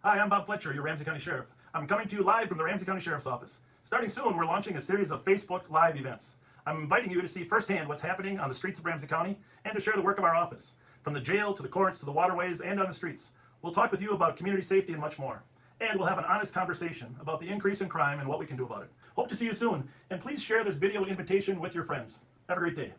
Hi, I'm Bob Fletcher, your Ramsey County Sheriff. I'm coming to you live from the Ramsey County Sheriff's Office. Starting soon, we're launching a series of Facebook Live events. I'm inviting you to see firsthand what's happening on the streets of Ramsey County and to share the work of our office. From the jail to the courts to the waterways and on the streets, we'll talk with you about community safety and much more. And we'll have an honest conversation about the increase in crime and what we can do about it. Hope to see you soon, and please share this video invitation with your friends. Have a great day.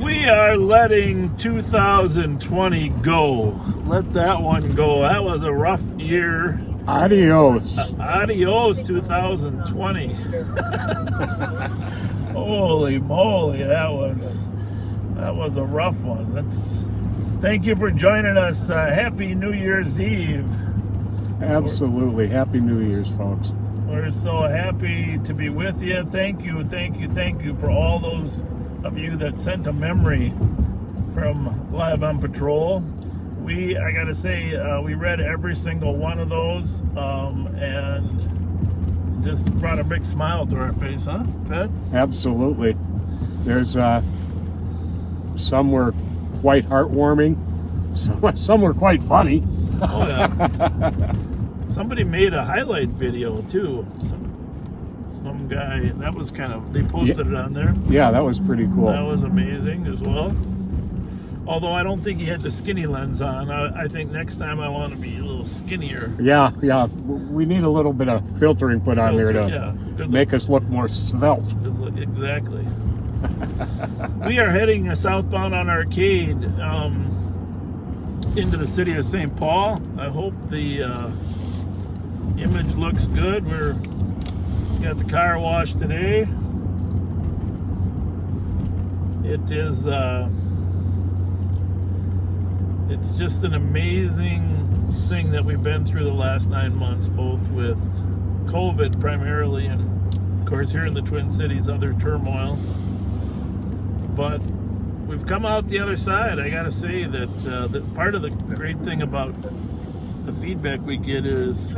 We are letting 2020 go. Let that one go. That was a rough year. Adios. Adios, 2020. Holy moly, that was a rough one. Thank you for joining us. Happy New Year's Eve. Absolutely. Happy New Year's, folks. We're so happy to be with you. Thank you for all those of you that sent a memory from Live on Patrol. I gotta say, we read every single one of those, and just brought a big smile to our face, huh, Pat? Absolutely. There's some were quite heartwarming, some were quite funny. Oh yeah. Somebody made a highlight video too. Some guy, that was they posted it on there. Yeah, that was pretty cool. That was amazing as well. Although I don't think he had the skinny lens on. I think next time I want to be a little skinnier. Yeah. We need a little bit of filtering put on there to make us look more svelte. Exactly. We are heading southbound on Arcade into the city of St. Paul. I hope the image looks good. We got the car wash today. It is it's just an amazing thing that we've been through the last 9 months, both with COVID primarily and of course here in the Twin Cities, other turmoil. But we've come out the other side. I gotta say that part of the great thing about the feedback we get is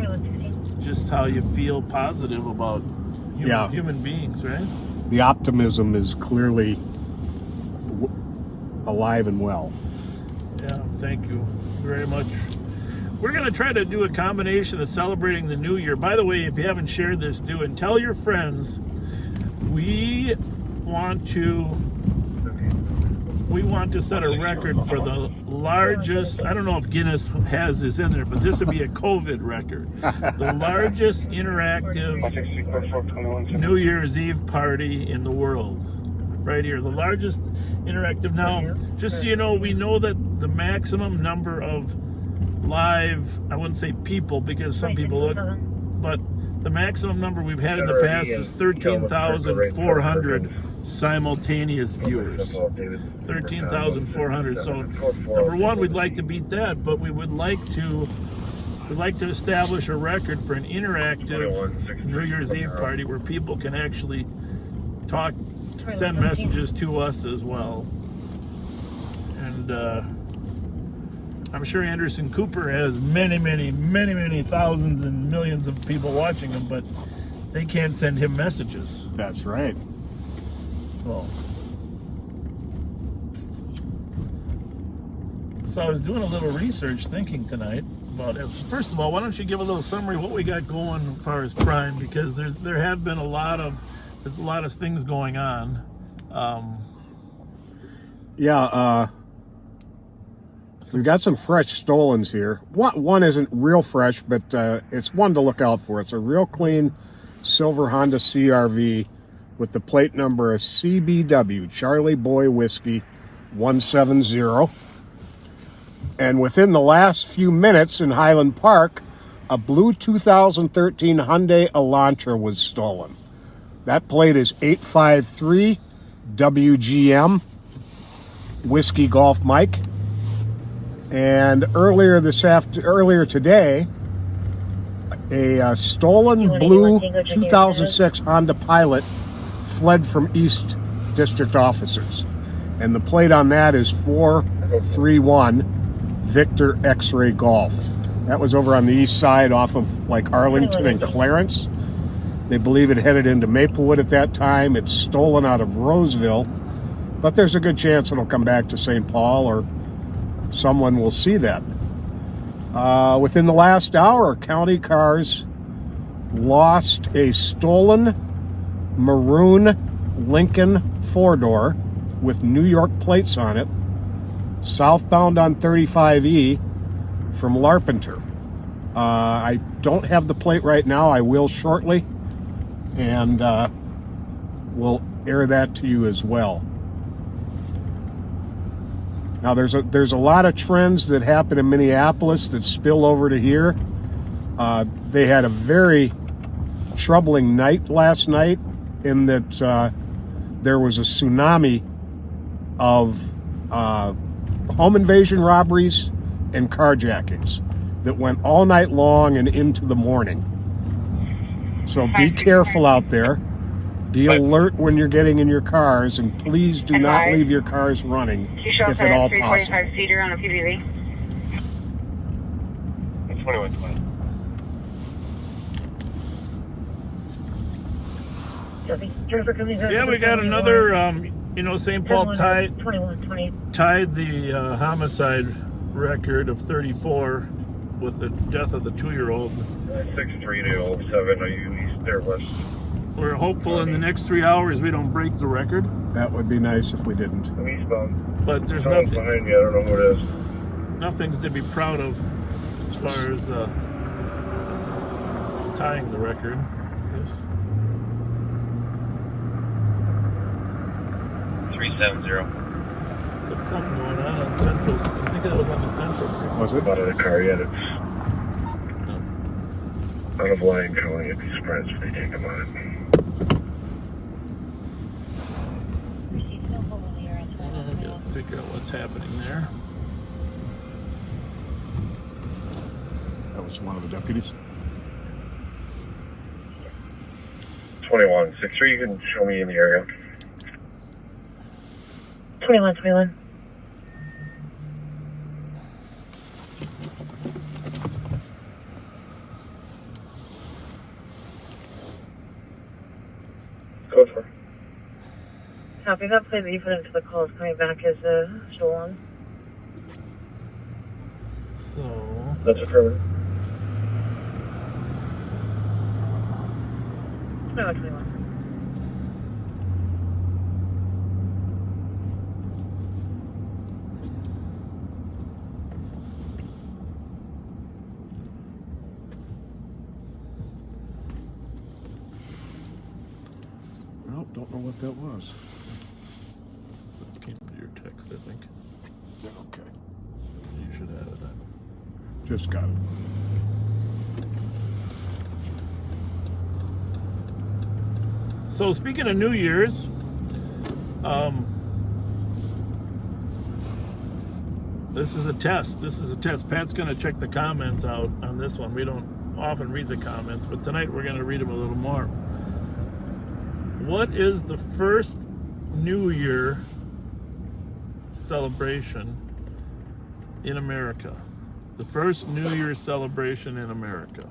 just how you feel positive about human beings, right? The optimism is clearly alive and well. Yeah, thank you very much. We're going to try to do a combination of celebrating the new year. By the way, if you haven't shared this, do and tell your friends. We want to set a record for the largest, I don't know if Guinness has this in there, but this would be a COVID record. The largest interactive New Year's Eve party in the world. Right here, the largest interactive. Now, just so you know, we know that the maximum number of live, I wouldn't say people because some people look, but the maximum number we've had in the past is 13,400 simultaneous viewers. 13,400. So, number one, we'd like to beat that, but we would like to establish a record for an interactive New Year's Eve party where people can actually talk, send messages to us as well. And I'm sure Anderson Cooper has many thousands and millions of people watching him, but they can't send him messages. That's right. So I was doing a little research thinking tonight about it. First of all, why don't you give a little summary of what we got going as far as crime, because there have been a lot of things going on. We've got some fresh stolens here. One isn't real fresh, but it's one to look out for. It's a real clean silver Honda CRV with the plate number of CBW, Charlie Boy Whiskey 170. And within the last few minutes in Highland Park, a blue 2013 Hyundai Elantra was stolen. That plate is 853 WGM, Whiskey Golf Mike. And earlier today, a stolen blue 2006 Honda Pilot fled from East District officers. And the plate on that is 431 Victor X-Ray Golf. That was over on the east side off of like Arlington and Clarence. They believe it headed into Maplewood at that time. It's stolen out of Roseville, but there's a good chance it'll come back to St. Paul, or someone will see that. Within the last hour, county cars lost a stolen maroon Lincoln four-door with New York plates on it, southbound on 35E from Larpenteur. I don't have the plate right now. I will shortly, and we'll air that to you as well. Now, there's a lot of trends that happen in Minneapolis that spill over to here. They had a very troubling night last night in that there was a tsunami of home invasion robberies and carjackings that went all night long and into the morning. So be careful out there. Be alert when you're getting in your cars, and please do not leave your cars running if at all possible. 345-seater on a PBV. 2120. Yeah, we got another, St. Paul tied the homicide record of 34 with the death of the 2-year-old. 63807, are you east or west? We're hopeful in the next 3 hours we don't break the record. That would be nice if we didn't. I'm eastbound. But there's Someone's nothing behind me, I don't know who it is. Nothing's to be proud of as far as tying the record. Yes. 370. Got something going on Central. I think that was on the Central. Was it? Out of the car yet, it's out of line calling. I'd be surprised if they take them on it. Figure out what's happening there. That was one of the deputies. 2163, you can show me in the area. 2121. Code for. Copy that plate that you put into the call is coming back as stolen. So That's affirmative. 2121. Well, don't know what that was. that came into your text, I think. Okay. You should have that. Just got it. So speaking of New Year's, this is a test. Pat's going to check the comments out on this one. We don't often read the comments, but tonight we're going to read them a little more. What is the first New Year celebration in America. The first New Year's celebration in America.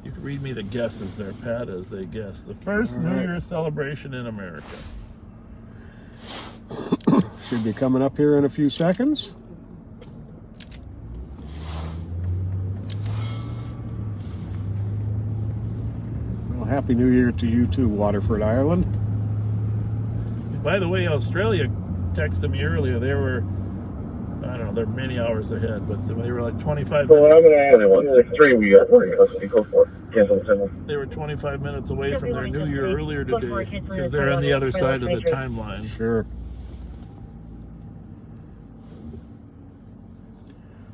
You can read me the guesses there, Pat, as they guess. The first New Year's celebration in America. Should be coming up here in a few seconds. Well, Happy New Year to you too, Waterford, Ireland. By the way, Australia texted me earlier. They were, I don't know, they're many hours ahead, but they were like 25 Well, I'm minutes. going to add 163. We got 40. Let's see, go for it. Cancel the signal. They were 25 minutes away from their New Year earlier today because they're on the other side of the timeline. Sure.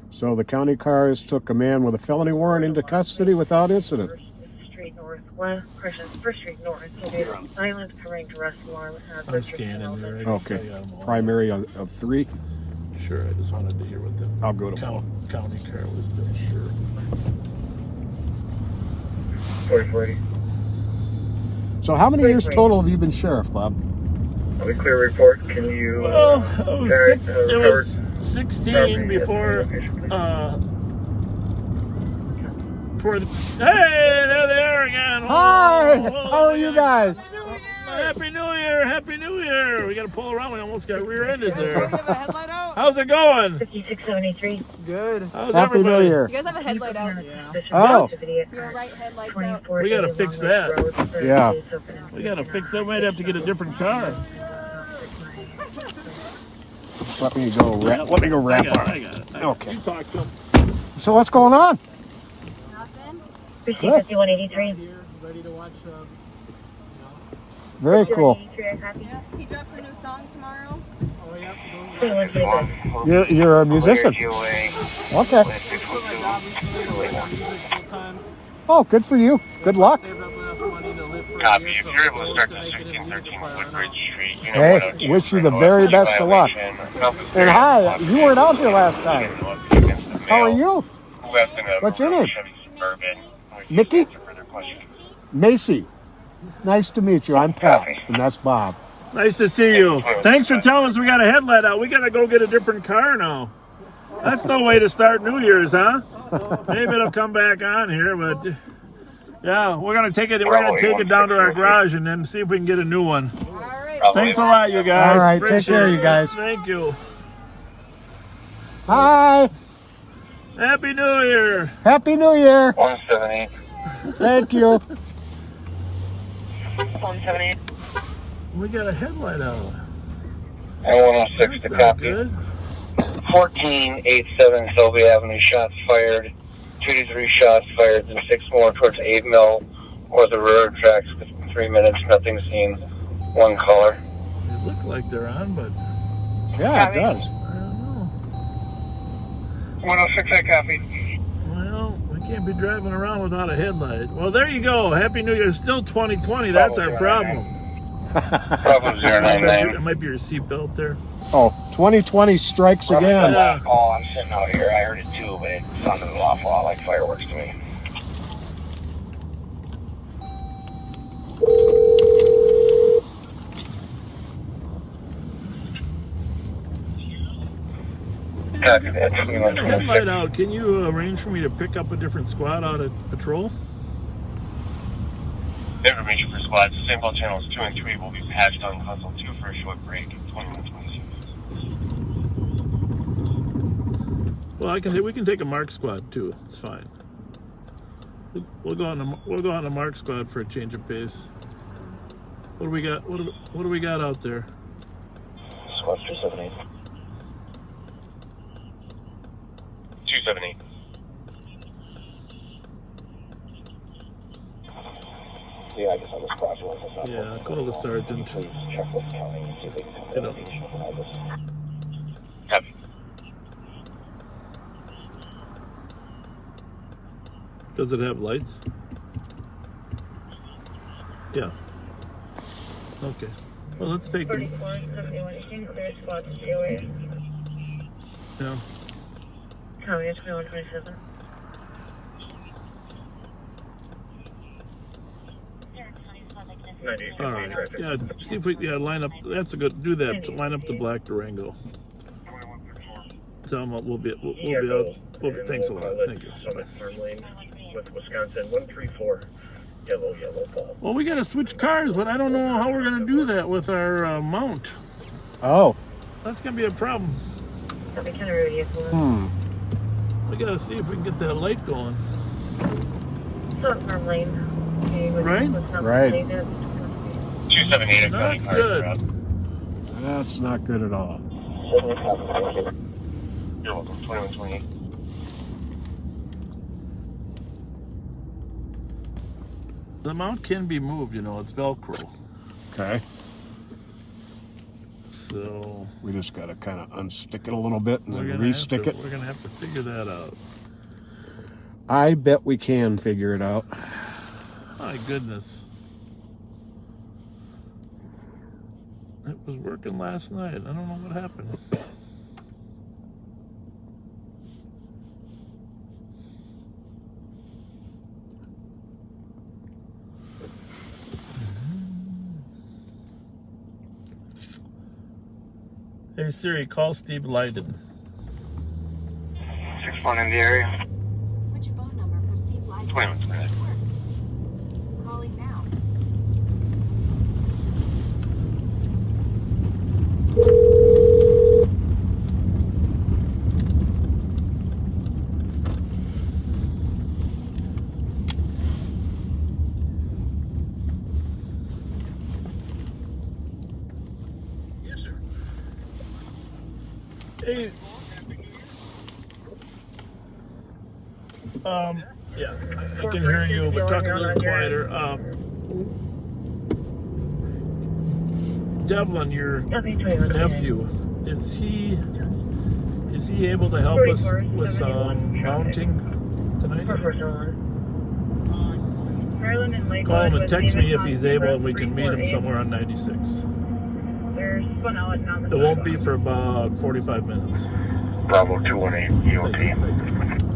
So the county cars took a man with a felony warrant into custody without incident. First Street Northwest, First Street North. So there's silent covering arrest alarm. I'm scanning there. I got Okay. 'em all. Primary of 3. Sure, I just wanted to hear what the I'll go to county car was doing. Sure. 4480. So how many years total have you been sheriff, Bob? Let me clear report. Can you... Well, it was Howard, 16 before hey, there they are again. Hi, Oh, how are you guys? Happy New Year! Happy New Year! We got to pull around. We almost got rear-ended there. Have a headlight out? How's it going? 5673. Good. How's Happy everybody? New Year. You guys have a headlight out. Oh. Your right headlight's out. We gotta fix that. Yeah. We got to fix that. We might have to get a different car. Let me go wrap I got up. it. Okay. You talk to him. So what's going on? Nothing? 5183. Ready to watch, Very cool. yeah. He drops a new song tomorrow. Oh, yeah. You're a musician. Okay. Oh, good for you. Good luck. Copy. If you're able to start to 1613 Woodbridge Street, you know Hey, what I'll wish you do. the very best of luck. And hi, you weren't out here last time. How are you? What's your name? Mickey? Macy. Nice to meet you. I'm Pat, and that's Bob. Nice to see you. Thanks for telling us we got a headlight out. We got to go get a different car now. That's no way to start New Year's, huh? Maybe it'll come back on here, but yeah, we're gonna take it. We're gonna take it down to our garage and then see if we can get a new one. All right. Thanks a lot, you guys. All right, take Appreciate care, it. you guys. Thank you. Hi. Happy New Year. Happy New Year. 178. Thank you. 178. We got a headlight out. And 106 That's to not copy. good. 1487 Sylvia Avenue, shots fired. 2 to 3 shots fired, and 6 more towards 8 Mill or the railroad tracks. 3 minutes, nothing seen. 1 caller. They look like they're on, but Yeah, it does. I don't know. 106, I copy. Well, we can't be driving around without a headlight. Well, there you go. Happy New Year. It's still 2020. That's our problem. Bravo It 099. might be your seatbelt there. Oh, 2020 strikes again. Yeah. Oh, I'm sitting out here. I heard it too, but it sounded an awful lot like fireworks to me. Copy that. We got a headlight out. Can you arrange for me to pick up a different squad out at patrol? Information for squads. Sample channels 2 and 3 will be patched on console 2 for a short break. 2126. Well, we can take a mark squad too. It's fine. We'll go on a mark squad for a change of pace. What do we got? What do we got out there? Squad 278. 278. Yeah, I guess on this squad. Yeah, call the sergeant. Please check with county and see if they can You know. Copy. Does it have lights? Yeah. Okay. Well, let's take them. 3171. You can clear squad to stay away. Yeah. County 2127. All right. Yeah, see if we line up. That's a good. Do that. Line up the black Durango. Tell them we'll be out. Thanks a lot. Thank you. Bye. With Wisconsin 134 yellow ball. Well, we got to switch cars, but I don't know how we're going to do that with our mount. Oh. That's going to be a problem. Copy, County Road EF1. We got to see if we can get that light going. So, farm lane. Okay, Right? Right. 278 Not good. That's not good at all. You're welcome. 2128. The mount can be moved, you know, it's Velcro. Okay. So We just got to kind of unstick it a little bit and we're then gonna restick it. We're gonna have to figure that out. I bet we can figure it out. My goodness. It was working last night. I don't know what happened. Hey Siri, call Steve Leiden. 61 in the area. Which phone number for Steve Leiden? 2128. Calling now. Hey. Yeah, I can hear you, but talk a little quieter. Devlin, your nephew, is he able to help us with some mounting tonight? Call him and text me if he's able, and we can meet him somewhere on 96. It won't be for about 45 minutes. Bravo 218 EOT. Thank you.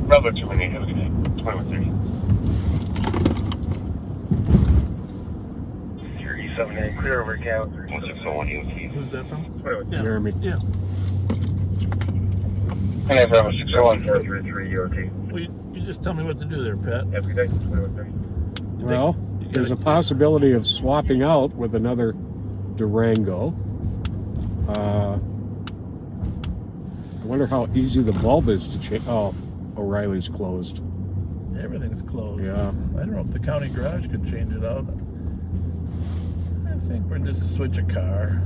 Bravo 218, have a good day. 2130. Your E78, clear over Cal. 1601 EOT. Who's that from? Yeah. Jeremy. Yeah. And I Bravo 601. 433 EOT. Well, you just tell me what to do there, Pat. Have a good day. 2130. Well, there's a possibility of swapping out with another Durango. I wonder how easy the bulb is to change. Oh, O'Reilly's closed. Everything's closed. Yeah. I don't know if the county garage could change it out. I think we'll just switch a car.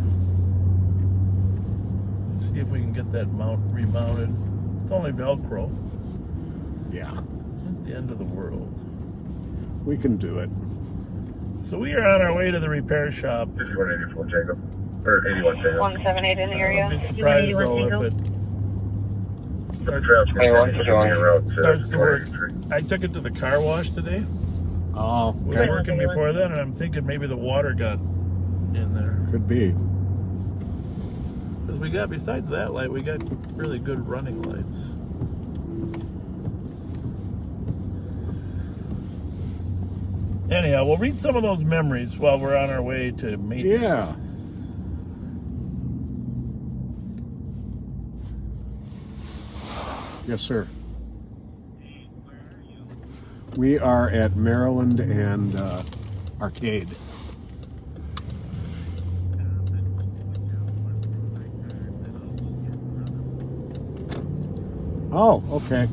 See if we can get that mount remounted. It's only Velcro. Yeah, At the end of the world. we can do it. So we are on our way to the repair shop. 5184 Jacob. Or 81 Jacob. 178 in the I'd area. be surprised though if it starts to work. I took it to the car wash today. Oh, We were okay. working before then, and I'm thinking maybe the water got in there. Could be. Because we got, besides that light, we got really good running lights. Anyhow, we'll read some of those memories while we're on our way to maintenance. Yeah. Yes, sir. We are at Maryland and Arcade. Oh, okay.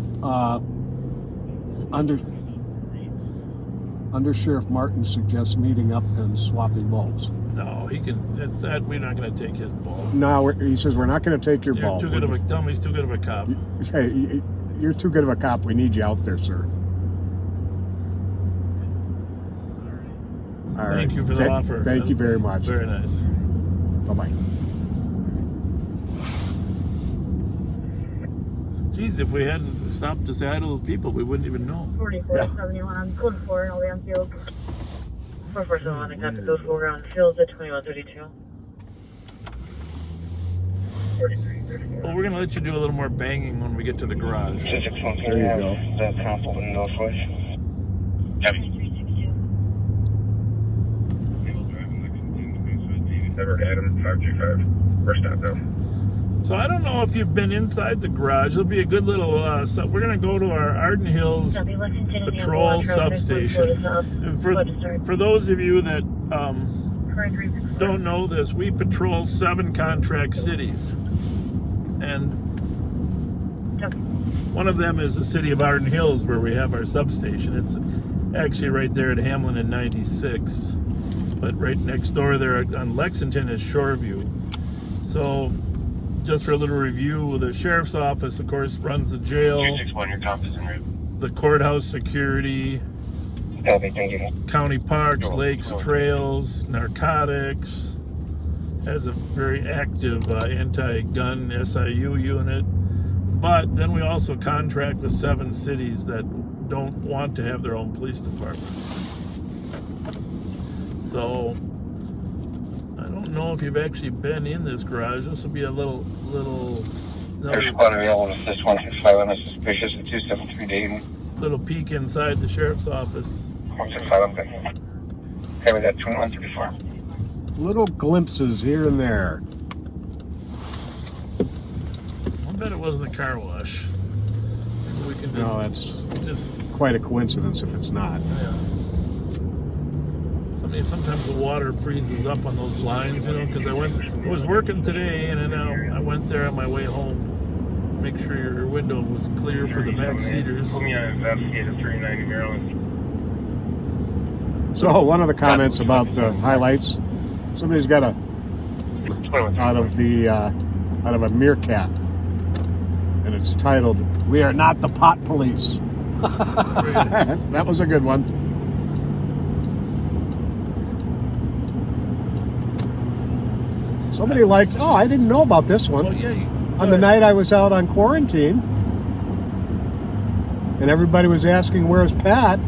Under Sheriff Martin suggests meeting up and swapping bulbs. No, he can. It's that we're not going to take his ball. No, he says we're not going to take your You're bulb. too good of a. Tell me he's too good of a cop. Hey, you're too good of a cop. We need you out there, sir. All right. Thank you for the offer. Thank you very much. Very nice. Bye-bye. Geez, if we hadn't stopped to say hi to those people, we wouldn't even know. 4471 on code 4 in Oldham Field. 4471 and got those 4 ground fields at 2132. Well, we're going to let you do a little more banging when we get to the garage. There you go. The constable in Northwest. Heavy. Never had him. 535. We're stopped now. So I don't know if you've been inside the garage. It'll be a good little. We're gonna go to our Arden Hills patrol substation. And for those of you that don't know this, we patrol 7 contract cities, and one of them is the city of Arden Hills, where we have our substation. It's actually right there at Hamlin and 96, but right next door there on Lexington is Shoreview. So just for a little review, the sheriff's office, of course, runs the jail, 261, your comp is en route. the courthouse security, Copy, thank you. county parks, lakes, trails, narcotics, has a very active anti-gun SIU unit. But then we also contract with 7 cities that don't want to have their own police department. So I don't know if you've actually been in this garage. This will be a little There's squad available to assist 165 on a suspicious at 273 Dayton. little peek inside the sheriff's office. 165, I'm good. Okay, we got 2134. Little glimpses here and there. I bet it was the car wash. Maybe we can No, that's just quite a coincidence if it's not. yeah. Sometimes the water freezes up on those lines, you know, because I was working today, and then I went there on my way home. Make sure your window was clear for the back seaters. Put me on investigator 390 Maryland. So one of the comments about the highlights, somebody's got a out of a meerkat, and it's titled "We Are Not the Pot Police." That was a good one. Somebody liked. Oh, I didn't know about this one. Well, yeah. On the night I was out on quarantine, and everybody was asking, "Where's Pat?"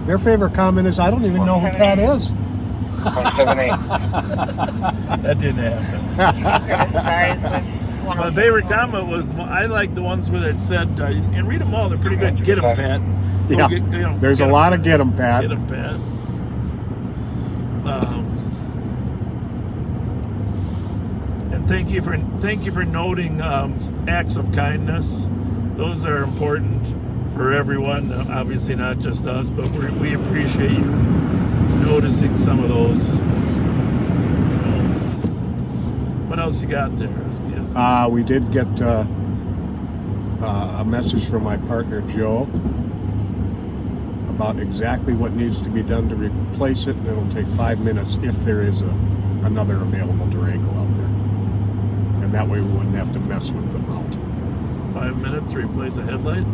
Their favorite comment is, "I don't even know who Pat is." 178. That didn't happen. My favorite comment was, I like the ones where it said, and read them all, they're pretty good. Get 'em, Pat. Yeah, there's a lot of "Get 'em, Pat." Get 'em, Pat. And thank you for noting acts of kindness. Those are important for everyone, obviously not just us, but we appreciate you noticing some of those. What else you got there? Yes. We did get a message from my partner Joe about exactly what needs to be done to replace it, and it'll take 5 minutes if there is another available Durango out there, and that way we wouldn't have to mess with the mount. 5 minutes to replace a headlight?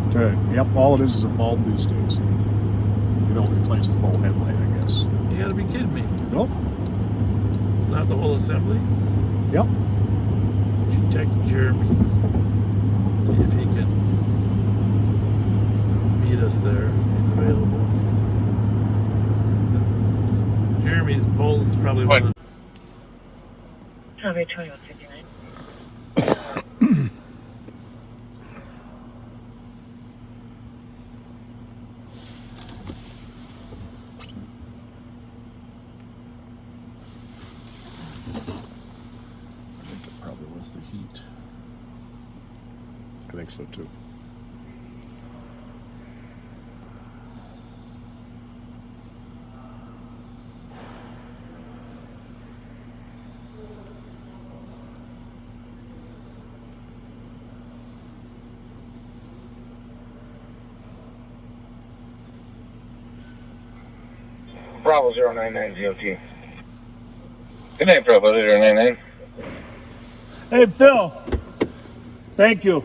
Yep, all it is a bulb these days. You don't replace the whole headlight, I guess. You gotta be kidding me. Nope. It's not the whole assembly? Yep. You should text Jeremy. See if he can meet us there if he's available. Jeremy's Poland's probably one of the... Copy 2159. Probably was the heat. I think so too. Bravo 099 GOT. Good night, Bravo 099. Hey, Phil. Thank you.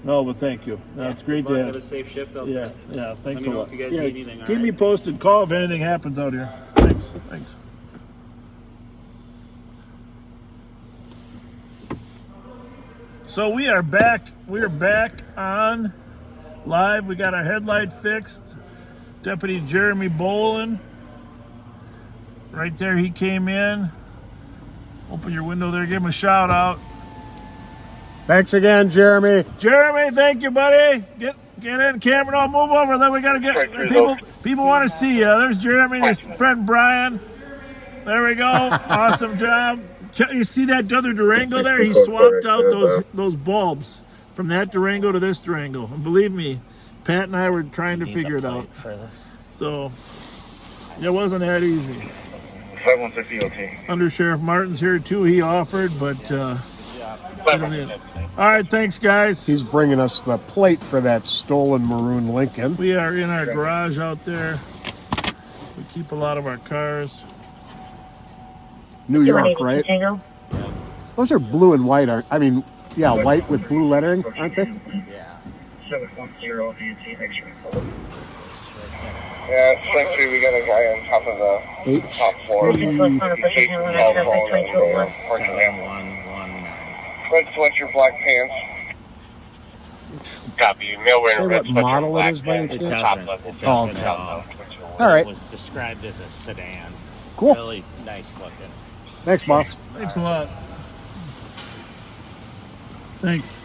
No, but thank you. No, it's great to have a safe shift out Yeah, yeah. Thanks a Let me know lot. if you guys Yeah, need anything, keep all right? me posted. Call if anything happens out here. Thanks. So we are back. We are back on live. We got our headlight fixed. Deputy Jeremy Bolin. Right there, he came in. Open your window there. Give him a shout out. Thanks again, Jeremy. Jeremy, thank you, buddy. Get in, camera. Don't move over. Then we gotta get people want to see you. There's Jeremy and his friend Brian. There we go. Awesome job. You see that other Durango there? He swapped out those bulbs from that Durango to this Durango. And believe me, Pat and I were trying to figure it out. So it wasn't that easy. 516 EOT. Under Sheriff Martin's here too. He offered, but all right, thanks guys. He's bringing us the plate for that stolen maroon Lincoln. We are in our garage out there. We keep a lot of our cars. New York, right? Those are blue and white, aren't? I mean, yeah, white with blue lettering, aren't they? Yeah. 710 EOT. X-ray. Yeah, thankfully we got a guy on top of the top floor. Red Fletcher, black pants. Copy. Male wearing red Fletcher, model it is by any chance? Oh, okay. All right. It was described as a sedan. Cool. Really nice looking. Thanks, boss. Thanks a lot. Thanks.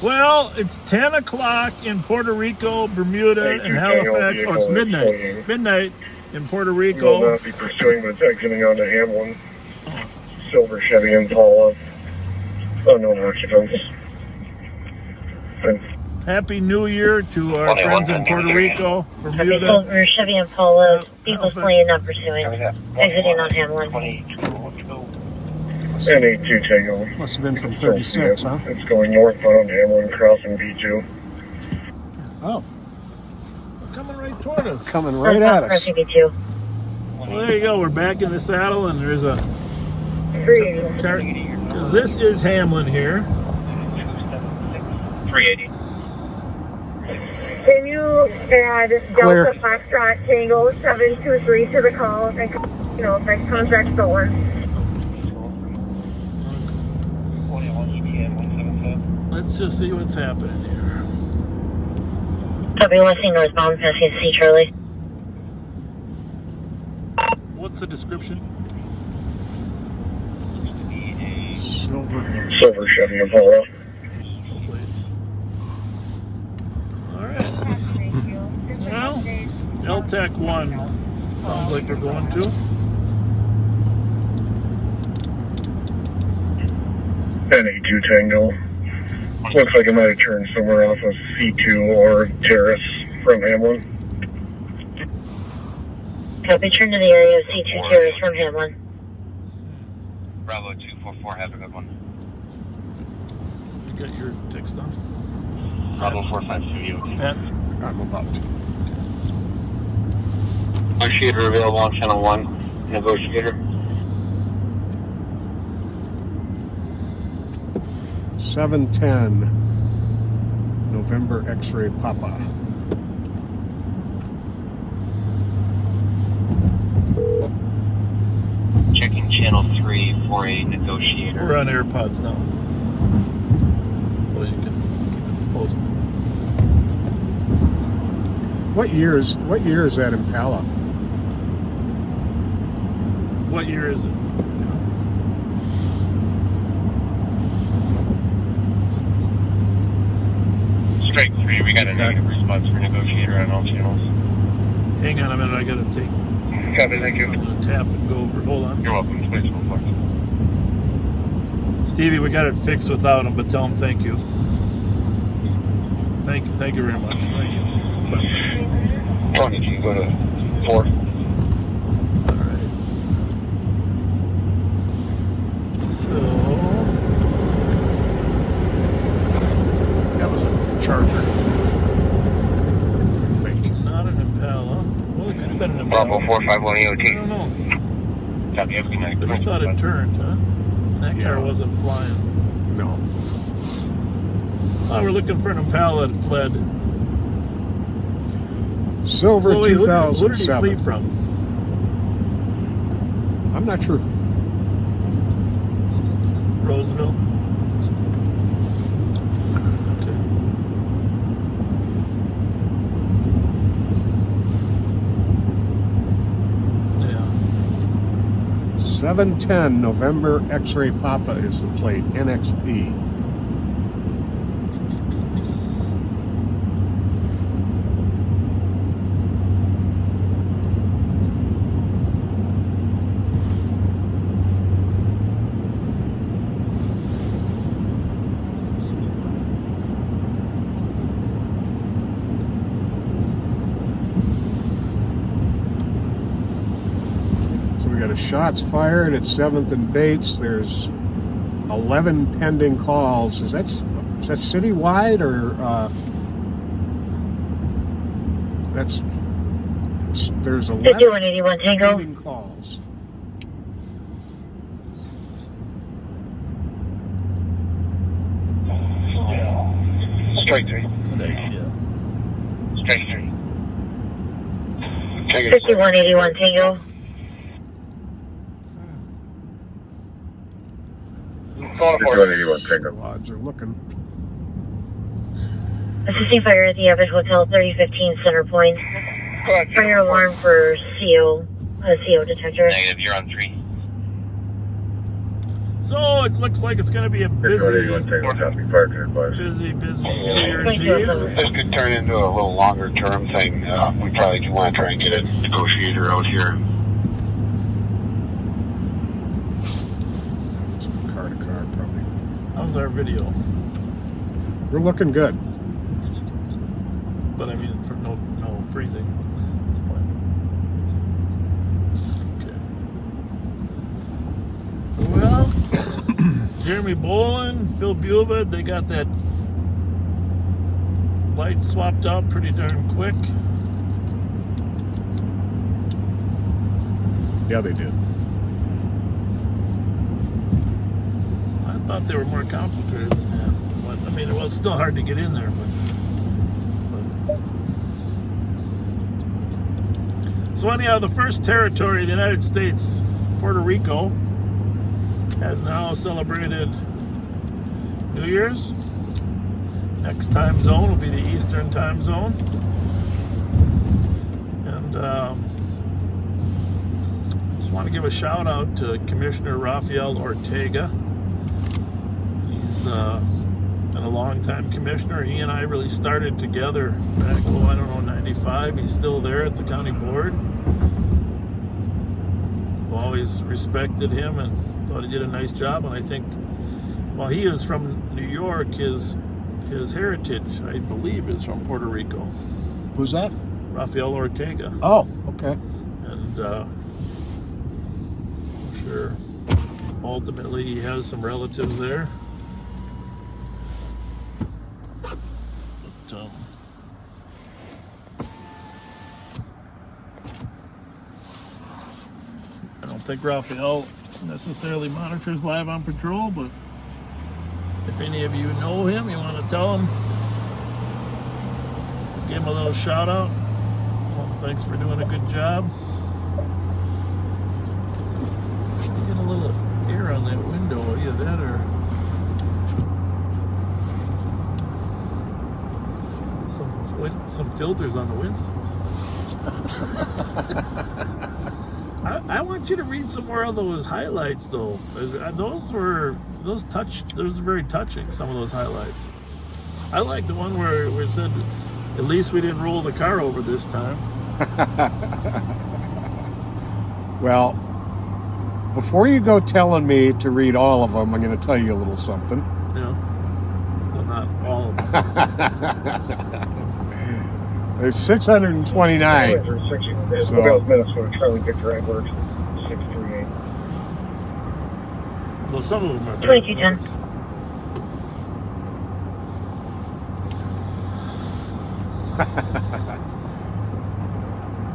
Well, it's 10 o'clock in Puerto Rico, Bermuda, and Halifax. Oh, it's midnight. Midnight in Puerto Rico. Will not be pursuing, but exiting onto Hamlin. Silver Chevy Impala. Unknown occupants. Happy New Year to our friends in Puerto Rico, Bermuda. Silver Chevy Impala. People fleeing, not pursuing. Exiting on Hamlin. NA2 Tango. Must have been from 36, huh? It's going northbound, Hamlin, crossing B2. Oh. Coming right toward us. Coming right at us. Well, there you go. We're back in the saddle, and there's a chart. Because this is Hamlin here. 380. Can you add Delta Foxtrot Tango 723 to the call? Next contract stolen. Let's just see what's happening here. Copy, Westing northbound, passing C Charlie. What's the description? Silver Chevy Impala. All right. Well, LTEC 1 sounds like they're going to. NA2 Tango. Looks like it might have turned somewhere off of C2 or Terrace from Hamlin. Copy, turn to the area of C2 Terrace from Hamlin. Bravo 244, have a good one. You got your text on? Bravo 452. Pat? I'm about to. Negotiator available on channel 1. Negotiator. 710 November X-ray Papa. Checking channel 348 negotiator. We're on AirPods now. So you can keep us posted. What year is that Impala? What year is it? Strike 3, we got a negative response for negotiator on all channels. Hang on a minute, I gotta take. Copy, thank you. I'm gonna tap and go over. Hold on. You're welcome. Please go for it. Stevie, we got it fixed without him, but tell him thank you. Thank you very much. Thank you. Tony, can you go to 4? All right. So That was a Charger. I think. not an Impala. Well, it could have been an Impala. Bravo 451 I don't EOT. know. Copy, have a good night. But I thought it turned, huh? That car Yeah. wasn't flying. No. Oh, we're looking for an Impala that fled. Silver Well, wait, who did he 2007. flee from? I'm not sure. Roseville? Okay. Yeah. 710 November X-ray Papa is the plate. NXP. Shots fired at 7th and Bates. There's 11 pending calls. Is that citywide or there's 11 5181 Tango. pending calls. Straight 3. Yeah. Straight 3. 5181 Tango. Going for 5181 Tango. Odds are looking. Assisting fire at the Abbott Hotel, 3015 Center Point. Go ahead. Fire alarm for CO detector. Negative, you're on 3. So it looks like it's going to be a busy New Year's Eve. This could turn into a little longer term thing. We probably do want to try and get a negotiator out here. Car to car, probably. How's our video? We're looking good. But I mean, for no freezing at this point. Okay. Well, Jeremy Bolin, Phil Buva, they got that light swapped out pretty darn quick. Yeah, they did. I thought they were more complicated than that. But, I mean, well, it's still hard to get in there, but. So anyhow, the first territory of the United States, Puerto Rico, has now celebrated New Year's. Next time zone will be the Eastern time zone. And just want to give a shout out to Commissioner Rafael Ortega. He's been a long-time commissioner. He and I really started together back, I don't know, 95. He's still there at the county board. I've always respected him and thought he did a nice job. And I think, while he is from New York, his heritage, I believe, is from Puerto Rico. Who's that? Rafael Ortega. Oh, okay. And I'm sure ultimately he has some relatives there. But, I don't think Rafael necessarily monitors live on patrol, but if any of you know him, you want to tell him, give him a little shout out. Well, thanks for doing a good job. You get a little air on that window, either that or some filters on the Winstons. I want you to read some more of those highlights, though. Those were very touching. Some of those highlights. I like the one where it said, "At least we didn't roll the car over this time." Well, before you go telling me to read all of them, I'm going to tell you a little something. Yeah. Well, not all of them. There's 629. So Minnesota, Charlie Victor Edwards, 638. Well, some of them are 2210.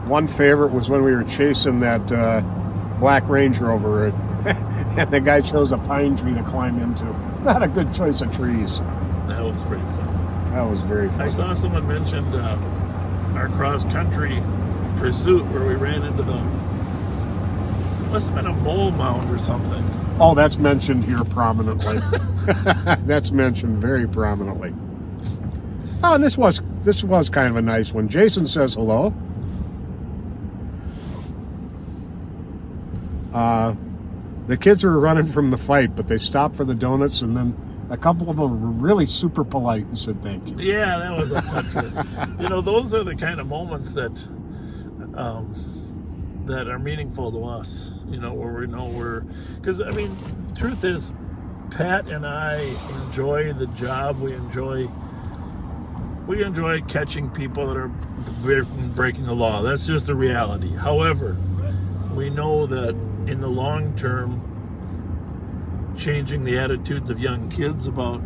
One favorite was when we were chasing that black Range Rover, and the guy chose a pine tree to climb into. Not a good choice of trees. That was pretty fun. That was very fun. I saw someone mentioned our cross-country pursuit where we ran into must have been a mole mound or something. Oh, that's mentioned here prominently. That's mentioned very prominently. Oh, and this was kind of a nice one. Jason says hello. The kids were running from the fight, but they stopped for the donuts, and then a couple of them were really super polite and said thank you. Yeah, that was a touch. Those are the kind of moments that are meaningful to us. Where we know because I mean, the truth is, Pat and I enjoy the job. We enjoy catching people that are breaking the law. That's just the reality. However, we know that in the long term, changing the attitudes of young kids about,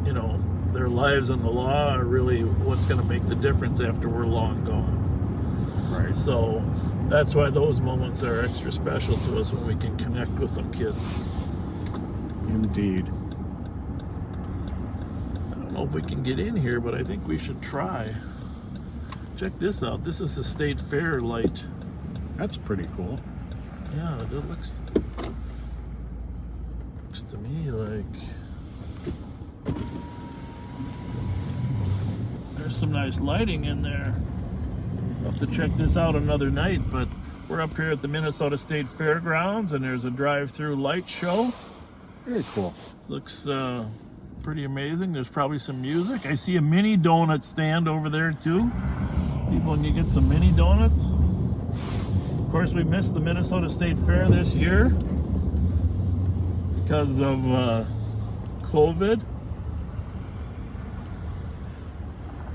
you know, their lives and the law are really what's going to make the difference after we're long gone. Right. So that's why those moments are extra special to us when we can connect with some kids. Indeed. I don't know if we can get in here, but I think we should try. Check this out. This is the State Fair light. That's pretty cool. Yeah, it looks to me like there's some nice lighting in there. We'll have to check this out another night, but we're up here at the Minnesota State Fairgrounds, and there's a drive-through light show. Very cool. This looks pretty amazing. There's probably some music. I see a mini donut stand over there too. People, when you get some mini donuts. Of course, we missed the Minnesota State Fair this year because of COVID.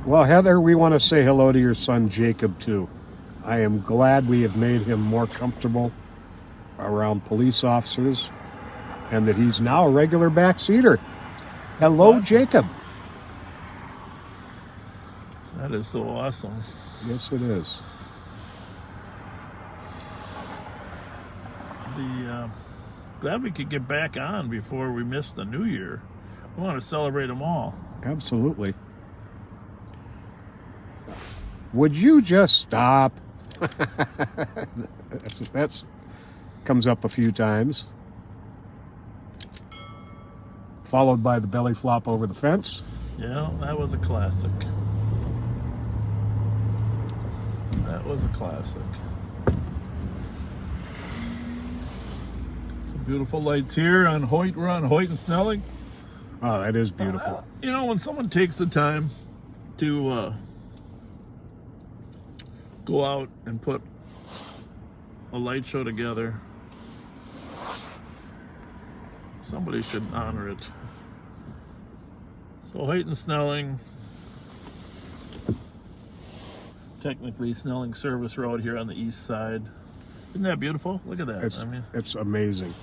Well, Heather, we want to say hello to your son, Jacob, too. I am glad we have made him more comfortable around police officers and that he's now a regular backseater. Hello, Awesome. Jacob. That is so awesome. Yes, it is. Glad we could get back on before we miss the new year. We want to celebrate them all. Absolutely. Would you just stop? that's comes up a few times. Followed by the belly flop over the fence. Yeah, that was a classic. That was a classic. Some beautiful lights here on Hoyt. We're on Hoyt and Snelling. Oh, that is beautiful. You know, when someone takes the time to go out and put a light show together, somebody should honor it. So Hoyt and Snelling, technically Snelling Service Road here on the east side. Isn't that beautiful? Look at that. It's amazing.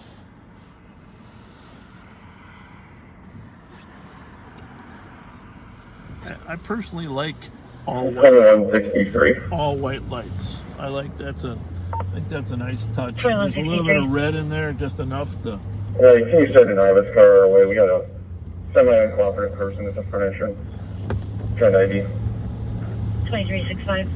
I personally like all white lights. I like I think that's a nice touch. There's a little bit of red in there, just enough to. Yeah, you can send an Ivis car our way. We got a semi-uncooperative person at the front entrance. Trying to ID. 2365.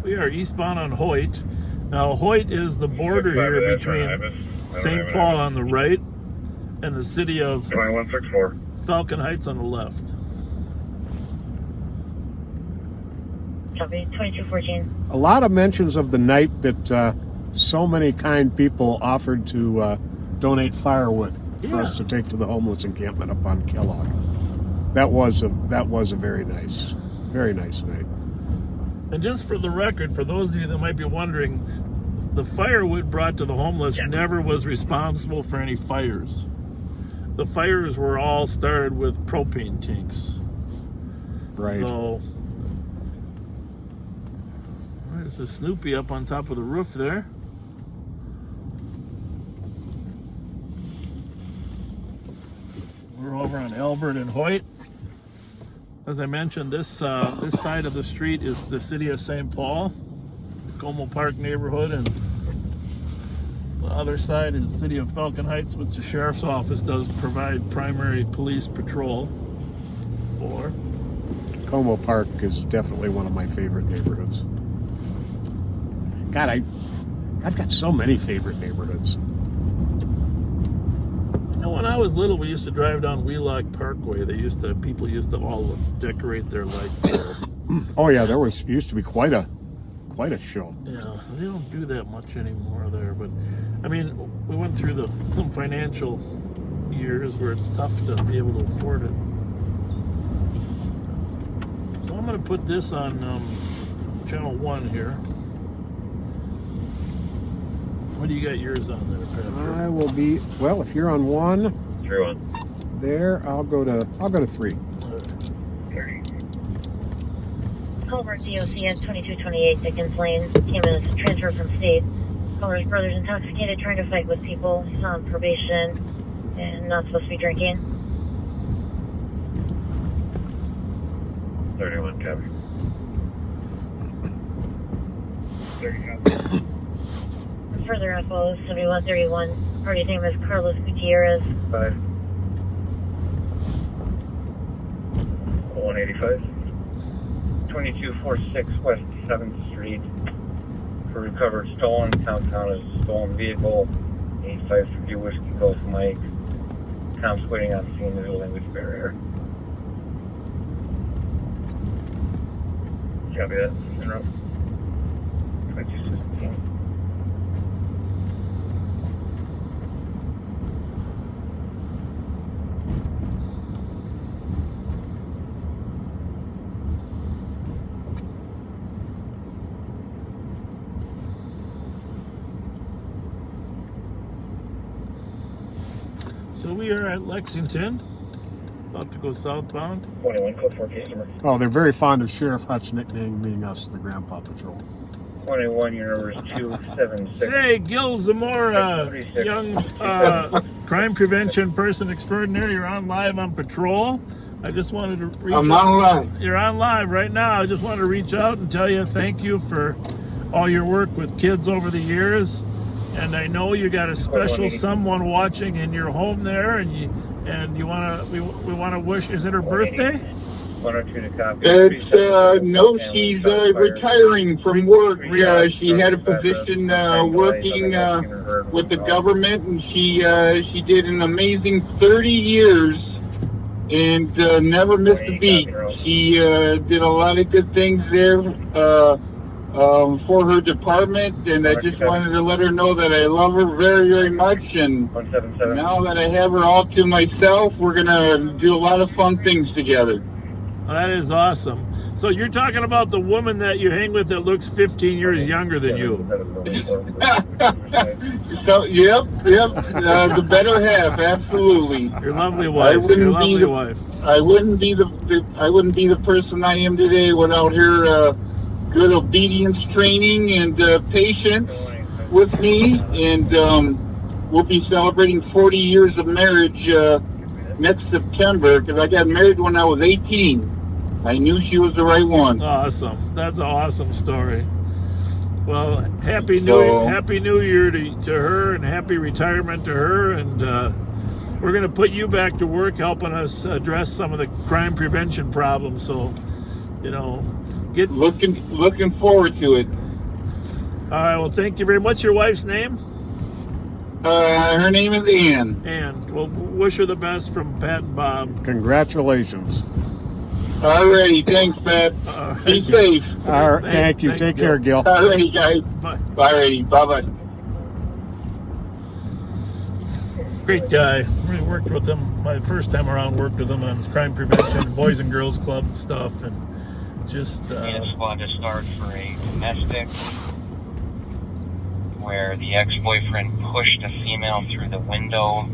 We are eastbound on Hoyt. Now, Hoyt is the border here between St. Paul on the right and the city of 2164. Falcon Heights on the left. Copy, 2214. A lot of mentions of the night that so many kind people offered to donate firewood for us to take to the homeless encampment up on Kellogg. That was a very nice night. And just for the record, for those of you that might be wondering, the firewood brought to the homeless never was responsible for any fires. The fires were all started with propane tanks. Right. So there's a Snoopy up on top of the roof there. We're over on Albert and Hoyt. As I mentioned, this side of the street is the city of St. Paul, the Como Park neighborhood, and the other side is the city of Falcon Heights, which the sheriff's office does provide primary police patrol for. Como Park is definitely one of my favorite neighborhoods. God, I've got so many favorite neighborhoods. You know, when I was little, we used to drive down Wheelock Parkway. People used to all decorate their lights there. Oh yeah, there used to be quite a show. Yeah, they don't do that much anymore there. But I mean, we went through some financial years where it's tough to be able to afford it. So I'm going to put this on channel 1 here. What do you got yours on there, Patrick? I will be, well, if you're on 1, 3-1. there, I'll go to 3. 30. Culver DOC at 2228 Dickens Lane. Came in as a transfer from state. Caller's brother's intoxicated, trying to fight with people. He's on probation and not supposed to be drinking. 31 copy. 30 copy. Further info, 7131. Party's name is Carlos Gutierrez. 5. 185. 2246 West 7th Street. For recovered stolen, count as a stolen vehicle. 8550 Whiskey Golf Mike. Cops waiting on scene, there's a language barrier. Copy that. Interrupt. 2216. So we are at Lexington, about to go southbound. 21, code 4 customer. Oh, they're very fond of Sheriff Hutch nicknaming us the Grandpa Patrol. 21, your number is 276. Say, Gil Zamora, young crime prevention person extraordinary, you're on live on patrol. I just wanted to reach I'm out. on live. You're on live right now. I just wanted to reach out and tell you thank you for all your work with kids over the years. And I know you got a special someone watching in your home there, and we want to wish. Is it her birthday? 102 to copy. It's, no, she's retiring from work. She had a position working with the government, and she did an amazing 30 years and never missed a beat. She did a lot of good things there for her department, and I just wanted to let her know that I love her very, very much. And 177. now that I have her all to myself, we're going to do a lot of fun things together. Oh, that is awesome. So you're talking about the woman that you hang with that looks 15 years younger than you. So, yep, the better half, absolutely. Your lovely wife. Your lovely wife. I wouldn't be the person I am today without her good obedience training and patience with me. And we'll be celebrating 40 years of marriage next September, because I got married when I was 18. I knew she was the right one. Awesome. That's an awesome story. Well, happy New Year to her, and happy retirement to her. And we're going to put you back to work helping us address some of the crime prevention problems. So, get looking forward to it. All right. Well, thank you very much. What's your wife's name? Her name is Ann. Ann. Well, wish her the best from Pat and Bob. Congratulations. Alrighty, thanks, Pat. Be safe. All right, thank you. Thanks, Take Gil. care, Gil. Alrighty, guys. Bye. Alrighty, bye-bye. Great guy. We worked with him my first time around. Worked with him on crime prevention, Boys and Girls Club stuff, and just. Squad to start for a domestic where the ex-boyfriend pushed a female through the window.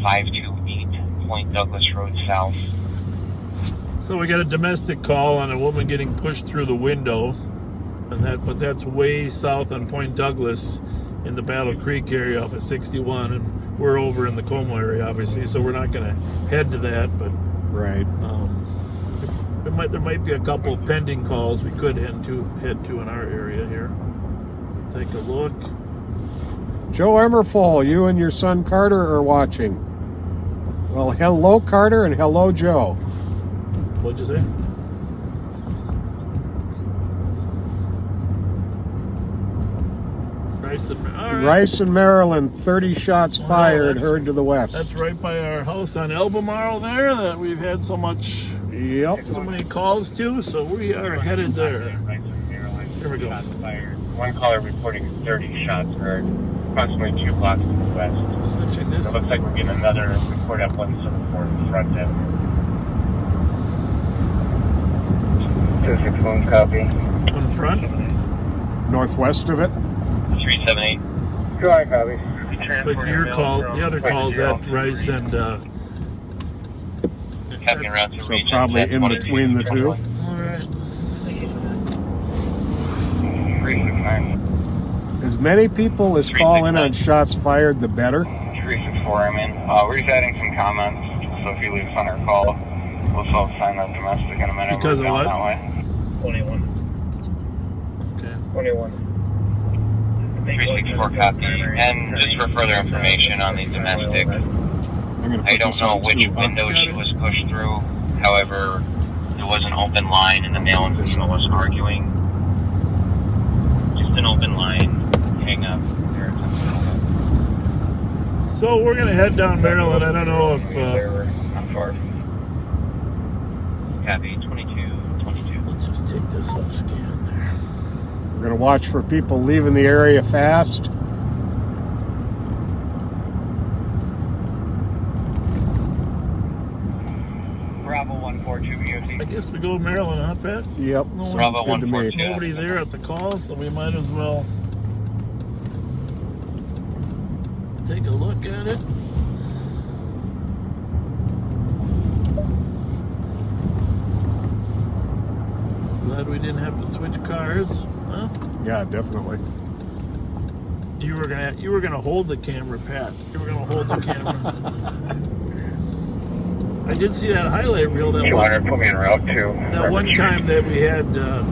528 Point Douglas Road South. So we got a domestic call on a woman getting pushed through the window, but that's way south on Point Douglas in the Battle Creek area off of 61, and we're over in the Como area, obviously, so we're not going to head to that, but Right. there might be a couple pending calls we could head to in our area here. Take a look. Joe Emmerfall, you and your son Carter are watching. Well, hello, Carter, and hello, Joe. What'd you say? Rice and Maryland, 30 shots fired, heard to the west. That's right by our house on Albemarle there that we've had so many calls to, so we are headed there. Here we go. One caller reporting 30 shots heard approximately 2 blocks to the west. Switching this. It looks like we're getting another report at 174 in the front end. 261 copy. In front? Northwest of it? 378. Try copy. But your call, the other call's at Rice and Captain Route to So region probably at in between the two. all right. As many people as call in on shots fired, the better. 364, I'm in. We're just adding some comments, so if he leaves on our call, we'll self-sign that domestic in a minute. Because of what? That way. 21. Okay. 21. 364 copy. And just for further information on the domestic, I don't know which window she was pushed through. However, there was an open line and the male and female was arguing. Just an open line. Hang up. So we're going to head down Maryland. I don't know if... Not far. Copy, 22. let's just take this up scan there. We're going to watch for people leaving the area fast. Bravo 142 I BOT. guess we go Maryland, huh, Pat? Yep, No, sounds good to me. 142. Nobody there at the call, so we might as well take a look at it. Glad we didn't have to switch cars, huh? Yeah, definitely. You were gonna hold the camera, Pat. You were gonna hold the camera. I did see that highlight reel that 200, put me in route 2. that one time that we had to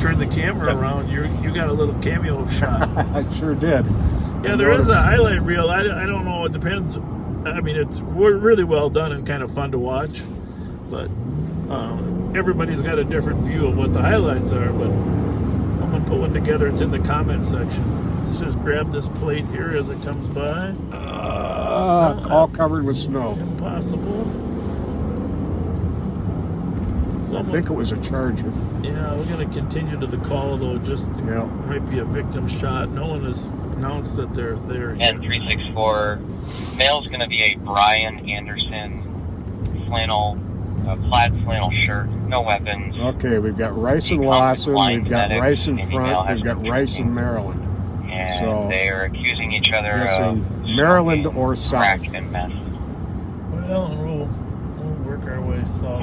turn the camera around. You got a little cameo shot. I sure did. Yeah, there is a highlight reel. I don't know. It depends. I mean, it's really well done and kind of fun to watch. But everybody's got a different view of what the highlights are. But someone put one together. It's in the comment section. Let's just grab this plate here as it comes by. All covered with snow. Impossible. I think it was a Charger. Yeah, we're going to continue to the call, though. Just Yeah. might be a victim shot. No one has announced that they're there yet. And 364. Male's going to be a Brian Anderson flannel, plaid flannel shirt, no weapons. Okay, we've got Rice and Lawson, we've got Rice in front, we've got Rice in Maryland. And So, they are accusing each other guessing of Maryland smoking or South. crack and meth. Well, we'll work our way south.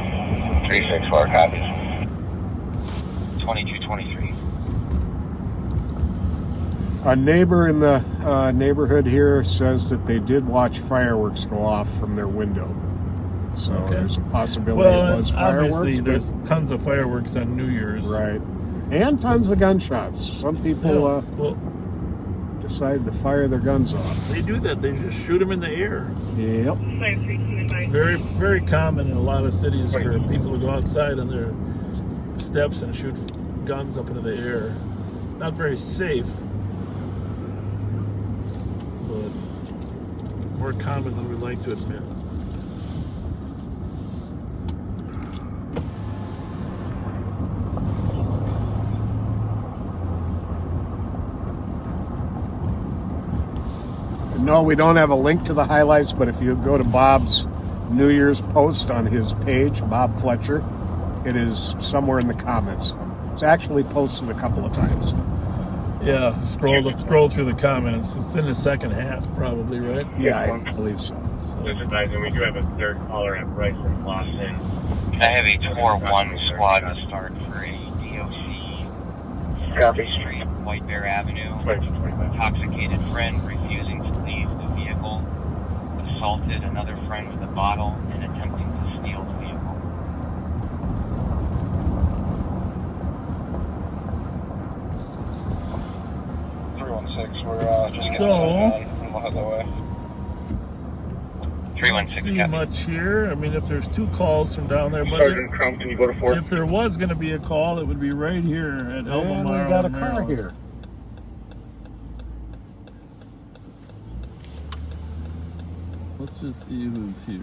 364 copies. 2223. A neighbor in the neighborhood here says that they did watch fireworks go off from their window. So Okay. there's a possibility Well, it was fireworks. obviously, but- there's tons of fireworks on New Year's. right. And tons of gunshots. Some people Well, decide to fire their guns off. they do that. They just shoot them in the air. Yep. It's very, very common in a lot of cities for people to go outside on their steps and shoot guns up into the air. Not very safe, but more common than we like to admit. No, we don't have a link to the highlights, but if you go to Bob's New Year's post on his page, Bob Fletcher, it is somewhere in the comments. It's actually posted a couple of times. Yeah, scroll through the comments. It's in the second half, probably, right? Yeah, I believe so. Just advising, we do have a third caller at Bryce and Lawson. I have a 4-1 squad to start for a DOC. Copy. Street, White Bear Avenue. 2225. Intoxicated friend refusing to leave the vehicle. Assaulted another friend with a bottle and attempting to steal the vehicle. 316, we're just So- we'll head that way. 316, See copy. much here. I mean, if there's two calls from down there, but Sergeant Crump, can you go to 4? if there was going to be a call, it would be right here at And Albemarle. we got a Maryland. car here. Let's just see who's here.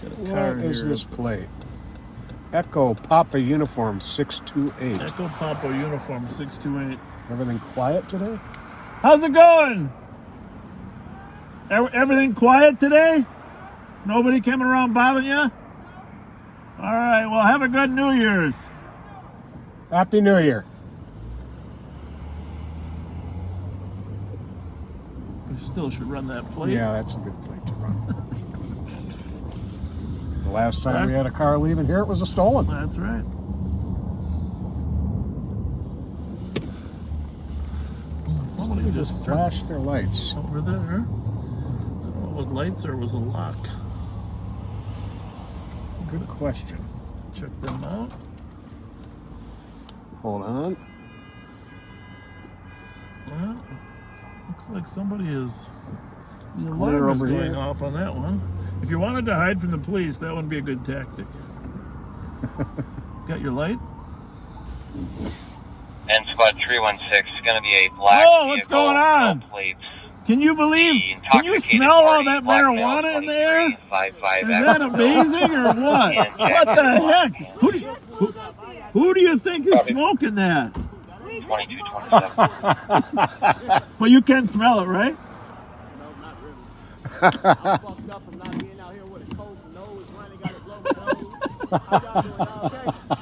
Got a What car is here. this plate? Echo Papa Uniform 628. Echo Papa Uniform 628. Everything quiet today? How's it going? Everything quiet today? Nobody coming around bothering you? All right, well, have a good New Year's. Happy New Year. We still should run that plate. Yeah, that's a good plate to run. The last time we had a car leaving here, it was a stolen. That's right. Somebody just flashed their lights over there. I don't know if it was lights or it was a lock. Good question. Check them out. Hold on. Well, looks like somebody is. The Clear alarm is over going here. off on that one. If you wanted to hide from the police, that wouldn't be a good tactic. Got your light? And squad 316 is going to be a black Oh, what's vehicle, going on? no plates. Can you believe? Can you smell all that marijuana in there? Is that amazing or what? What the heck? Who do you think is smoking that? 2227. But you can smell it, right?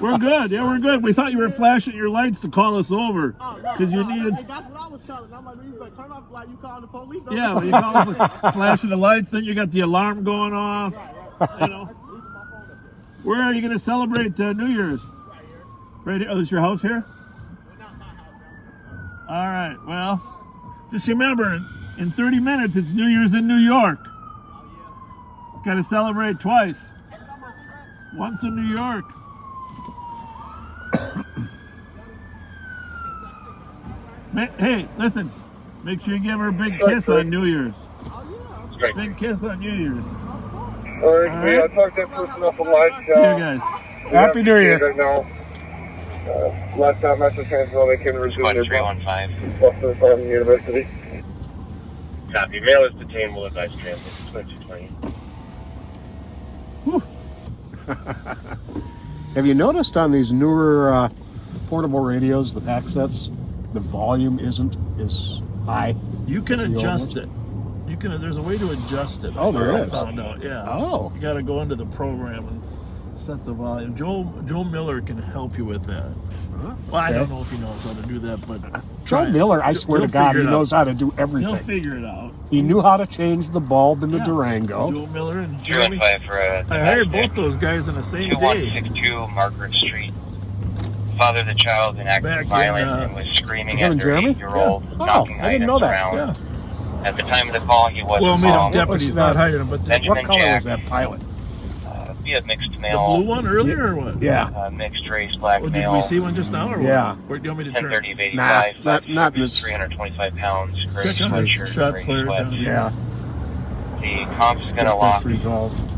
We're good. Yeah, we're good. We thought you were flashing your lights to call us over because you needed. Hey, that's what I was telling them. I'm like, you better turn off the light. You call the police. Yeah, well, you call flashing the lights, then you got the alarm going off. You know. Where are you going to celebrate New Year's? Right here. Oh, is your house here? All right. Well, just remember, in 30 minutes, it's New Year's in New York. Got to celebrate twice. Once in New York. Hey, listen. Make sure you give her a big kiss on New Year's. Big kiss on New Year's. All right, I'll talk to that person off the line. See you guys. Happy New Year. Right now. Last time I was transferred, they came to resume Squad their 315. from the university. Copy. Male is detained. Will advise transit. 2220. Have you noticed on these newer portable radios, the pack sets, the volume isn't as high? You can adjust it. You can. There's a way to adjust it. Oh, there is. Found out, yeah. Oh. You got to go into the program and set the volume. Joe Miller can help you with that. Huh? Well, I Okay. don't know if he knows how to do that, but Joe Miller, I swear to God, he knows how to do everything. He'll figure it out. He knew how to change the bulb in the Durango. Joe Miller and Jeremy. 315 for a I hired both those guys in the same day. 2162 Margaret Street. Father of the child and acted Back in, violent and was screaming you at and their Jeremy? 8-year-old, Yeah. Oh, knocking I didn't items know that. around. Yeah. At the time of the call, he wasn't Well, made him home. deputies, not hired him, but the Benjamin What color Jack, was that Pilot? Be a mixed male. blue one earlier or what? Yeah. Mixed race, black Or did male. we see one just now or what? Yeah. Where do you want me to turn? 1030 of 85, not this. 325 pounds, gray Stretch on his sweatshirt, shots gray fired sweat. down. Yeah. The comp's gonna Get lock this resolved.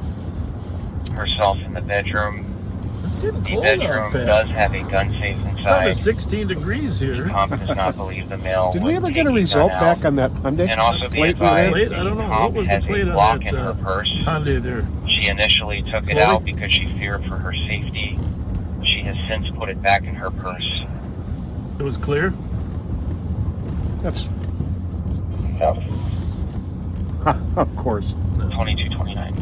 herself in the bedroom. It's getting The cold bedroom out there. does have a gun safe It's down to inside. 16 degrees The here. comp does not believe the male. Did we was ever get a taking result gun back out. on that Hyundai? And also be Plate we advised, had? Plate? I don't know. the What comp was the has plate a on lock that in her purse. Hyundai there? She initially took it Chloe? out because she feared for her safety. She has since put it back in her purse. It was clear? That's, So, of course. 2229.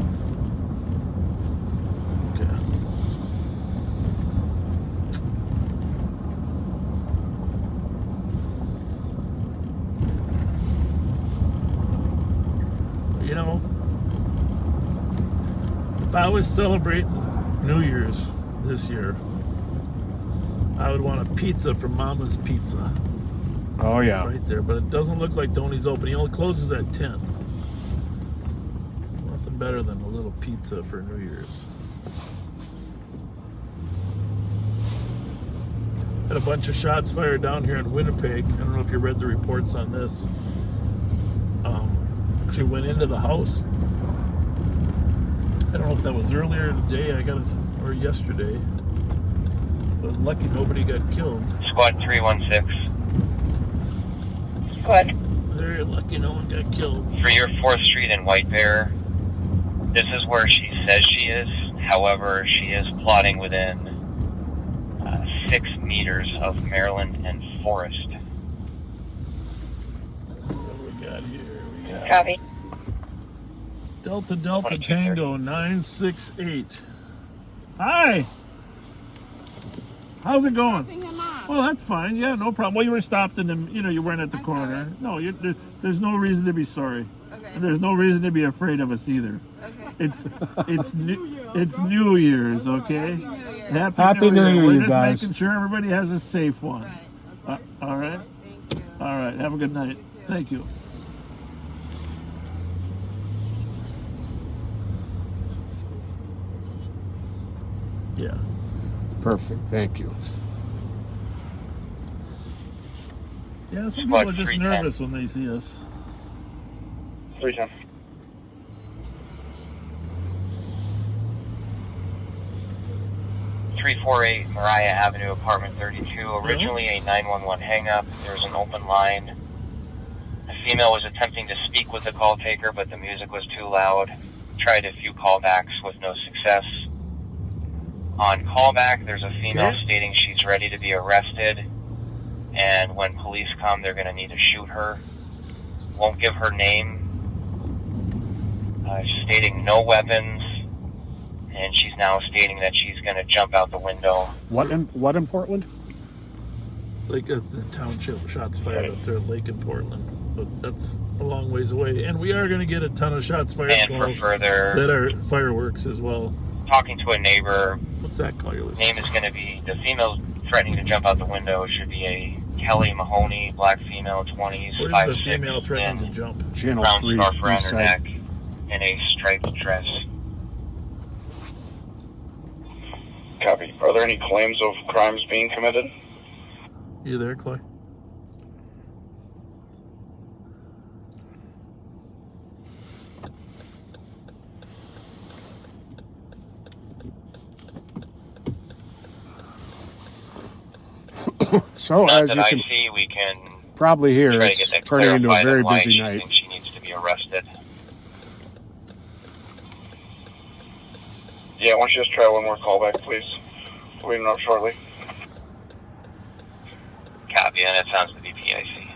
Okay. You know, if I was celebrating New Year's this year, I would want a pizza from Mama's Pizza Oh, yeah. right there. But it doesn't look like Tony's open. He only closes at 10. Nothing better than a little pizza for New Year's. Had a bunch of shots fired down here in Winnipeg. I don't know if you read the reports on this. Actually went into the house. I don't know if that was earlier today, or yesterday. I was lucky nobody got killed. Squad 316. Squad. Very lucky no one got killed. For your 4th Street in White Bear, this is where she says she is. However, she is plotting within 6 meters of Maryland and Forest. What do we got here? We got Copy. Delta 2230. Tango 968. Hi. How's it going? Dropping him off. Well, that's fine. Yeah, no problem. Well, you were stopped in the, you weren't at the I'm corner. sorry. No, there's no reason to be sorry. Okay. And there's no reason to be afraid of us either. Okay. It's New Year's, okay? Happy New Year. Happy New Year, We're you just guys. making sure everybody has a safe one. Right. All right. Thank you. All right. Have a good night. Thank you. Yeah. Perfect. Thank you. Yeah, some people are just nervous when they see us. 310. .348 Mariah Avenue, apartment 32. Originally a 911 hang-up. There's an open line. A female was attempting to speak with the call taker, but the music was too loud. Tried a few callbacks with no success. On callback, there's a female stating she's ready to be arrested, and when police come, they're going to need to shoot her. Won't give her name. Stating no weapons, and she's now stating that she's going to jump out the window. What in Portland? Like the township shots fired up there at Lake in Portland, but that's a long ways away. And we are going to get a ton of shots fired calls that are fireworks as well. Talking to a neighbor. What's that call you're listening? Name is going to be, the female threatening to jump out the window should be a Kelly Mahoney, black female, 20s, 5'6", Where's the female threatening to jump? Channel brown 3, scarf around her side. neck, and a striped dress. Copy. Are there any claims of crimes being committed? You there, Clay? So, Not as that you I can see, we can probably hear, try to it's get that turning into a clarified very on why busy she night. thinks she needs to be arrested. Yeah, why don't you just try one more callback, please? We'll be up shortly. Copy, and that sounds to be PIC.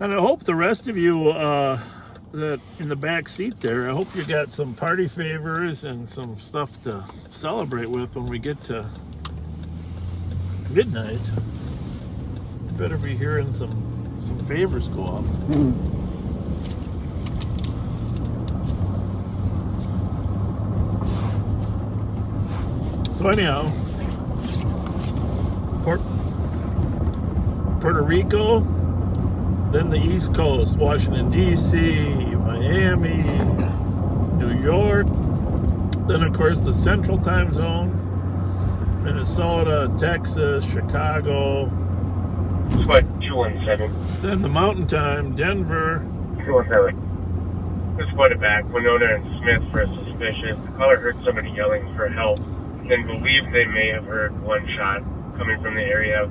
And I hope the rest of you that in the back seat there, I hope you got some party favors and some stuff to celebrate with when we get to midnight. You better be hearing some favors go off. So anyhow, Puerto Rico, then the East Coast, Washington, D.C., Miami, New York, then of course the Central Time Zone, Minnesota, Texas, Chicago. It's like 217. Then the Mountain Time, Denver. 217. Just put it back. Winona and Smith for suspicious. The caller heard somebody yelling for help and believed they may have heard one shot coming from the area.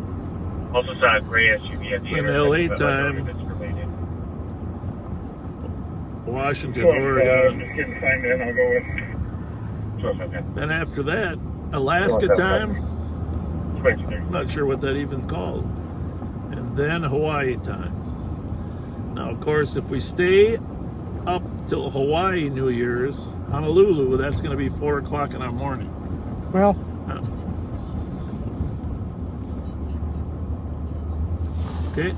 Also saw a gray SUV at the In intersection. LA time. That's related. Washington, Oregon. Just couldn't find it. I'll go with 217. Then after that, Alaska time. 23. Not sure what that even called. And then Hawaii time. Now, of course, if we stay up till Hawaii New Year's, Honolulu, that's going to be 4 o'clock in the morning. Well, okay.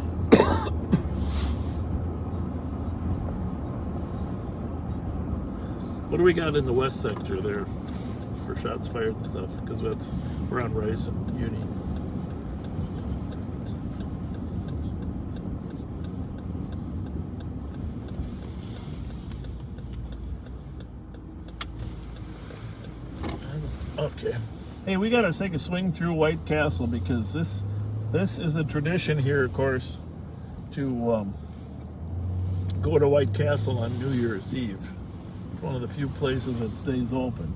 What do we got in the west sector there for shots fired and stuff? Because we're on Rice and Uni. Okay. Hey, we got to take a swing through White Castle because this is a tradition here, of course, to go to White Castle on New Year's Eve. It's one of the few places that stays open.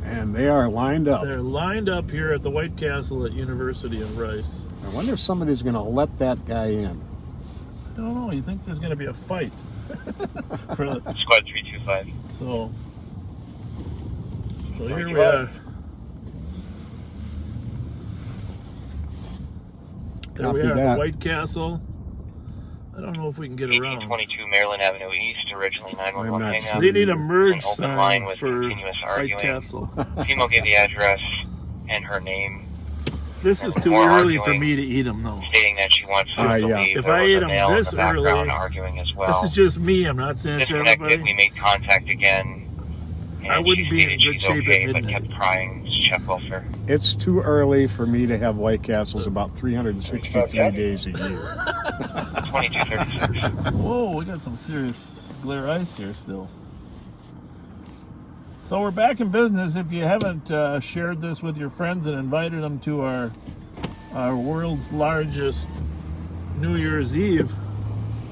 And they are lined up. They're lined up here at the White Castle at University of Rice. I wonder if somebody's going to let that guy in. I don't know. You think there's going to be a fight? Squad 325. So here we are. There we Copy are, that. the White Castle. I don't know if we can get around. 1822 Maryland Avenue East, originally 911 hang-up. They need a merge An open sign line with for continuous White arguing. Castle. Female gave the address and her name. This is too More early for arguing, me to eat them, though. Stating that she wants to believe If there I was ate a them male in this the background early, arguing as well. this is just me. I'm not saying it's Disconnected, everybody. we made contact again. And I wouldn't she be in stated good she's shape okay, at but midnight. kept crying check welfare. It's too early for me to have White Castles about 363 days a year. 2236. Whoa, we got some serious glare ice here still. So we're back in business. If you haven't shared this with your friends and invited them to our world's largest New Year's Eve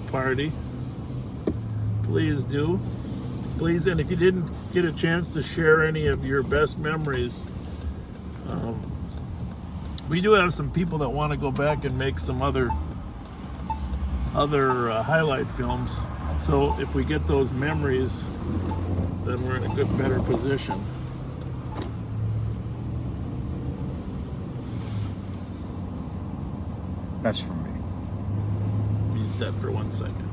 party, please do. Please, and if you didn't get a chance to share any of your best memories, we do have some people that want to go back and make some other highlight films. So if we get those memories, then we're in a better position. That's for me. Mute that for 1 second.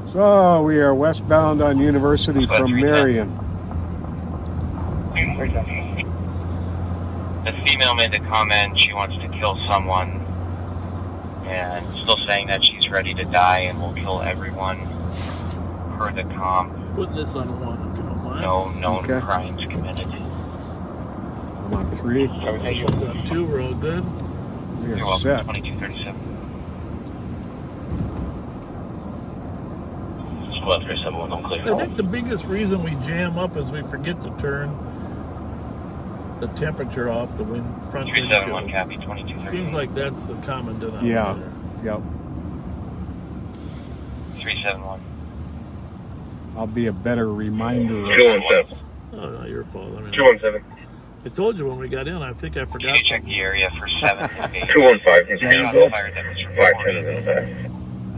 So we are westbound on University from Marion. The female made the comment she wants to kill someone, and still saying that she's ready to die and will kill everyone per the comp. Put this on 1 if you don't mind. No known crimes committed. I'm on 3. This one's on 2, we're all good. We You're are welcome. set. 2237. I think the biggest reason we jam up is we forget to turn the temperature off the front 371 windshield. copy. 2238. Seems like that's the common denominator. Yeah. Yep. 371. I'll be a better reminder. 217. Oh, not your fault. I mean, 217. I told you when we got in. I think I forgot. Can you check the area for 7? 215. Shot fired that was 510 reported in the back.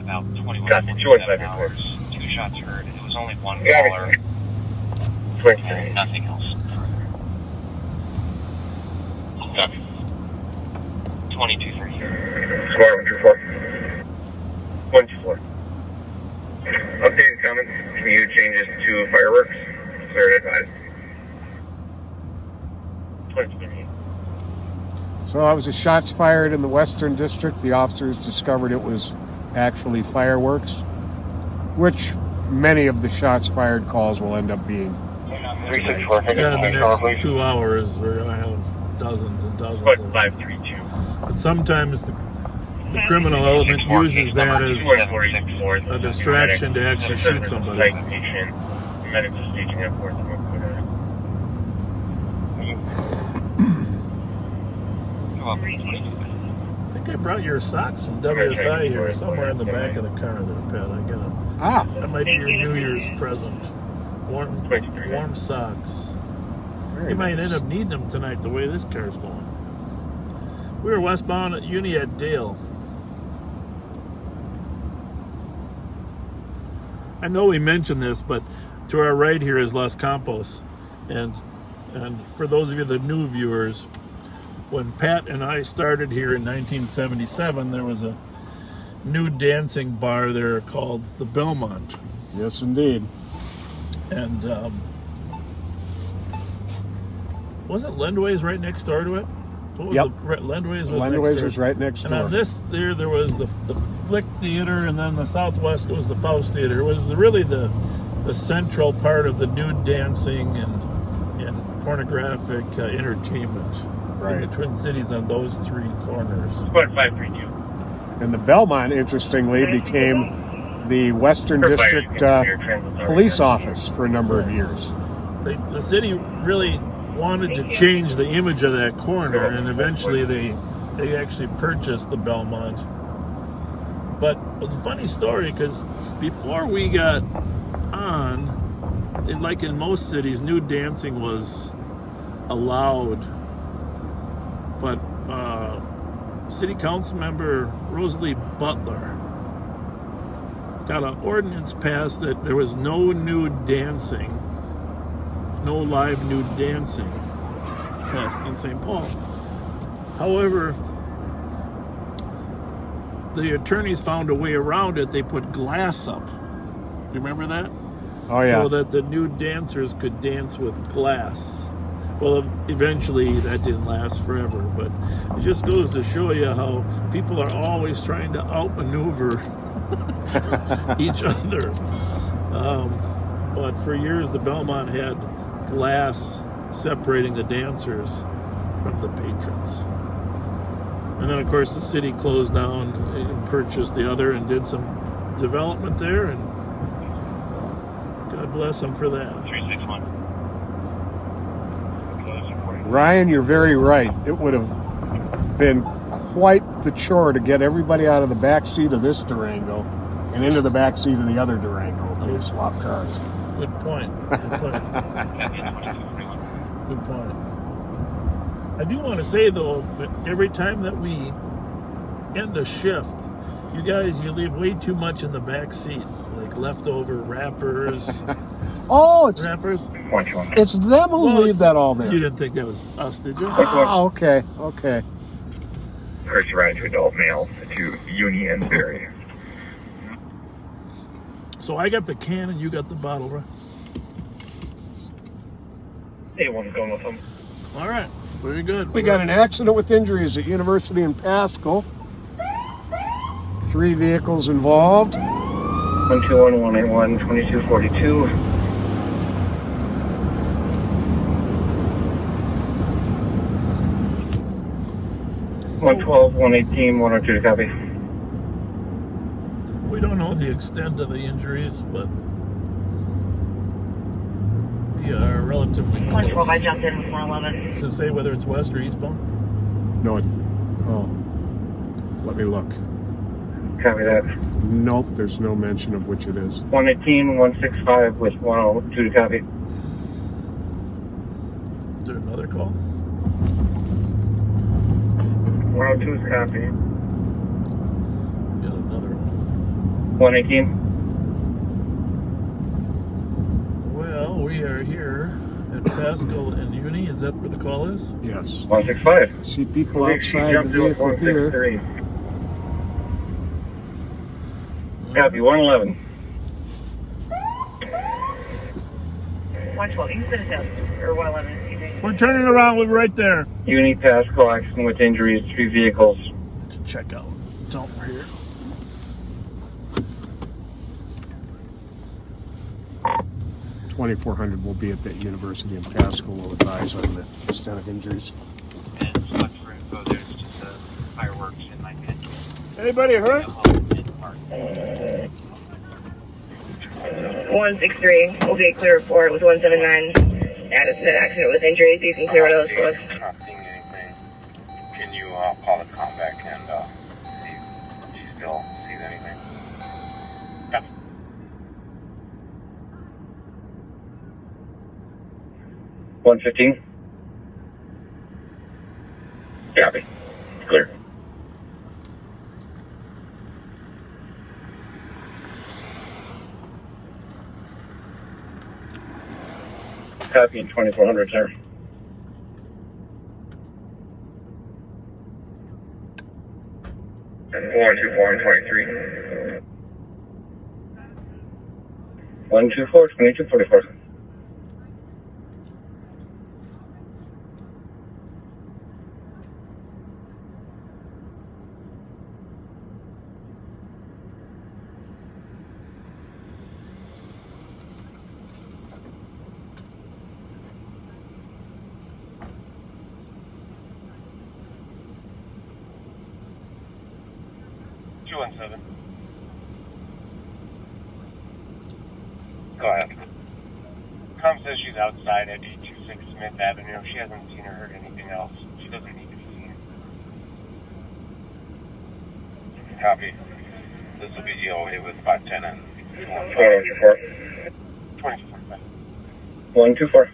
about 21 Copy. 47 215. hours. 2 shots heard. It was only 1 Copy. caller 23. and nothing else further. Copy. 2238. Smart 124. 124. Updated comments. Commute changes to fireworks. Clear to advise. 2238. So that was the shots fired in the Western District. The officers discovered it was actually fireworks, which many of the shots fired calls will end up being. 364. Yeah, in the next 2 hours, we're going to have dozens and dozens of them. 532. But sometimes the criminal element uses that as a distraction to actually shoot somebody. Medical staging at 4th and I think I brought your socks from WSI here, somewhere in the back of the car there, Pat. I got them. That might be your New Year's present. Warm socks. You might end up needing them tonight the way this car's going. We were westbound at Uni at Dale. I know we mentioned this, but to our right here is Los Campos. And for those of you, the new viewers, when Pat and I started here in 1977, there was a nude dancing bar there called the Belmont. Yes, indeed. And wasn't Lendway's right next door to it? What was Lendway's was right next door. And on this there was the Flick Theater, and then the Southwest was the Faust Theater. It was really the central part of the nude dancing and pornographic entertainment in the Twin Cities on those 3 corners. 532. And the Belmont, interestingly, became the Western District police office for a number of years. The city really wanted to change the image of that corner, and eventually they actually purchased the Belmont. But it was a funny story, because before we got on, like in most cities, nude dancing was allowed. But City Council member Rosalie Butler got an ordinance passed that there was no nude dancing, no live nude dancing in St. Paul. However, the attorneys found a way around it. They put glass up. You remember that? Oh, yeah. So that the nude dancers could dance with glass. Well, eventually that didn't last forever, but it just goes to show you how people are always trying to outmaneuver each other. But for years, the Belmont had glass separating the dancers from the patrons. And then, of course, the city closed down and purchased the other and did some development there, and God bless them for that. 361. Ryan, you're very right. It would have been quite the chore to get everybody out of the back seat of this Durango and into the back seat of the other Durango if they swap cars. Good point. Good point. Good point. I do want to say, though, that every time that we end a shift, you guys, you leave way too much in the back seat, like leftover wrappers. Oh, it's wrappers. It's them who leave that all there. You didn't think that was us, did you? Oh, okay, okay. First ride to adult male to Uni and Berry. So I got the can and you got the bottle, right? A1's going with them. All right, very good. We got an accident with injuries at University in Pasco. 3 vehicles involved. 121-181, 2242. One 118, 102 to copy. We don't know the extent of the injuries, but we are relatively close. 112, I jumped in with 111. Does it say whether it's west or eastbound? No, let me look. Copy that. Nope, there's no mention of which it is. 118, 165 with 102 to copy. Is there another call? 102 is copy. Got another one. 118. Well, we are here at Pascal and Uni. Is that where the call is? Yes. 165. See people outside the vehicle here. Copy, 111. 112, you can send it down. Or 111. We're turning around. We're right there. Uni Pasco accident with injuries, 3 vehicles. Check out. Don't we're here. $2,400 will be at the University in Pasco. Will advise on the extent of injuries. And so much for info. There's just fireworks in my pen. Anybody hurt? 163, will be a clear report with 179. Addison accident with injuries. You can clear what else was. Not seeing anything. Can you call the comback and see if she still sees anything? Yep. 115. Copy. Clear. Copy in 2400, sir. And 124 and 23. 124, 2244. Go ahead. Com says she's outside at 826 Smith Avenue. She hasn't seen or heard anything else. She doesn't need to be seen. Copy. This will be DOA with 510 and 424. 2245. 124.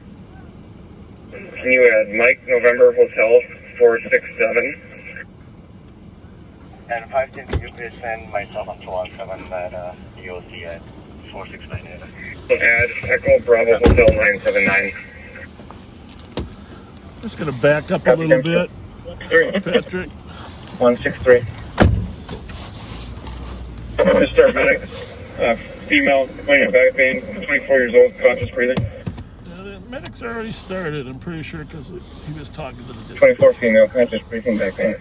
Can you add Mike November Hotel 467? And 510, can you please send myself on 217 that EOC at 4698? Add Echo Bravo Hotel 979. Just going to back up a little bit. Patrick. 163. Mr. Medic, female complaining of back pain, 24 years old, conscious breathing. medics already started, I'm pretty sure, because he was talking to the dispatcher. 24 female, conscious briefing back in.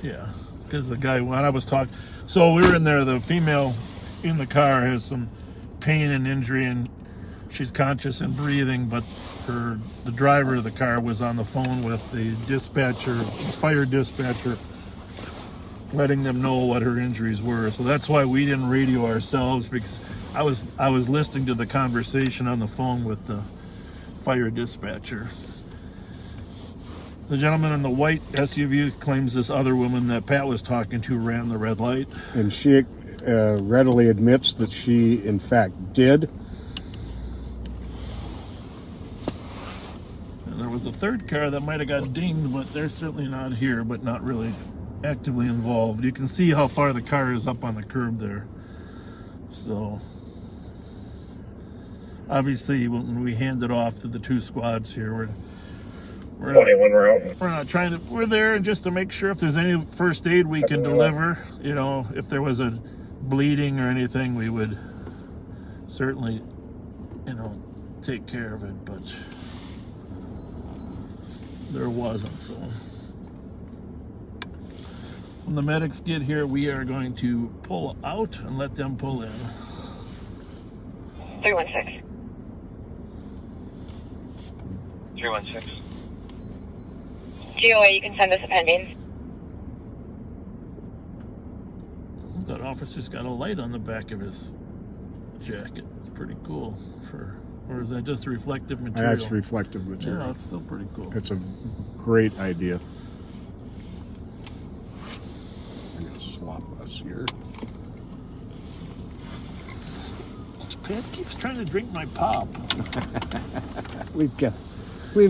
Yeah, because the guy, when I was talking, so we were in there, the female in the car has some pain and injury, and she's conscious and breathing, but the driver of the car was on the phone with the dispatcher, the fire dispatcher, letting them know what her injuries were. So that's why we didn't radio ourselves, because I was listening to the conversation on the phone with the fire dispatcher. The gentleman in the white SUV claims this other woman that Pat was talking to ran the red light. And she readily admits that she, in fact, did. And there was a third car that might have got dinged, but they're certainly not here, but not really actively involved. You can see how far the car is up on the curb there. So, obviously, when we hand it off to the two squads here, we're not trying to, we're there just to make sure if there's any first aid we can deliver. You know, if there was a bleeding or anything, we would certainly, you know, take care of it, but there wasn't. So when the medics get here, we are going to pull out and let them pull in. 316. 316. GOA, you can send us a pending. That officer's got a light on the back of his jacket. It's pretty cool. Or is that just reflective material? That's reflective material. Yeah, it's still pretty cool. It's a great idea. I'm going to swap us here. Pat keeps trying to drink my pop. We've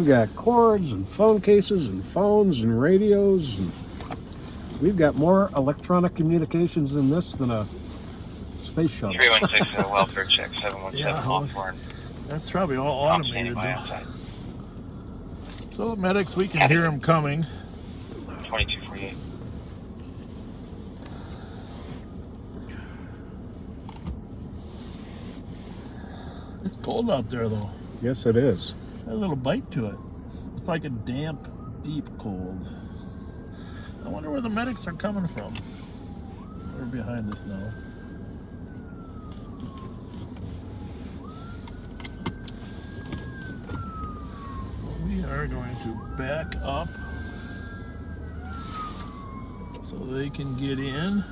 got cords and phone cases and phones and radios. And we've got more electronic communications in this than a space shuttle. 316, welfare check, 717, Yeah, Hawthorne. That's probably all automated. So the medics, we can hear them coming. 2248. It's cold out there, though. Yes, it is. Got a little bite to it. It's like a damp, deep cold. I wonder where the medics are coming from. They're behind us now. We are going to back up so they can get in.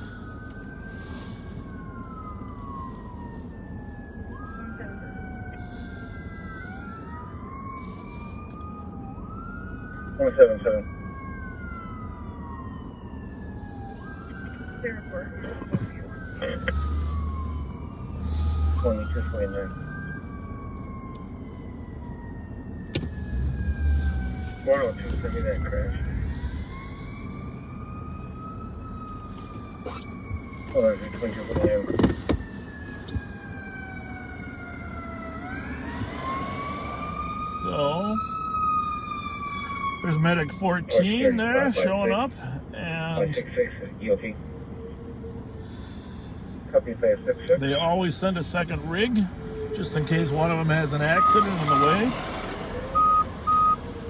.77. Airport. 2249. 102, send me that crash. Hold on, 2249. So there's medic 14 there showing up, and 566 EOT. Copy 566. they always send a second rig just in case one of them has an accident in the way.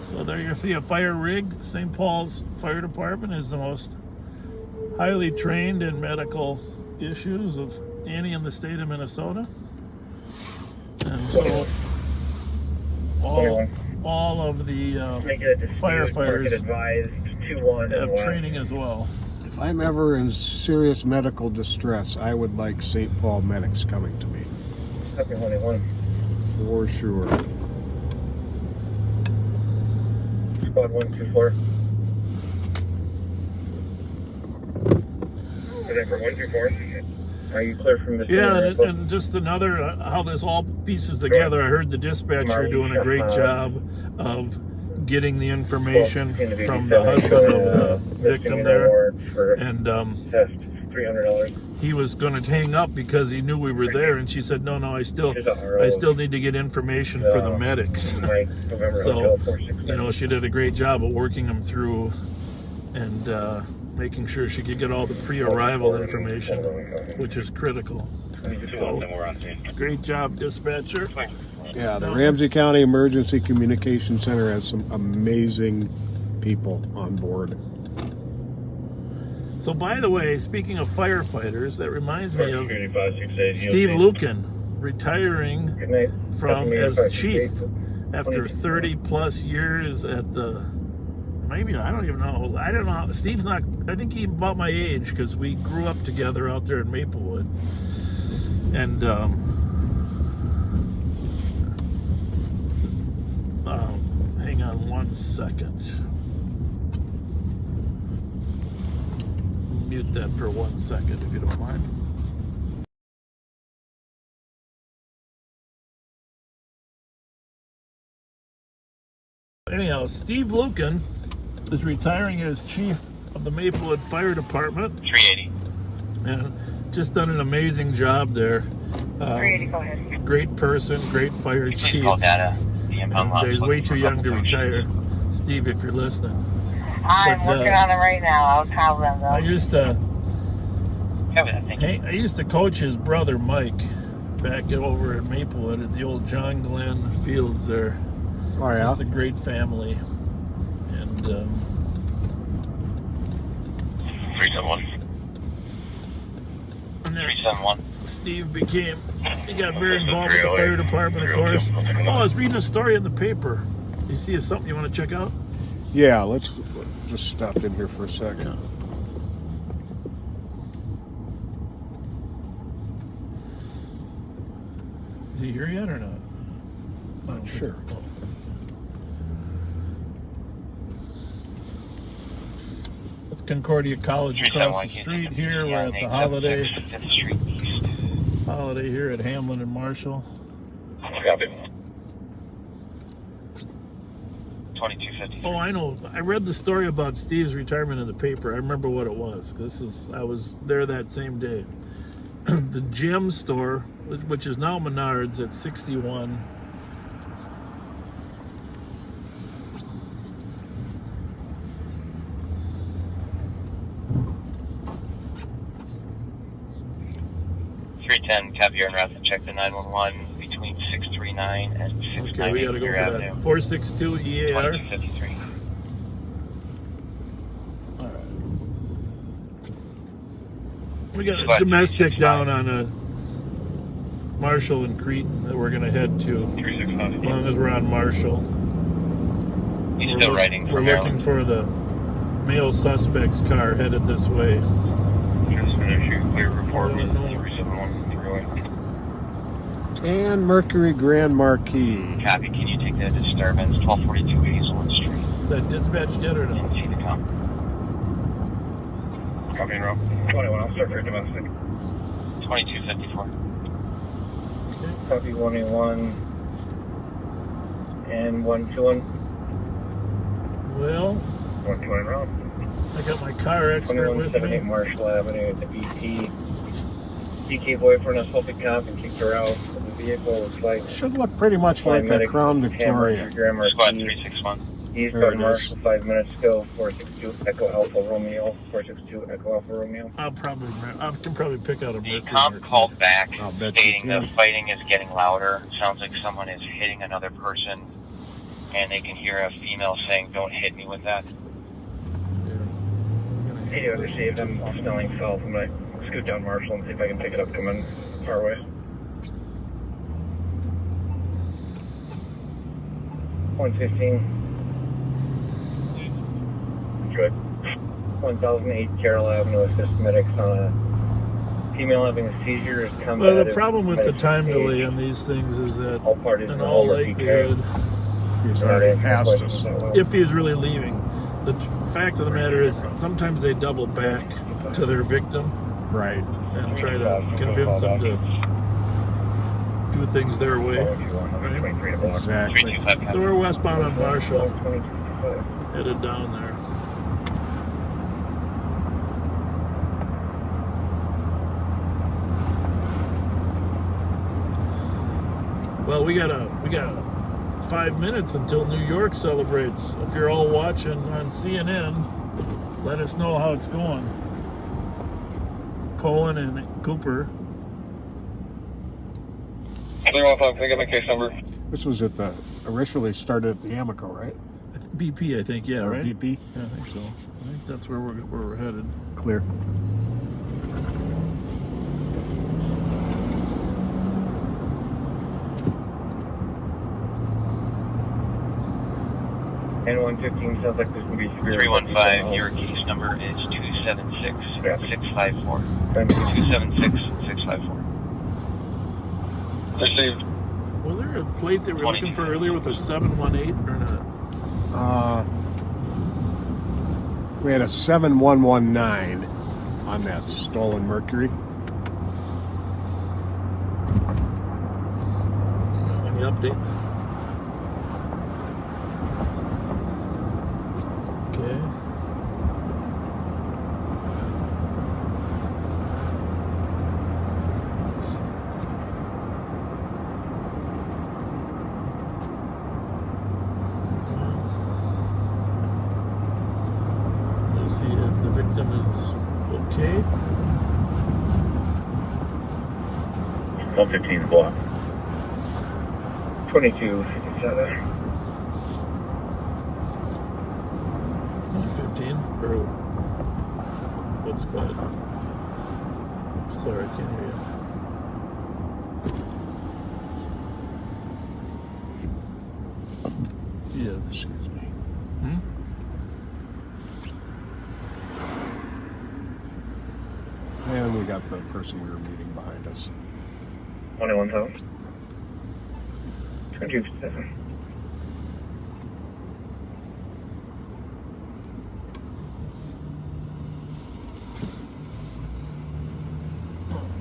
So there you see a fire rig. St. Paul's Fire Department is the most highly trained in medical issues of any in the state of Minnesota. And so all of the firefighters have training as well. If I'm ever in serious medical distress, I would like St. Paul medics coming to me. Copy 181. For sure. Squad 124. Whatever, 124. Are you clear from this? Yeah, and just another, how this all pieces together. I heard the dispatcher doing a great job of getting the information from the husband of the victim there. And $300. he was going to hang up because he knew we were there, and she said, no, I still need to get information for the medics. So, you know, she did a great job of working them through and making sure she could get all the pre-arrival information, which is critical. So, great job, dispatcher. Yeah, the Ramsey County Emergency Communication Center has some amazing people on board. So, by the way, speaking of firefighters, that reminds me of Steve Lucan retiring from as chief after 30 plus years at the, maybe, I don't even know. I don't know. Steve's not, I think he's about my age because we grew up together out there in Maplewood. And, hang on 1 second. Mute that for 1 second if you don't mind. Anyhow, Steve Lucan is retiring as chief of the Maplewood Fire Department. 380. And just done an amazing job there. 380, go ahead. Great person, great fire chief. Call data. The impound lot. He's way too young to retire. Steve, if you're listening. I'm working on it right now. I'll call them though. I used to coach his brother Mike back over at Maplewood at the old John Glenn Fields there. Oh yeah, just a great family. And 371. 371. Steve he got very involved with the fire department, of course. Oh, I was reading a story in the paper. You see something you want to check out? Yeah, let's just stop in here for a second. Yeah. Is he here yet or not? Not sure. That's Concordia College across the street here. We're at the Holiday here at Hamlin and Marshall. Copy. 2250. Oh, I know. I read the story about Steve's retirement in the paper. I remember what it was. I was there that same day. The gem store, which is now Menards at 61. Copy, you're en route to check the 911 between 639 and 698. Okay, we gotta go for Avenue. that. 462 EAR. 2253. All right. We got a domestic down on a Marshall and Cretan that we're gonna head to. 365. As long as we're on Marshall. He's still riding We're looking for the male suspect's car headed this way. Just an issue. Clear report. 371. And Mercury Grand Marquis. Copy. Can you take that disturbance? 1242 Hazelwood Street. Is that dispatched yet or no? Didn't see the com. Copy, row. 21, I'll start for domestic. 2254. Copy 181 and 121. Well, 120 row. I got my car expert with me. 2178 Marshall Avenue at the BP. DK boyfriend assaulted cop and kicked her out. The vehicle was like. Should look pretty much like a Crown Victoria. Squad 361. Eastbound Marshall 5 minutes ago. 462 Echo Alpha Romeo. 462 Echo Alpha Romeo. I can probably pick out a The Mercury. cop called back bet stating you the can. fighting is getting louder. Sounds like someone is hitting another person, and they can hear a female saying, "Don't hit me with that." Hey, I received. I'm smelling south. I'm going to scoot down Marshall and see if I can pick it up coming our way. 115. Good. 1008 Carroll Avenue, assist medics on a female having a seizure. Well, the problem with the time delay on these things is that all parties in all likelihood, He's already passed us. if he's really leaving, the fact of the matter is sometimes they double back to their victim Right. and try to convince them to do things their way. Right? Exactly. So we're westbound on Marshall, headed down there. Well, we got 5 minutes until New York celebrates. If you're all watching on CNN, Let us know how it's going. Cohen and Cooper. 315, can I get my case number? This was at the, originally started at the Amico, right? BP, I think, yeah, Or right? BP? Yeah, I think so. I think that's where we're headed. Clear. And 115 sounds like there's going to be severe. 315, your case number is 276-654. 276-654. Received. Was there a plate they were looking for earlier with a 718 or not? We had a 7119 on that stolen Mercury. Any updates? Okay. Let's see if the victim is okay. 115 block. 2257. 115 or what's quiet? Sorry, I can't hear you. Yes. Excuse me. Hmm? And we got the person we were meeting behind us. 21,000. 227.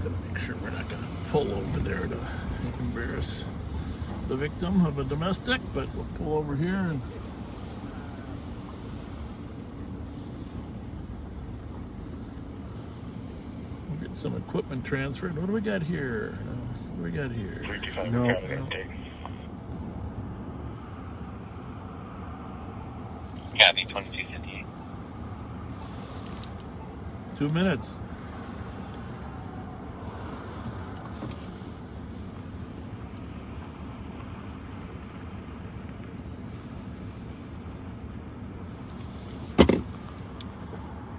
Gotta make sure we're not gonna pull over there to embarrass the victim of a domestic, but we'll pull over here and we'll get some equipment transferred. What do we got here? What do we got here? 325, No. counted intake. Copy, 2258. 2 minutes.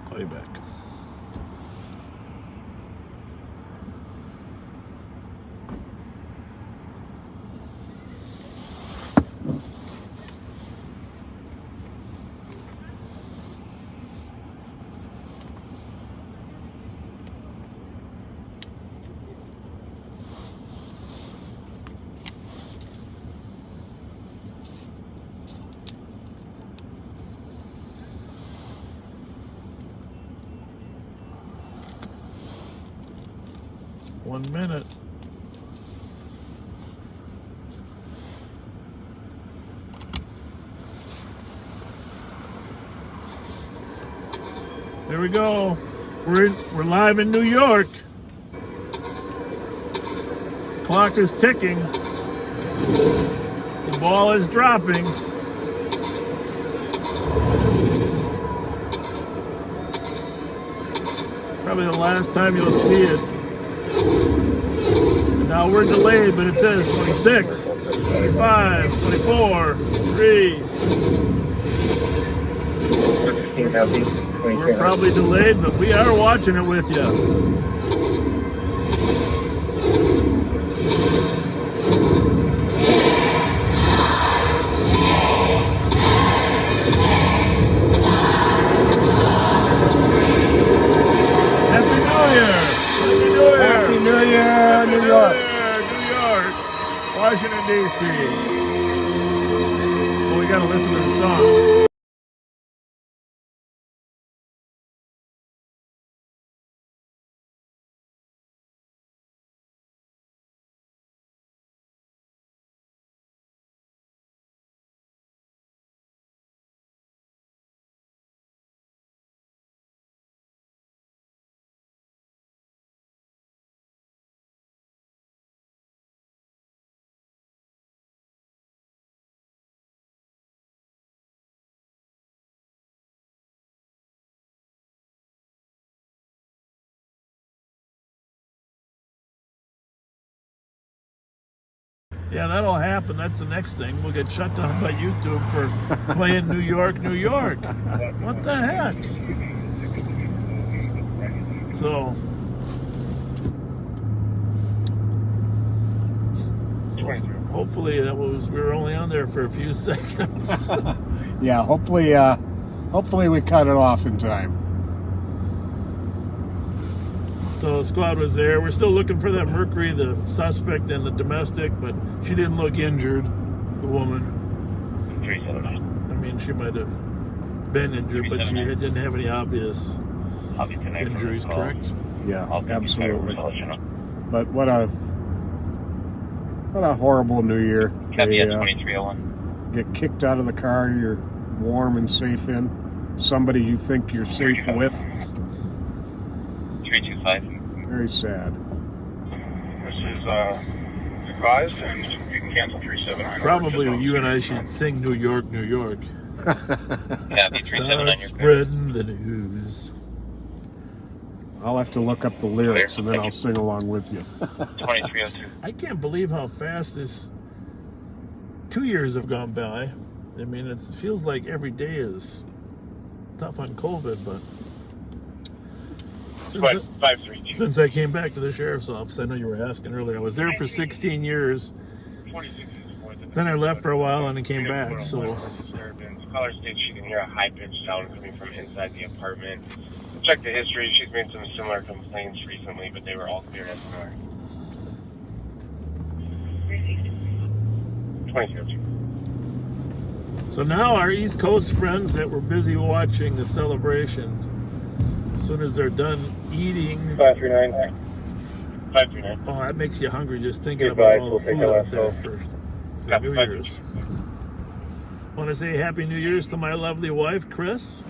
Call you back. One minute. There we go. We're live in New York. Clock is ticking. The ball is dropping. Probably the last time you'll see it. Now we're delayed, but it says 26, 25, 24, 3. We're probably delayed, but we are watching it with you. Happy New Year! Happy New Year! Happy New Year, New York! New York, Washington, D.C. Well, we gotta listen to the song. Yeah, that'll happen. That's the next thing. We'll get shut down by YouTube for playing New York, New York. What the heck? So, hopefully we were only on there for a few seconds. Yeah, hopefully we cut it off in time. So the squad was there. We're still looking for that Mercury, the suspect and the domestic, but she didn't look injured, the woman. 379. I mean, she might have been injured, but she didn't have any obvious injuries, correct? Yeah, absolutely. But what a horrible New Year. Copy at 2301. Get kicked out of the car you're warm and safe in. Somebody you think you're safe with. 325. Very sad. This is advised, and you can cancel 379. Probably you and I should sing New York, New York. Copy 379. Start spreading the news. I'll have to look up the lyrics and then I'll sing along with you. 2302. I can't believe how fast this 2 years have gone by. I mean, it feels like every day is tough on COVID, but since I came back to the sheriff's office, I know you were asking earlier, I was there for 16 years. Then I left for a while and I came back, so. Caller states she can hear a high-pitched sound coming from inside the apartment. Check the history. She's made some similar complaints recently, but they were all cleared as far. 2002. So now our East Coast friends that were busy watching the celebration, as soon as they're done eating. 539. 539. Oh, that makes you hungry just thinking about all the food out there for New Year's. Want to say Happy New Year's to my lovely wife, Chris.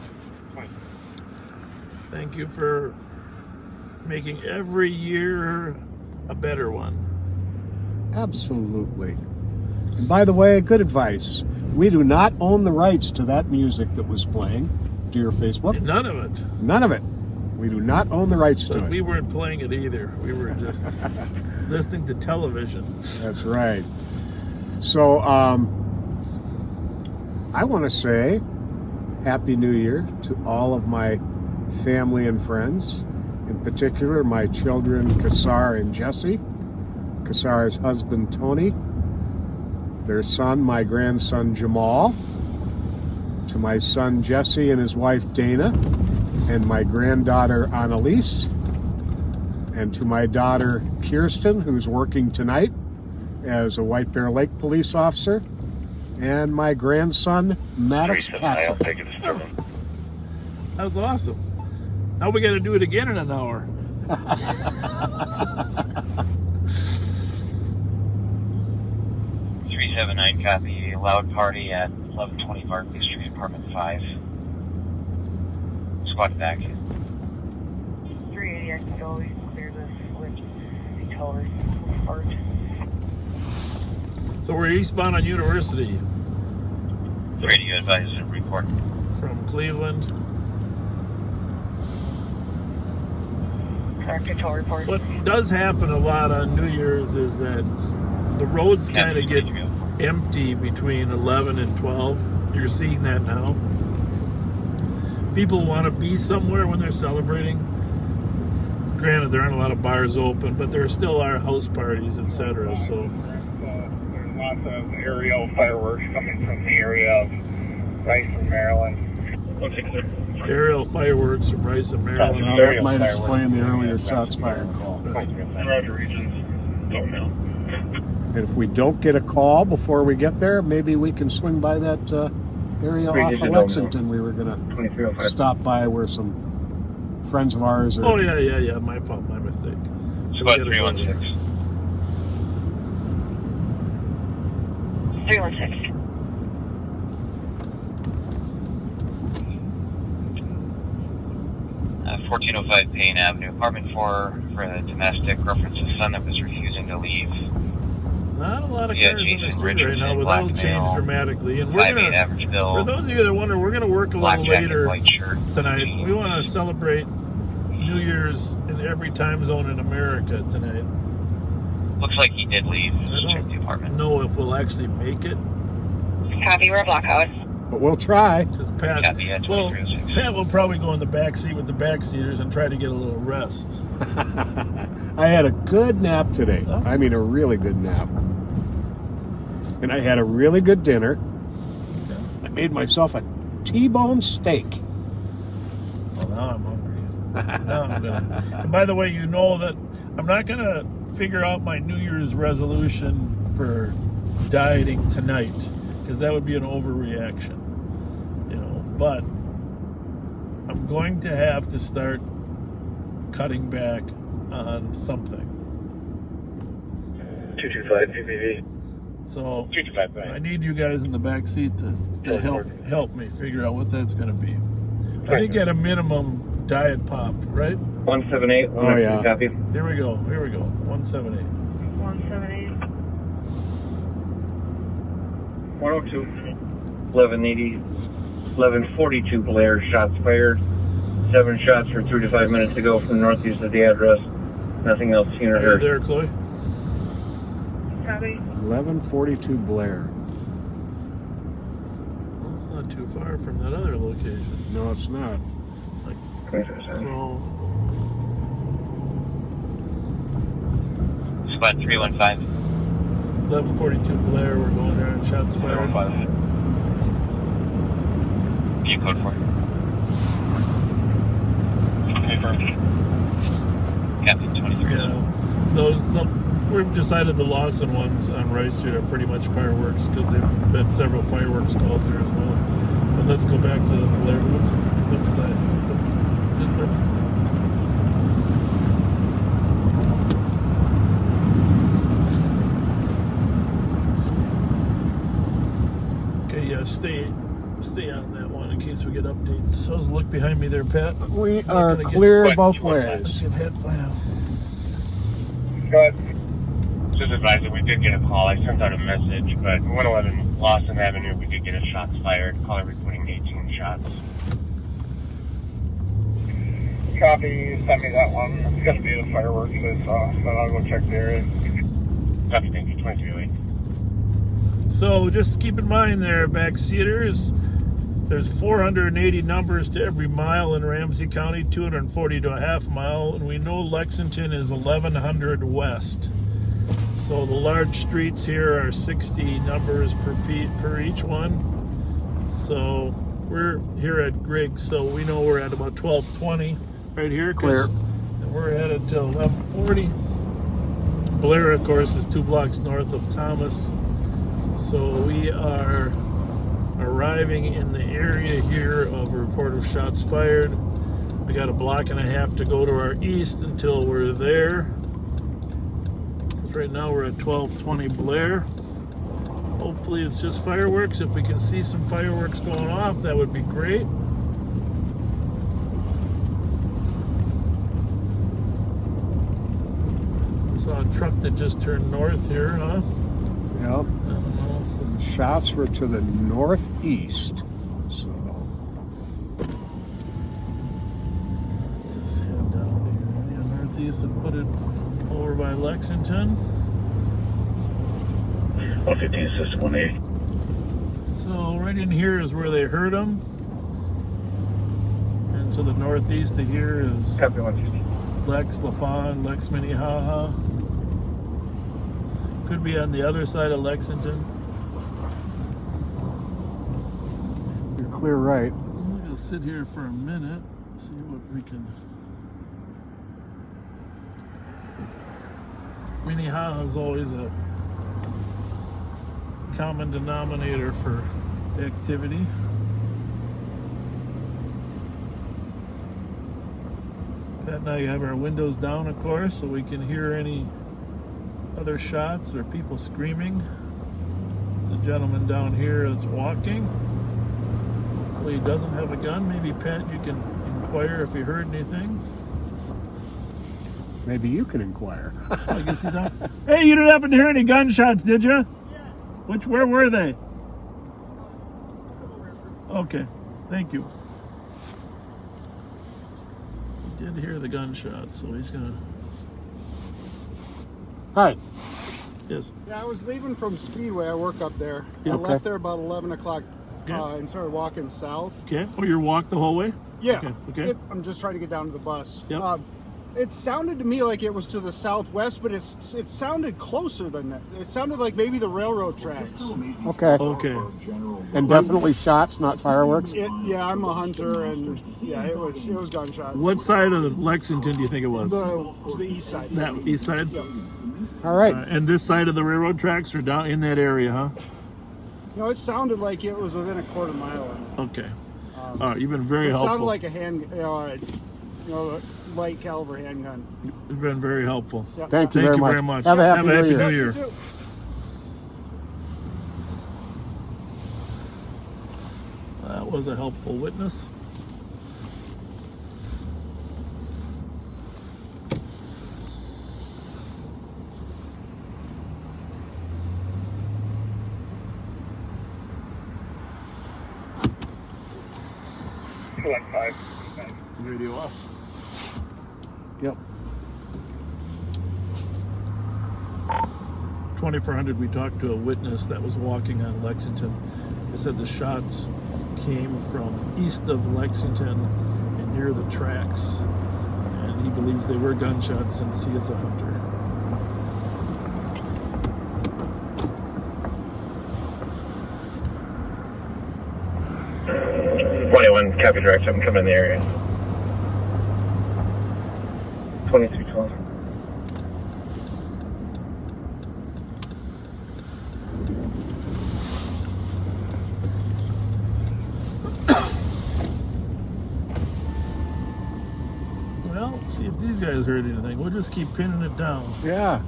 Thank you for making every year a better one. Absolutely. And by the way, good advice. We do not own the rights to that music that was playing. To your Facebook? None of it. None of it. We do not own the rights to it. We weren't playing it either. We were just listening to television. That's right. So, I want to say Happy New Year to all of my family and friends. In particular, my children, Kassar and Jesse. Kassar's husband, Tony. Their son, my grandson, Jamal. To my son, Jesse, and his wife, Dana. And my granddaughter, Annalise. And to my daughter, Kirsten, who's working tonight as a White Bear Lake police officer. And my grandson, Maddox Patrick. That was awesome. Now we got to do it again in an hour. 379, copy. Loud party at 1120 Barclay Street, apartment 5. Squad back. 380, I can go clear this switch. Be told apart. So we're eastbound on University. Radio advisor report. From Cleveland. Practical report. What does happen a lot on New Year's is that the roads kind of get empty between 11 and 12. You're seeing that now. People want to be somewhere when they're celebrating. Granted, there aren't a lot of bars open, but there still are house parties, etc. So There's lots of aerial fireworks coming from the area of Rice and Maryland. Aerial fireworks from Rice and Maryland. Now that might explain the earlier shots fired call. Roger, regions. Don't know. And if we don't get a call before we get there, maybe we can swing by that area off of Lexington we were going to stop by where some friends of ours are. Oh, yeah. My fault, my mistake. Squad 316. 316. Uh, 1405 Payne Avenue, apartment 4 for a domestic. Reference to son that was refusing to leave. Not a lot of cars in the street right now, but that'll change dramatically. And we're gonna, average bill. for those of you that wonder, we're going to work a little later tonight. We want to celebrate New Year's in every time zone in America tonight. Looks like he did leave. Just check the apartment. Know if we'll actually make it. Copy, we're a blockhouse. But we'll try. Because Pat will probably go in the back seat with the backseaters and try to get a little rest. I had a good nap today. Oh. I mean, a really good nap. And I had a really good dinner. Okay. I made myself a T-bone steak. Well, now I'm hungry. Now I'm gonna. And by the way, you know that I'm not going to figure out my New Year's resolution for dieting tonight, because that would be an overreaction, you know. But I'm going to have to start cutting back on something. 225 PPV. So I need you guys in the back seat to help me figure out what that's going to be. I think at a minimum, diet pop, right? 178. Oh yeah. Copy. Here we go. 178. 178. 102. 1180. 1142 Blair. Shots fired. 7 shots for 3 to 5 minutes to go from northeast of the address. Nothing else seen or heard. There, Chloe. Copy. 1142 Blair. Well, it's not too far from that other location. No, it's not. So. Squad 315. 1142 Blair. We're going there and shots fired. View code 4. Captain 23. Yeah. We've decided the Lawson ones on Rice Street are pretty much fireworks, because they've been several fireworks calls there as well. But let's go back to the Blair. What's that? Okay, yeah, stay on that one in case we get updates. So look behind me there, Pat. We are clear both ways. Go ahead. Just advise that we did get a call. I sent out a message, but 111 Lawson Avenue, we did get a shots fired. Caller reporting 18 shots. Copy, send me that one. It's going to be the fireworks I saw, so I'll go check the area. Copy, thank you, 2308. So just keep in mind there, backseaters, there's 480 numbers to every mile in Ramsey County, 240 to a half mile, and we know Lexington is 1100 west. So the large streets here are 60 numbers per each one. So we're here at Griggs, so we know we're at about 1220 right here. Clear. And we're headed to 1140. Blair, of course, is 2 blocks north of Thomas. So we are arriving in the area here of a report of shots fired. We got a block and a half to go to our east until we're there. Right now we're at 1220 Blair. Hopefully it's just fireworks. If we can see some fireworks going off, that would be great. Saw a truck that just turned north here, huh? Yep. Shots were to the northeast. So let's just head down here. Yeah, northeast and put it over by Lexington. 115, system 180. So right in here is where they heard them. And to the northeast of here is Copy 150. Lex, LaFawn, Lex Minnehaha. Could be on the other side of Lexington. You're clear right. I'm going to sit here for a minute, see what we can... Minnehaha is always a common denominator for activity. Pat and I have our windows down, of course, so we can hear any other shots or people screaming. There's a gentleman down here that's walking. Hopefully he doesn't have a gun. Maybe, Pat, you can inquire if he heard anything. Maybe you can inquire. I guess he's out. Hey, you didn't happen to hear any gunshots, did you? Yeah. Where were they? Okay, thank you. He did hear the gunshots, so he's gonna... Hi. Yes. Yeah, I was leaving from Speedway. I work up there. Yeah, I okay. left there about 11 o'clock Okay. and started walking south. Okay. Oh, you walked the whole way? Yeah. Okay. I'm just trying to get down to the bus. Yep. It sounded to me like it was to the southwest, but it sounded closer than that. It sounded like maybe the railroad tracks. Okay. Okay. And definitely shots, not fireworks? Yeah, I'm a hunter, and yeah, it was gunshots. What side of Lexington do you think it was? To the east side. That east side? Yep. All right. And this side of the railroad tracks are down in that area, huh? No, it sounded like it was within a quarter mile. Okay. All right, you've been very helpful. It sounded like a light caliber handgun. You've been very helpful. Yep. Thank you very much. Have a happy New New Year. Year. That was a helpful witness. Like 5. Radio off. Yep. 2400, we talked to a witness that was walking on Lexington. They said the shots came from east of Lexington and near the tracks. And he believes they were gunshots since he is a hunter. Copy direct, I'm coming in the area. 2212. Well, see if these guys heard anything. We'll just keep pinning it down. Yeah.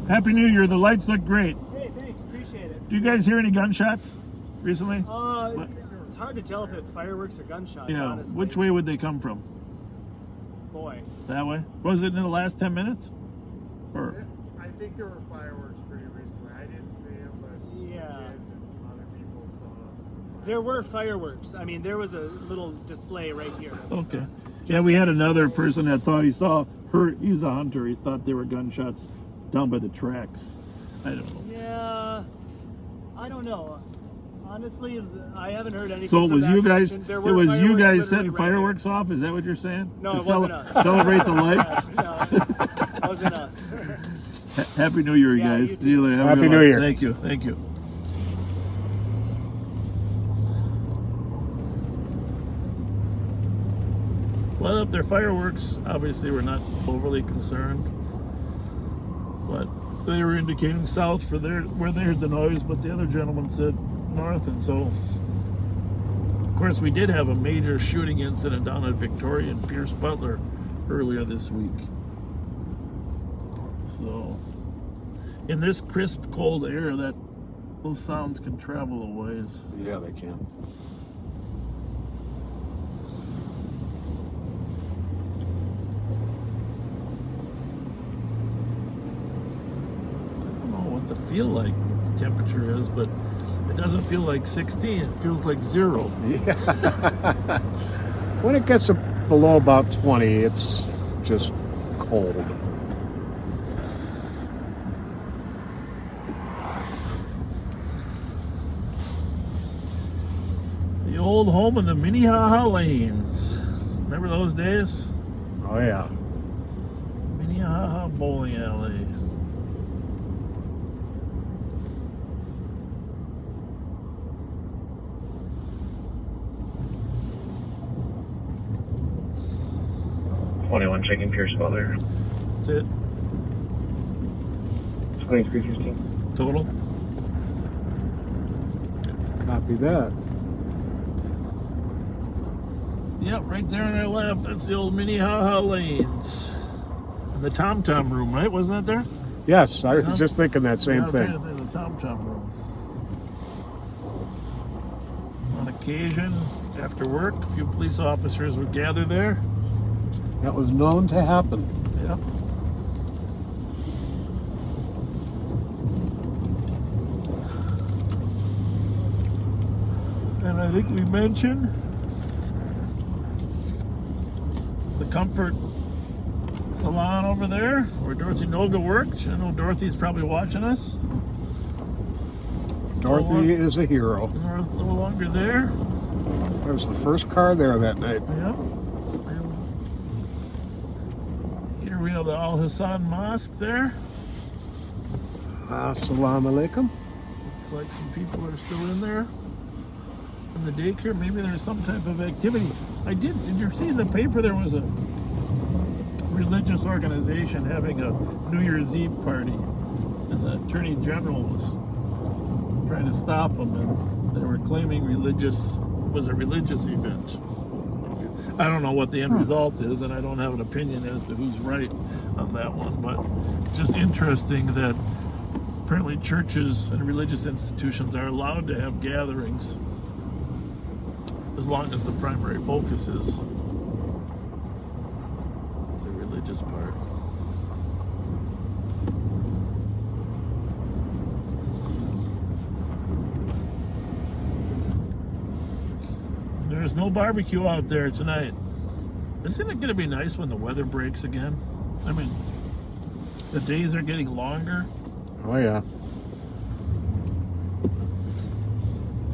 Happy New Year. The lights look great. Hey, thanks. Appreciate it. Do you guys hear any gunshots recently? It's hard to tell if it's fireworks or gunshots, Yeah. honestly. Which way would they come from? Boy. That way? Was it in the last 10 minutes? Or I think there were fireworks pretty recently. I didn't see them, but some kids and some other people saw. There were fireworks. I mean, there was a little display right here. okay. Yeah, we had another person that thought he saw her. He's a hunter. He thought they were gunshots down by the tracks. I don't know. Yeah, I don't know. Honestly, I haven't heard anything. So it was you guys. It It was you guys setting fireworks off. Is that what you're saying? No, to it wasn't us. Celebrate the lights. No, it wasn't us. Happy New Year, Yeah, guys. you too. See you later. Have a Happy good New one. Year. Thank you. Thank you. Well, if they're fireworks, obviously we're not overly concerned. But they were indicating south for where they heard the noise, but the other gentleman said north, and so of course we did have a major shooting incident down at Victoria and Pierce Butler earlier this week. So in this crisp cold air, those sounds can travel a ways. Yeah, they can. To feel like temperature is, but it doesn't feel like 16. It feels like 0. Yeah. When it gets below about 20, it's just cold. The old home in the Minnehaha lanes. Remember those days? Oh yeah. Minnehaha bowling alley. Checking Pierce Butler. That's it. 2315. Total? Copy that. Yep, right there on our left. That's the old Minnehaha lanes. The Tom Tom room, right? Wasn't that there? Yes, I was just thinking that same thing. The Tom Tom room. On occasion, after work, a few police officers would gather there. That was known to happen. Yep. And I think we mentioned the comfort salon over there where Dorothy Noga worked. I know Dorothy's probably watching us. Dorothy is a hero. No longer there. That was the first car there that night. Yep. Here we have the Al Hassan Mosque there. Assalamu alaikum. Looks like some people are still in there. In the daycare, maybe there's some type of activity. Did you see in the paper there was a religious organization having a New Year's Eve party, and the Attorney General was trying to stop them, and they were claiming was a religious event. I don't know what the end result is, and I don't have an opinion as to who's right on that one, but just interesting that apparently churches and religious institutions are allowed to have gatherings as long as the primary focus is the religious part. There's no barbecue out there tonight. Isn't it going to be nice when the weather breaks again? I mean, the days are getting longer. Oh, yeah.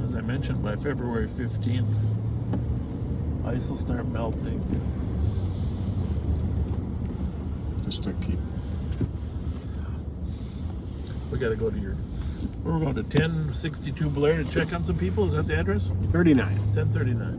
As I mentioned, by February 15th, ice will start melting. Just to keep... We got to go to we're going to 1062 Blair to check on some people. Is that the address? 39. 1039.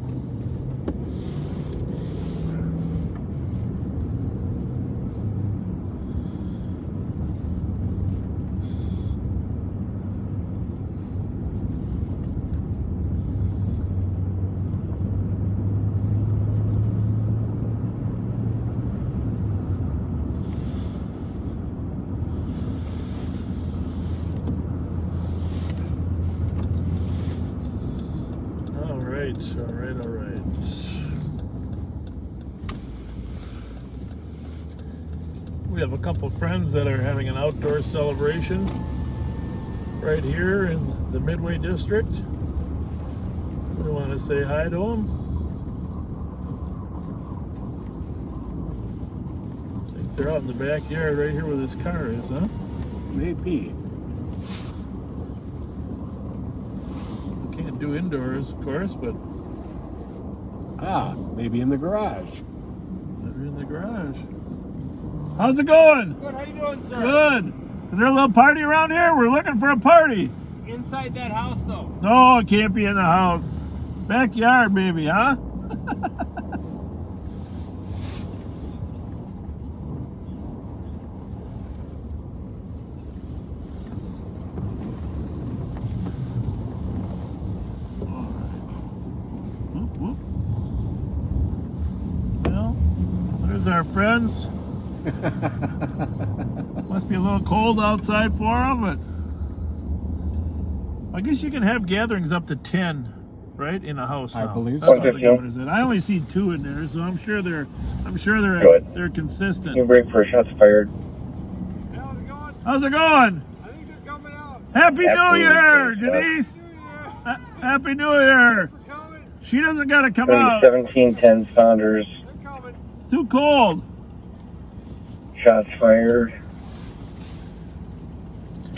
All right. We have a couple friends that are having an outdoor celebration right here in the Midway District. We want to say hi to them. I think they're out in the backyard right here where this car is, huh? Maybe. Can't do indoors, of course, but maybe in the garage. Maybe in the garage. How's it going? Good, how you doing, sir? Good. Is there a little party around here? We're looking for a party. Inside that house, though. No, it can't be in the house. Backyard, maybe, huh? Our friends. Must be a little cold outside for them, but I guess you can have gatherings up to 10, right, in a house now. I believe That's so. what the governor said. I only see 2 in there, so I'm sure they're consistent. New break for shots fired. How's it going? I think they're coming out. Happy New Year, Denise. Happy New Year. She doesn't got to come out. 1710 Saunders. It's too cold. Shots fired.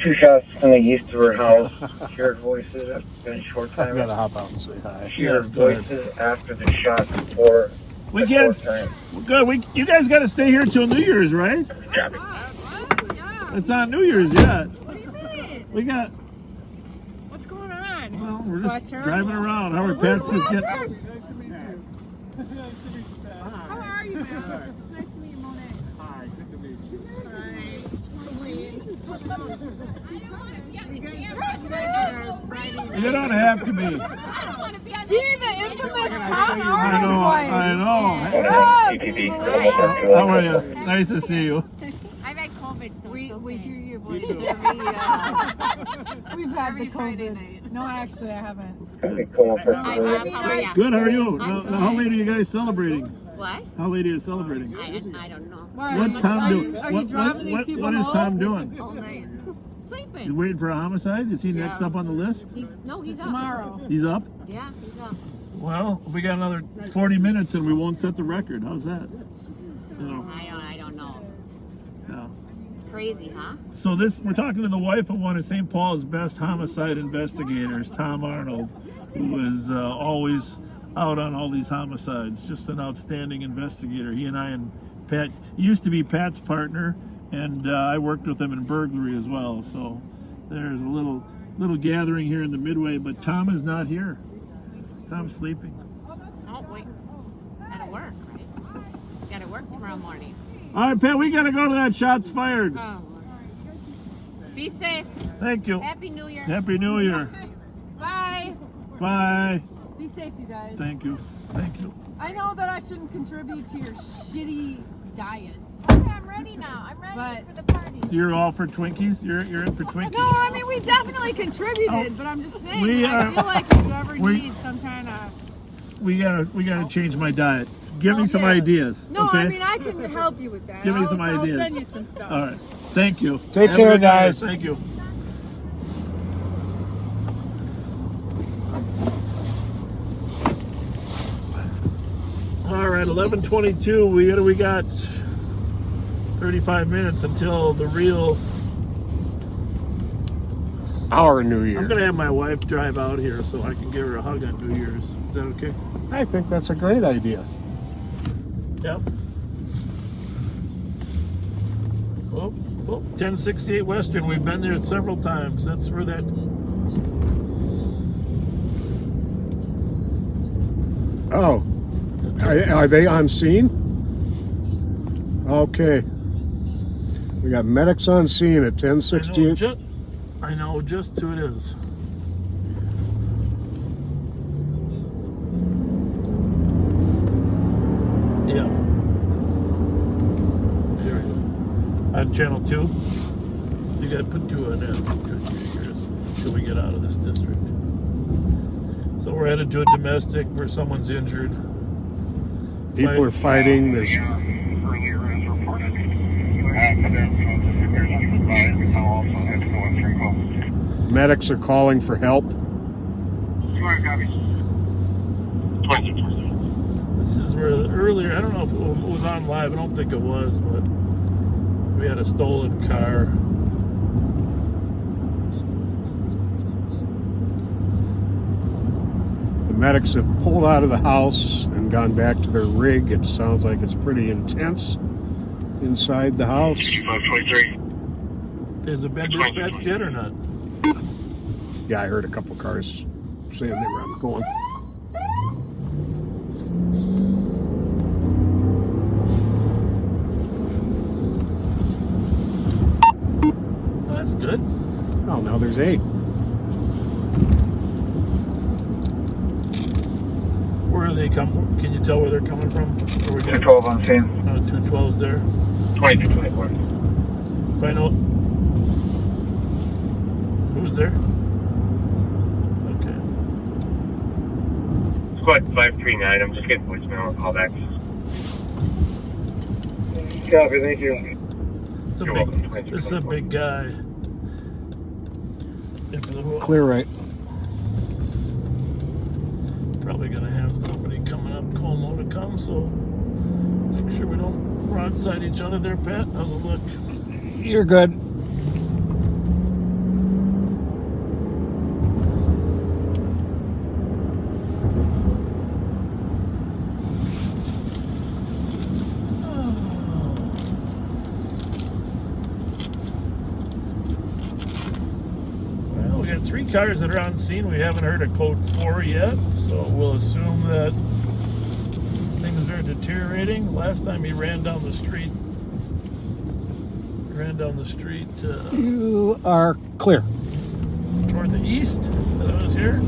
2 shots from the east of her house. Shared voices. It's been a short time. I gotta hop out and say hi. Shared voices after the shots before. We can't. Good. You guys got to stay here until New Year's, right? It's not New Year's yet. What do you mean? We got. What's going on? Well, we're just Fletcher? driving around. How are Pat's just getting. Nice to meet you. Nice to meet you, Pat. How are you, man? Nice to meet you, Monet. Hi, good to meet you. You don't have to be. See the infamous Tom I Arnold know. How are you? Nice to see you. I've had COVID, so We hear your voice too. We've had the COVID. No, actually, I haven't. It's going to be cold for Hi, Bob. How are you? Good. How are you? Now, how late are you guys celebrating? What? How late are you celebrating? I don't know. What's Tom doing? Are you driving these people What is home? Tom doing? All night. Sleeping. You waiting for a homicide? Is he next up on the list? He's up. Tomorrow. He's up? Yeah, he's up. Well, we got another 40 minutes and we won't set the record. How's that? You know. I don't know. Yeah. It's crazy, huh? So we're talking to the wife of one of St. Paul's best homicide investigators, Tom Arnold, who is always out on all these homicides. Just an outstanding investigator. He and I and Pat used to be Pat's partner, and I worked with him in burglary as well. So there's a little gathering here in the Midway, but Tom is not here. Tom's sleeping. Oh, wait. Gotta work, right? Gotta work tomorrow morning. All right, Pat, we gotta go to that shots fired. Oh. Be safe. Thank you. Happy New Year. Happy New Year. Bye. Bye. Be safe, you guys. Thank you. Thank you. I know that I shouldn't contribute to your shitty diets. Okay, I'm ready now. I'm ready for the party. So you're all for Twinkies? You're in for Twinkies? No, I mean, we definitely contributed, but I'm just saying, We I are- feel like if you ever we- need some kind of... We gotta change my diet. Give me some Yeah. ideas. No, okay? I mean, I can help you with that. Give me some I'll ideas. send you some stuff. All right. Thank you. Take Have a care, good night. guys. Thank you. All right, 11:22. We got 35 minutes until the real. Our New Year. I'm gonna have my wife drive out here so I can give her a hug on New Year's. Is that okay? I think that's a great idea. Yep. Well, 1068 Western. We've been there several times. That's where that. Oh, are they on scene? Okay. We got medics on scene at 10:16. I know just who it is. Yeah. Here. On channel 2. You got to put 2 on that. Till we get out of this district. So we're headed to a domestic where someone's injured. People are fighting. There's medics are calling for help. This is where earlier, I don't know if it was on live, I don't think it was, but we had a stolen car. The medics have pulled out of the house and gone back to their rig. It sounds like it's pretty intense inside the house. 6523. Has it been dispatched yet or not? Yeah, I heard a couple cars saying they were on the going. Well, that's good. Oh, now there's 8. Where are they coming? Can you tell where they're coming from? 212 on scene. 212's there. 2224. If I know who's there. Okay. Squad 539, I'm just getting voicemail and callbacks. Copy, thank you. This is a big guy. Clear right. Probably gonna have somebody coming up, Como to come, so make sure we don't broadside each other there, Pat. How's it look? You're good. Well, we got 3 cars that are on scene. We haven't heard a code 4 yet, so we'll assume that things are deteriorating. Last time he ran down the street. You are clear. Toward the east. That was here.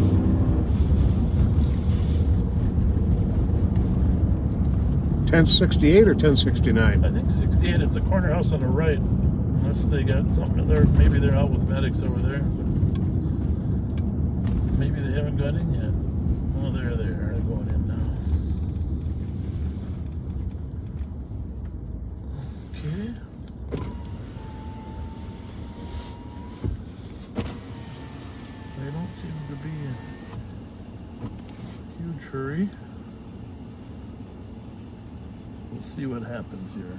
$10.68 or $10.69? I think 68. It's a corner house on the right. Unless they got something there. Maybe they're out with medics over there. Maybe they haven't got in yet. Oh, they're there. They're going in now. Okay. They don't seem to be in a huge hurry. We'll see what happens here.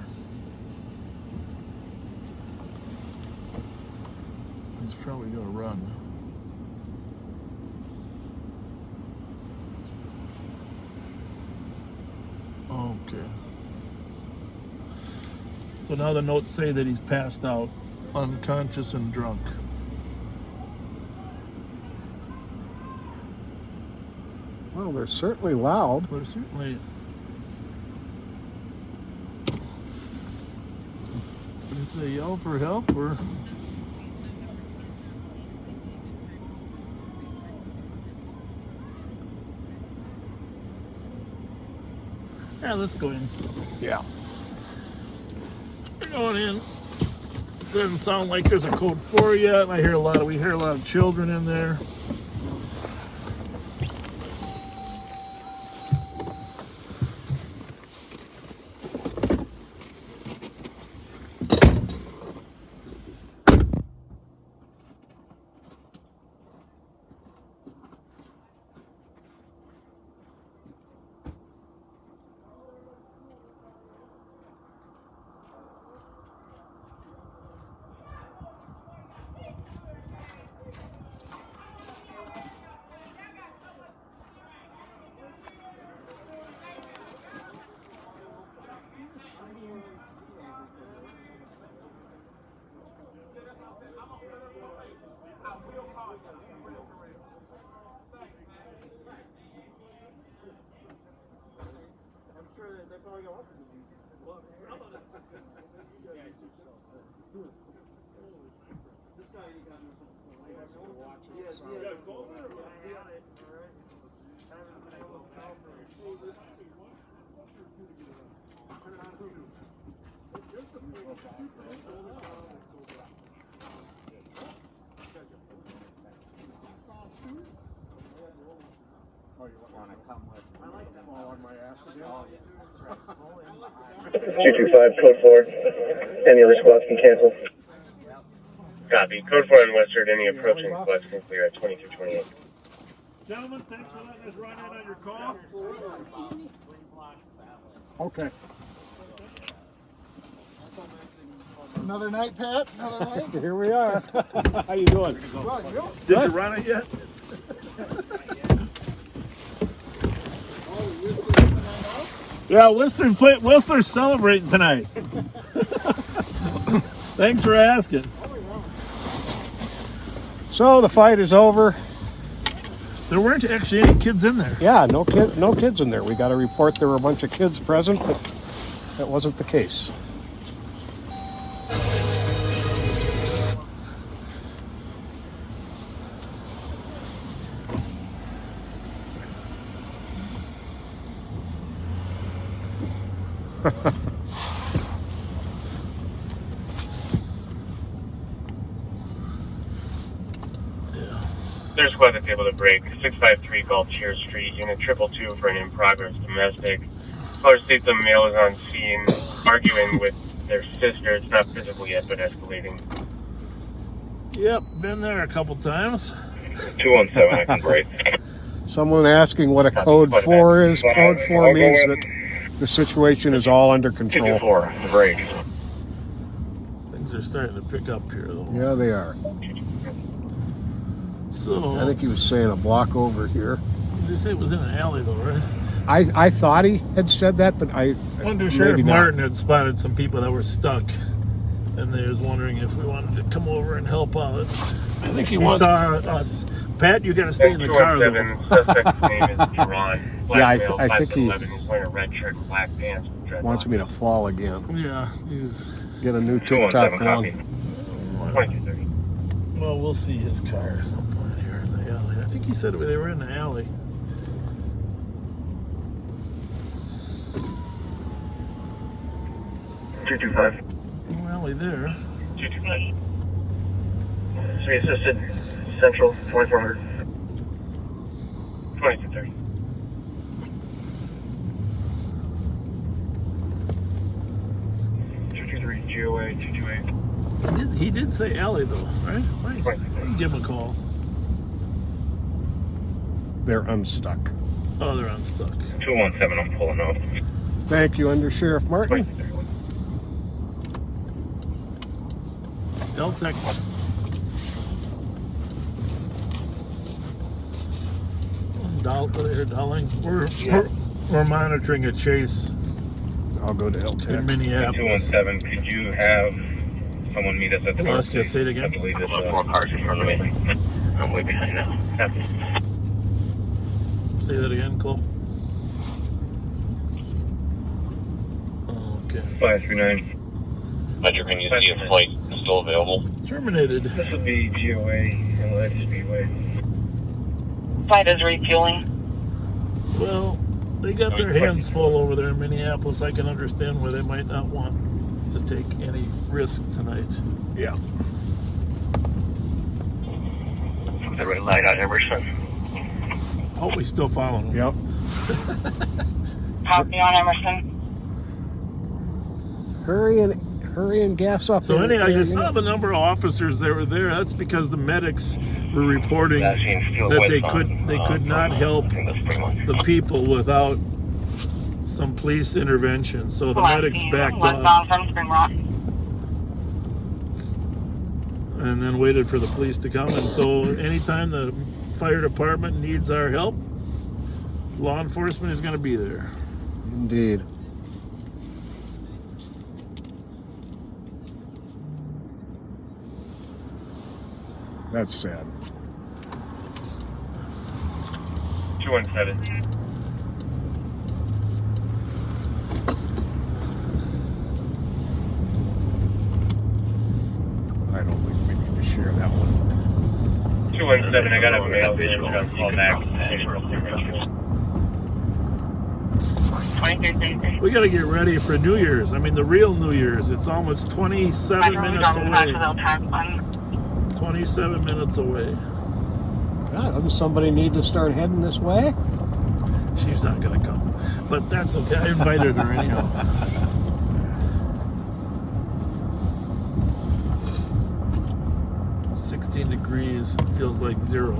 He's probably gonna run. Okay. So now the notes say that he's passed out, unconscious and drunk. Well, they're certainly loud. They're certainly. If they yell for help, or yeah, let's go in. Yeah. We're going in. Doesn't sound like there's a code 4 yet. We hear a lot of children in there. Code 4. Any other squads can cancel. Copy. Code 4 on Western. Any approaching squads can clear at 2328. Gentlemen, thanks for letting us run in on your call. Okay. Another night, Pat? Another night? Here we are. How you doing? Did you run it yet? Yeah, Whistler's celebrating tonight. Thanks for asking. So the fight is over. There weren't actually any kids in there. Yeah, no kids in there. We got a report there were a bunch of kids present, but that wasn't the case. There's squad that's able to break. 653 Gulf Cheer Street, unit 222 for an in-progress domestic. Caller states the male is on scene, arguing with their sister. It's not physical yet, but escalating. Yep, been there a couple times. 217, I can break. Someone asking what a code 4 is. Code 4 means that the situation is all under control. 224, the break. Things are starting to pick up here, though. Yeah, they are. So I think he was saying a block over here. Did you say it was in an alley, though, right? I thought he had said that, but I wonder Sheriff Martin had spotted some people that were stuck, and they was wondering if we wanted to come over and help out. I think he saw us. Pat, you got to stay in the car, though. Suspect's name is Duran. Yeah, I think he He's wearing a red shirt and black pants. wants me to fall again. Yeah, he's get a new TikTok going. 2230. Well, we'll see his car at some point here in the alley. I think he said they were in the alley. Two 225. There's no alley there. 225. 3 assisted, Central, 2400. 2230. GOA 228. He did say alley, though, right? Right. Give him a call. They're unstuck. Oh, they're unstuck. 217, I'm pulling up. Thank you, Under Sheriff Martin. Deltec. Darling, we're monitoring a chase. I'll go to Deltec. In Minneapolis. 217, could you have someone meet us at the north? Let's just say it again. I believe it's 4 cars in front of me. I'm way behind now. Say that again, Chloe. Okay. 539. Fletcher, can you see a flight still available? Terminated. This would be GOA and Lead Speedway. Flight is refueling. Well, they got their hands full over there in Minneapolis. I can understand why they might not want to take any risk tonight. Yeah. The red light on Emerson. Oh, we still following them. Yep. Copy on Emerson. Hurry and gas up. So anyhow, you saw the number of officers that were there. That's because the medics were reporting that they could not help the people without some police intervention. So the medics backed off and then waited for the police to come. And so anytime the fire department needs our help, law enforcement is going to be there. Indeed. That's sad. 217. I don't think we need to share that one. 217, I got a mail visual call back. We got to get ready for New Year's. I mean, the real New Year's. It's almost 27 minutes away. 27 minutes away. God, doesn't somebody need to start heading this way? She's not going to come. But that's okay. I invited her anyhow. Degrees, feels like 0.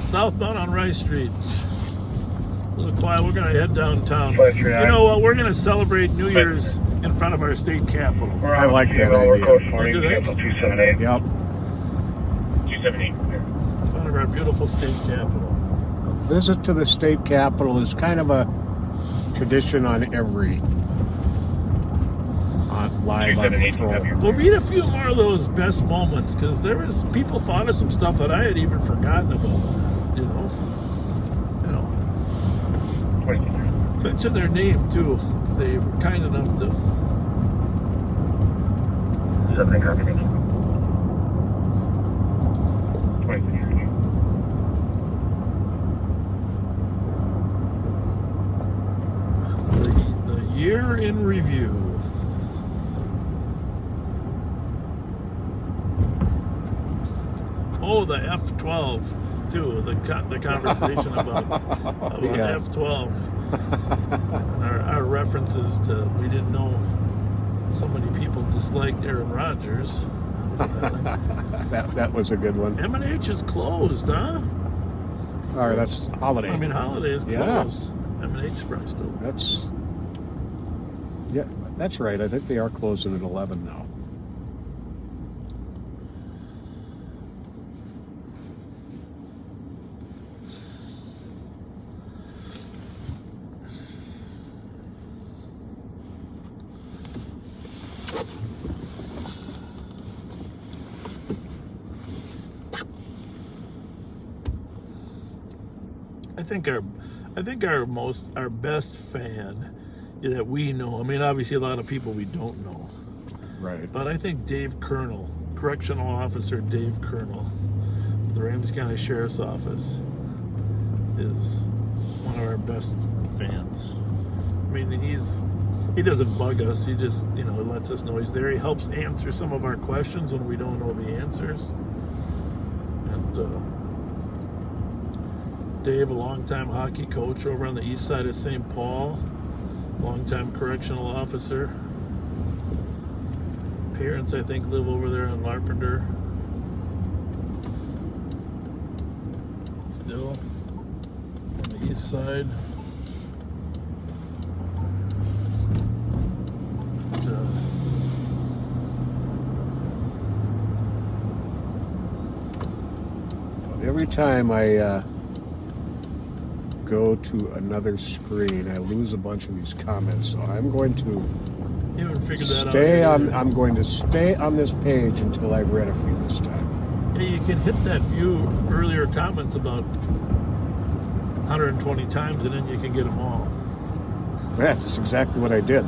Southbound on Rice Street. A little quiet. We're going to head downtown. You know what? We're going to celebrate New Year's in front of our state capitol. I like that idea. 278. Yep. 278. In front of our beautiful state capitol. A visit to the state capitol is kind of a tradition on every live on patrol. We'll read a few more of those best moments, because there was people thought of some stuff that I had even forgotten about. You know. Mention their name too. They were kind enough to. 7 copy. Thank you. The year in review. Oh, the F-12 too. The conversation about yeah. F-12. Our references to, we didn't know so many people disliked Aaron Rodgers. that was a good one. M&H is closed, huh? All right, that's Holiday. I mean, Holiday is closed. Yeah. M&H is probably still. That's right. I think they are closing at 11 now. I think our best fan that we know. I mean, obviously a lot of people we don't know. Right. But I think Dave Colonel, Correctional Officer Dave Colonel, the Ramsey County Sheriff's Office, is one of our best fans. I mean, he doesn't bug us. He just, lets us know he's there. He helps answer some of our questions when we don't know the answers. And Dave, a longtime hockey coach over on the east side of St. Paul, longtime correctional officer. Parents, I think, live over there in Larpenteur. still on the east side. Every time I go to another screen, I lose a bunch of these comments. So I'm going to You haven't figured that stay out. on. I'm going to stay on this page until I've read a few this time. Yeah, you can hit that view earlier comments about 120 times, and then you can get them all. That's exactly what I did.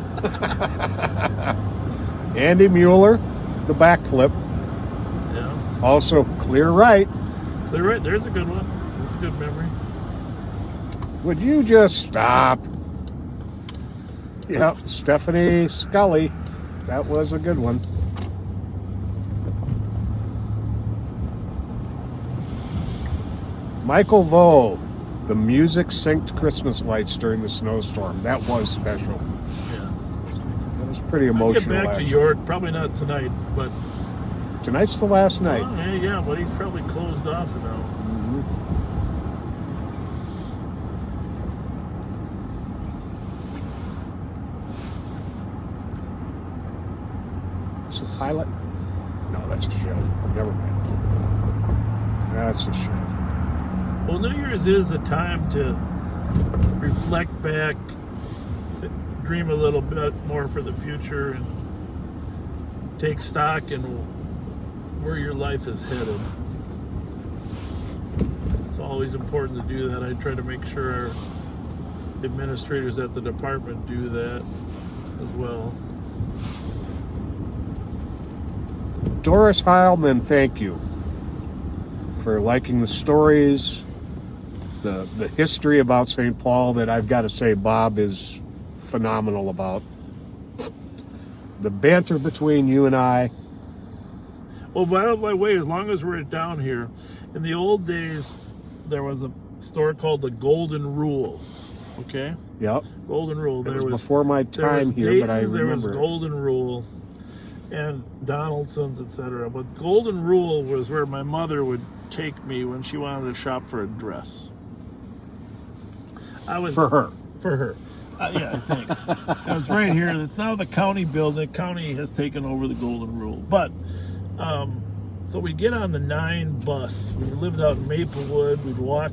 Andy Mueller, the backflip. Yeah. Also, clear right. Clear right. There's a good one. That's a good memory. Would you just stop? Yep, Stephanie Scully. That was a good one. Michael Vo, the music synced Christmas lights during the snowstorm. That was special. Yeah. That was pretty I'll emotional. get back actually. to York. Probably not tonight, but Tonight's the last night. oh, yeah, but he's probably closed off now. It's a pilot? No, that's a chef. Never mind. That's a chef. Well, New Year's is a time to reflect back, dream a little bit more for the future, and take stock in where your life is headed. It's always important to do that. I try to make sure our administrators at the department do that as well. Doris Heilman, thank you for liking the stories, the history about St. Paul that I've got to say Bob is phenomenal about. The banter between you and I. Well, by the way, as long as we're down here, in the old days, there was a store called the Golden Rule. Okay? Yep. Golden Rule. It was before my time here, but I remember. There was Golden Rule and Donaldson's, etc. But Golden Rule was where my mother would take me when she wanted to shop for a dress. For her. For her. Yeah, thanks. It was right here. It's now the county building. The county has taken over the Golden Rule. But, so we'd get on the 9 bus. We lived out in Maplewood. We'd walk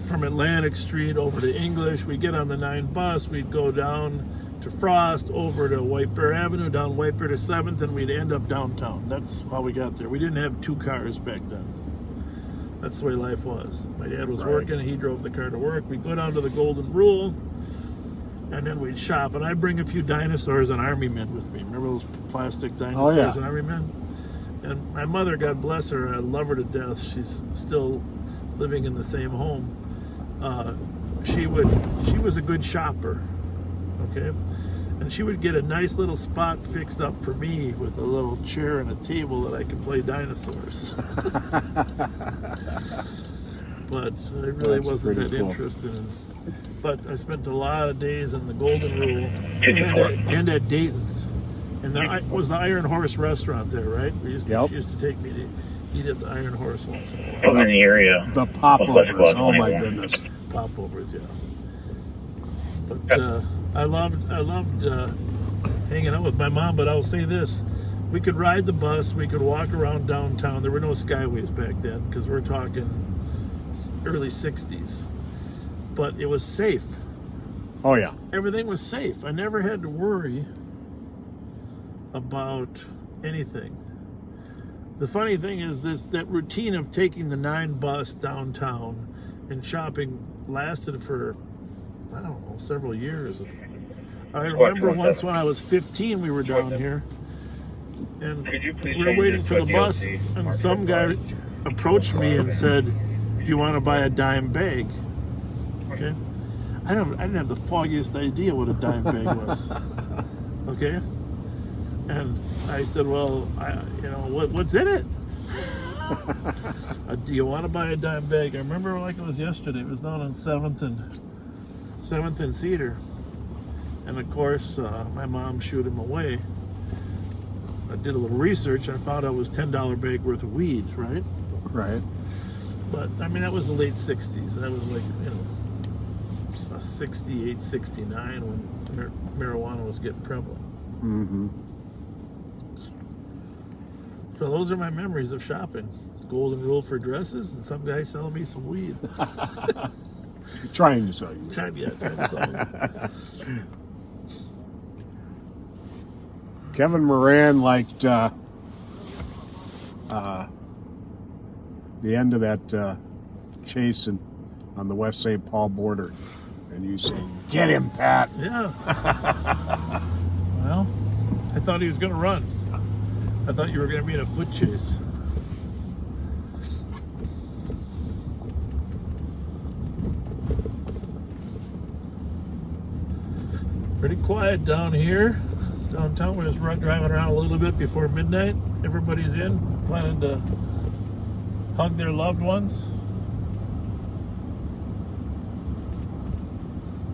from Atlantic Street over to English. We'd get on the 9 bus. We'd go down to Frost, over to White Bear Avenue, down White Bear to 7th, and we'd end up downtown. That's how we got there. We didn't have 2 cars back then. That's the way life was. My dad was working, and he drove the car to work. We'd go down to the Golden Rule, and then we'd shop. And I'd bring a few dinosaurs and Army men with me. Remember those plastic dinosaurs and Army men? And my mother, God bless her, I love her to death. She's still living in the same home. She was a good shopper, okay? And she would get a nice little spot fixed up for me with a little chair and a table that I could play dinosaurs. But I really wasn't that interested in. But I spent a lot of days in the Golden Rule and at Dayton's. And that was the Iron Horse restaurant there, right? She used to take me to eat at the Iron Horse once in a while. I'm in the area. The popovers, oh my goodness. Popovers, yeah. But I loved hanging out with my mom, but I'll say this. We could ride the bus, we could walk around downtown. There were no skyways back then, because we're talking early 60s. But it was safe. Oh, yeah. Everything was safe. I never had to worry about anything. The funny thing is that routine of taking the 9 bus downtown and shopping lasted for, I don't know, several years. I remember once when I was 15, we were down here, and we were waiting for the bus, and some guy approached me and said, "Do you want to buy a dime bag?" Okay, I didn't have the foggiest idea what a dime bag was. Okay, and I said, "Well, what's in it? Do you want to buy a dime bag?" I remember like it was yesterday. It was down on 7th and Cedar. And of course, my mom shooed him away. I did a little research. I found out it was $10 bag worth of weed, right? Right. But, I mean, that was the late 60s. That was like, you know, 68, 69 when marijuana was getting prevalent. Mm-hmm. So those are my memories of shopping. Golden rule for dresses and some guy selling me some weed. Trying to sell you. Trying to sell you. Kevin Moran liked the end of that chase on the West St. Paul border. And you saying, "Get him, Pat." Yeah. Well, I thought he was going to run. I thought you were going to be in a foot chase. Pretty quiet down here. Downtown, we're just driving around a little bit before midnight. Everybody's in, planning to hug their loved ones.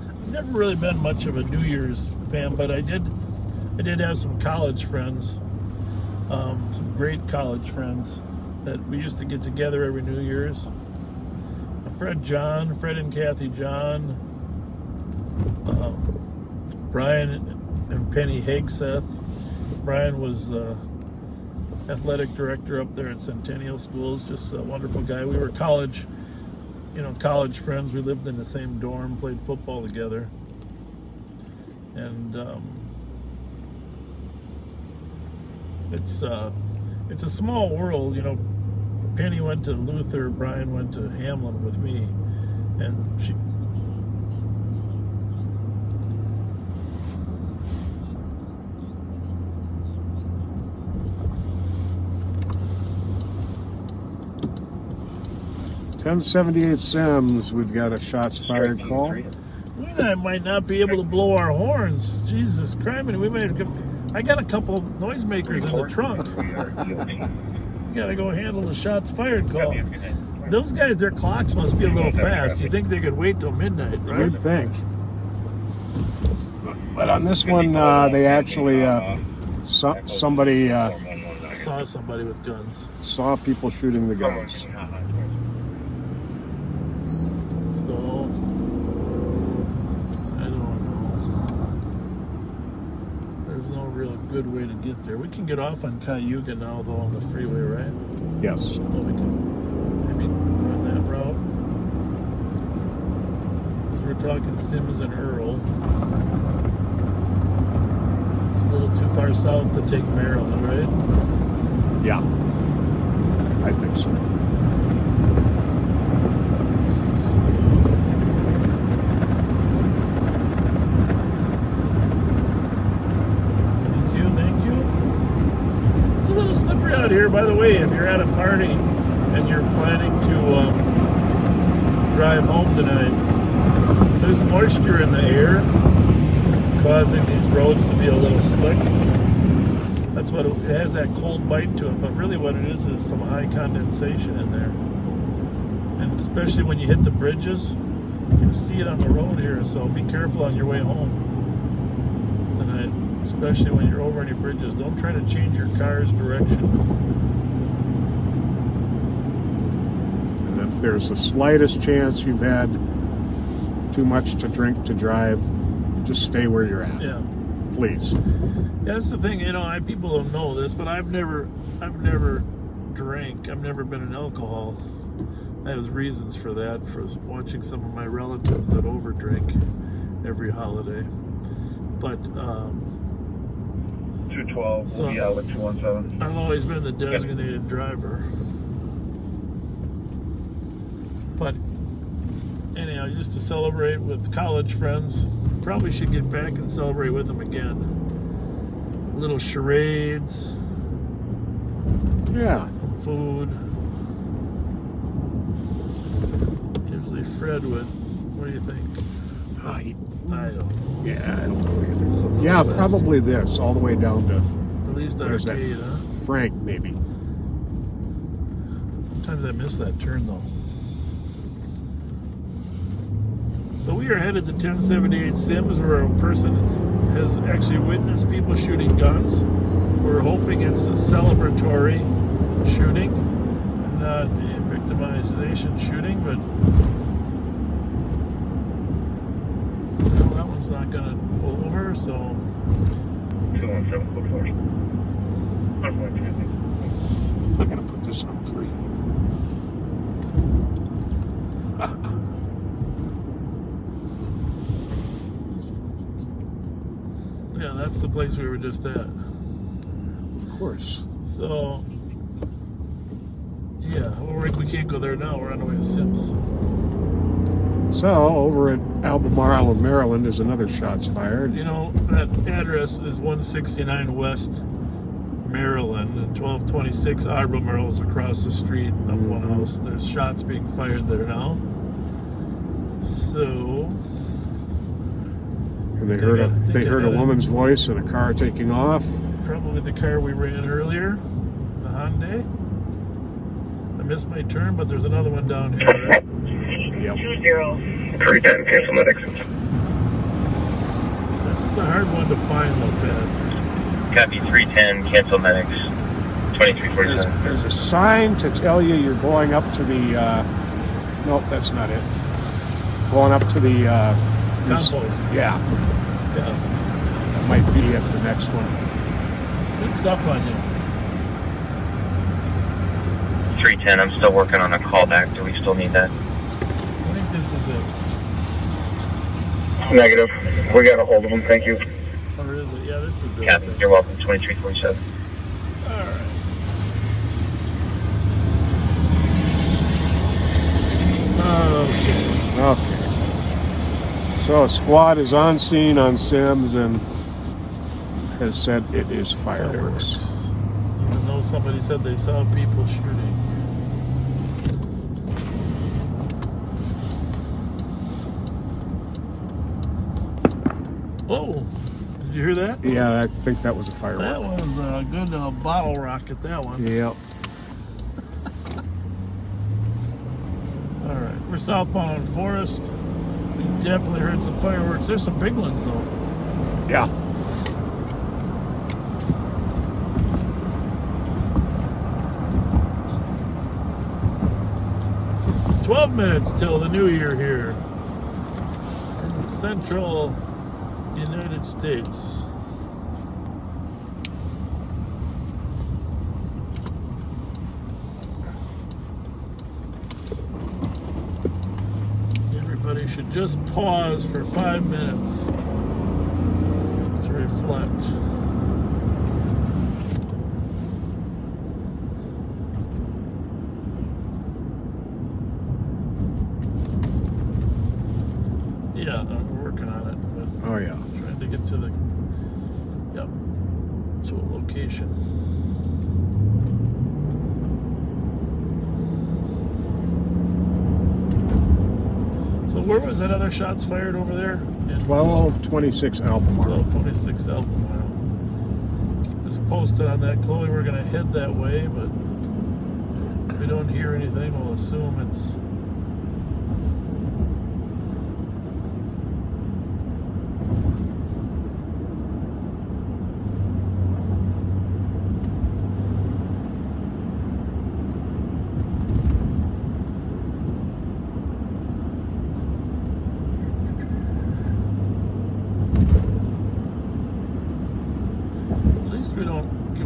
I've never really been much of a New Year's fan, but I did have some college friends, some great college friends that we used to get together every New Year's. Fred and Kathy John, Brian and Penny Hagseth. Brian was athletic director up there at Centennial Schools, just a wonderful guy. We were college friends. We lived in the same dorm, played football together. And it's a small world, you know. Penny went to Luther, Brian went to Hamlin with me, and she. .1078 Sims, we've got a shots fired call. We might not be able to blow our horns. Jesus Christ, we might have. I got a couple noisemakers in the trunk. You gotta go handle the shots fired call. Those guys, their clocks must be a little fast. You think they could wait till midnight, right? You'd think. But on this one, they actually somebody saw somebody with guns. Saw people shooting the guns. So I don't know. There's no real good way to get there. We can get off on Cayuga now, though, on the freeway, right? Yes. So we can maybe run that route. Because we're talking Sims and Earl. It's a little too far south to take Maryland, right? Yeah, I think so. Thank you. It's a little slippery out here, by the way. If you're at a party and you're planning to drive home tonight, there's moisture in the air causing these roads to be a little slick. That's what it has, that cold bite to it, but really what it is some high condensation in there. And especially when you hit the bridges, you can see it on the road here, so be careful on your way home tonight, especially when you're over any bridges. Don't try to change your car's direction. And if there's the slightest chance you've had too much to drink to drive, just stay where you're at. Yeah. Please. Yeah, that's the thing, you know, people don't know this, but I've never drank. I've never been an alcohol. I have reasons for that, for watching some of my relatives that overdrink every holiday. But 212, so we'll be out with 217. I've always been the designated driver. But anyhow, I used to celebrate with college friends. Probably should get back and celebrate with them again. Little charades. Yeah. Some food. Usually Fred would. What do you think? I don't know. Yeah, I don't know either. Yeah, probably this, all the way down to at least arcade, huh? Frank, maybe. Sometimes I miss that turn though. So we are headed to 1078 Sims, where a person has actually witnessed people shooting guns. We're hoping it's a celebratory shooting. And not a victimization shooting, but well, that one's not going to pull over, so 217 code 40. I'm going to put this on 3. yeah, that's the place we were just at. Of course. So, yeah, well, we can't go there now. We're on the way to Sims. So, over at Albemarle, Maryland, there's another shots fired. You know, that address is 169 West Maryland, and 1226 Albemarle is across the street of one house. There's shots being fired there now. So, and they heard a woman's voice in a car taking off. Probably the car we ran earlier, the Hyundai. I missed my turn, but there's another one down here, right? Yep. 310, cancel medics. This is a hard one to find, though, Ben. Copy 310, cancel medics. 2347. There's a sign to tell you you're going up to the, nope, that's not it. Going up to the, Compost. Yeah. Yeah. That might be at the next one. Sneaks up on you. 310, I'm still working on a callback. Do we still need that? I think this is it. Negative. We got a hold of him, thank you. Oh, really? Yeah, this is it. Copy. You're welcome. 2347. All right. Okay. So, a squad is on scene on Sims and has said it is fireworks. Even though somebody said they saw people shooting. Whoa! Did you hear that? Yeah, I think that was a firework. That was a good bottle rocket, that one. Yep. Alright, we're southbound on Forest. We definitely heard some fireworks. There's some big ones, though. Yeah. Minutes till the new year here in the central United States. Everybody should just pause for 5 minutes to reflect. Yeah, we're working on it. But oh, yeah. Trying to get to the, yep, to a location. So where was that other shots fired over there? 1226 Albemarle. 1226 Albemarle. Keep us posted on that, Chloe. We're going to head that way, but if we don't hear anything, we'll assume it's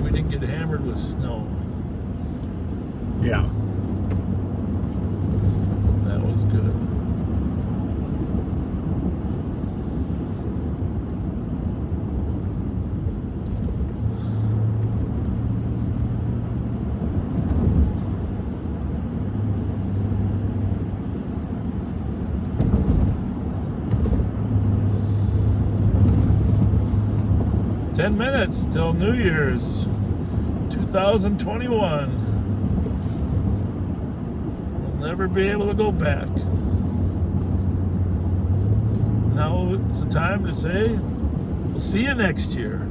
we didn't get hammered with snow. Yeah. That was good. Ten minutes till New Year's 2021. We'll never be able to go back. Now it's the time to say, we'll see you next year.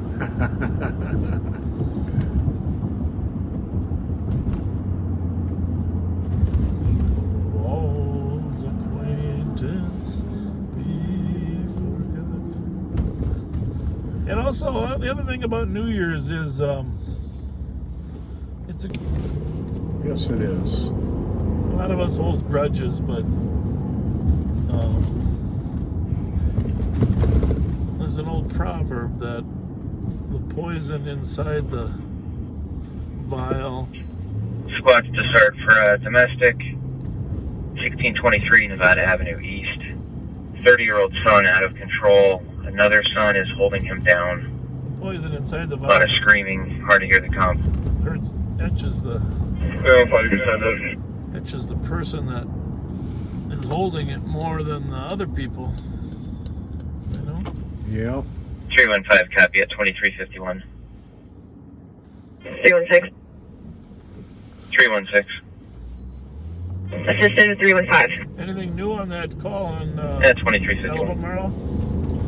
Old acquaintance be forgot. And also, the other thing about New Year's is, it's a... Yes, it is. lot of us hold grudges, but there's an old proverb that the poison inside the vial. Squad to start for domestic, 1623 Nevada Avenue East. 30-year-old son out of control. Another son is holding him down. Poison inside the A vial. lot of screaming. Hard to hear the comp. Hurts, etches the person that is holding it more than the other people. You know? Yeah. 315, copy at 2351. 316. 316. Assistant 315. Anything new on that call on 2351. Albemarle?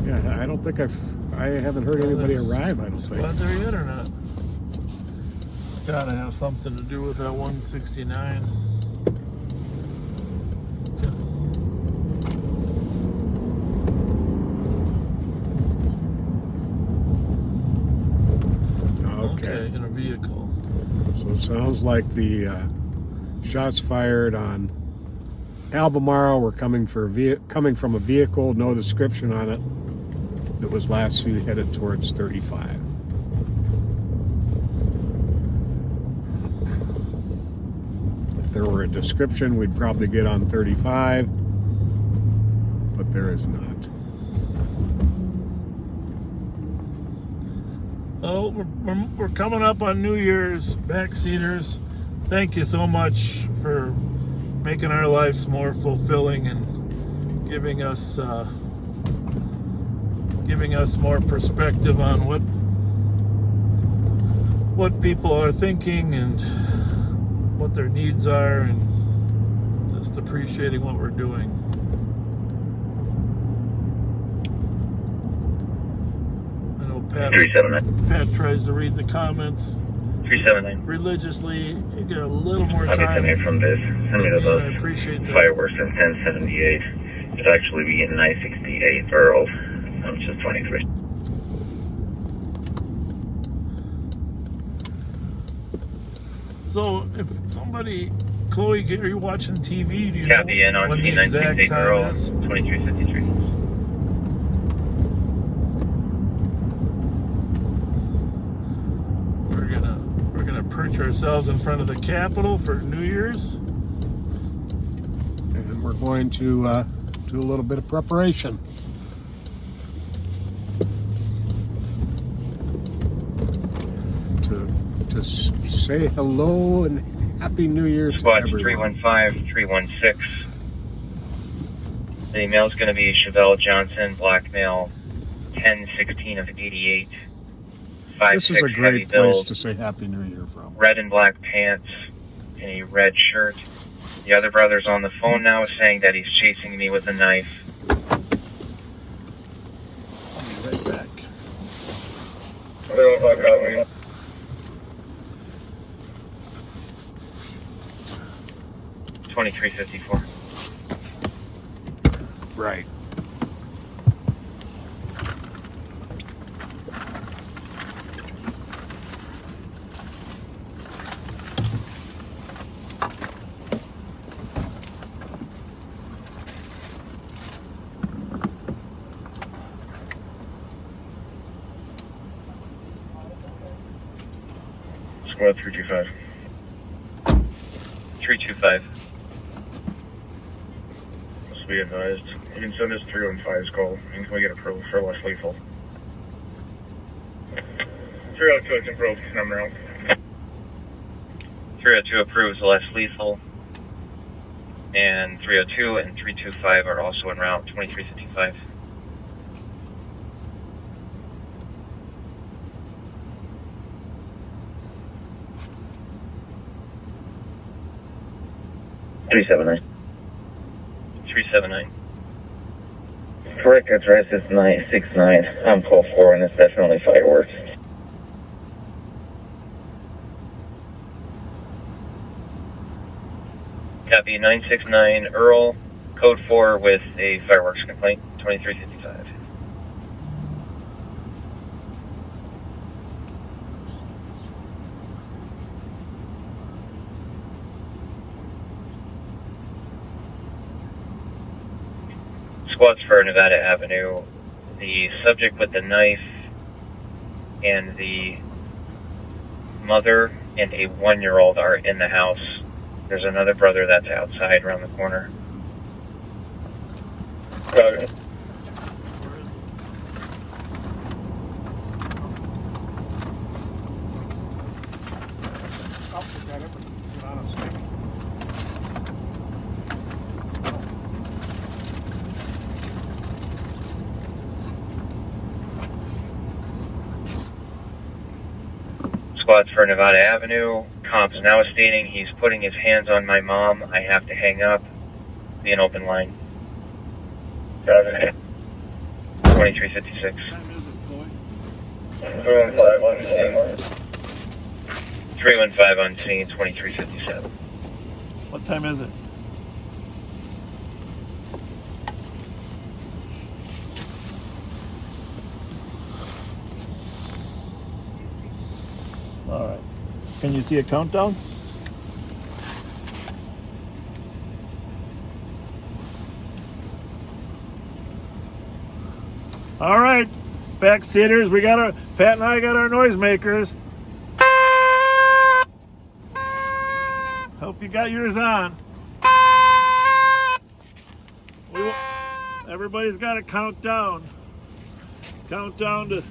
Yeah, I don't think I haven't heard anybody arrive, I don't think. Squad there yet or not? Gotta have something to do with that 169. Okay. In a vehicle. So it sounds like the shots fired on Albemarle were coming from a vehicle, no description on it, that was last seen headed towards 35. If there were a description, we'd probably get on 35, but there is not. Oh, we're coming up on New Year's, backseaters. Thank you so much for making our lives more fulfilling and giving us more perspective on what people are thinking and what their needs are, and just appreciating what we're doing. I know Pat tries to read the comments 379. religiously. You get a little more I'll be time. sending from this. Send me to I those appreciate that. fireworks in 1078. It'd actually be in 968 Burrill. I'm just 23. So if somebody, Chloe, are you watching TV? Do you Copy in know on when the exact 968 Burrill, time is? 2353. We're gonna perch ourselves in front of the Capitol for New Year's. And we're going to do a little bit of preparation. To say hello and Happy New Year to Squad everyone. 315, 316. The mail's going to be Chevelle Johnson, black male, 1016 of 88. This is a 5'6" heavy great place build, to say Happy New Year from. red and black pants, and a red shirt. The other brother's on the phone now saying that he's chasing me with a knife. I'll be right back. 2354. Right. Squad 325. 325. Must be advised. You can send us 315's call. And can we get approved for less lethal? 302 is approved. Number out. 302 approves less lethal. And 302 and 325 are also en route, 2355. $379. 379. Correct address is 969. I'm call 4 and it's definitely fireworks. Copy 969 Earl, code 4 with a fireworks complaint, 2355. Squads for Nevada Avenue. The subject with the knife and the mother and a 1-year-old are in the house. There's another brother that's outside around the corner. Got it. Oh, is that it? Is it on a stick? Squads for Nevada Avenue. Comp's now stating he's putting his hands on my mom. I have to hang up. Be an open line. 2356. 315 on scene, 2357. What time is it? All right. Can you see a countdown? All right, backseaters, Pat and I got our noisemakers. Hope you got yours on. Everybody's got to count down. Count down to...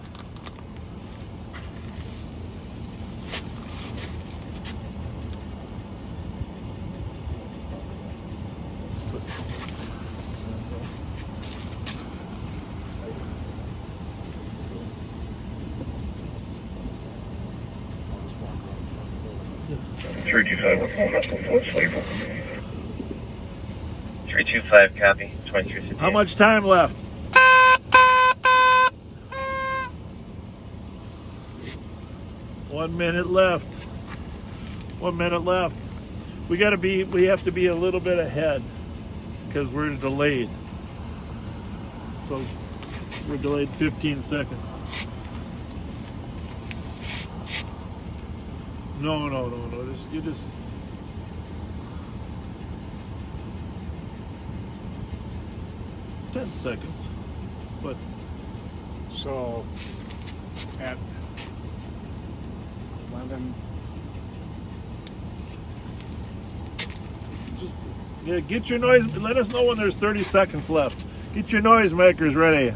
Three two five. 325, copy. 2358. How much time left? One minute left. 1 minute left. We have to be a little bit ahead because we're delayed. So we're delayed 15 seconds. No. You just 10 seconds. But so at 11. just get your noise. Let us know when there's 30 seconds left. Get your noisemakers ready.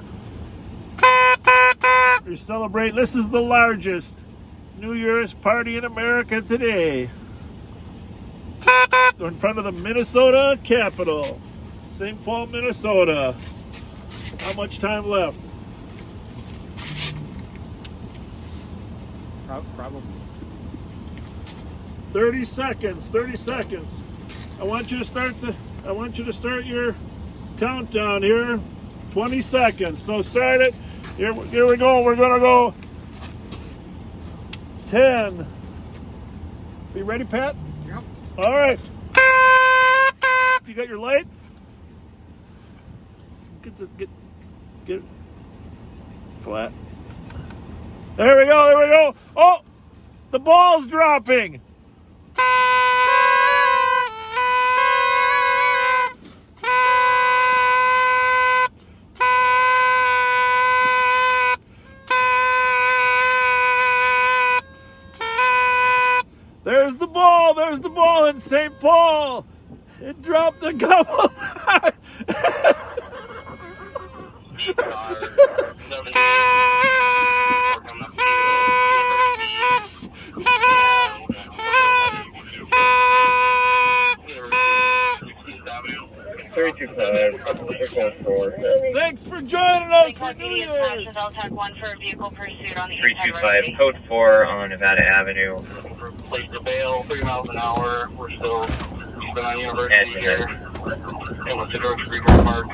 We're celebrating. This is the largest New Year's party in America today. We're in front of the Minnesota Capitol, St. Paul, Minnesota. How much time left? Probably 30 seconds. 30 seconds. I want you to start your countdown here. 20 seconds. So start it. Here we go. We're gonna go 10. Be ready, Pat? Yep. All right. You got your light? Get it flat. There we go. Oh, the ball's dropping. There's the ball in St. Paul. It dropped a couple times. Thanks for joining us for New Year's. 325, code 4 on Nevada Avenue. Place the bail, 3 miles an hour. We're still keeping on University here. And with the drug free park.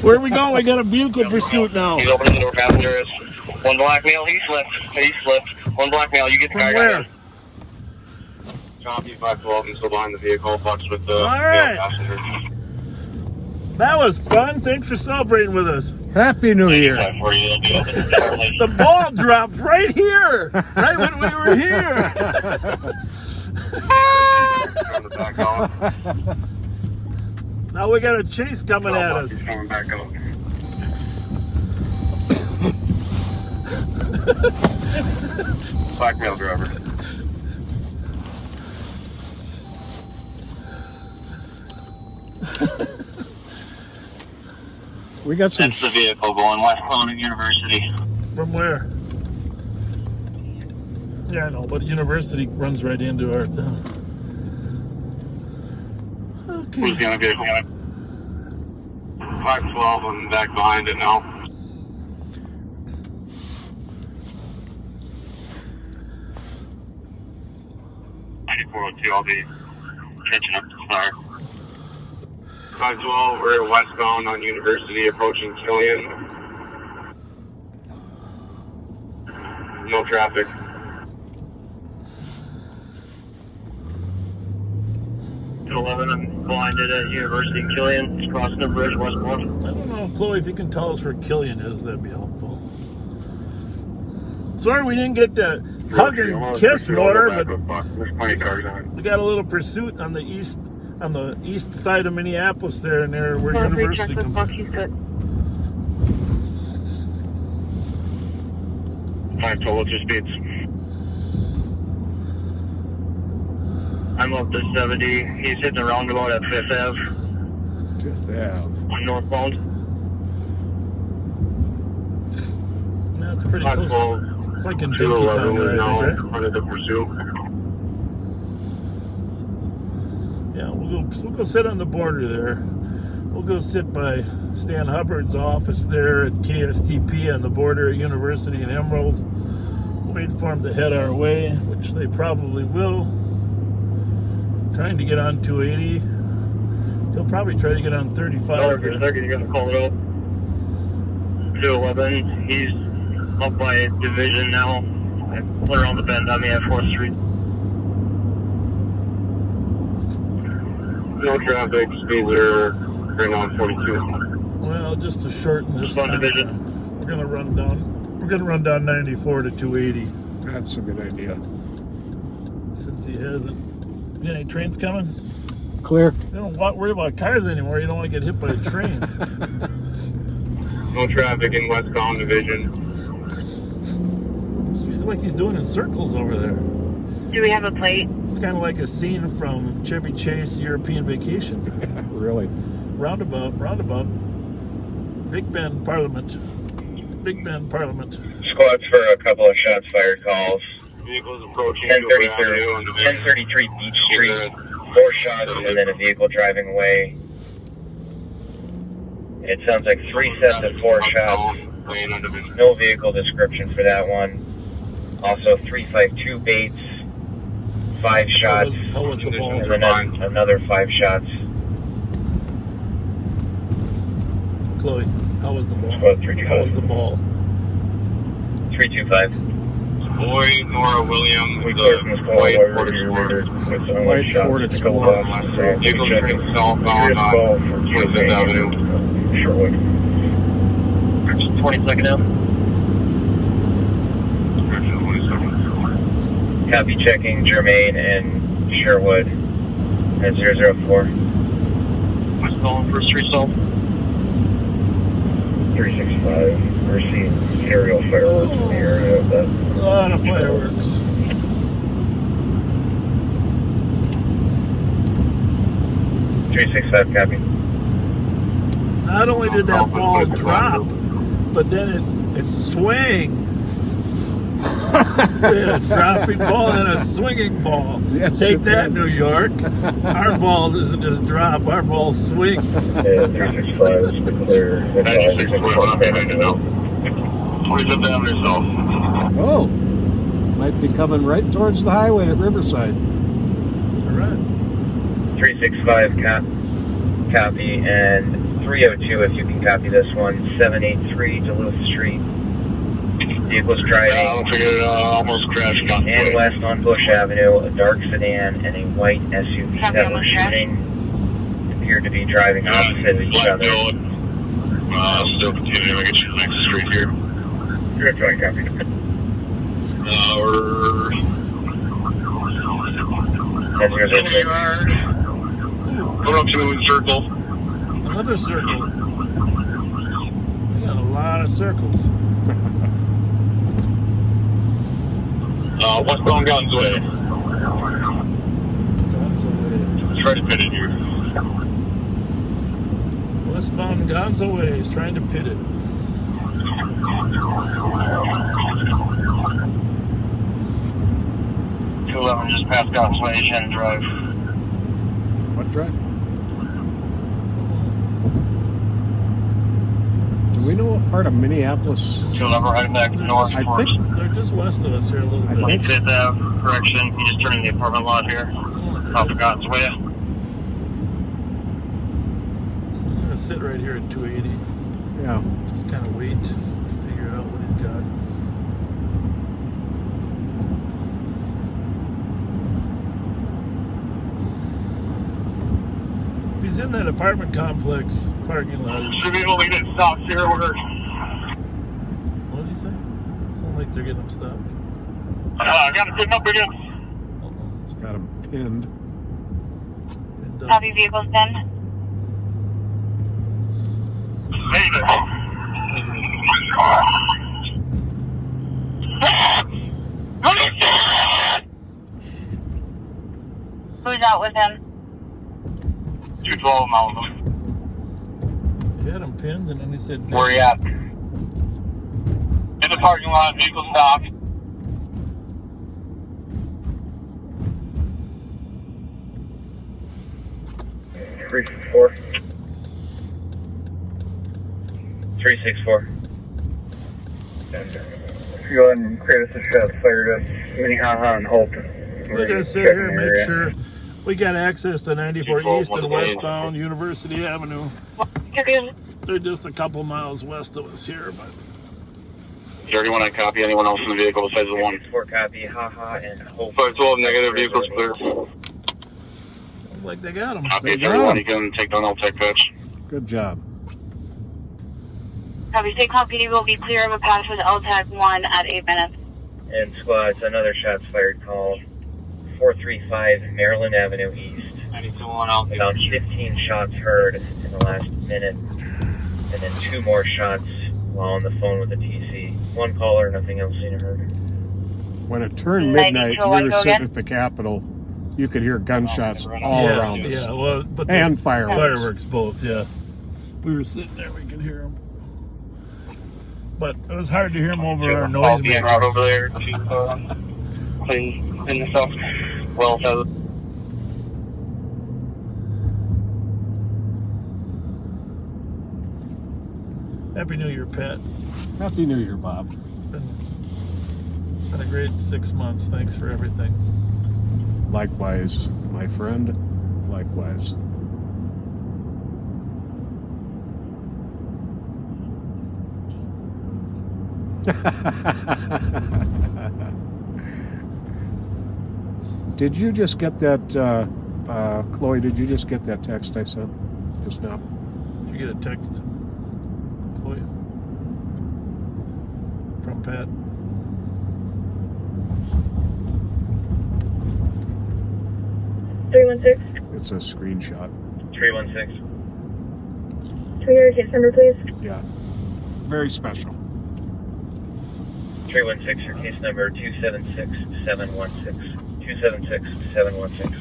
Where are we going? We got a vehicle pursuit now. He's opening the door, passengers. One black male, he slipped. One black male, you get the guy. Where? Copy 512, he's still behind the vehicle, bucks with the right. passenger. That was fun. Thanks for celebrating with us. Happy New Year. The ball dropped right here. Right when we were here. Now we got a chase coming at us. He's coming back up. Blackmail driver. We got some. That's the vehicle going westbound at University. From where? Yeah, I know, but University runs right into our town. Okay. Who's the other vehicle? 512, I'm back behind it now. I'll be catching up to Star. 512, we're westbound on University, approaching Killian. No traffic. 11, I'm blinded at University in Killian. It's crossing the bridge westbound. I don't know, Chloe, if you can tell us where Killian is, that'd be helpful. Sorry we didn't get to hug and kiss more, but there's plenty of cars on it. we got a little pursuit on the east side of Minneapolis there, and there where University comes. Fine, so what's your speeds? I'm up to 70. He's hitting the roundabout at 5th Ave. 5th Ave. Northbound. That's pretty close. It's like in Dinkytown there, I think, right? Under the pursuit. Yeah, we'll go sit on the border there. We'll go sit by Stan Hubbard's office there at KSTP on the border at University and Emerald. Wait for them to head our way, which they probably will. Trying to get on 280. He'll probably try to get on 35. For a second, you're going to call it up. 211, he's up by Division now. Clear around the bend on me at 4th Street. No traffic, speeds are right now 42. Well, just to shorten this on time, Division. we're gonna run down 94 to 280. That's a good idea. Since he hasn't. Any trains coming? Clear. You don't worry about cars anymore. You don't want to get hit by a train. No traffic in westbound Division. It's like he's doing in circles over there. Do we have a plate? It's kind of like a scene from Chevy Chase European Vacation. Really? Roundabout. Big Bend Parliament. Squads for a couple of shots fired calls. Vehicles approaching 1033 Beach Street. 4 shots and then a vehicle driving away. It sounds like 3 sets of 4 shots. No vehicle description for that one. Also 352 Bates. 5 shots. How was the ball? And then another 5 shots. Chloe, how was the ball? Squad 325. How was the ball? 325. Boy, Nora Williams, We clear from the White Ford Explorer. White Ford Explorer. Vehicle turning southbound on 25th Avenue. Sherwood. 22nd Ave. Copy checking Germain and Sherwood at 004. West calling for street stall. 365. We're seeing aerial fireworks in the area of that. A lot of fireworks. .365 copy. Not only did that ball drop, but then it swang. A dropping ball and a swinging ball. Yes, Take that, New York. Our ball doesn't just drop, our ball swings. Yeah, 365 is the clear. 96 I'm behind it now. 25th Avenue south. Oh, might be coming right towards the highway at Riverside. All right. 365 copy, and 302 if you can copy this one. 783 Duluth Street. Vehicles driving almost crashed on and west on Bush Avenue, a dark sedan and a white SUV that were shooting appeared to be driving opposite of each other. Still continuing. I get you the next street here. Good joint copy. We're Here we are. Going up to the circle. Another circle. We got a lot of circles. Westbound Guns Way. Try to pit it here. Westbound Gonzo Way is trying to pit it. Just past God's Way, Shannon Drive. What drive? Do we know what part of Minneapolis? 211 heading back north. I think they're just west of us here a little bit. I think 25th Ave, correction. You just turning the apartment lot here. Off of God's Way. I'm gonna sit right here at 280. Yeah. Just kind of wait, figure out what he's got. If he's in that apartment complex parking lot. Should be able to get stopped here. What did he say? Sound like they're getting him stopped. I got to pin up again. He's got him pinned. Copy, vehicles 10. Hey there. Who's out with him? 212 Mountain. He had him pinned and then he said, Where you at? In the parking lot, vehicle stopped. Three 4. 364. Go ahead and create us a shot fired up. Minnehaha and Hope. We're gonna sit here and make sure we got access to 94 East and westbound University Avenue. They're just a couple miles west of us here, but. Is there anyone I copy? Anyone else in the vehicle besides the one? 4 copy, haha, and Hope. 512 negative, vehicle's clear. Like they got them. Copy, everyone. You can take down LTEC pitch. Good job. Copy, State PD will be clear of a pass with LTAC 1 at 8 minutes. And squads, another shots fired call. 435 Maryland Avenue East. 92-1 out. About 15 shots heard in the last minute. And then 2 more shots while on the phone with the TC. 1 caller, nothing else seen or heard. When it turned midnight, we were sitting at the Capitol. You could hear gunshots all around us. Yeah, well, but and fireworks. Fireworks both, yeah. We were sitting there, we could hear them. But it was hard to hear them over our noise makers. Route over there to clean this up. Well, Happy New Year, Pat. Happy New Year, Bob. It's been a great 6 months. Thanks for everything. Likewise, my friend. Likewise. Did you just get that, Chloe, did you just get that text I sent just now? Did you get a text, Chloe? From Pat? It's a screenshot. 316. Can we hear your case number, please? Yeah. Very special. 316, your case number 276716. 276716.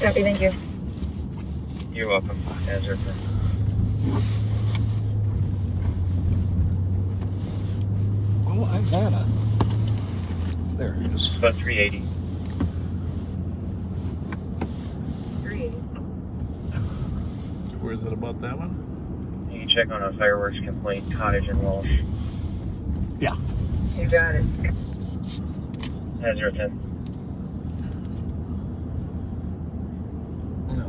Copy, thank you. You're welcome. Answer. Oh, I got it. There it is. About 380. 380. Where is it about that one? You can check on a fireworks complaint, Cottage and Walsh. Yeah. You got it. Hazard 10. No.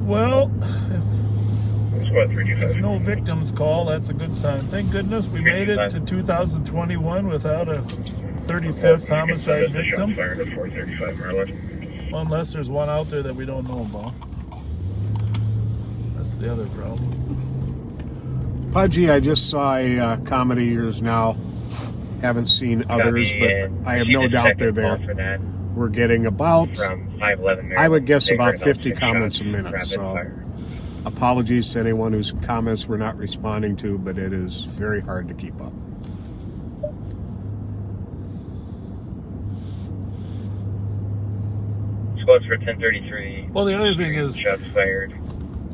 Well, if no victims call, that's a good sign. Thank goodness we made it to 2021 without a 35th homicide victim. Well, unless there's one out there that we don't know about. Let's see. the other problem. Pudgy, I just saw a comedy Years Now. Haven't seen others, but I have no doubt they're there. We're getting about, I would guess, about 50 comments a minute. So apologies to anyone whose comments we're not responding to, but it is very hard to keep up. Squads for 1033. Well, the other thing is, shots fired.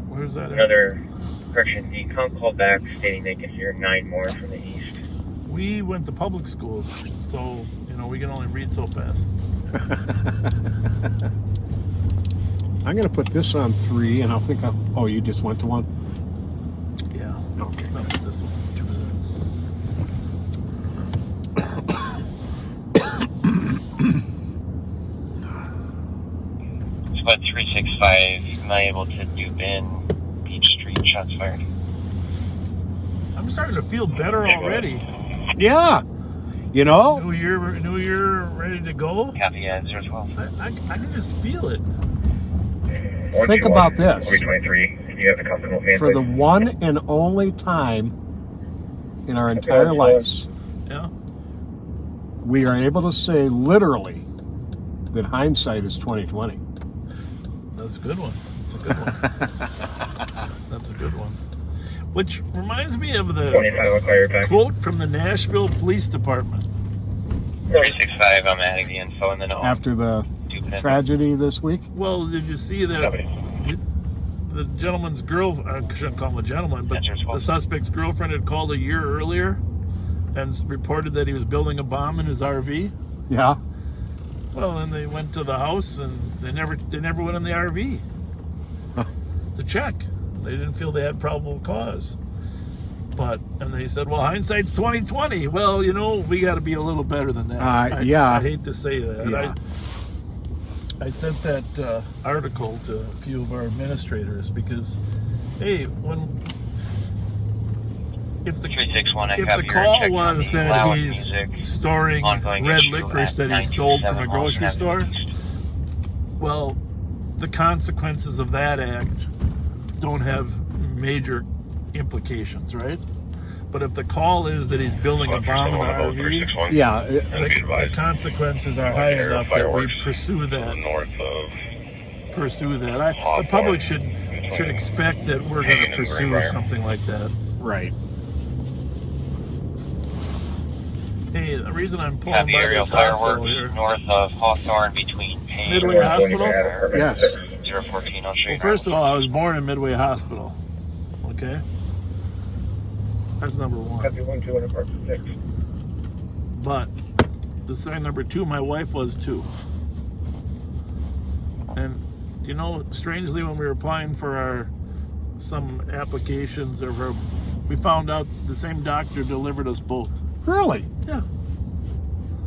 Where's that? Another correction. The com called back stating they can hear 9 more from the east. We went to public schools, so you know we can only read so fast. I'm going to put this on 3, and I'll think oh, you just went to 1? Yeah. Okay. No, this one. Squad 365, am I able to dupe in Beach Street, shots fired? I'm starting to feel better already. Yeah. You know? New year ready to go? Copy, 012. I can just feel it. Think about this. 323. You have the customer pay. For the one and only time in our entire lives, yeah, we are able to say literally that hindsight is 20/20. That's a good one. That's a good one. That's a good one. Which reminds me of the quote from the Nashville Police Department. 365, I'm adding the info in the note. After the tragedy this week? Well, did you see that the gentleman's I shouldn't call him a gentleman, but the suspect's girlfriend had called a year earlier and reported that he was building a bomb in his RV? Yeah. Well, then they went to the house and they never went in the RV to check. They didn't feel they had probable cause. And they said, well, hindsight's 20/20. Well, you know, we got to be a little better than that. Yeah. I hate to say that. Yeah. I sent that article to a few of our administrators because, hey, if the 361, call was that he's storing red licorice that he stole from a grocery store, well, the consequences of that act don't have major implications, right? But if the call is that he's building a bomb in the RV, yeah, the consequences are high enough that we pursue that. The public should expect that we're going to pursue something like that. Right. Hey, the reason I'm pulling by aerial this hospital fireworks here, north of Hawthorne between Payne Midway Hospital? Yes. 014, I'll show you. Well, first of all, I was born in Midway Hospital. Okay? That's number 1. Copy 1206. But the sign number 2, my wife was too. And you know, strangely, when we were applying for some applications, we found out the same doctor delivered us both. Really? Yeah.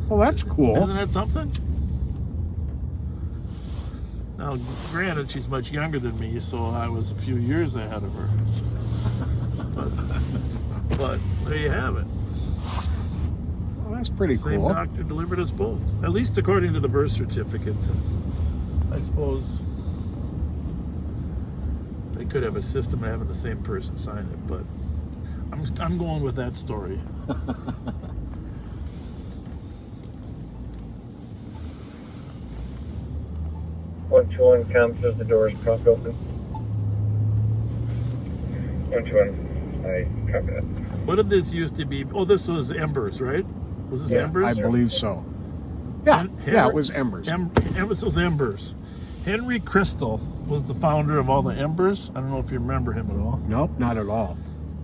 Well, that's cool. Isn't that something? Now, granted, she's much younger than me, so I was a few years ahead of her. But there you have it. Well, that's pretty cool. Same doctor delivered us both, at least according to the birth certificates. And I suppose they could have a system of having the same person sign it, but I'm going with that story. 121 comes says the door is propped open. 121, I copy that. What did this used to be? Oh, this was Embers, right? Was this Embers? I believe so. Yeah, it was Embers. This was Embers. Henry Crystal was the founder of all the Embers. I don't know if you remember him at all. Nope, not at all.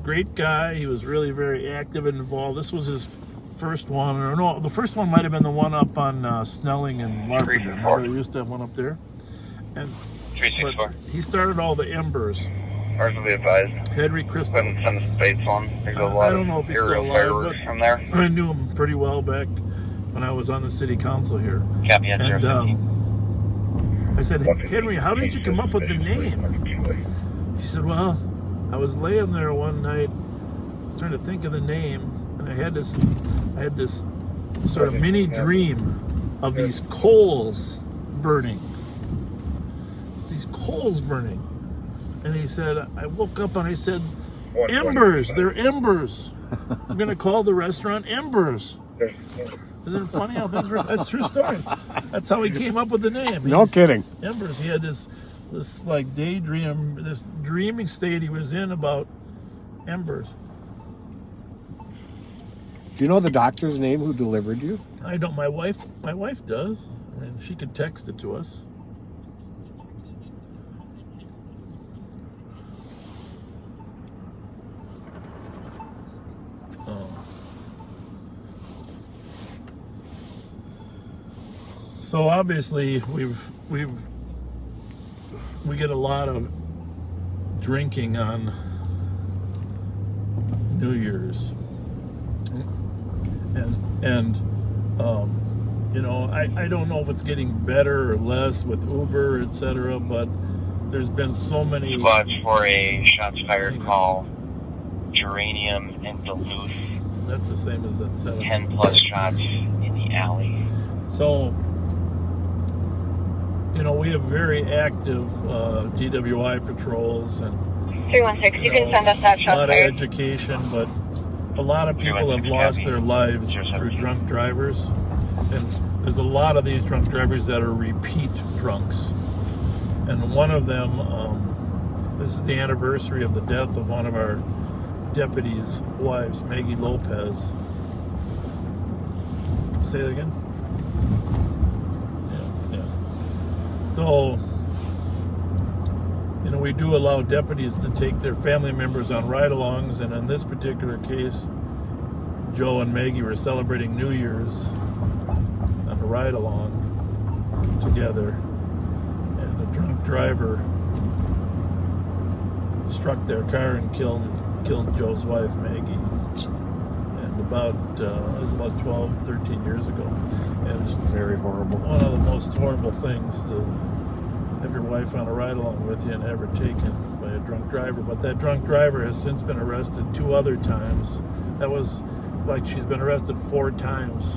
Great guy. He was really very active and involved. This was his first one. Or no, the first one might have been the one up on Snelling and Larpenteur. They used to have one up there. And 364. He started all the Embers. Ours will be advised. Henry Crystal. Send the space on. There's a lot I don't know if he's still alive, but from there. I knew him pretty well back when I was on the city council here. Copy, and I said, Henry, how did you come up with the name? He said, well, I was laying there one night, I was trying to think of the name, and I had this sort of mini dream of these coals burning. It's these coals burning. And he said, I woke up and I said, Embers, they're Embers. I'm going to call the restaurant Embers. Isn't it funny how things work? That's a true story. That's how he came up with the name. No kidding. Embers. He had this like daydream, this dreaming state he was in about embers. Do you know the doctor's name who delivered you? I don't. My wife does. I mean, she could text it to us. So obviously we get a lot of drinking on New Year's, and you know, I don't know if it's getting better or less with Uber, etc. But there's been so many squads for a shots fired call. Geranium in Duluth. That's the same as that 7. 10 plus shots in the alley. So, you know, we have very active DWI patrols and 316, you can send us that a shot lot of fired. education, but a lot of people have lost their lives through drunk drivers, and there's a lot of these drunk drivers that are repeat drunks. And one of them, this is the anniversary of the death of one of our deputies' wives, Maggie Lopez. Say that again? Yeah. So, you know, we do allow deputies to take their family members on ride-alongs, and in this particular case, Joe and Maggie were celebrating New Year's on a ride-along together, and a drunk driver struck their car and killed Joe's wife, Maggie. And it was about 12, 13 years ago. And it's very horrible. One of the most horrible things to have your wife on a ride-along with you and have her taken by a drunk driver. But that drunk driver has since been arrested 2 other times. That was like she's been arrested 4 times.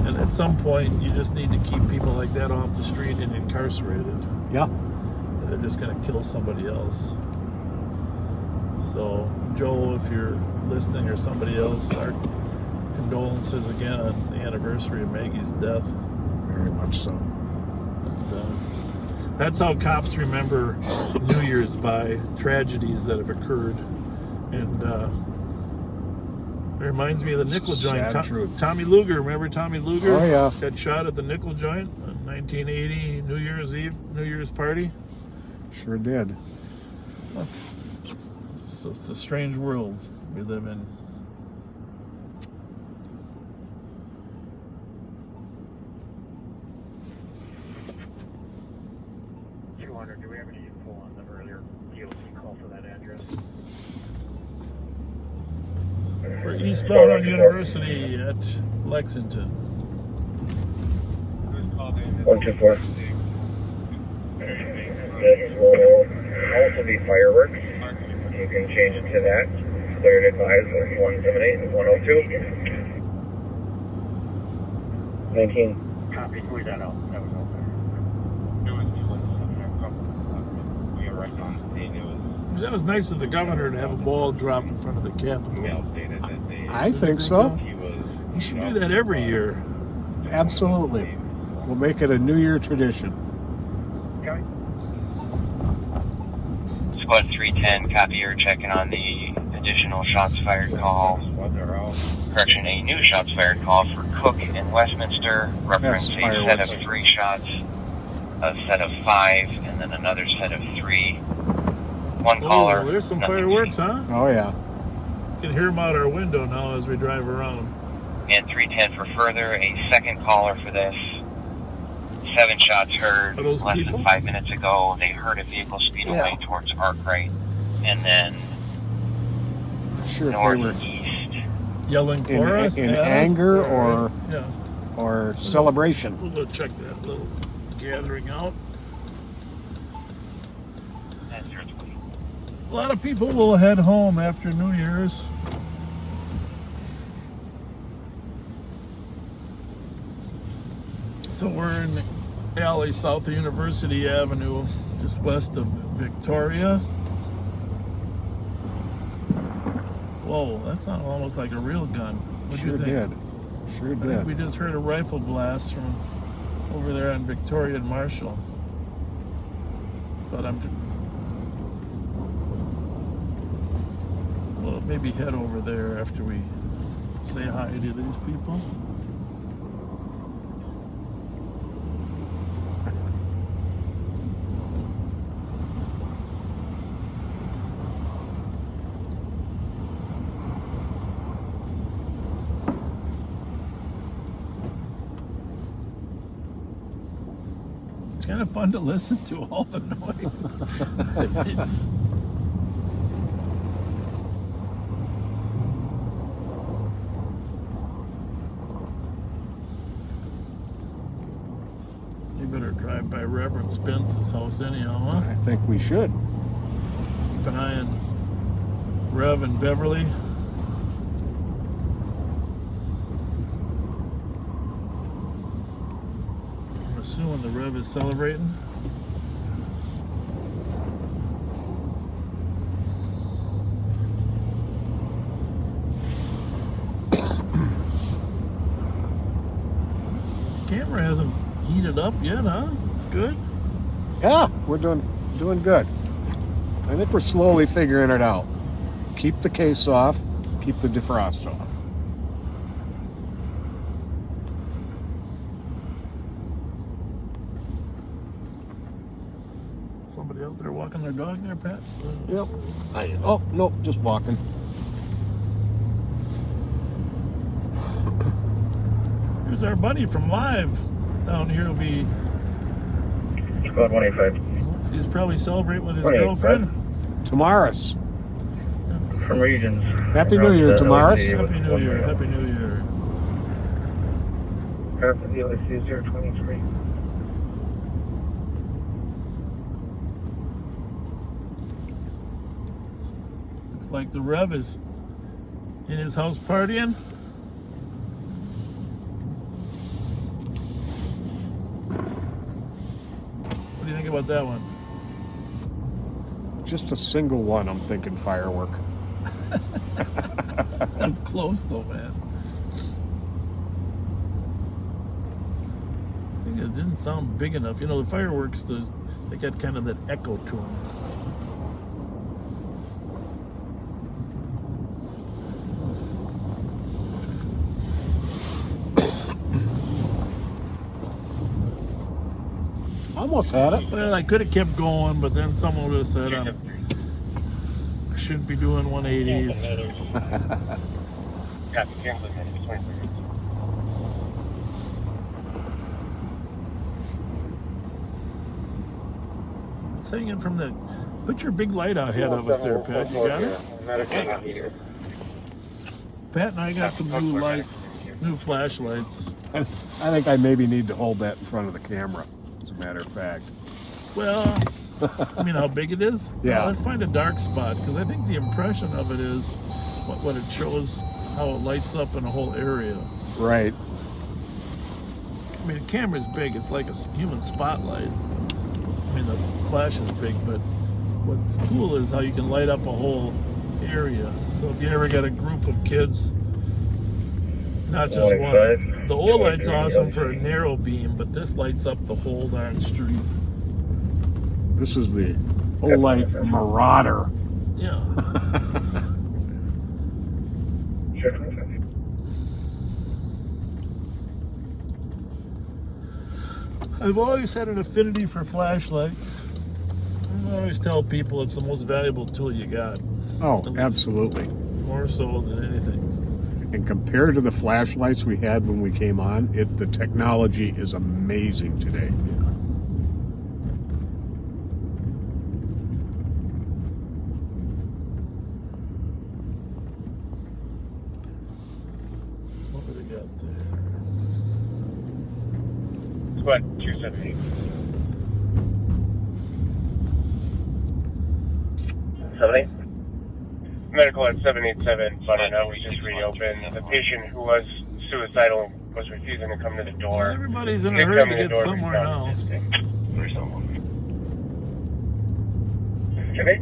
And at some point, you just need to keep people like that off the street and incarcerated. Yeah. They're just going to kill somebody else. So, Joel, if you're listening, or somebody else, our condolences again on the anniversary of Maggie's death. Very much so. And, that's how cops remember New Year's, by tragedies that have occurred. And it reminds me of the nickel joint. Tommy Luger, remember Tommy Luger? Oh, yeah. Got shot at the nickel joint on 1980 New Year's Eve, New Year's party. Sure did. It's a strange world we live in. Do we have any info on the earlier DOT call for that address? We're eastbound on University at Lexington. 124. This will also be fireworks. You can change it to that. Clear and advise of 178 and 102. 19. Copy, clear that out. That was out there. It was just like we arrived on the scene. That was nice of the governor to have a ball dropped in front of the Capitol. I think so. He should do that every year. Absolutely. We'll make it a New Year tradition. Squad 310, copy, you're checking on the additional shots fired call. Correction, a new shots fired call for Cook in Westminster, reference a set of 3 shots, a set of 5, and then another set of 3. One caller. There's some fireworks, huh? Oh, yeah. You can hear them out our window now as we drive around. And 310 for further, a second caller for this. 7 shots heard less than 5 minutes ago. They heard a vehicle speed away towards Arkwright, and then northeast. Yelling for us in anger or celebration. We'll go check that little gathering out. A lot of people will head home after New Year's. So we're in the alley south of University Avenue, just west of Victoria. Whoa, that sounded almost like a real gun. What do you think? Sure I did. think we just heard a rifle blast from over there on Victoria and Marshall. But well, maybe head over there after we say hi to these people. It's kind of fun to listen to all the noise. You better drive by Reverend Spence's house anyhow, huh? I think we should. Keep an eye on Rev and Beverly. I'm assuming the Rev is celebrating. Camera hasn't heated up yet, huh? It's good. Yeah, we're doing good. I think we're slowly figuring it out. Keep the case off, keep the defrost off. Somebody out there walking their dog there, Pat? Yep. Oh, nope, just walking. Here's our buddy from Live. Down here will be... Squad 185. He's probably celebrating with his girlfriend. Tamaris. From Regions. Happy New Year, Tamaris. Happy New Year. Happy New Year. The OIC 023. Looks like the Rev is in his house partying. What do you think about that one? Just a single one, I'm thinking firework. That's close though, man. I think it didn't sound big enough. You know, the fireworks, they got kind of that echo to them. Almost had it. Well, I could have kept going, but then someone would have said I shouldn't be doing 180s. It's hanging from the... Put your big light out ahead of us there, Pat. You got it? Pat and I got some new lights, new flashlights. I think I maybe need to hold that in front of the camera, as a matter of fact. Well, I mean, how big it is? Yeah. Well, let's find a dark spot, because I think the impression of it is what it shows, how it lights up in a whole area. Right. I mean, the camera's big. It's like a human spotlight. I mean, the flash is big, but what's cool is how you can light up a whole area. So if you ever got a group of kids, not just one. The old light's awesome for a narrow beam, but this lights up the whole darn street. This is the Olight Marauder. Yeah. I've always had an affinity for flashlights. I always tell people it's the most valuable tool you got. Oh, absolutely. More so than anything. And compared to the flashlights we had when we came on, the technology is amazing today. What do we got there? Squad 278. Medical at 787, Butternut, we just reopened. The patient who was suicidal was refusing to come to the door. Well, everybody's in a hurry to get somewhere now. Okay.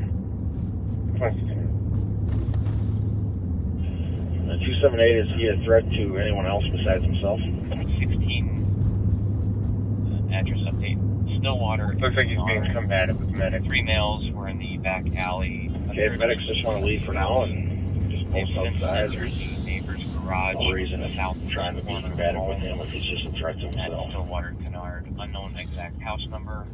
278, is he a threat to anyone else besides himself? 16 address update. Stillwater. Looks like he's being combative with medics. 3 males were in the back alley. Okay, medics just want to leave for now and just post outside. There's the neighbor's garage. No reason the south trying to be combative with him if he's just a threat to at himself. Stillwater Canard. Unknown exact house number.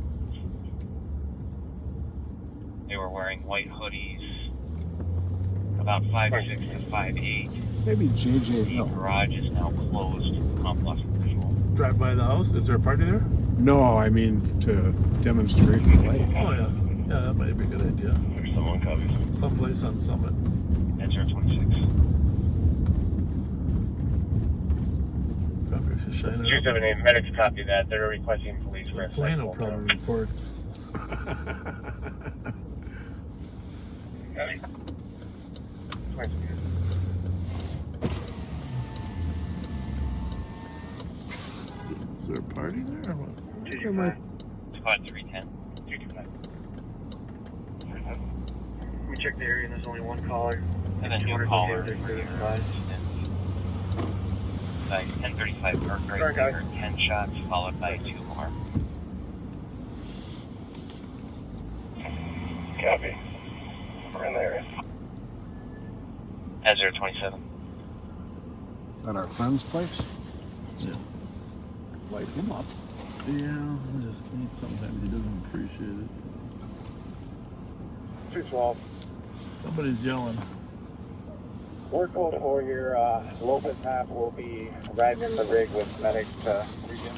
They were wearing white hoodies. About 5'6" to 5'8". Maybe JJ The Hill. garage is now closed. Complex visual. Drive by the house. Is there a party there? No, I mean to demonstrate the light. Oh, yeah. Yeah, that might be a good idea. There's someone coming. Someplace on Summit. At 026. Probably should shine it up. 278, medics copy that. They're requesting police for a Plane will cycle. probably report. Okay. 20. Is there a party there or what? Squad 310. 325. We checked the area and there's only one caller. And then new caller. Like 1035 Mercury, Sorry, guys. 10 shots, followed by 2 more. Copy. We're in the area. At 027. At our friend's place? Yeah. Light him up. Yeah, I just think sometimes he doesn't appreciate it. 212. Somebody's yelling. We're code for your local map will be riding in the rig with medics region.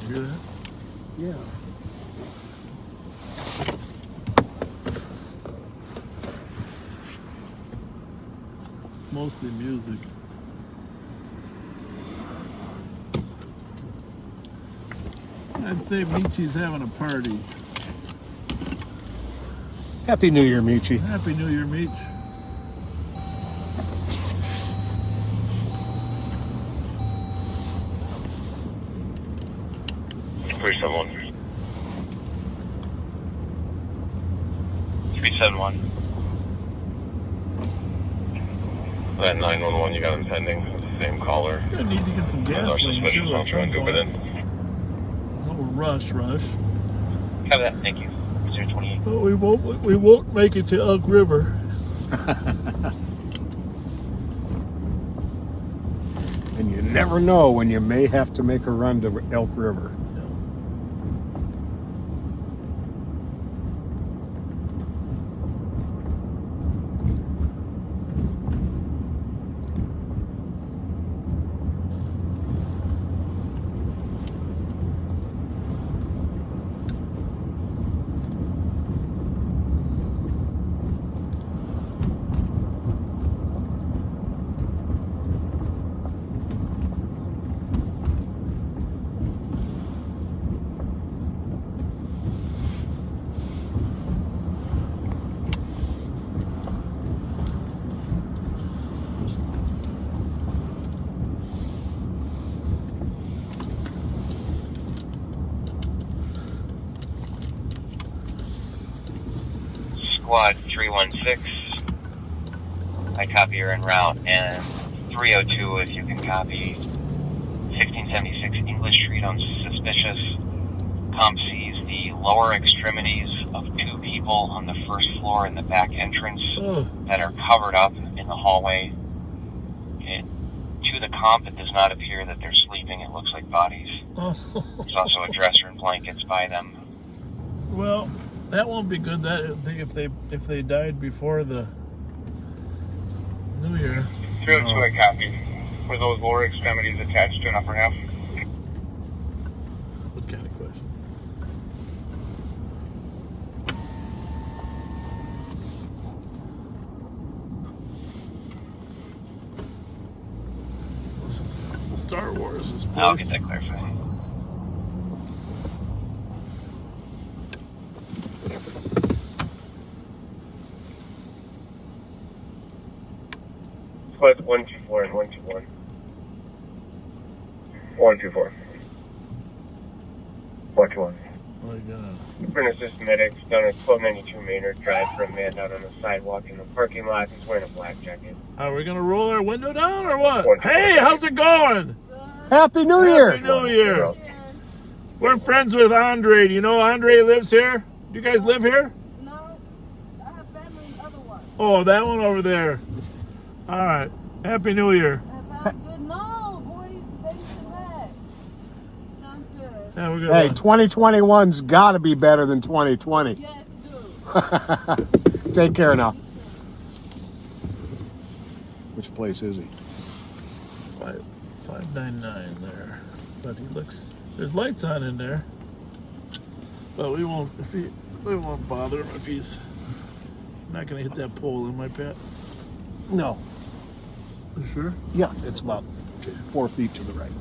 Did you hear that? Yeah. It's mostly music. I'd say Michi's having a party. Happy New Year, Michi. Happy New Year, Meech. Three someone. 371. That 911, you got him pending. The same caller. I need to get some gasoline too. I'm trying to do it in. No rush. Copy that. Thank you. 028. But we won't make it to Elk River. And you never know when you may have to make a run to Elk River. Squad 316. I copy you're en route. And 302 if you can copy. 1676 English Street on suspicious. Comp sees the lower extremities of 2 people on the first floor in the back entrance that are covered up in the hallway. To the comp, it does not appear that they're sleeping. It looks like bodies. There's also a dresser and blankets by them. Well, that won't be good. That if they died before the New Year. 302, I copy. Were those lower extremities attached to an upper half? What kind of question? This is Star Wars. This place. I'll get that clarified. Squad 124 and 121. 124. 121. Verna Sims medics down at 1292 Maynard Drive for a man out on the sidewalk in the parking lot. He's wearing a black jacket. Are we going to roll our window down or what? Hey, how's it going? Happy New Year. Happy New Year. We're friends with Andre. Do you know Andre lives here? Do you guys live here? No, I have family otherwise. Oh, that one over there. All right. Happy New Year. That sounds good. No, boys, babies and that. Sounds good. Yeah, we're Hey, 2021's got to be better than 2020. Yes, it do. Take care now. Which place is he? 599 there. But he looks, there's lights on in there. But we won't bother him if he's not going to hit that pole in my pet. No. You sure? Yeah, it's about 4 feet to the right.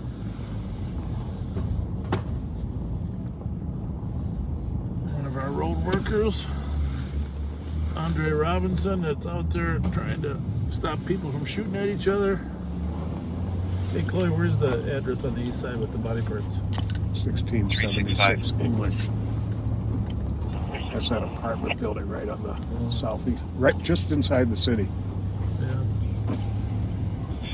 One of our road workers, Andre Robinson, that's out there trying to stop people from shooting at each other. Hey, Chloe, where's the address on the east side with the body parts? 1676 English. That's that apartment building right on the southeast, right just inside the city.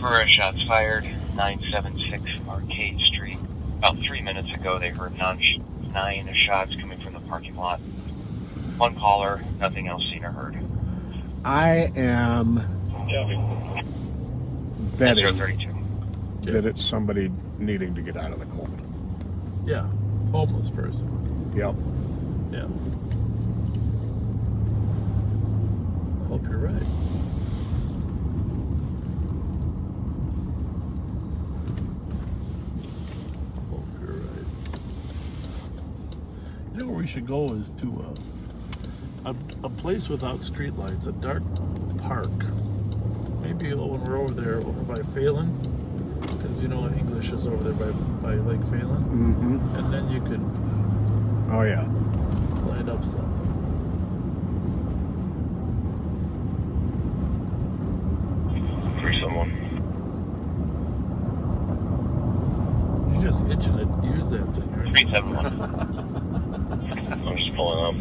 For shots fired, 976 Arcade Street. About 3 minutes ago, they heard 9 shots coming from the parking lot. One caller, nothing else seen or heard. I am betting 032. that it's somebody needing to get out of the cold. Yeah, homeless person. Yep. Yeah. Hope you're right. You know where we should go is to a place without streetlights, a dark park. Maybe when we're over there, over by Phelan, because you know English is over there by Lake Phelan. Mm-hmm. And then you could Oh yeah. light up something. Someone. You're just itching to use that thing, right? 371. I'm just pulling up.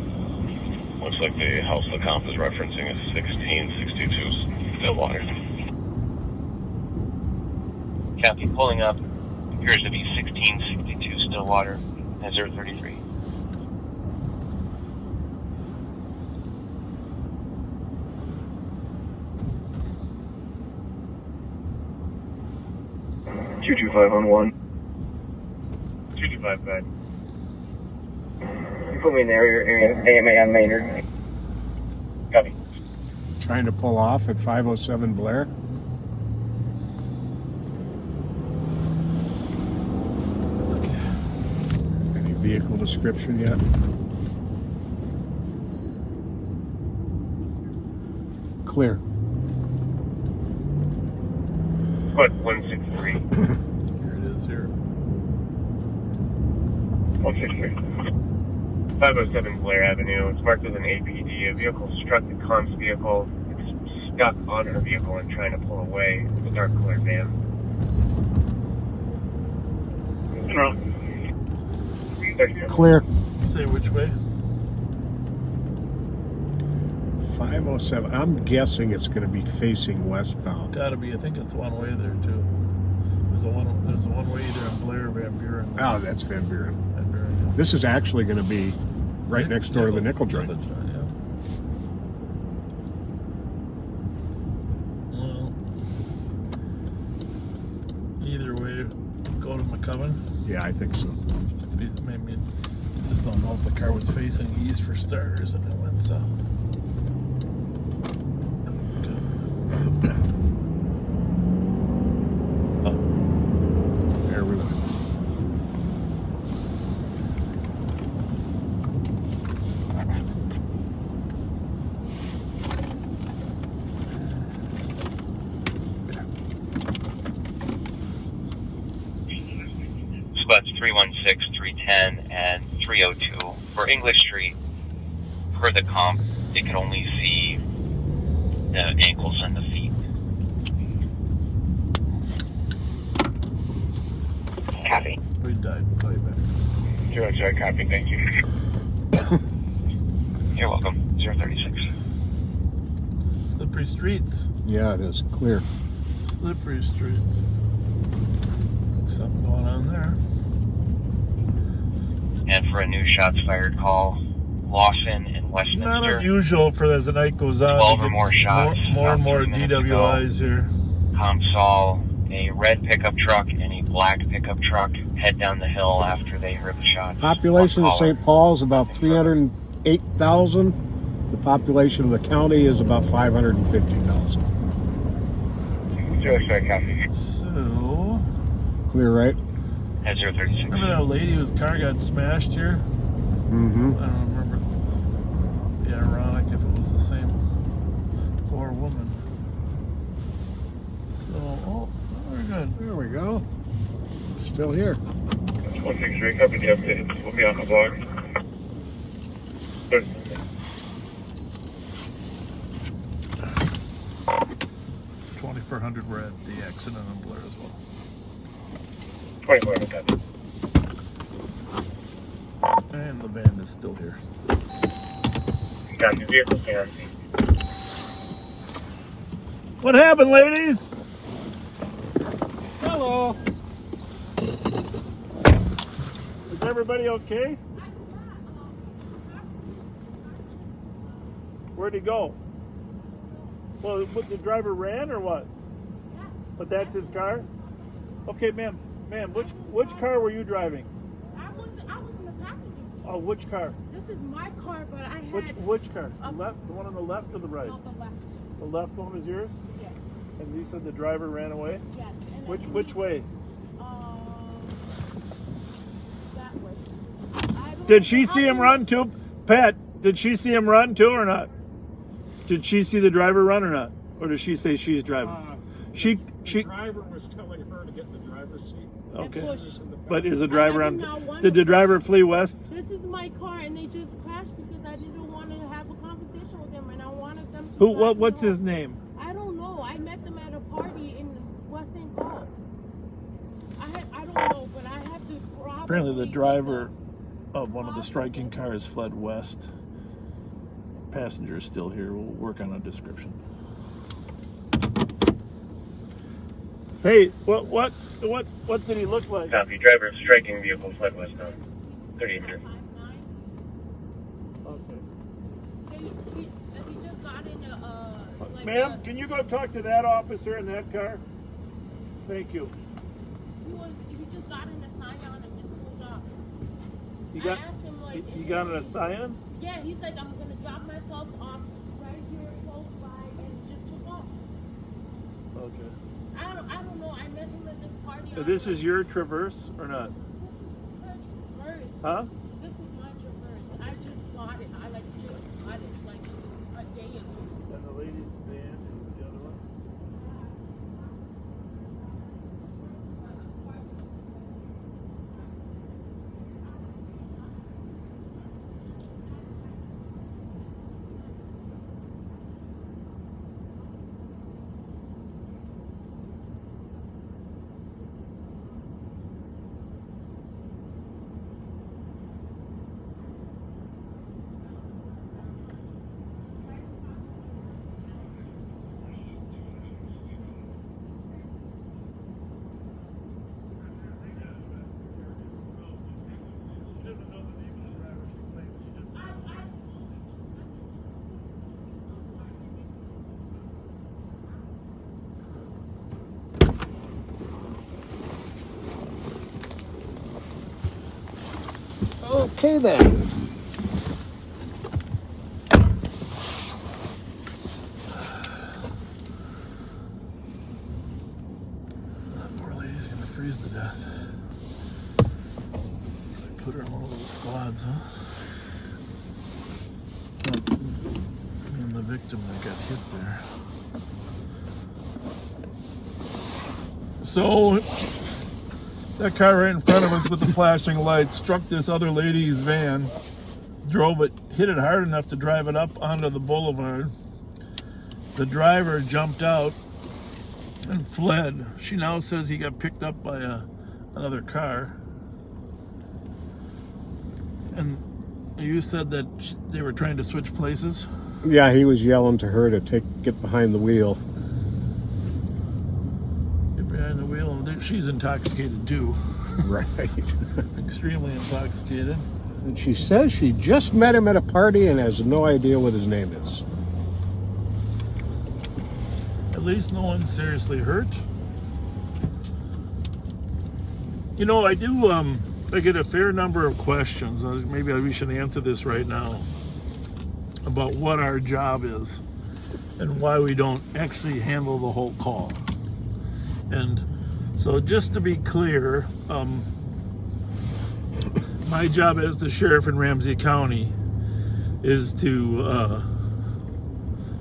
Looks like the house the comp is referencing is 1662 Stillwater. Copy, pulling up. Appears to be 1662 Stillwater at 033. Two 225 on 1. 225 bed. You put me in the area AMA on Maynard. Copy. Trying to pull off at 507 Blair. Any vehicle description yet? Clear. What, 163? Here it is here. 163. 507 Blair Avenue. It's marked as an APD. A vehicle struck the comp's vehicle. It's stuck on her vehicle and trying to pull away. It's a dark colored van. Clear. Say which way? 507. I'm guessing it's going to be facing westbound. Gotta be. I think it's one way there too. There's a one way either in Blair or Van Buren. Oh, that's Van Buren. Van Buren, yeah. This is actually going to be right next door to the nickel joint. Yeah. Well, either way, go to McCubbin. Yeah, I think so. Just to be, maybe just don't know if the car was facing east for starters and it went south. There we go. Spots 316, 310, and 302. For English Street, per the comp, it can only see the ankles and the feet. Copy. We died. Call you back. 2-1, copy, thank you. You're welcome. 036. Slippery streets. Yeah, it is. Clear. Slippery streets. Something going on there. And for a new shots fired call, Lawson and Westminster. Not unusual for as the night goes on. 12 or more shots. More and more DWIs here. Saw a red pickup truck and a black pickup truck head down the hill after they heard the shot. Population of St. Paul is about 308,000. The population of the county is about 550,000. 2-1, copy. So, clear, right? At 036. remember that lady whose car got smashed here? Mm-hmm. I don't remember. It'd be ironic if it was the same poor woman. So, oh, very good. There we go. Still here. 163, copy the update. We'll be on the block. 2400 were at the accident in Blair as well. 2400, copy. And the van is still here. Copy, vehicle stay on scene. What happened, ladies? Hello. Is everybody okay? Where'd he go? Well, the driver ran or what? But that's his car? Okay, ma'am, which car were you driving? I was in the passenger seat. Oh, which car? This is my car, but I had... Which car? The left, the one on the left or the right? No, the left. The left one was yours? Yes. And you said the driver ran away? Yes. And Which way? That way. Did she see him run too? Pat, did she see him run too or not? Did she see the driver run or not? Or did she say she's driving? The driver was telling her to get in the driver's seat. Okay. But is the driver on? Did the driver flee west? This is my car, and they just crashed because I didn't want to have a conversation with them, and I wanted them to... Who? What's his name? I don't know. I met them at a party in West St. Paul. I don't know, but I have to probably... Apparently the driver of one of the striking cars fled west. Passenger is still here. We'll work on a description. Hey, what did he look like? Copy, driver of striking vehicle fled westbound. 38 minutes. Okay. He just got in a... Ma'am, can you go talk to that officer in that car? Thank you. He just got in a Scion and just pulled off. You I asked him, like... You got in a Scion? Yeah, he's like, I'm going to drop myself off right here close by, and just took off. Okay. I don't know. I met him at this party. This is your Traverse or not? Traverse. Huh? This is my Traverse. I just bought it. I just bought it like a day ago. And the lady's van is the other one? Okay then. Poor lady's gonna freeze to death. Put her in one of those squads, huh? And the victim that got hit there. So that car right in front of us with the flashing lights struck this other lady's van, drove it, hit it hard enough to drive it up onto the boulevard. The driver jumped out and fled. She now says he got picked up by another car. And you said that they were trying to switch places? Yeah, he was yelling to her to get behind the wheel. Get behind the wheel, and she's intoxicated too. Right. Extremely intoxicated. And she says she just met him at a party and has no idea what his name is. At least no one's seriously hurt. You know, I do, I get a fair number of questions. Maybe we should answer this right now. About what our job is and why we don't actually handle the whole call. And so just to be clear, my job as the sheriff in Ramsey County is to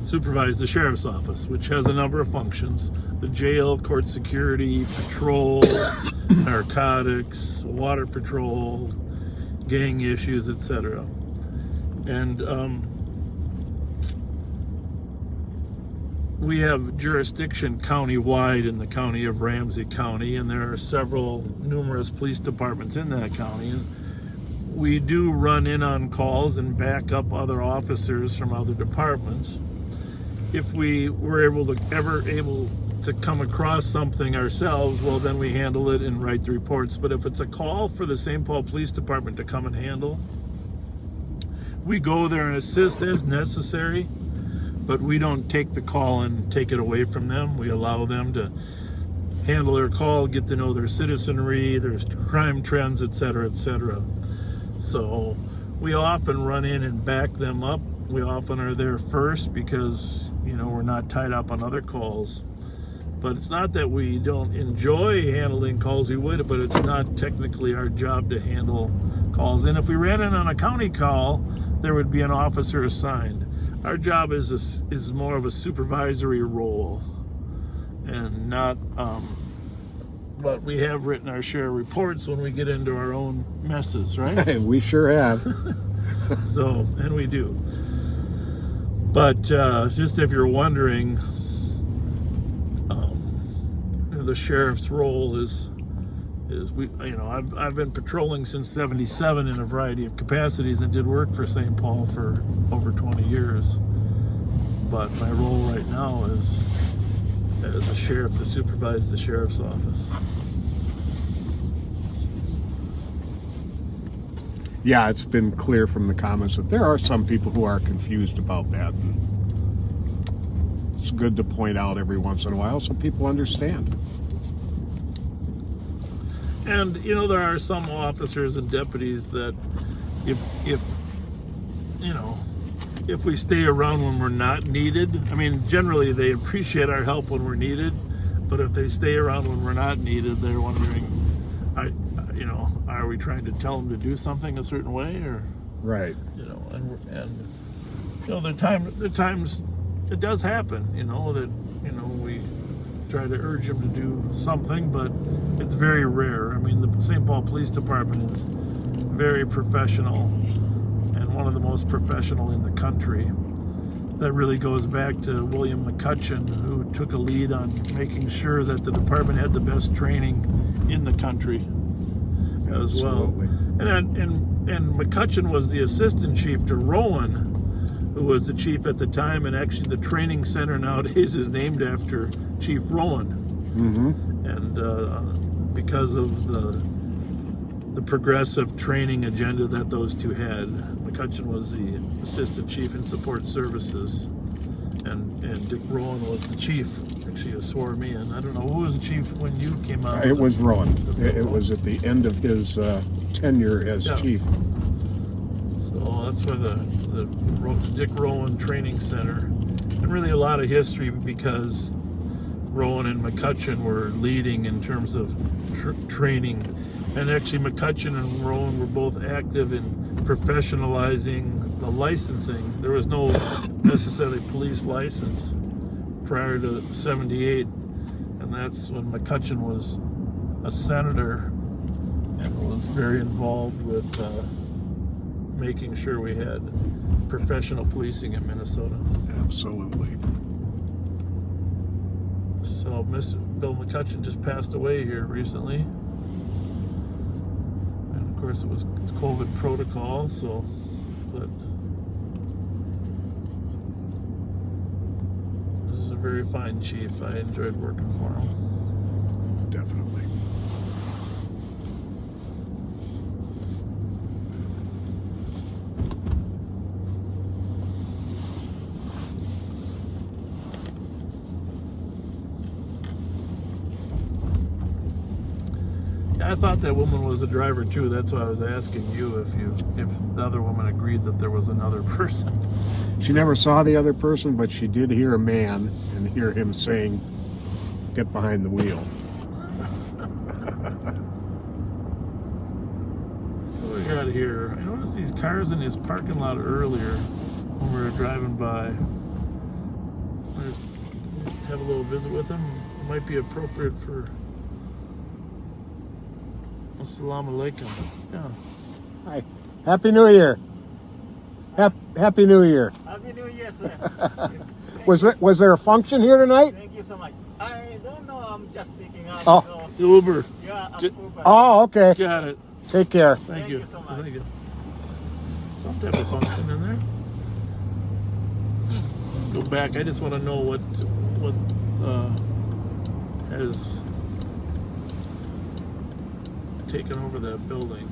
supervise the sheriff's office, which has a number of functions: the jail, court security, patrol, narcotics, water patrol, gang issues, etc. And we have jurisdiction county-wide in the county of Ramsey County, and there are numerous police departments in that county. And we do run in on calls and back up other officers from other departments. If we were able to come across something ourselves, well, then we handle it and write the reports. But if it's a call for the St. Paul Police Department to come and handle, we go there and assist as necessary, but we don't take the call and take it away from them. We allow them to handle their call, get to know their citizenry, their crime trends, etc., etc. So we often run in and back them up. We often are there first because, you know, we're not tied up on other calls. But it's not that we don't enjoy handling calls, we would, but it's not technically our job to handle calls. And if we ran in on a county call, there would be an officer assigned. Our job is more of a supervisory role, and not what we have written our share of reports when we get into our own messes, right? We sure have. So, and we do. But just if you're wondering, the sheriff's role is we, you know, I've been patrolling since '77 in a variety of capacities and did work for St. Paul for over 20 years. But my role right now is as a sheriff to supervise the sheriff's office. Yeah, it's been clear from the comments that there are some people who are confused about that. And it's good to point out every once in a while so people understand. And, you know, there are some officers and deputies that if you know, if we stay around when we're not needed, I mean, generally they appreciate our help when we're needed, but if they stay around when we're not needed, they're wondering, you know, are we trying to tell them to do something a certain way, or right? You know, and you know, the times it does happen, you know, that, you know, we try to urge them to do something, but it's very rare. I mean, the St. Paul Police Department is very professional and one of the most professional in the country. That really goes back to William McCutcheon, who took a lead on making sure that the department had the best training in the country as well. And McCutcheon was the assistant chief to Rowan, who was the chief at the time, and actually the training center nowadays is named after Chief Rowan. Mm-hmm. And because of the progressive training agenda that those two had, McCutcheon was the assistant chief in support services, and Dick Rowan was the chief. Actually, he swore me in. I don't know, who was the chief when you came out? It was Rowan. It was at the end of his tenure as chief. So that's where the Dick Rowan Training Center, and really a lot of history, because Rowan and McCutcheon were leading in terms of training. And actually McCutcheon and Rowan were both active in professionalizing the licensing. There was no necessarily police license prior to '78, and that's when McCutcheon was a senator and was very involved with making sure we had professional policing in Minnesota. Absolutely. So Mr. Bill McCutcheon just passed away here recently. And of course it was It's COVID protocol, so, but this is a very fine chief. I enjoyed working for him. Definitely. I thought that woman was a driver too. That's why I was asking you if the other woman agreed that there was another person. She never saw the other person, but she did hear a man and hear him saying, "Get behind the wheel." What we got here? I noticed these cars in his parking lot earlier when we were driving by. Let's have a little visit with him. It might be appropriate for. Assalamu alaikum. Yeah. Hi. Happy New Year. Happy New Year. Happy New Year, sir. Was there a function here tonight? Thank you so much. I don't know. I'm just picking up. Oh. So. Uber. Yeah, I'm Uber. Oh, okay. Got it. Take care. Thank you so much. Thank you. Some type of function in there. Go back. I just want to know what has taken over that building.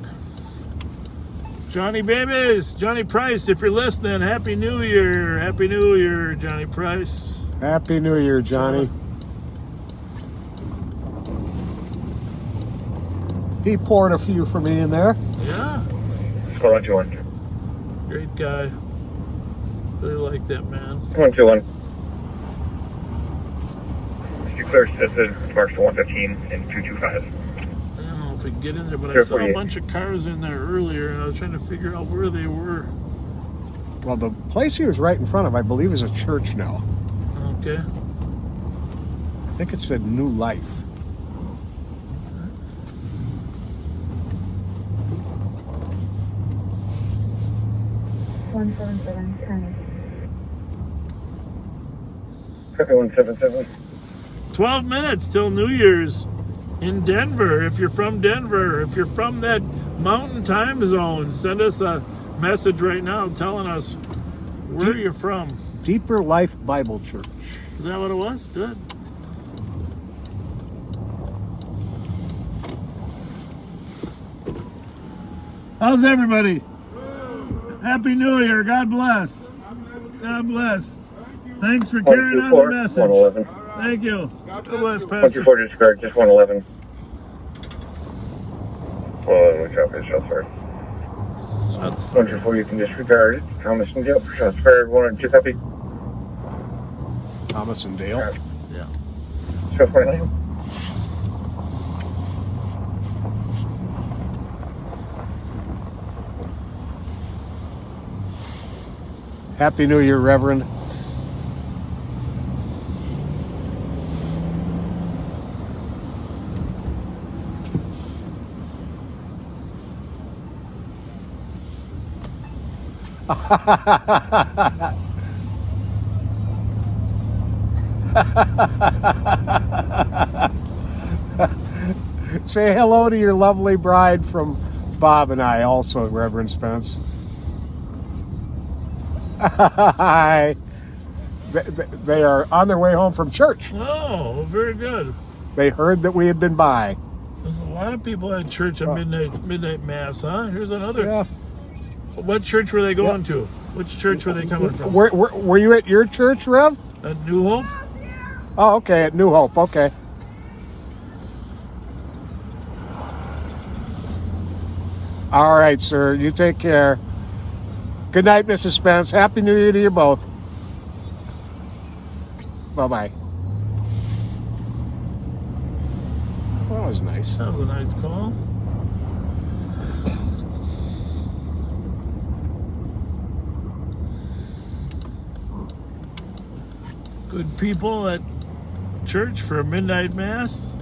Johnny Babies, Johnny Price, if you're listening, Happy New Year. Happy New Year, Johnny Price. Happy New Year, Johnny. He poured a few for me in there. Yeah. Squad 121. Great guy. Really like that man. 121. You clear citizen, march to 115 and 225. I don't know if we can get in there, but I saw a bunch of cars in there earlier, and I was trying to figure out where they were. Well, the place he was right in front of, I believe, is a church now. Okay. I think it said New Life. Copy 177. 12 minutes till New Year's in Denver. If you're from Denver, if you're from that mountain time zone, send us a message right now telling us where you're from. Deeper Life Bible Church. Is that what it was? Good. How's everybody? Happy New Year. God bless. God bless. Thanks for carrying on the message. 111. Thank you. God bless, Pastor. 124 discard, just 111. Well, we drop his shots fired. Shots fired. 124, you can disregard it. Thomas and Dale for shots fired. 1 and 2 copy. Thomas and Dale? Yeah. Show 49. Happy New Year, Reverend. Say hello to your lovely bride from Bob and I also, Reverend Spence. Hi. They are on their way home from church. Oh, very good. They heard that we had been by. There's a lot of people at church at midnight mass, huh? Here's another. Yeah. What church were they going to? Which church were they coming from? Were you at your church, Rev? At New Hope? Oh, okay, at New Hope, okay. All right, sir, you take care. Good night, Mrs. Spence. Happy New Year to you both. Bye-bye. Well, that was nice. That was a nice call. Good people at church for a midnight mass.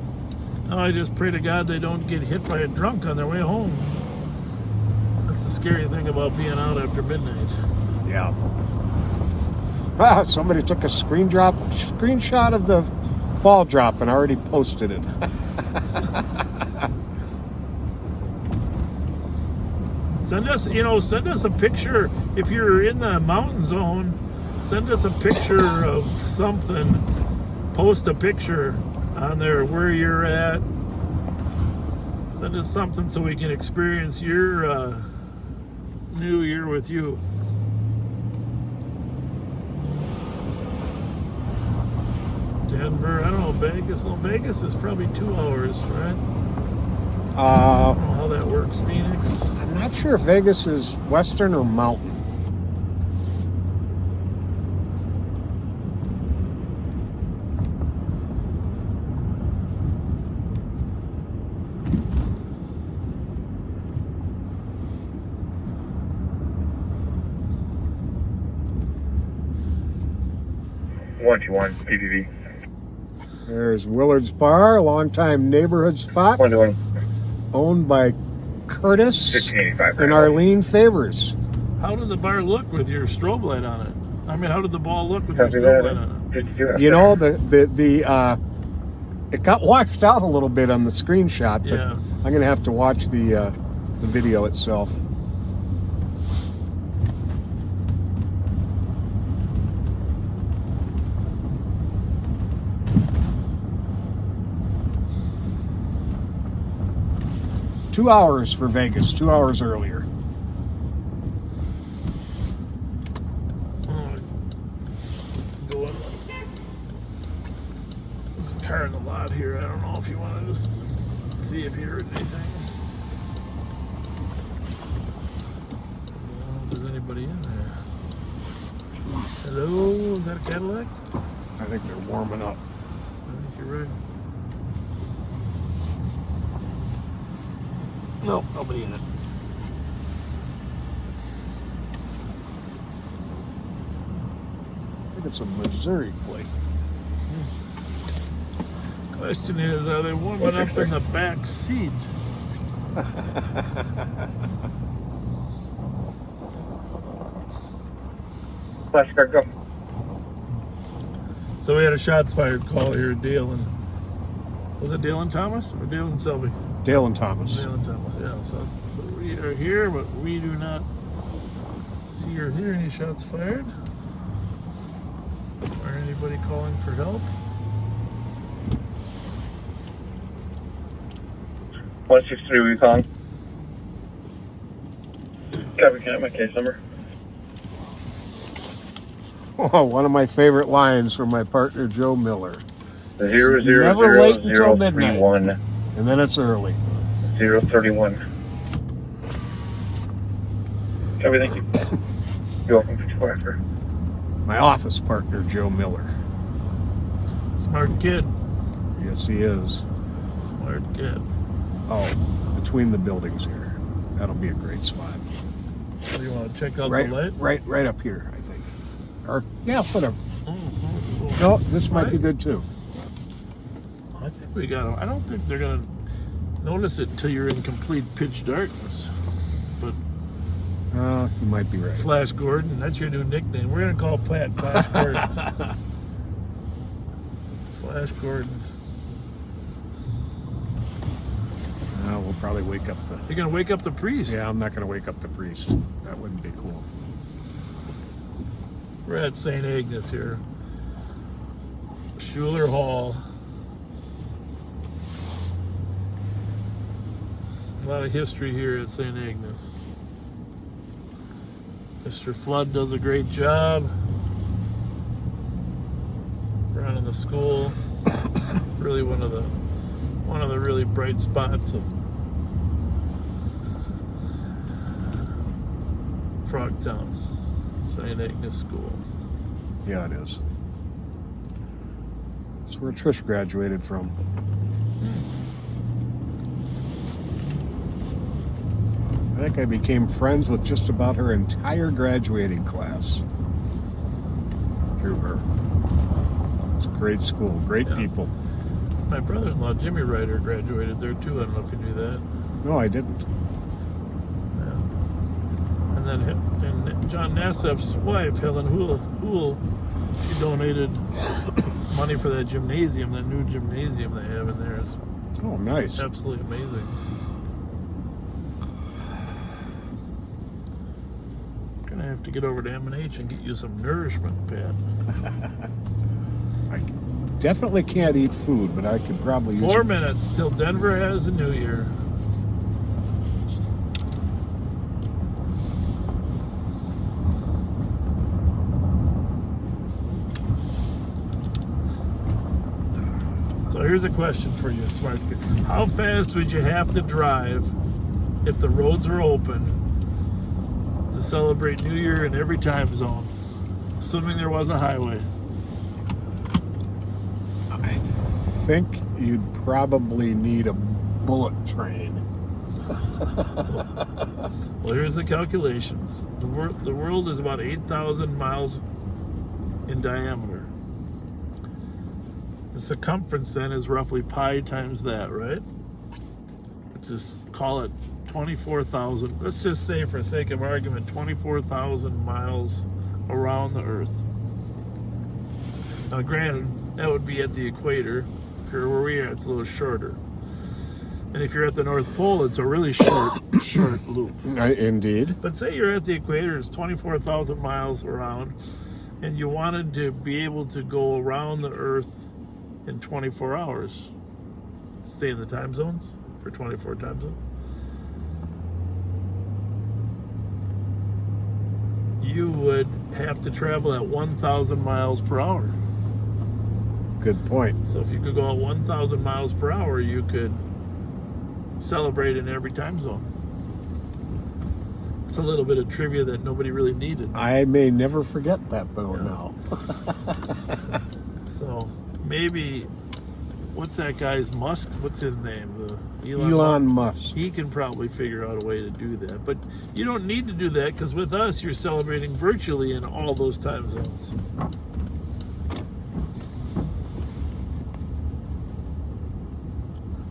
Now I just pray to God they don't get hit by a drunk on their way home. That's the scary thing about being out after midnight. Yeah. Ah, somebody took a screenshot of the ball drop and already posted it. Send us a picture. If you're in the mountain zone, send us a picture of something. Post a picture on there where you're at. Send us something so we can experience your New Year with you. Denver, I don't know, Vegas. Well, Vegas is probably 2 hours, right? I don't know how that works. Phoenix. I'm not sure if Vegas is western or mountain. One PPV. There's Willard's Bar, a longtime neighborhood spot. 121. Owned by Curtis 1585. and Arlene Favors. How did the bar look with your strobe light on it? I mean, how did the ball look with your strobe light on it? You know, it got washed out a little bit on the screenshot, but Yeah. I'm going to have to watch the video itself. Two hours for Vegas, 2 hours earlier. Go up. There's a car in the lot here. I don't know if you want to just see if you heard anything. I don't know if there's anybody in there. Hello? Is that a Cadillac? I think they're warming up. I think you're right. No, nobody in it. I think it's a Missouri plate. Question is, are they warming up in the back seat? Flash car, go. So we had a shots fired call here at Dale and... Was it Dale and Thomas or Dale and Selby? Dale and Thomas. Dale and Thomas, yeah. So we are here, but we do not see or hear any shots fired. Or anybody calling for help. 163, were you calling? Copy, can I have my case number? Oh, one of my favorite lines from my partner Joe Miller. 000 Never late until midnight. 031. And then it's early. 031. Copy, thank you. You're welcome, 54 after. My office partner Joe Miller. Smart kid. Yes, he is. Smart kid. Oh, between the buildings here. That'll be a great spot. So you want to check out Right, the light? right up here, I think. Or yeah, whatever. No, this might be good too. I think we got them. I don't think they're going to notice it until you're in complete pitch darkness. But you might be right. Flash Gordon, that's your new nickname. We're going to call Pat Flash Gordon. Flash Gordon. We'll probably wake up the... You're going to wake up the priest. Yeah, I'm not going to wake up the priest. That wouldn't be cool. We're at St. Agnes here. Schuler Hall. A lot of history here at St. Agnes. Mr. Flood does a great job running the school. Really one of the really bright spots of Frogtown, St. Agnes School. Yeah, it is. That's where Trish graduated from. I think I became friends with just about her entire graduating class through her. It's a great school, great people. My brother-in-law, Jimmy Ryder, graduated there too. I don't know if you knew that. No, I didn't. Yeah. And then John Nassef's wife, Helen Hool, she donated money for that gymnasium, that new gymnasium they have in there. It's oh, nice. Absolutely amazing. I have to get over to M&H and get you some nourishment, Pat. I definitely can't eat food, but I could probably use 4 minutes till Denver has a New Year. So here's a question for you, smart kid. How fast would you have to drive if the roads are open to celebrate New Year in every time zone, assuming there was a highway? I think you'd probably need a bullet train. Well, here's the calculation. The world is about 8,000 miles in diameter. The circumference then is roughly pi times that, right? Just call it 24,000. Let's just say, for sake of argument, 24,000 miles around the Earth. Now, granted, that would be at the equator. If you're where we are, it's a little shorter. And if you're at the North Pole, it's a really short loop. Indeed. But say you're at the equator, it's 24,000 miles around, and you wanted to be able to go around the Earth in 24 hours. Stay in the time zones for 24 time zones. You would have to travel at 1,000 miles per hour. Good point. So if you could go at 1,000 miles per hour, you could celebrate in every time zone. It's a little bit of trivia that nobody really needed. I may never forget that, though, now. So maybe, what's that guy's Musk? What's his name? Elon Musk. He can probably figure out a way to do that. But you don't need to do that, because with us, you're celebrating virtually in all those time zones.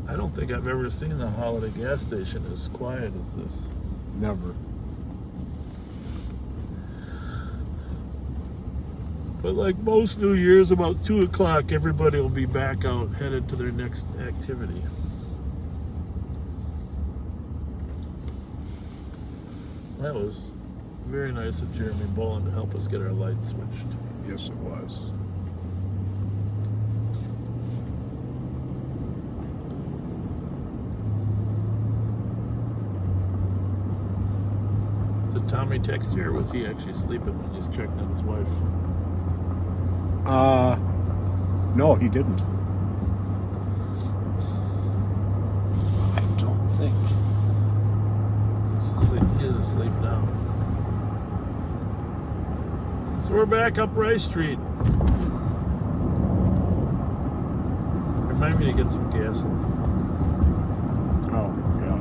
I don't think I've ever seen the holiday gas station as quiet as this. Never. But like most New Year's, about 2 o'clock, everybody will be back out, headed to their next activity. That was very nice of Jeremy Bolin to help us get our lights switched. Yes, it was. Did Tommy text you, or was he actually sleeping when he's checked on his wife? No, he didn't. I don't think. He is asleep now. So we're back up Rice Street. Remind me to get some gasoline. Oh, yeah.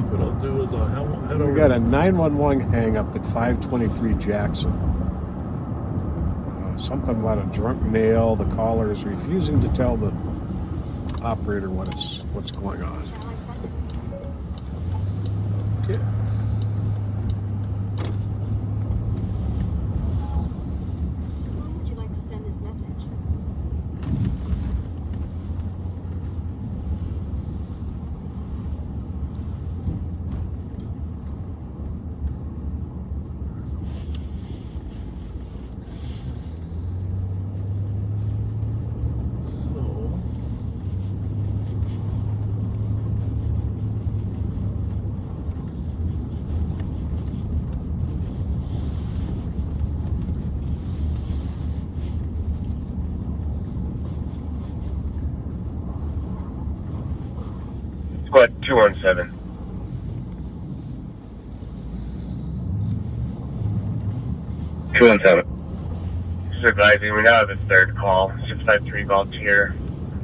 What I'll do is I'll head over. We got a 911 hang up at 523 Jackson. Something about a drunk male. The caller is refusing to tell the operator what's going on. Okay. Who would you like to send this message? Squad 217. Just advising, we now have a third call, 653 volunteer.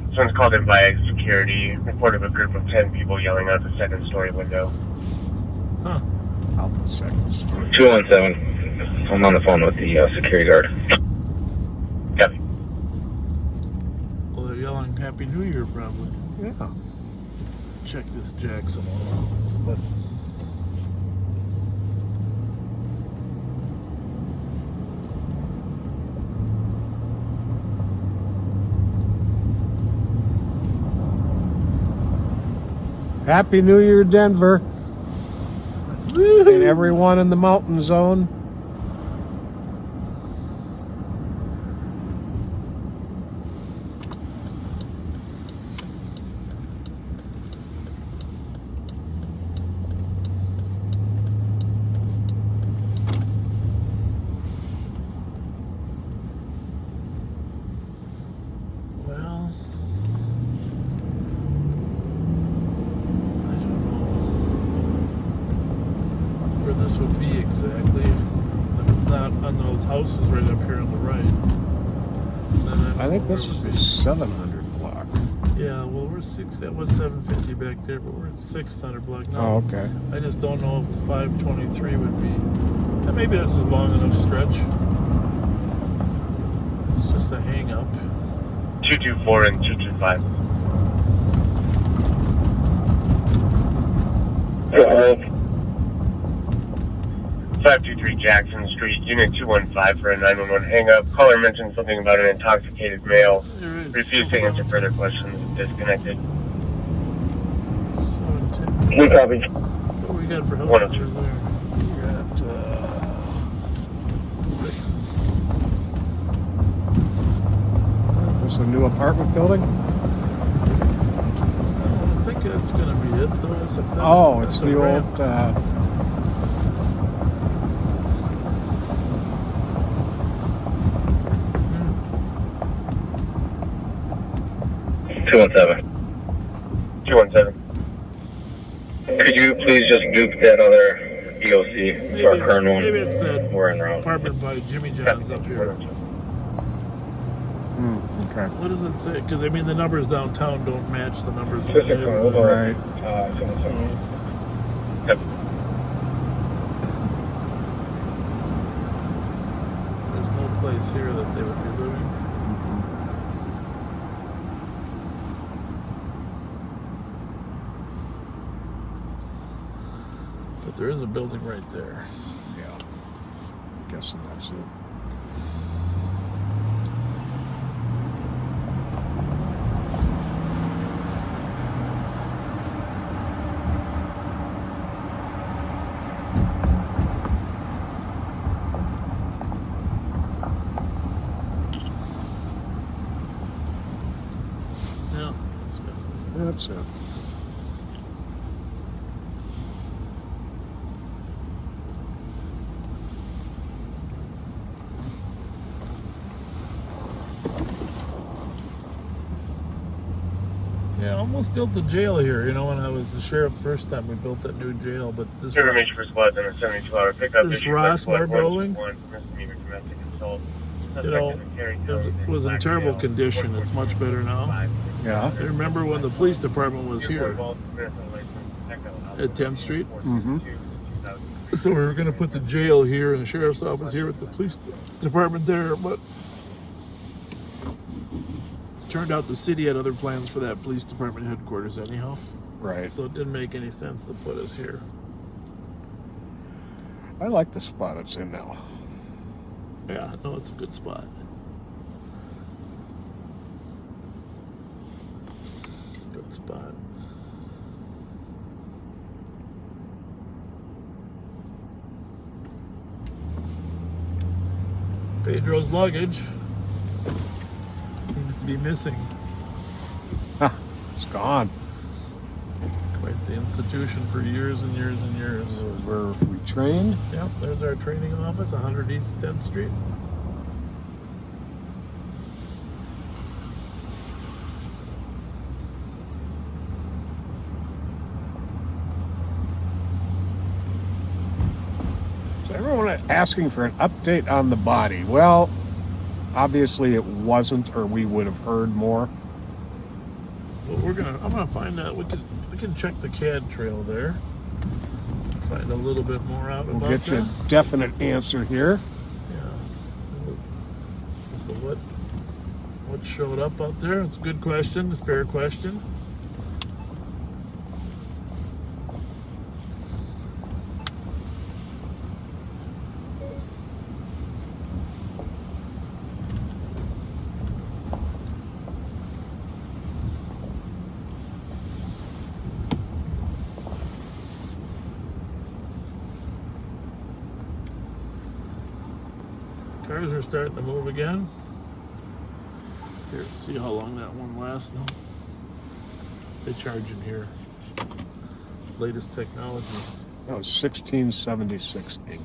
This one's called in by security. Report of a group of 10 people yelling out the second story window. Huh. Out the second story. 217. I'm on the phone with the security guard. Copy. Well, they're yelling Happy New Year, probably. Yeah. Check this Jackson out. But Happy New Year, Denver. And everyone in the mountain zone. Houses right up here on the right. I think this is the 700 block. Yeah, well, we're 6. That was 750 back there, but we're at 600 block now. Oh, okay. I just don't know if the 523 would be. And maybe this is long enough stretch. It's just a hang up. 224 and 225. 523 Jackson Street, Unit 215 for a 911 hang-up. Caller mentioned something about an intoxicated male. Refused to answer further questions. Disconnected. We copy. What do we got for help? 102. We got 6. This is a new apartment building? I don't think that's going to be it, though. It's the old... 217. Could you please just nuke that other EOC for our current one? Maybe it's that We're en route. apartment by Jimmy John's up here. Okay. What does it say? Because, I mean, the numbers downtown don't match the numbers in the Right. Yep. There's no place here that they would be living. But there is a building right there. Yeah. I'm guessing that's it. Yeah, that's it. Yeah, I almost built the jail here. You know, when I was the sheriff the first time, we built that new jail. But this Information for squads on a 72-hour pickup. This Rossmore building, Misdemeanor domestic assault. you know, was in terrible condition. It's much better now. Yeah. I remember when the police department was here at 10th Street. Mm-hmm. So we were going to put the jail here and the sheriff's office here with the police department there, but it turned out the city had other plans for that police department headquarters anyhow. Right. So it didn't make any sense to put us here. I like the spot it's in now. Yeah, no, it's a good spot. Good spot. Pedro's luggage seems to be missing. It's gone. Quite the institution for years and years and years. Where we trained? Yep, there's our training office, 100 East 10th Street. So everyone asking for an update on the body. Well, obviously it wasn't, or we would have heard more. But I'm gonna find out. We can check the CAD trail there. Find a little bit more out about that. We'll get you a definite answer here. Yeah. So what showed up out there? It's a good question, a fair question. Cars are starting to move again. Here, see how long that one lasts now. They charge in here. Latest technology. That was 1676 English.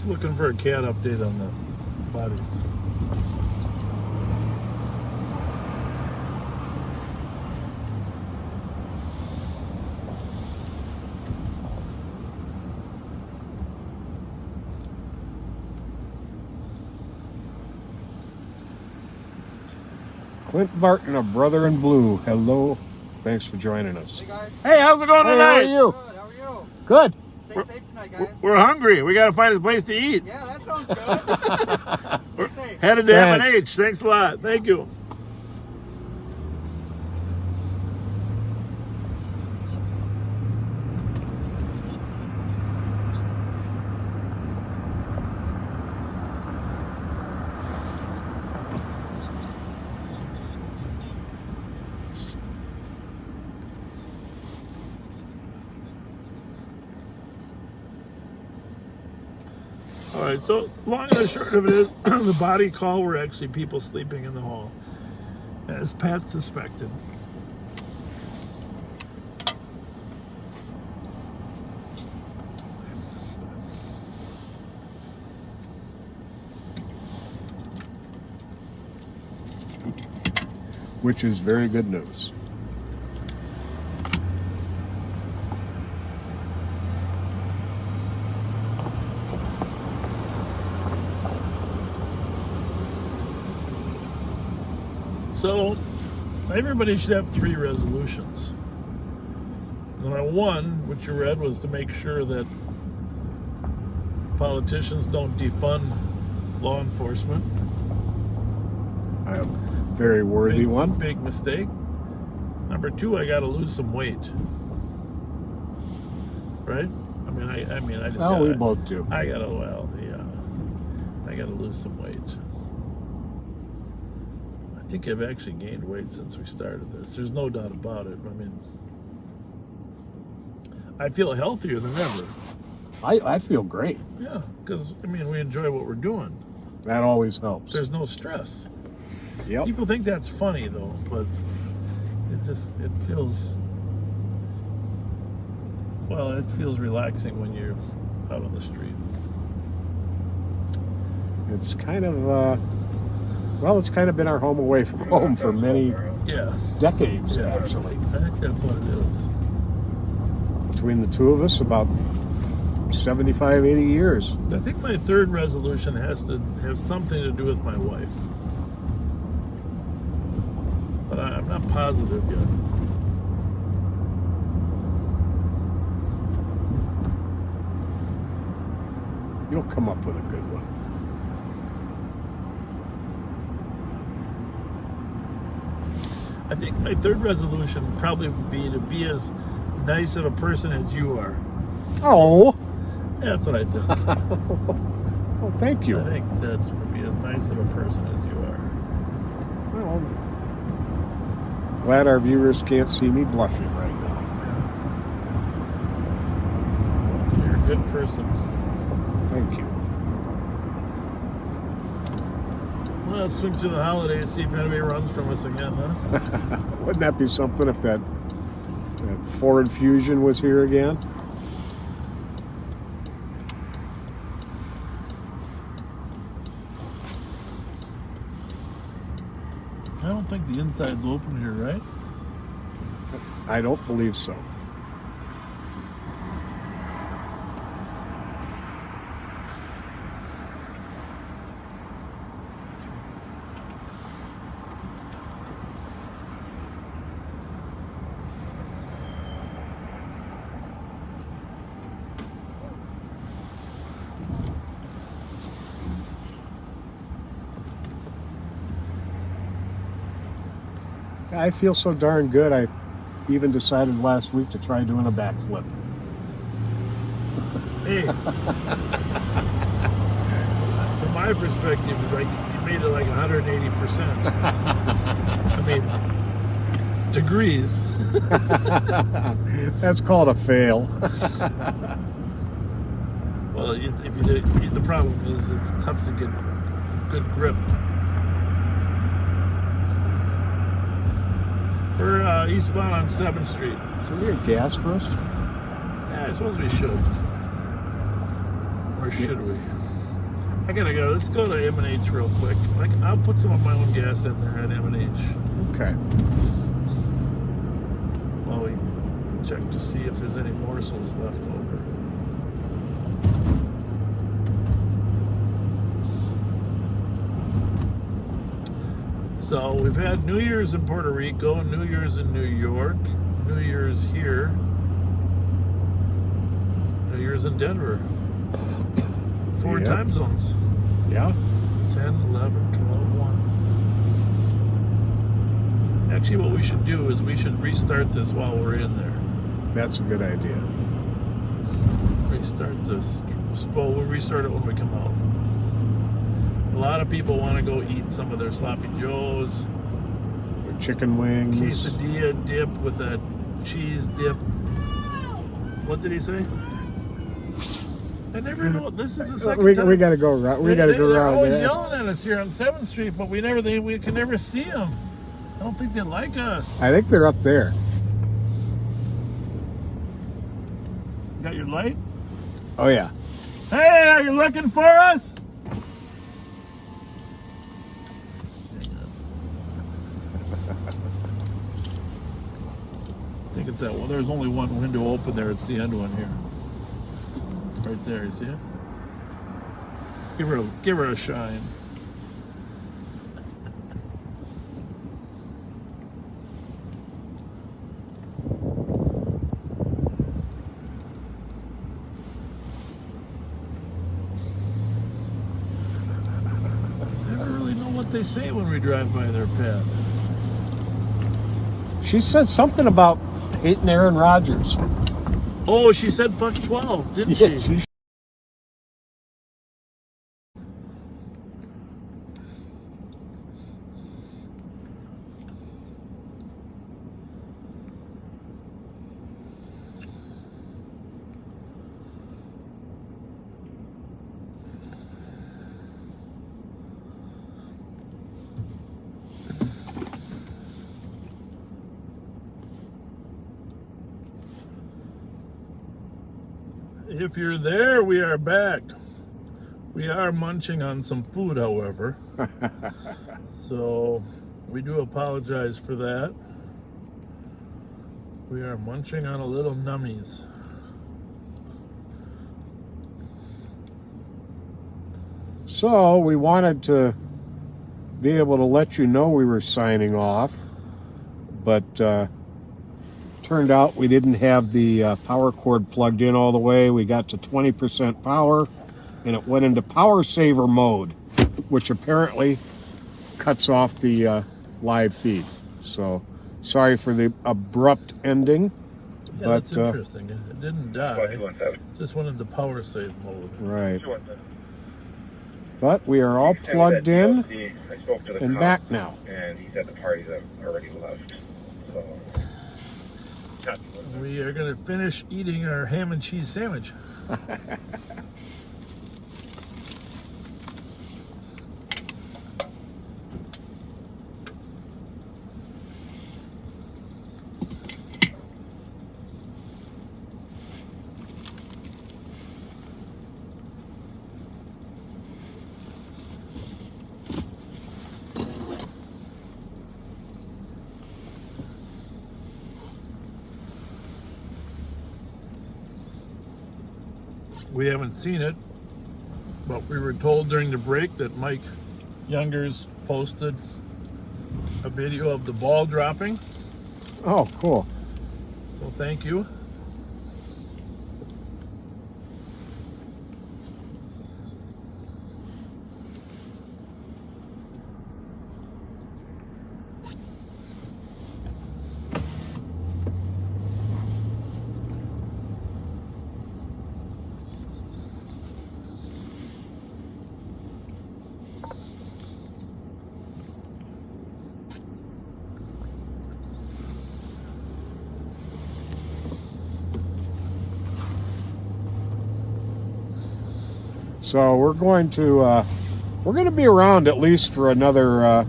Looking for a cat update on the bodies. Clint Barton, a brother in blue. Hello. Thanks for joining us. Hey, how's it going tonight? How are you? Good, how are you? Good. Stay safe tonight, guys. We're hungry. We got to find a place to eat. Yeah, that sounds good. Stay safe. Headed to Thanks. M&H. Thanks a lot. Thank you. All right, so long and the short of it is, the body call were actually people sleeping in the hall, as Pat suspected. Which is very good news. So, everybody should have 3 resolutions. Number 1, which you read, was to make sure that politicians don't defund law enforcement. A very worthy one. Big mistake. Number 2, I got to lose some weight. Right? I mean, I just. Well, we both do. I gotta. Well, yeah. I gotta lose some weight. I think I've actually gained weight since we started this. There's no doubt about it. I mean, I feel healthier than ever. I feel great. Yeah, because, I mean, we enjoy what we're doing. That always helps. There's no stress. Yep. People think that's funny, though, but it feels, well, it feels relaxing when you're out on the street. It's kind of, it's kind of been our home away from home for many decades, actually. I think that's what it is. Between the two of us, about 75, 80 years. I think my 3rd resolution has to have something to do with my wife. But I'm not positive yet. You'll come up with a good one. I think my 3rd resolution probably would be to be as nice of a person as you are. Oh. Yeah, that's what I think. Well, thank you. I think that's to be as nice of a person as you are. Well, glad our viewers can't see me blushing right now. You're a good person. Thank you. Well, let's swing through the holidays, see if anybody runs from us again, huh? Wouldn't that be something if that Ford Fusion was here again? I don't think the inside's open here, right? I don't believe so. I feel so darn good. I even decided last week to try doing a backflip. Hey, from my perspective, it's like you made it like 180%. I mean, degrees. That's called a fail. Well, the problem is it's tough to get good grip. We're eastbound on 7th Street. Should we get gas first? Yeah, I suppose we should. Or should we? I gotta go. Let's go to M&H real quick. I'll put some of my own gas in there at M&H. Okay. While we check to see if there's any morsels left over. So we've had New Year's in Puerto Rico, New Year's in New York, New Year's here, New Year's in Denver. 4 time zones. Yeah. 10, 11, 12, 1. Actually, what we should do is we should restart this while we're in there. That's a good idea. Restart this. Well, we'll restart it when we come out. A lot of people want to go eat some of their sloppy joes. Or chicken wings. Quesadilla dip with that cheese dip. What did he say? I never know. This is the second time. We got to go around. We got to go They're around. always yelling at us here on 7th Street, but we can never see them. I don't think they like us. I think they're up there. Got your light? Oh, yeah. Hey, are you looking for us? I think it's that one. There's only one window open there. It's the end one here. Right there, you see it? Give her a shine. Never really know what they say when we drive by their pad. She said something about hating Aaron Rodgers. Oh, she said fuck 12, didn't she? If you're there, we are back. We are munching on some food, however. So we do apologize for that. We are munching on a little nummies. So we wanted to be able to let you know we were signing off, but turned out we didn't have the power cord plugged in all the way. We got to 20% power and it went into power saver mode, which apparently cuts off the live feed. So sorry for the abrupt ending. Yeah, but that's interesting. It didn't die. Just went into power save mode. Right. But we are all plugged in and back now. And he said the parties have already left. So we are going to finish eating our ham and cheese sandwich. We haven't seen it, but we were told during the break that Mike Youngers posted a video of the ball dropping. Oh, cool. So thank you. So we're going to be around at least for another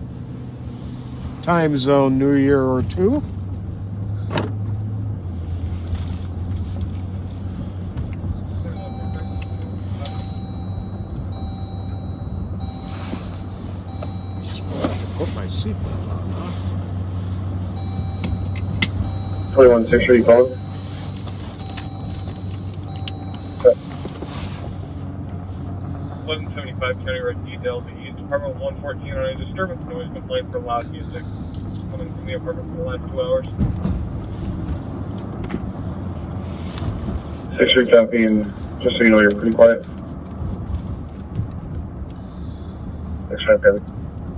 time zone New Year or two. Put my seatbelt on, huh? 21-6, are you calling? 1175 County Road details at East Apartment 114 on a disturbance noise complaint for loud music coming from the apartment for the last 2 hours. 6-3 copy, and just so you know, you're pretty quiet. 6-5 copy.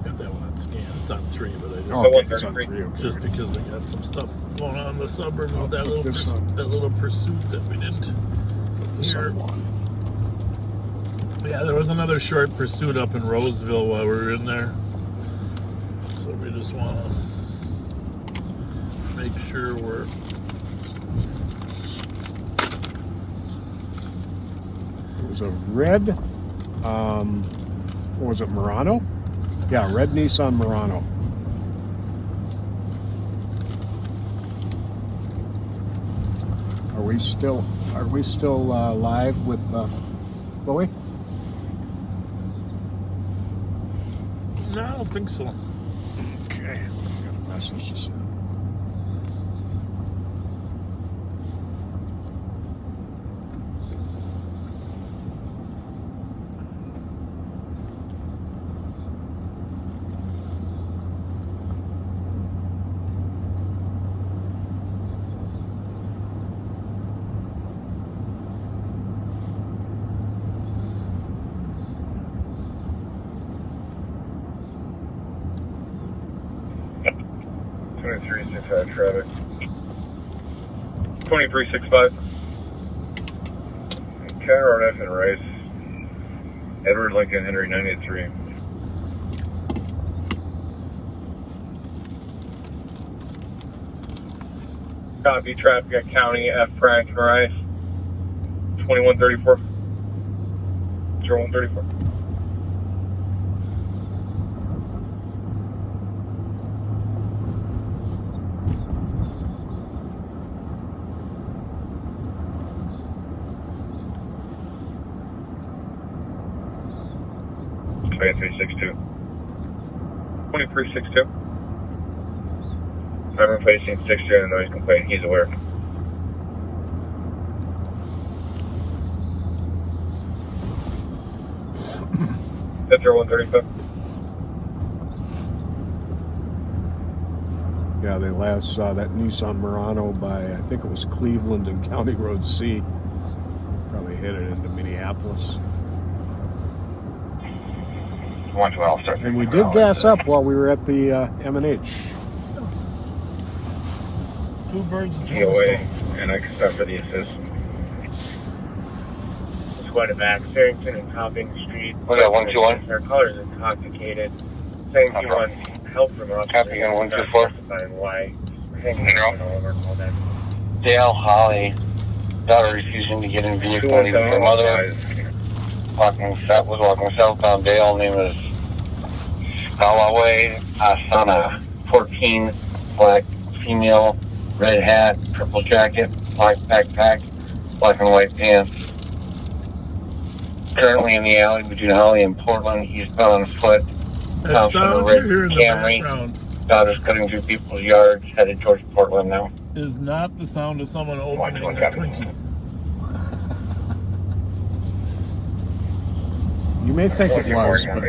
Got that one on scan. It's on 3, but I just, It's on 3, okay. just because we got some stuff going on in the suburbs with that little pursuit that we didn't hear. Yeah, there was another short pursuit up in Roseville while we were in there. So we just want to make sure we're... It was a red, what was it, Murano? Yeah, red Nissan Murano. Are we still live with Chloe? No, I don't think so. Okay, got a message to send. Traffic. 2365. County Road F and Rice. Edward Lincoln Henry 983. Copy traffic at County F Frank and Rice. 2134. 0134. Twenty 2362. I'm replacing 60 on a noise complaint. He's aware. That's 135. Yeah, they last saw that Nissan Murano by, I think it was Cleveland and County Road C. Probably headed into Minneapolis. 112, start. And we did gas up while we were at the M&H. 2 birds and 2 DOA, and I can start for the assist. Let's go to the back. Farrington and Topping Street. We got 121. Their color is intoxicated. Saying he wants help from us. Copy on 124. Specifying why. Hanging out all over all that. Dale Holly, daughter refusing to get in vehicle, leaving her mother. Walking southbound Dale, name is Scalaway Asana, 14, black female, red hat, purple jacket, black backpack, black and white pants. Currently in the alley between Holly and Portland, eastbound on foot. That sound you hear in the Camry. background Daughter's cutting through people's yards, headed towards Portland now. is not the sound of someone opening a Twinkie. You may think it was, but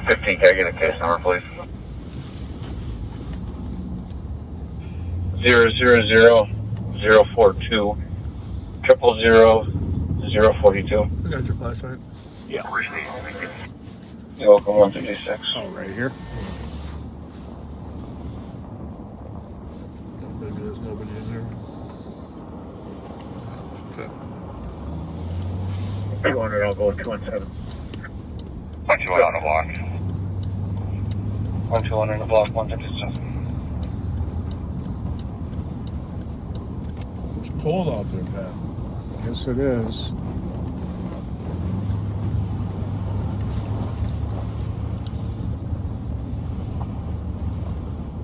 15, can I get a case number, please? 000-042 000-042. I got your flashlight. Yeah. You're welcome, 156. Oh, right here. Maybe there's nobody in there. Okay. 200, I'll go with 217. 121 on the block. 121 on the block, 157. cold out there, Pat. Yes, it is.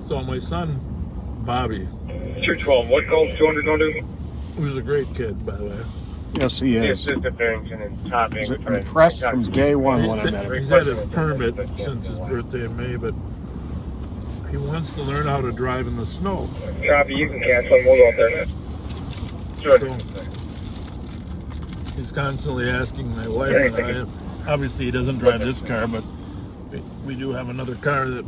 So my son, Bobby, 212, what calls 200 going to? he was a great kid, by the way. Yes, he The is. assistant Farrington and topping. He's impressed from day one when I met him. He's had his permit since his birthday in May, but he wants to learn how to drive in the snow. Copy, you can cancel and we'll go out there. Sure. So, he's constantly asking my wife and I. Obviously, he doesn't drive this car, but we do have another car that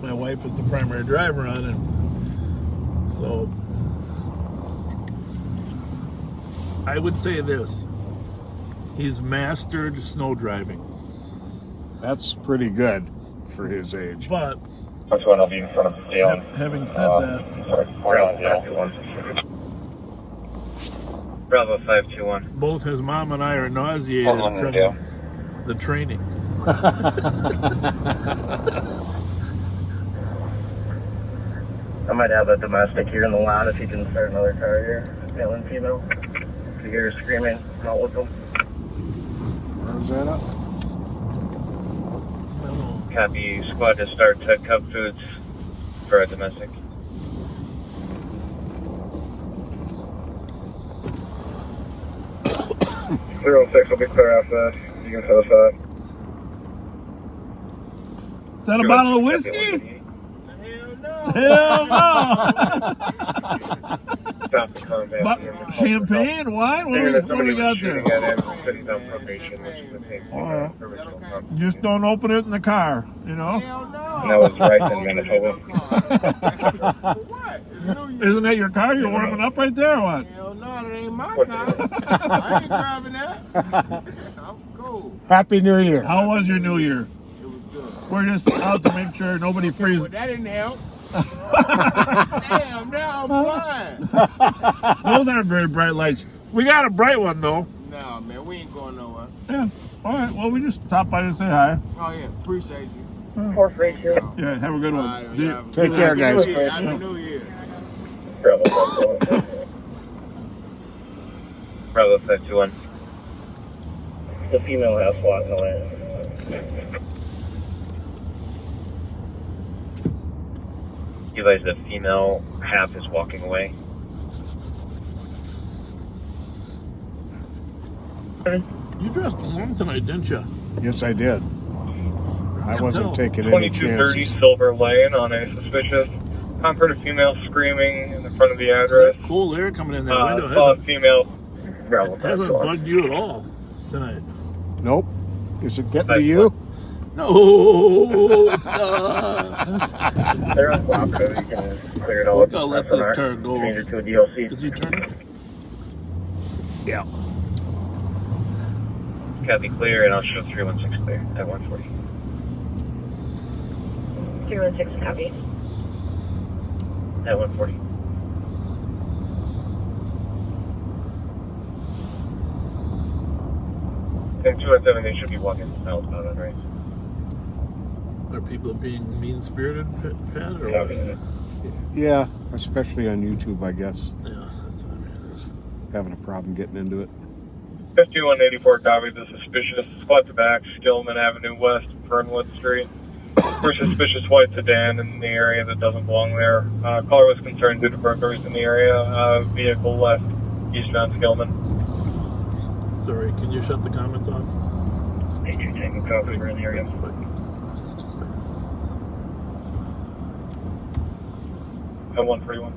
my wife is the primary driver on, and so I would say this: he's mastered snow driving. That's pretty good for his age. But That's one I'll be in front of Dale. having said that, Bravo 521. both his mom and I are nauseated from the training. I might have a domestic here in the lot if you can start another car here. Male and female. If you hear her screaming, not with them. Where's that up? Copy, squad to start Tech Cub Foods for a domestic. Zero 06 will be clear after that. You can set us up. Is that a bottle of whiskey? Hell no! Champagne, wine? What do we got there? Just don't open it in the car, you know? That was right in Manitoba. Isn't that your car? You're warming up right there or what? Hell no, that ain't my car. I ain't driving that. I'm cool. Happy New Year. How was your New Year? It was good. We're just out to make sure nobody freezes. But that didn't help. Damn, now I'm blind. Those aren't very bright lights. We got a bright one though. Nah, man, we ain't going nowhere. Yeah. All right. Well, we just stopped by to say hi. Oh, yeah, appreciate you. Fourth ratio. Yeah. Have a good one. Right, See you. Take care, guys. Happy New Year. Bravo 521. The female has SWAT in the lane. You guys, the female half is walking away. You dressed alone tonight, didn't you? Yes, I did. I wasn't taking any 2230 chances. Silver Lane on a suspicious. I've heard a female screaming in the front of the address. Cool air coming in that window. Saw a female. Hasn't bugged you at all tonight. Nope. Is it getting to you? No, it's not. They're on block, so you can clear it all up. I'll let this car go. Change it to a DLC. Is he turning? Yeah. Copy clear, and I'll show 316 clear at 140. 316 copy. At 140. And 217, they should be walking southbound on right. Are people being mean-spirited, Pat, or what? Yeah, especially on YouTube, I guess. Yeah, that's what I mean. Having a problem getting into it. 5184 copy, the suspicious squad to back, Stillman Avenue West, Fernwood Street. For suspicious white sedan in the area that doesn't belong there. Caller was concerned due to burglaries in the area. Vehicle left eastbound Skillman. Sorry, can you shut the comments off? Major taking cover in the area. At 141.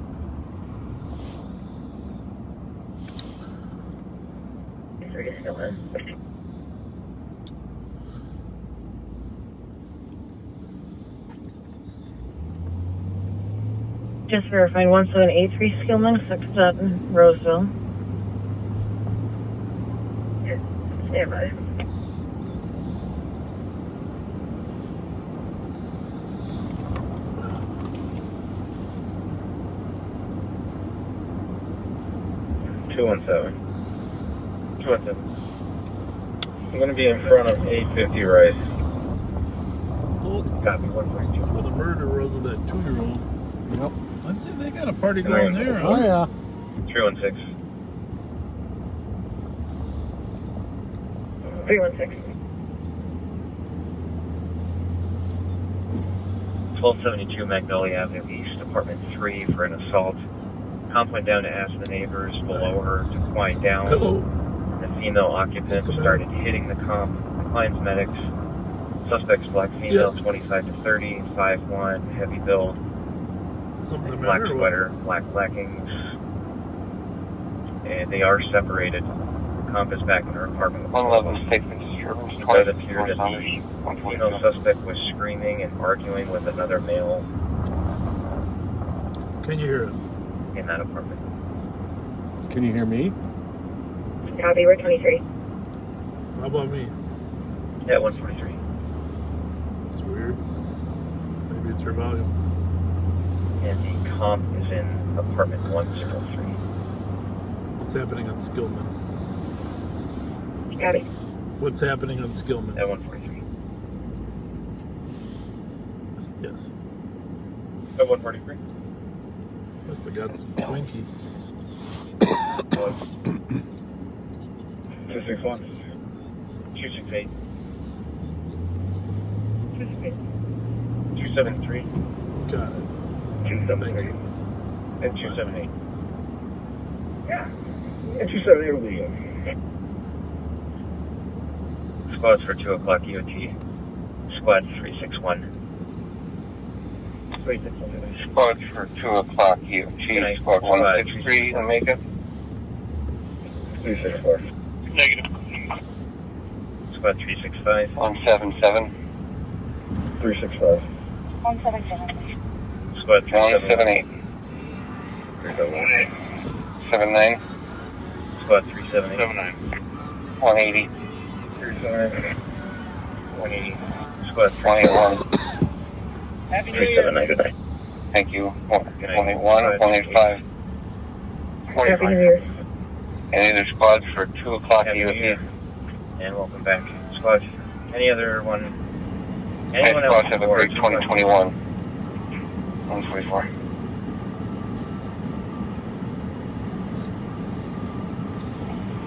Just verifying 1783 Skillman, 6th up in Roseville. Stand by. I'm going to be in front of 850 Rice. Copy, 142. That's where the murder was of that 2-year-old. Yep. Let's see, they got a party going there, huh? Oh, yeah. 316. 316. 1272 Magnolia Avenue East, Apartment 3 for an assault. Comp went down to ask the neighbors below her to quiet down. Hello. The female occupant started hitting the comp. Declines medics. Suspects black female, Yes. 25 to 30, 5'1", heavy build, Something the black matter? or sweater, black leggings. And they are separated. Comp is back in her apartment. 111 statement disturbance. It does appear that the female suspect was screaming and arguing with another male what? Can you hear us? in that apartment. Can you hear me? Copy, we're 23. How about me? At 143. It's weird. Maybe it's her volume. And the comp is in apartment 103. What's happening on Skillman? Copy. What's happening on Skillman? At 143. Yes. At 143. Must have got some Twinkie. 261. 268. 273. Got it. 273. And 278. Yeah. And 278 will be good. Squads for 2 o'clock EOT. Squad 361. 361. Squad for 2 o'clock EOT. Squad 163 in Jamaica. 364. Negative. Squad 365. 177. 365. 177. Squad 178. 378. 79. Squad 378. 79. 180. 378. 180. Squad 181. 379. Thank you. 181. 185. Happy New Year. Any other squads for 2 o'clock Happy New EOT? Year. And welcome back. Squad, any other one? Hey, Anyone else? squads have a great 2021. 144.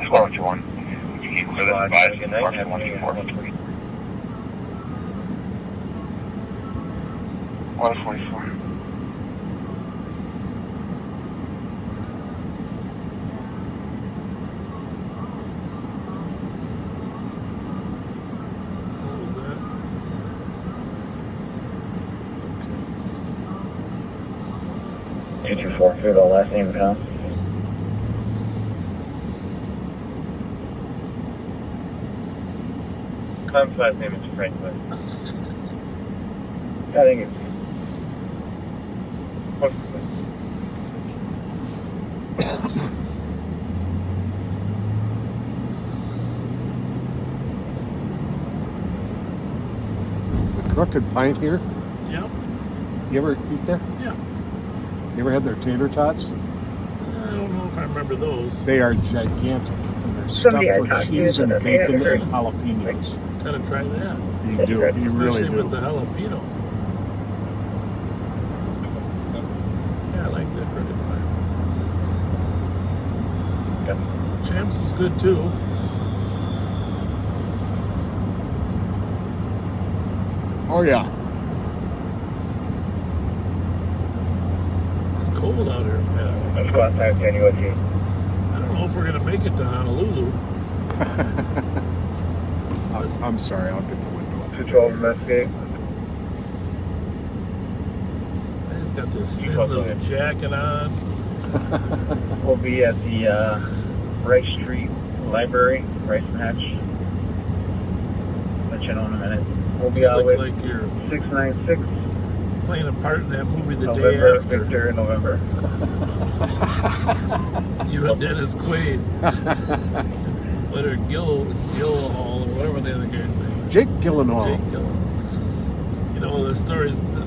Squad 1. You keep with Squad, advised. good night. Mark Happy New Year. 144. 144. What was that? 224. Through the last name count. Comp's last name is Franklin. I think it's. The Crooked Pint here. Yep. You ever eat there? Yeah. You ever had their tater tots? I don't know if I remember those. They are gigantic. And they're Somebody stuffed I with talked to cheese and said that they bacon had and jalapenos. Gotta try that. You do. You really Especially with do. the jalapeno. Yeah, I like that Crooked Pie. Champs is good too. Oh yeah. Cold out here, Pat. Squad 510 UOT. I don't know if we're gonna make it to Honolulu. I'm sorry. I'll get the window up. 212 investigate. I just got this thin little jacket on. We'll be at the Rice Street Library, Rice Hatch. Let you know in a minute. We'll be out Look with like you're 696 playing a part in that movie the day November, after. Victor, November. You and Dennis Quaid. Or Gillhall, or whatever the other guy's name is. Jake Gyllenhaal. Jake Gyllenhaal. You know, the story's, the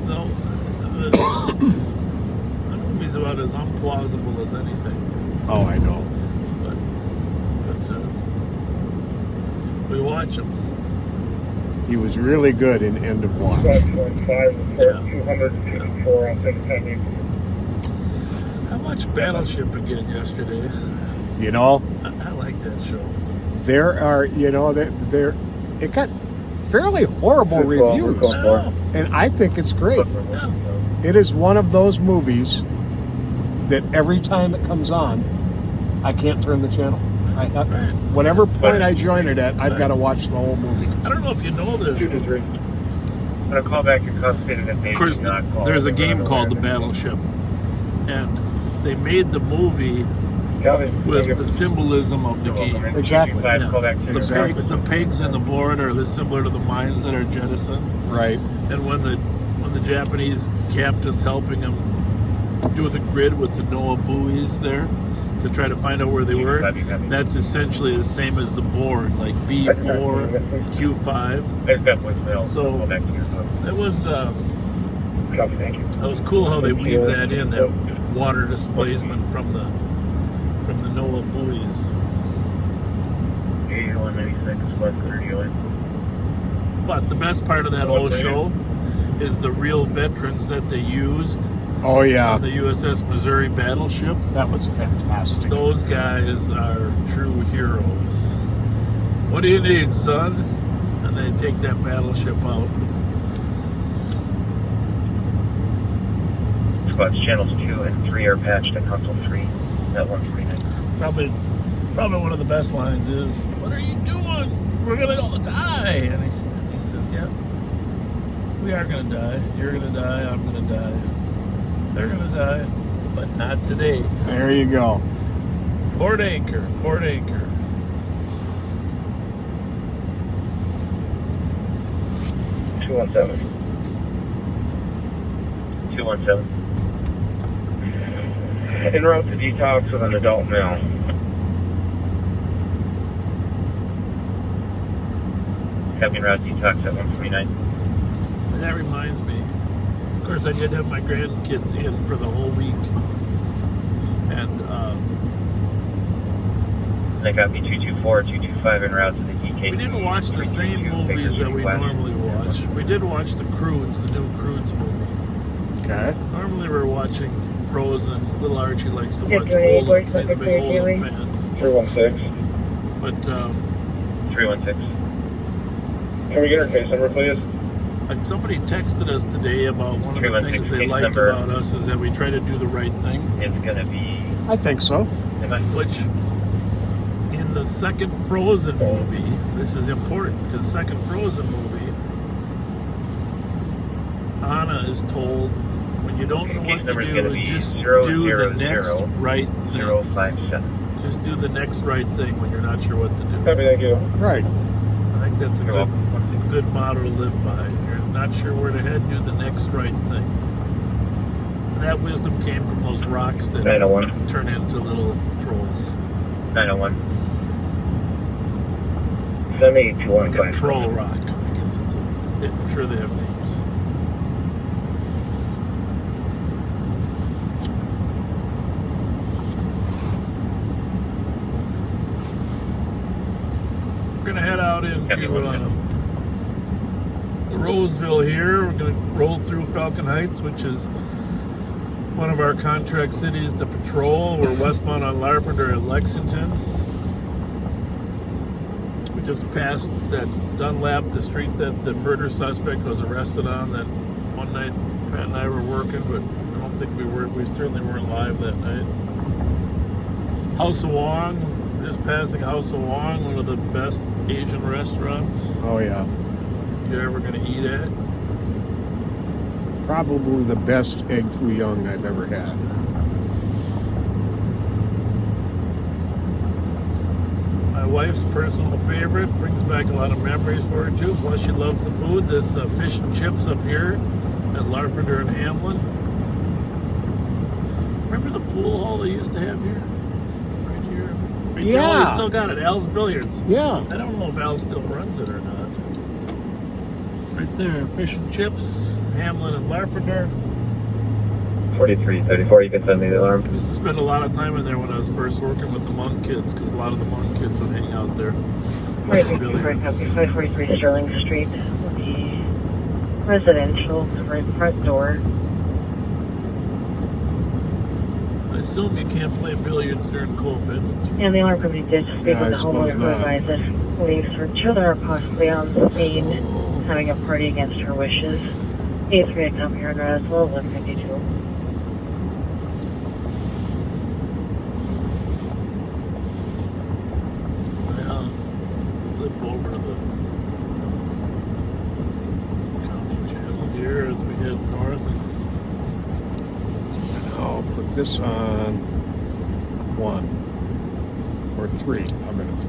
movie's about as unplausible as anything. Oh, I know. But we watch them. He was really good in End of Watch. Squad 25 report 254 on 610. How watched Battleship again yesterday. You know, I like that show. there are, it got fairly horrible reviews, and I think it's great. It is one of those movies that every time it comes on, I can't turn the channel. Whatever point I join it at, I've got to watch the whole movie. I don't know if you know this. 2 to 3. I'm gonna call back and concentrate that maybe Of course, not call. there's a game called The Battleship, and they made the movie with the symbolism of the game. Exactly. Yeah. Exactly. The pegs in the board are similar to the mines that are jettisoned. Right. And when the Japanese captain's helping them do the grid with the NOAA buoys there to try to find out where they were, that's essentially the same as the board, like B4, Q5. So it was cool how they weave that in, that water displacement from the NOAA buoys. 8196 West 31. But the best part of that whole show is the real veterans that they used. Oh, yeah. On the USS Missouri battleship. That was fantastic. Those guys are true heroes. What do you need, son? And they take that battleship out. Squads channels 2 and 3 are patched at console 3 at 149. Probably one of the best lines is, "What are you doing? We're gonna all die." And he says, "Yeah, we are gonna die. You're gonna die. I'm gonna die. They're gonna die, but not today." There you go. Port anchor. Port anchor. $217. 217. En route to detox with an adult male. Copy en route detox at 149. And that reminds me, of course, I did have my grandkids in for the whole week, and I copy 224, 225 en route to the EK. we didn't watch the same movies that we normally watch. We did watch the Croods, the new Croods movie. Okay. Normally we're watching Frozen. Little Archie likes to watch Good, Olaf. He's a big Olaf fan. 316. But 316. Can we get our case number, please? like somebody texted us today about one of the things they liked about us is that we try to do the right thing. It's gonna be. I think so. Which, in the second Frozen movie, this is important because second Frozen movie, Anna is told when you don't know what to do, just do the next right thing. 057. Just do the next right thing when you're not sure what to do. Thank you. Right. I think that's a good motto to live by. You're not sure where to head, do the next right thing. And that wisdom came from those rocks that 901. turn into little trolls. 901. 78215. Like a troll rock. I guess that's I'm sure they have names. We're going to head out into Roseville here. We're going to roll through Falcon Heights, which is one of our contract cities to patrol. We're westbound on Larpenteur at Lexington. We just passed that's Dunlap, the street that the murder suspect was arrested on. That one night Pat and I were working, but I don't think we were. We certainly weren't live that night. House of Wong. Just passing House of Wong, one of the best Asian restaurants. Oh, yeah. You're ever going to eat at? Probably the best egg foo young I've ever had. My wife's personal favorite, brings back a lot of memories for her too. Plus, she loves the food. This fish and chips up here at Larpenteur and Hamlin. Remember the pool hall they used to have here? Yeah. They still got it. Al's Billiards. Yeah. I don't know if Al still runs it or not. Right there. Fish and chips. Hamlin and Larpenteur. 4334, you can send me the alarm. I used to spend a lot of time in there when I was first working with the Monk kids because a lot of the Monk kids would hang out there. 543 Sterling Street. The residential right front door. I assume you can't play billiards during COVID. And the alarm company did speak with the homeowner who advised that police her children are possibly on the scene having a party against her wishes. 83 at Top here in Roswell, 152. Yeah, let's flip over to the county channel here as we head north. I'll put this on 1 or 3. I'm going to 3.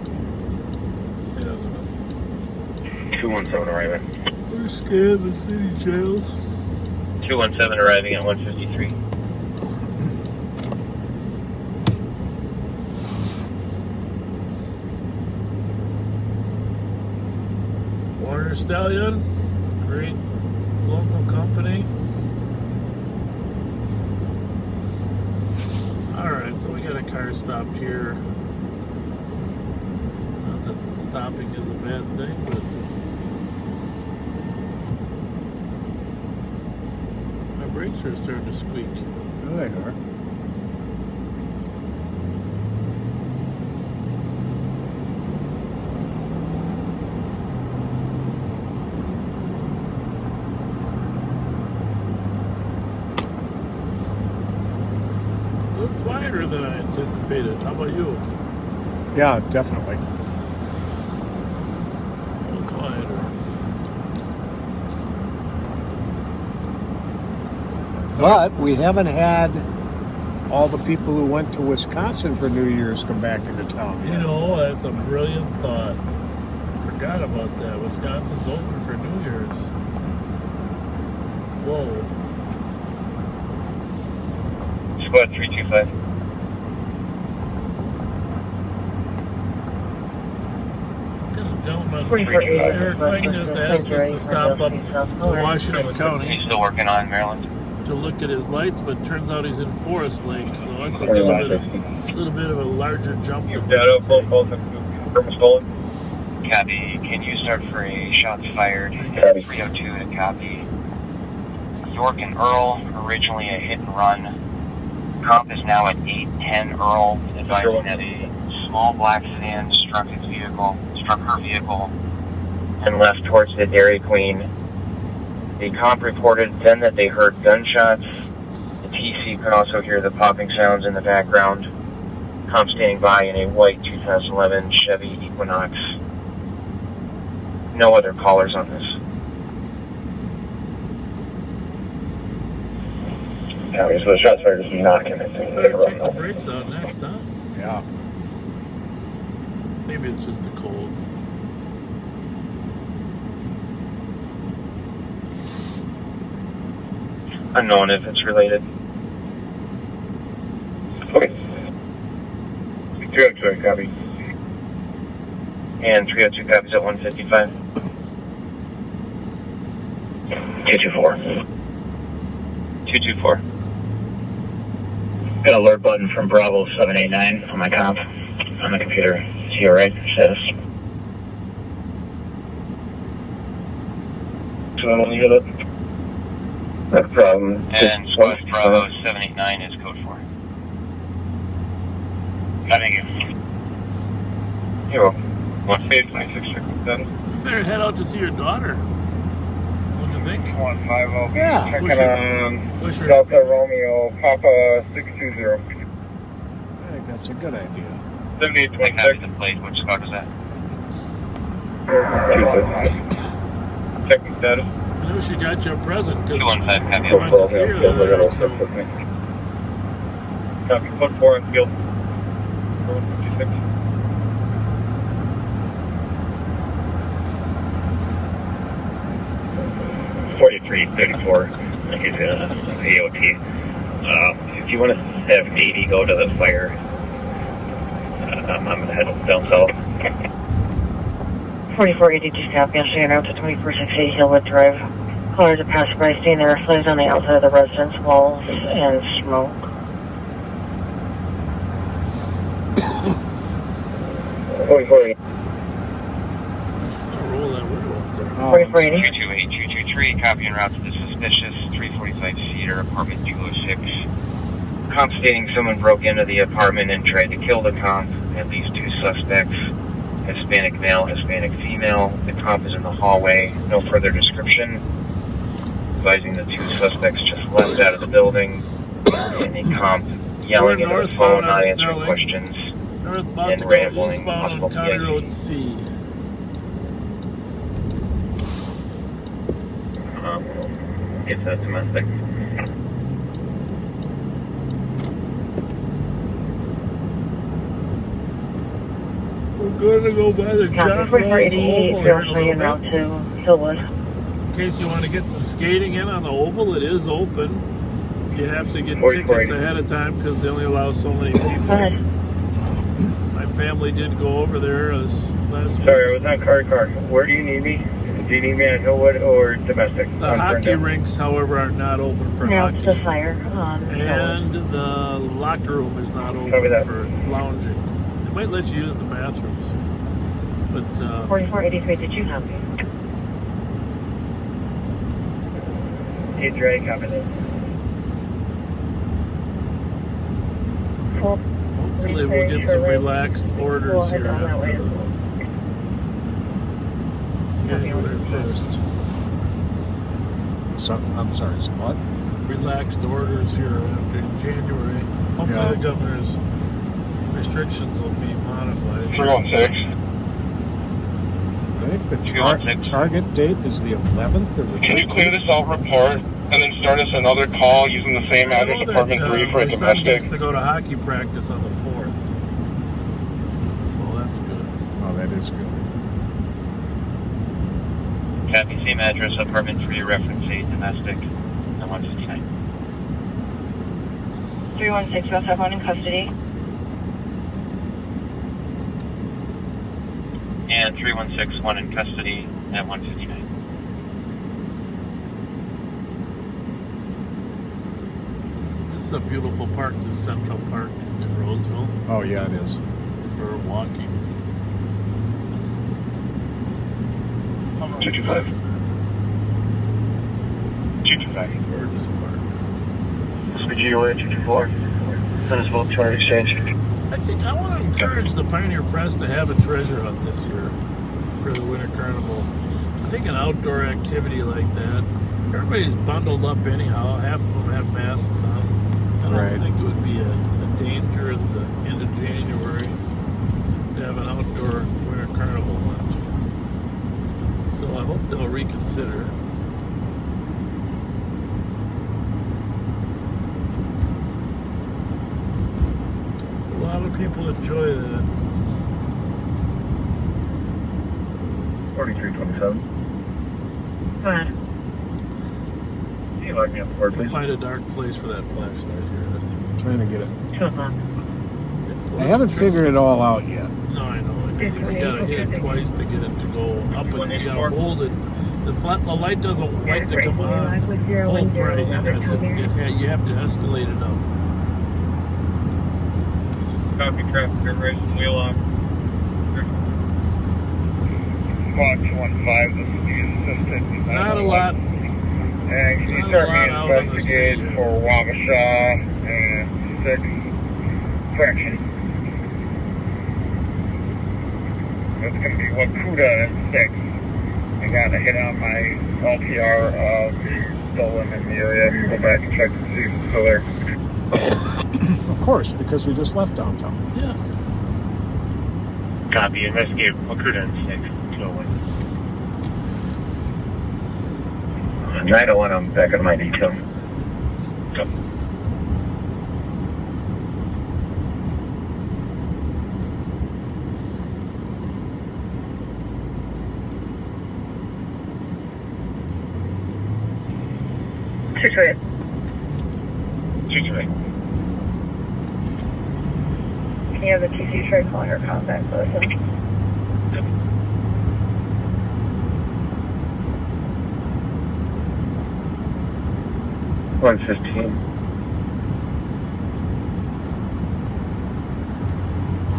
Yeah. 217 arriving. We're scanning the city jails. 217 arriving at 153. Warner Stallion, great local company. Alright, so we got a car stopped here. Not that stopping is a bad thing, but my brakes are starting to squeak. Oh, they are. A little quieter than I anticipated. How about you? Yeah, definitely. A little quieter. But we haven't had all the people who went to Wisconsin for New Year's come back into town yet. You know, that's a brilliant thought. I forgot about that. Wisconsin's open for New Year's. Whoa. Squad 325. Gentleman, Eric Magnus asked us to stop up in Washington County. He's still working on Maryland. To look at his lights, but turns out he's in Forest Lake, so that's a little bit of a larger jump. Copy. Can you start for a shots fired at 302 to copy? York and Earl, originally a hit and run. Comp is now at 810 Earl, advising that a small black sedan struck her vehicle, and left towards the Dairy Queen. The comp reported then that they heard gunshots. The TC could also hear the popping sounds in the background. Comp standing by in a white 2011 Chevy Equinox. No other callers on this. Yeah, so the shots fired is knocking it. Take the brakes out next, huh? Yeah. Maybe it's just the cold. Unknown if it's related. Okay. 302 copy. And 302 copies at 155. 224. 224. Got an alert button from Bravo 789 on my comp. On the computer. Is he alright? Status. So I only hit it. No problem. and Squad Bravo 789 is code 4. Thank you. Hero. 158-9667. You better head out to see your daughter. What do you think? 150. Yeah. Checking Push her. Delta Romeo Papa 620. I think that's a good idea. 7826. The plate, which squad is that? Checking status. I know she got you a present because 215, copy. you went to see her the other day, Copy, code 4 on field. 156. Like it's AOT. If you want to have Navy go to the fire, I'm going to head down south. 4482 copy. I'm staying out to 2468 Hillwood Drive. Callers are passing by, seeing their flames on the outside of the residence walls and smoke. roll that window up there. 4480. 228-223, copy en route to the suspicious 345 Cedar, apartment 206. Comp stating someone broke into the apartment and tried to kill the comp. At least 2 suspects, Hispanic male, Hispanic female. The comp is in the hallway. No further description. Advising the 2 suspects just left out of the building. And a comp yelling into the phone, not answering questions, Northbound and to go rambling. eastbound on County Road C. It's a domestic. We're going to go by the John Ross Oval here in a little route bit. to Hillwood. In case you want to get some skating in on the Oval, it is open. You have to get tickets ahead of time because they only allow so many people. My family did go over there last week. Sorry, I was on car. Where do you need me? Do you need me on Hillwood or domestic? The hockey rinks, however, are not open for Now hockey. it's the fire. And the locker room is not open for lounging. They might let you use the bathrooms. But 4483, did you have me? Hey, Dre, coming in. hopefully we'll get some relaxed orders here after January 1st. So, I'm sorry, so what? Relaxed orders here after January. Hopefully the governor's restrictions will be modified. 316. I think the target date is the 11th or the 13th. Can you clear this out report and then start us another call using the same address, apartment 3 for a my son gets domestic? to go to hockey practice on the 4th. So that's good. Oh, that is good. Copy, same address, apartment 3, reference 8, domestic, at 159. 316, we also have one in custody. And 316, one in custody at 159. This is a beautiful park, this Central Park in Roseville. Oh, yeah, it is. For walking. 225. 225. Gorgeous park. SPGOA 224. Huntersville 200 Exchange. I think I want to encourage the Pioneer Press to have a treasure hunt this year for the Winter Carnival. I think an outdoor activity like that, everybody's bundled up anyhow. Half of them have masks on. I don't think it would be a danger at the end of January to have an outdoor Winter Carnival hunt. So I hope they'll reconsider. A lot of people enjoy that. 4327. Go ahead. Can you lock me up the board, We'll please? find a dark place for that flashlight here. I'm trying to get it. 2 o'clock. I haven't figured it all out yet. No, I know. You gotta hit it twice to get it to go up, and you gotta hold it. The light doesn't like to come on full bright. You have to escalate it up. Copy, traffic regulation, wheel off. Squad 215, this is the assistant. Not a lot. And can you start me investigate for Wabasha and 6 correction? That's going to be Wakuda and 6. I got a hit on my LTR being stolen in the area. Go back and check to see if it's still there. Of course, because we just left downtown. Yeah. Copy, investigate Wakuda and 6. 201. 901, I'm back on my detail. Go. Detroit. 228. Can you have the TC Detroit calling her contact person? 115.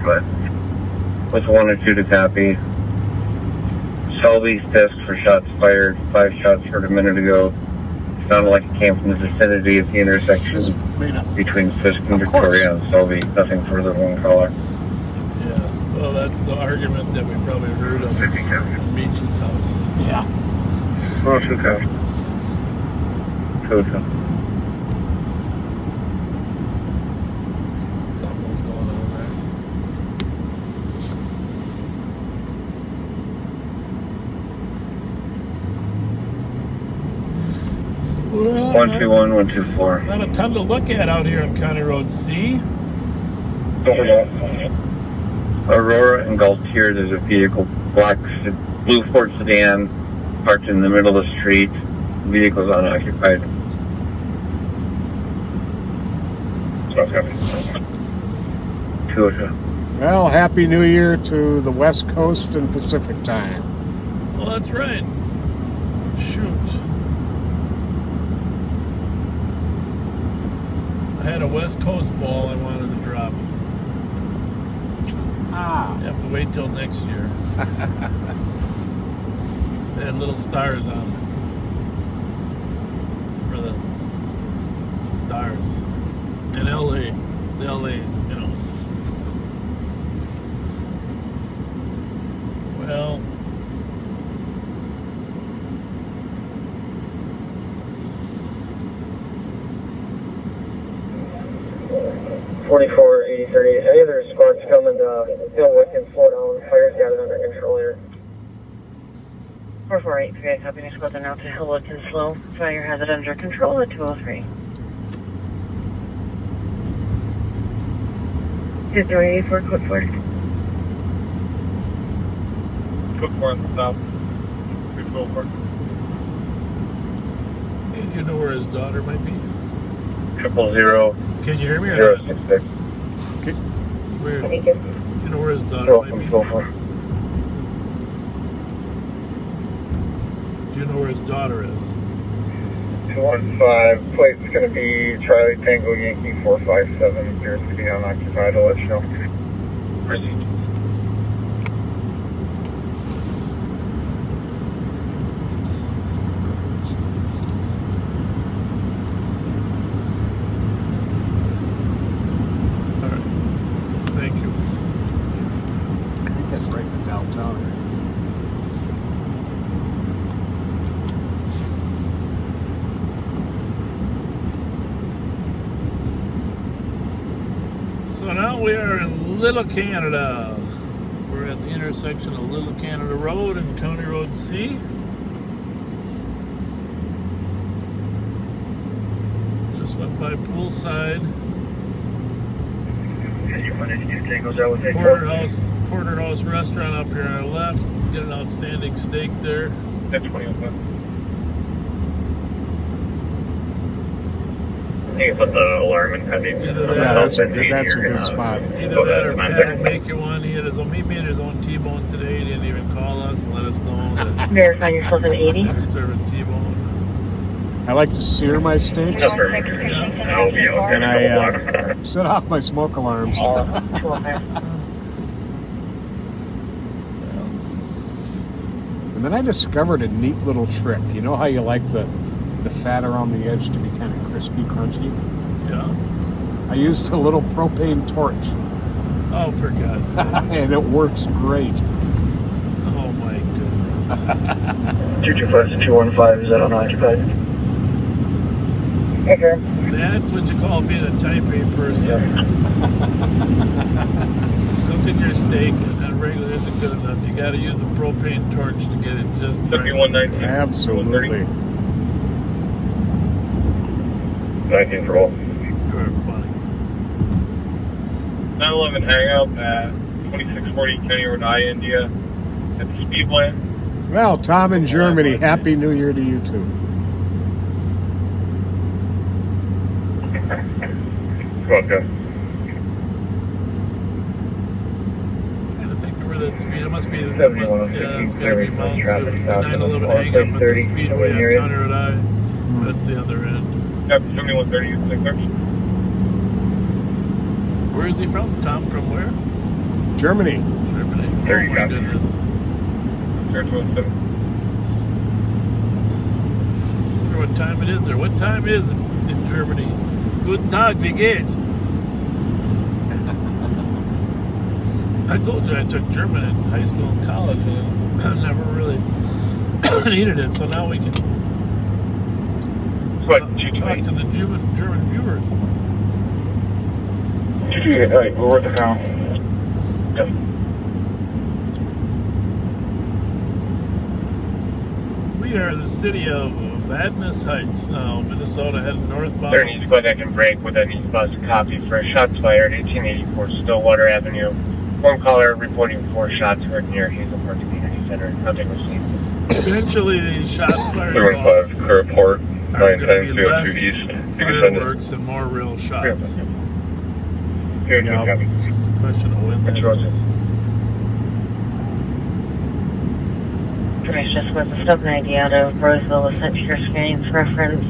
But with 1 or 2 to copy. Selby's desk for shots fired. 5 shots heard a minute ago. Sounded like it came from the vicinity of the intersection between Fisk and Victoria and Selby. Nothing further than caller. Yeah, well, that's the argument that we probably heard of in Meach's house. Yeah. Oh, two cars. Two. Something was going on there. Well, 121, 124. not a ton to look at out here on County Road C. Aurora and Galtier, there's a vehicle, black blue Ford sedan, parked in the middle of the street. The vehicle's unoccupied. Well, Happy New Year to the West Coast and Pacific time. Well, that's right. Shoot. I had a West Coast ball I wanted to drop. You have to wait till next year. They had little stars on it. For the stars. In LA. The LA, you know. Well. .44, 80, 30. Any other squads coming to Hillwick and slow down? Fire's got it under control here. 448, guys, copy. Next squad now to Hillwick and slow. Fire has it under control at 203. 5384, quick forward. Quick forward on the south. 324. You know where his daughter might be? 000. Can you hear me? 066. It's weird. Do you know where his daughter might be? Do you know where his daughter is? 215. Plate's going to be Charlie Tango Yankee 457. Appears to be unoccupied. I'll let you know. Proceed. Thank you. I think that's right in the downtown area. So now we are in Little Canada. We're at the intersection of Little Canada Road and County Road C. Just went by Poolside. Porterhouse Restaurant up here on our left. Get an outstanding steak there. That's 2005. You can put the alarm in heavy. Yeah, that's a good spot. Either that or Pat will make you one. He made his own T-bone today. He didn't even call us and let us know that Verify yourself at 80. we're serving T-bone. I like to sear my steaks, and I set off my smoke alarms. And then I discovered a neat little trick. You know how you like the fat around the edge to be kind of crispy, crunchy? Yeah. I used a little propane torch. Oh, for God's sake. And it works great. Oh, my goodness. 225 to 215, is that unoccupied? Okay. That's what you call being a type A person. Cooking your steak and that regular isn't good enough. You got to use a propane torch to get it just right. 5119. Absolutely. 19 for all. You're funny. 911 hangout at 2640 County Road I, India, at the speed limit. Well, Tom in Germany, Happy New Year to you too. Okay. Trying to think of where that speed. It must be. Yeah, 7115, it's got to be Mount traffic stop 911 on hang up at the 30, speedway near on it. County Road I. That's the other end. Yep, 7130, you take there. Where is he from? Tom from where? Germany. Germany. Oh There you my go. goodness. There, 207. Wonder what time it is there. What time is it in Germany? Guten Tag, wie geht's? I told you I took German in high school and college, and I never really needed it. So now we can talk to the German viewers. All right, we're worth the count. We are the city of Vadnais Heights now, Minnesota, heading northbound. There needs to that can break with an East Bus copy for shots fired, 1884 Stillwater Avenue. One caller reporting 4 shots heard near Hazel Park Community Center. Nothing received. Eventually, these shots fired Clear off clear report. are going to be 910 less east. You can send it. fireworks and more real shots. Here, Yeah. copy. It's just a question of when that is. Fries just was a stub 90 out of Roseville was sent to your screening preference.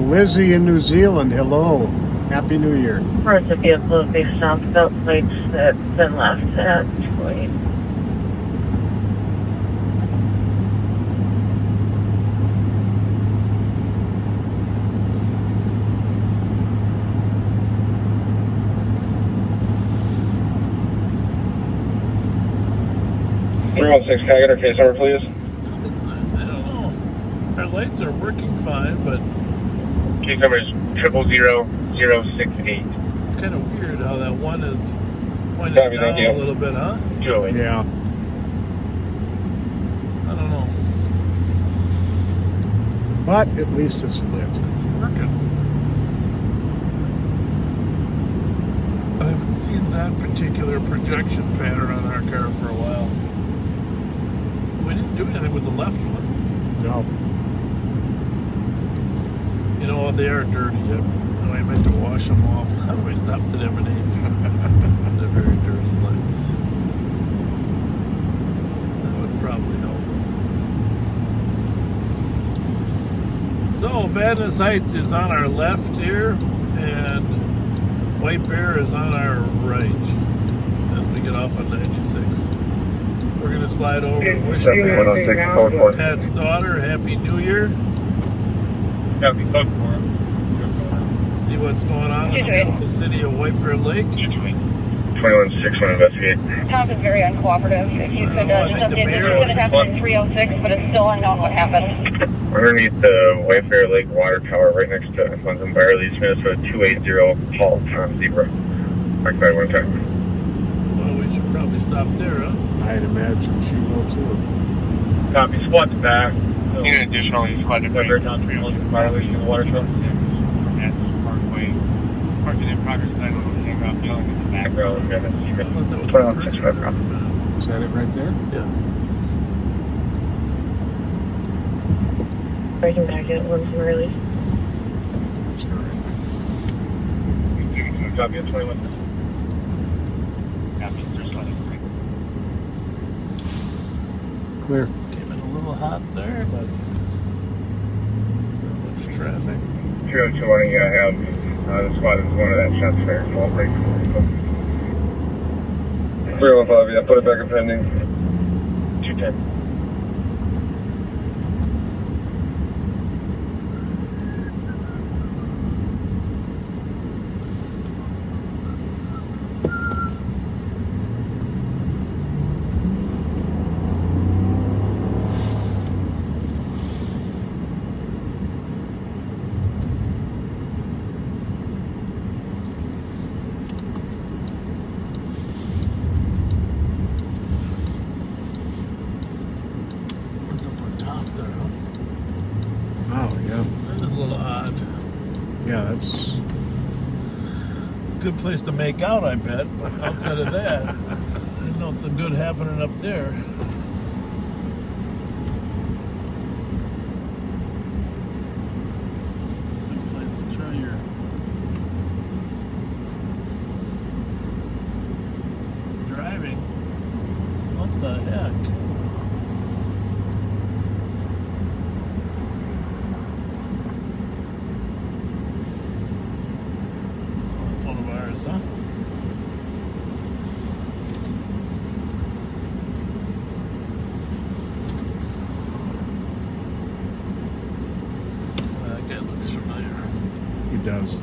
Lizzie in New Zealand, hello. Happy New Year. Reports of vehicle based off belt plates that been left at Floyd. Can I get our case number, please? I don't know. Our lights are working fine, but Case number is 000068. it's kind of weird how that one is pointed Copy, down thank you. a little bit, huh? 208. Yeah. I don't know. But at least it's lit. It's working. I haven't seen that particular projection pattern on our car for a while. We didn't do anything with the left one. No. You know, they are dirty. I meant to wash them off. How do I stop the emanate? They're very dirty lights. That would probably help. So, Vadnais Heights is on our left here, and White Bear is on our right as we get off on 96. We're going to slide over and wish Pat's daughter Happy New Year. Copy, code 4. See what's going on in the beautiful city of White Bear Lake. 21-6, want to investigate. Town is very uncooperative. If you could just update this, it happened in 306, but it's still unknown what happened. Underneath the White Bear Lake water tower, right next to Funds and Barley's, Minnesota 280, halt on zebra. Mark by one time. Well, we should probably stop there, huh? I'd imagine she will too. Copy, squad's back. Need an additional squad to Weber down 300 violation of the water truck. Parkway. Parking in progress. I don't know anything about dealing with the Background, we're gonna see I thought that was Put on the 6 first Rob. Is that it right there? Yeah. Breaking back at Winston release. That's all right. Copy, at 21. Copy, there's letting Clear. Came in a little hot there, but not much traffic. 220, I have the squad is one of that shots fired. Small break. 315, yeah, put it back in pending. 210. It's up on top there, huh? Oh, yeah. That is a little odd. Yeah, that's... Good place to make out, I bet. But outside of that, there's nothing good happening up there. Good place to try your driving. What the heck? Oh, that's one of ours, huh? looks familiar. He does.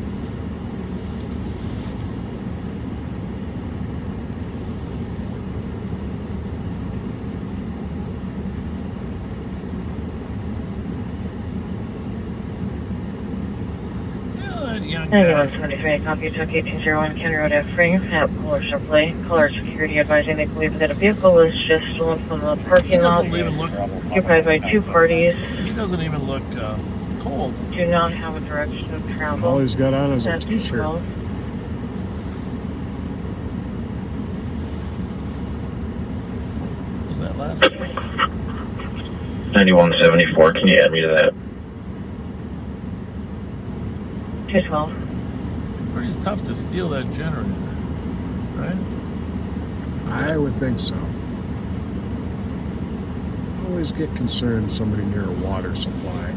Young 9173, copy, Tuck 1801, County Road F Frame, at Polar Subplay. Caller security advising they believe that a vehicle was just stolen from the parking lot, occupied by two parties. He doesn't even look cold. Do not have a direction of travel. All he's got on is a That's t-shirt. well. Was that last? 9174, can you add me to that? 212. Pretty tough to steal that generator, right? I would think so. Always get concerned somebody near a water supply.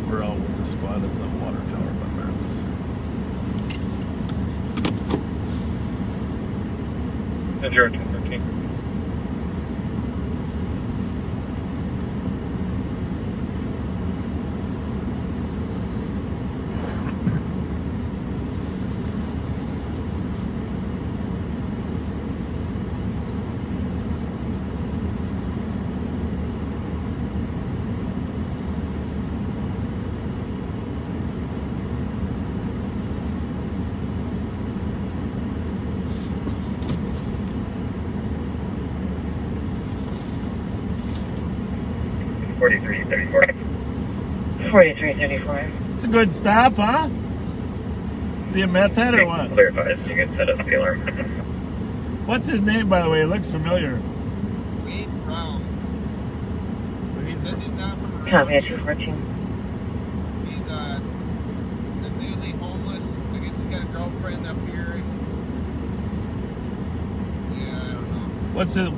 We're out with the squad. It's on water tower by Burrill. 0213. It's a good stop, huh? Is he a meth head or what? Clarify, so you can set up the alarm. What's his name, by the way? It looks familiar. Wade Brown. He says he's not from around Copy, here. 214. He's admittedly homeless. I guess he's got a girlfriend up here. Yeah, I don't know.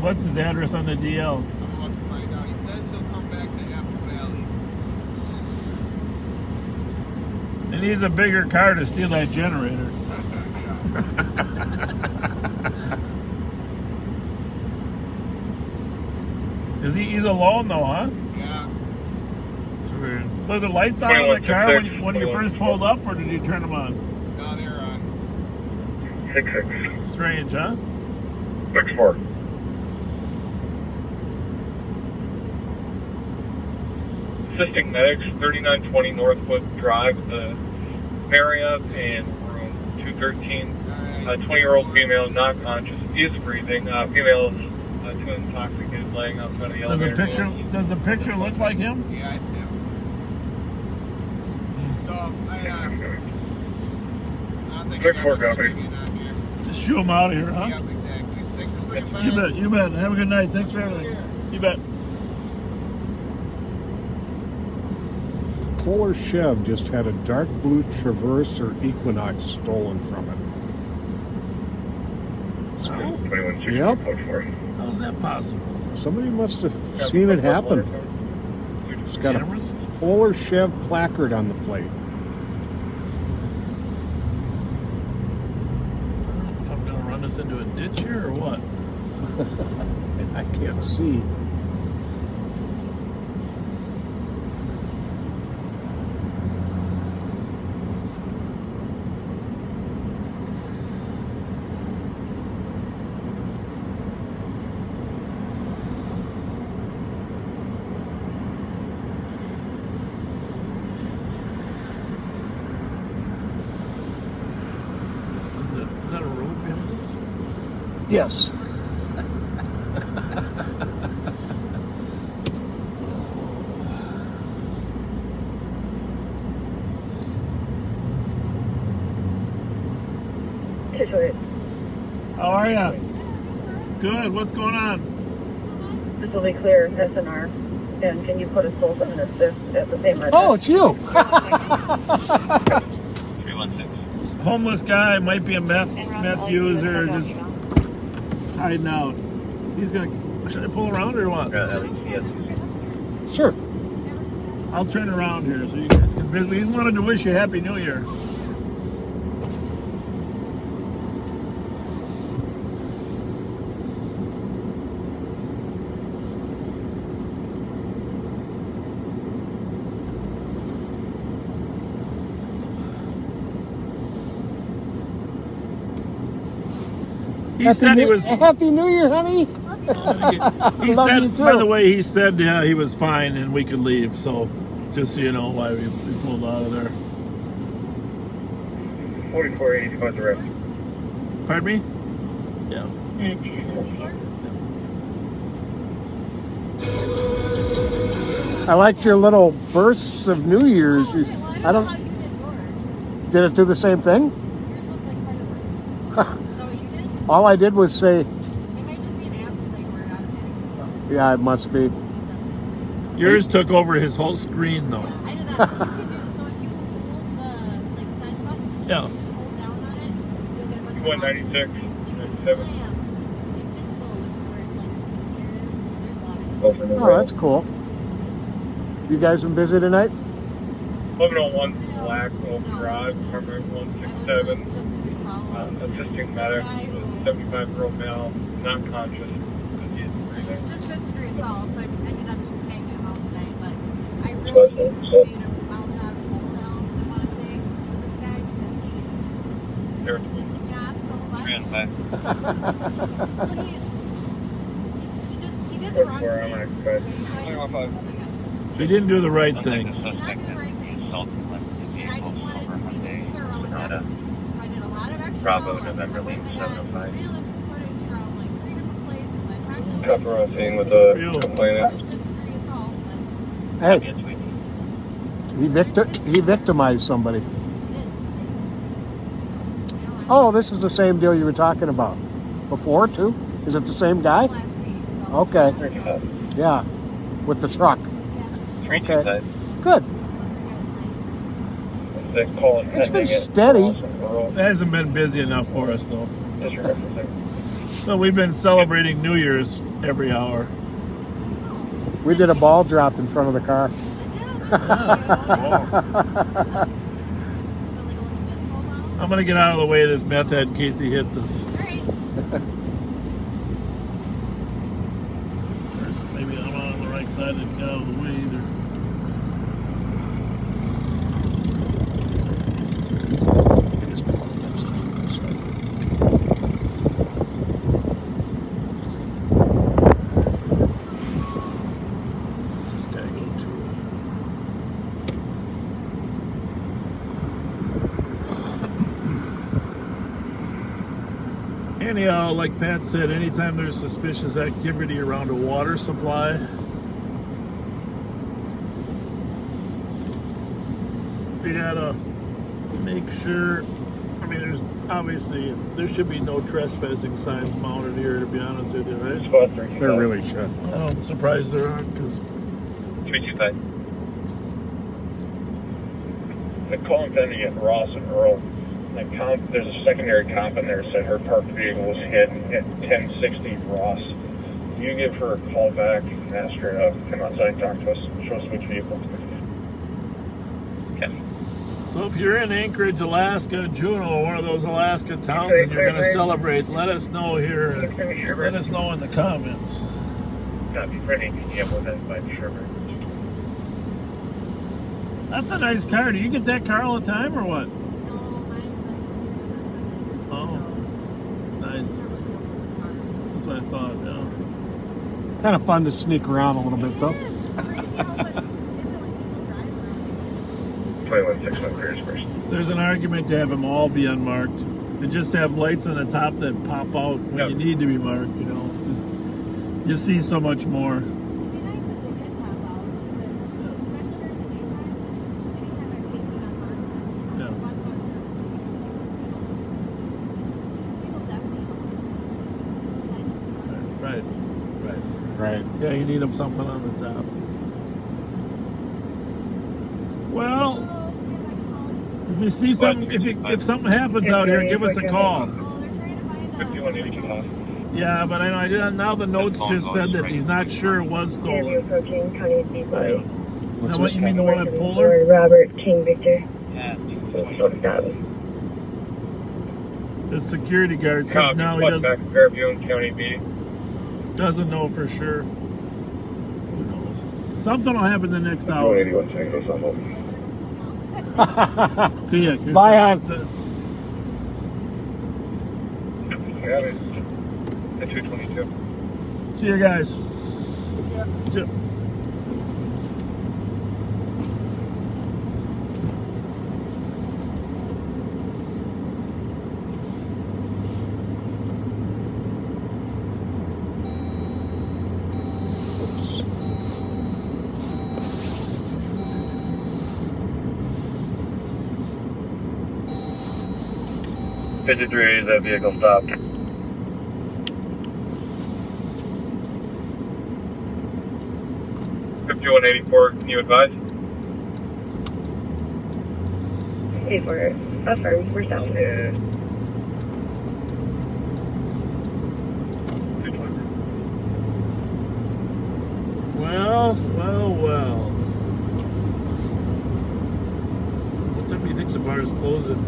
What's his address on the DL? I'm about to find out. He says he'll come back to Apple Valley. And he's a bigger car to steal that generator. He's alone though, huh? Yeah. It's weird. So the lights on in the car when you first pulled up, or did you turn them on? No, they're on. 66. Strange, huh? 64. Assisting medics, 3920 Northwood Drive, the Marriott and room 213. 20-year-old female, not conscious, is breathing. Female is too intoxicated, laying outside of the elevator. Does the picture look like him? Yeah, it's him. So, I don't think I got my signature on here. Just shoo him out of here, huh? Yep, exactly. Thanks for swinging by. You bet. Have a good night. Thanks for everything. You bet. Kohler Chev just had a dark blue Traverse or Equinox stolen from it. Yep. How's that possible? Somebody must have seen it happen. It's got a Kohler Chev placard on the plate. I don't know if I'm going to run us into a ditch here or what. I can't see. Is that a road behind us? Yes. How are ya? Good. What's going on? This will be clear, SNR. And can you put us both on assist at the same time? Oh, it's you. 316. Homeless guy, might be a meth user, just hiding out. He's gonna. Should I pull around or what? Sure. I'll turn around here so you guys can visit. He wanted to wish you Happy New Year. He said he was. Happy New Year, honey. He Love said, you too. by the way, he said he was fine and we could leave. So, just so you know why we pulled out of there. 4480 about the rest. Pardon me? Yeah. I liked your little bursts of New Year's. I don't. Did it do the same thing? All I did was say. Yeah, it must be. Yours took over his whole screen, though. Yeah. 196, 97. Oh, that's cool. You guys been busy tonight? 1101 Black Oak Garage, apartment 167. Assisting medic, 75-year-old male, not conscious. It's just 5th degree assault, so I ended up just taking him out tonight. But I really made a mountain out of a hotel, I want to say, with this guy because he yapped so much. He did the wrong thing. He didn't do the right thing. And I just wanted to be very thorough with everything. So I did a lot of extra Bravo, follow-up. November, I went and got surveillance footage from like 3 different places. I talked to Cover on scene with the complainant. Hey. He victimized somebody. Oh, this is the same deal you were talking about before, too? Is it the same guy? Okay. Yeah, with the truck. Okay. Good. It's been steady. It hasn't been busy enough for us, though. So we've been celebrating New Year's every hour. We did a ball drop in front of the car. I'm going to get out of the way of this meth head in case he hits us. Maybe I'm not on the right side and get out of the way either. What's this guy go to? Anyhow, like Pat said, anytime there's suspicious activity around a water supply, we gotta make sure. I mean, there's obviously there should be no trespassing signs mounted here, to be honest with you, right? There really should. I'm surprised there aren't, because 325. The calling pending at Ross and Earl. There's a secondary comp in there that said her parked vehicle was hit at 1060 Ross. You give her a call back and ask her to come outside and talk to us, show us which vehicle. Okay. So if you're in Anchorage, Alaska, Juneau, one of those Alaska towns, and you're going to celebrate, let us know here. Let us know in the comments. That'd be pretty easy with that by Sherman. That's a nice car. Do you get that car all the time or what? Oh, it's nice. That's what I thought, yeah. Kind of fun to sneak around a little bit, though. 2161 Clears first. There's an argument to have them all be unmarked and just have lights on the top that pop out when you need to be marked, you know. You see so much more. Right. Yeah, you need them something on the top. Well, if you see something, if something happens out here, give us a call. Yeah, but I know now the notes just said that he's not sure it was stolen. Now what you mean, the one at Polar? Robert King Victor. The security guard says now he doesn't. Fairview County B. Doesn't know for sure. Who knows? Something will happen the next hour. See ya. Bye, hon. Got it. At 222. See you guys. Yeah. Oops. 53 is that vehicle stopped. Can you advise? Hey, we're south. Well. What time do you think the bar is closing?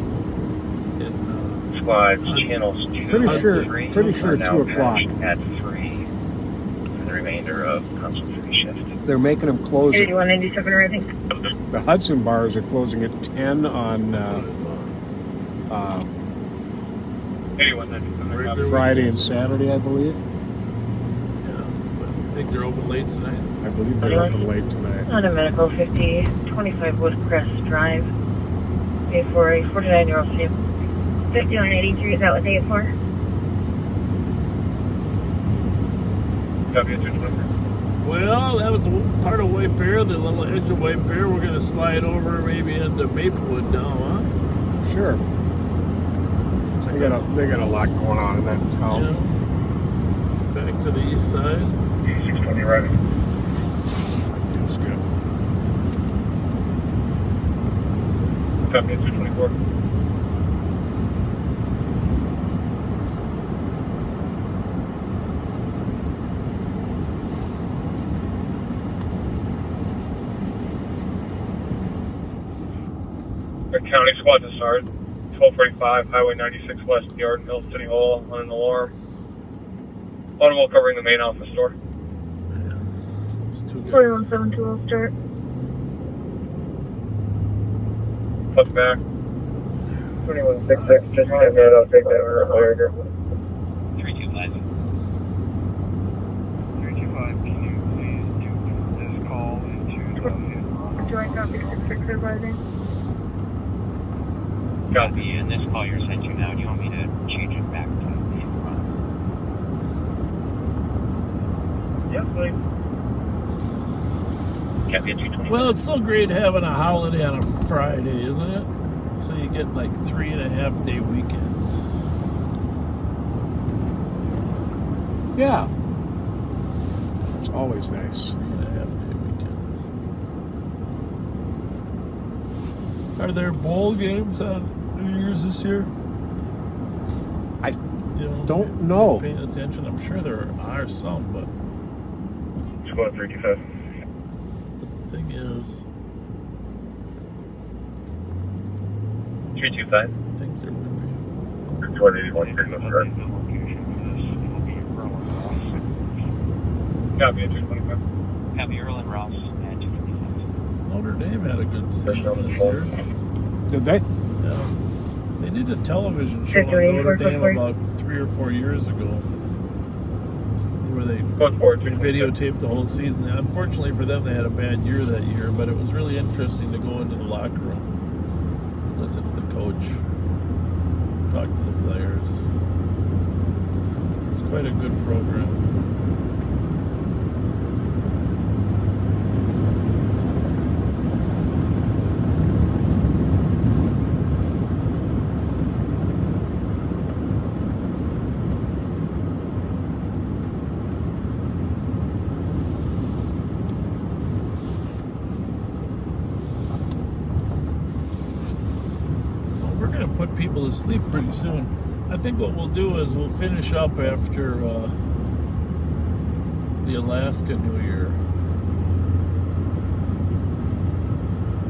Squad channels 2 Pretty sure are now 2 o'clock. at 3 for the remainder of Constant 3 shift. They're making them close. 8197 arriving. The Hudson bars are closing at 10 on 8197. Friday and Saturday, I believe. I think they're open late tonight. I believe they're open late tonight. On a medical 5025 Woodcrest Drive. Pay for a 49-year-old female. 5183, is that what they get for? Copy at 223. Well, that was part of White Bear, the little edge of White Bear. We're going to slide over maybe into Maplewood now, huh? Sure. They got a lot going on in that town. Yeah. Back to the east side. 620 right. That's good. Copy at 224. County squad to start. 1245 Highway 96 West Yarden Hill City Hall on an alarm. Audible covering the main office door. 4172 will start. Touch back. 2166, just send that. I'll take that order. 325. 325, can you please do this call into Joint copy 66 advising. Copy, and this call you're sent to now, do you want me to change it back to the front? Yes, please. Copy at 220. Well, it's so great having a holiday on a Friday, isn't it? So you get like 3.5 day weekends. Yeah. It's always nice. 3.5 day weekends. Are there bowl games on New Year's this year? I don't know. Paying attention, I'm sure there are some, but Squad 325. the thing is, 325. things are really. 281, signal start. Copy at 225. Copy Earl and Ross at 225. Notre Dame had a good season this year. Did they? Yeah. They did a television show on Notre Dame about 3 or 4 years ago, where they videotaped the whole season. And unfortunately for them, they had a bad year that year, but it was really interesting to go into the locker room, listen to the coach, talk to the players. It's quite a good program. Put people to sleep pretty soon. I think what we'll do is we'll finish up after the Alaska New Year,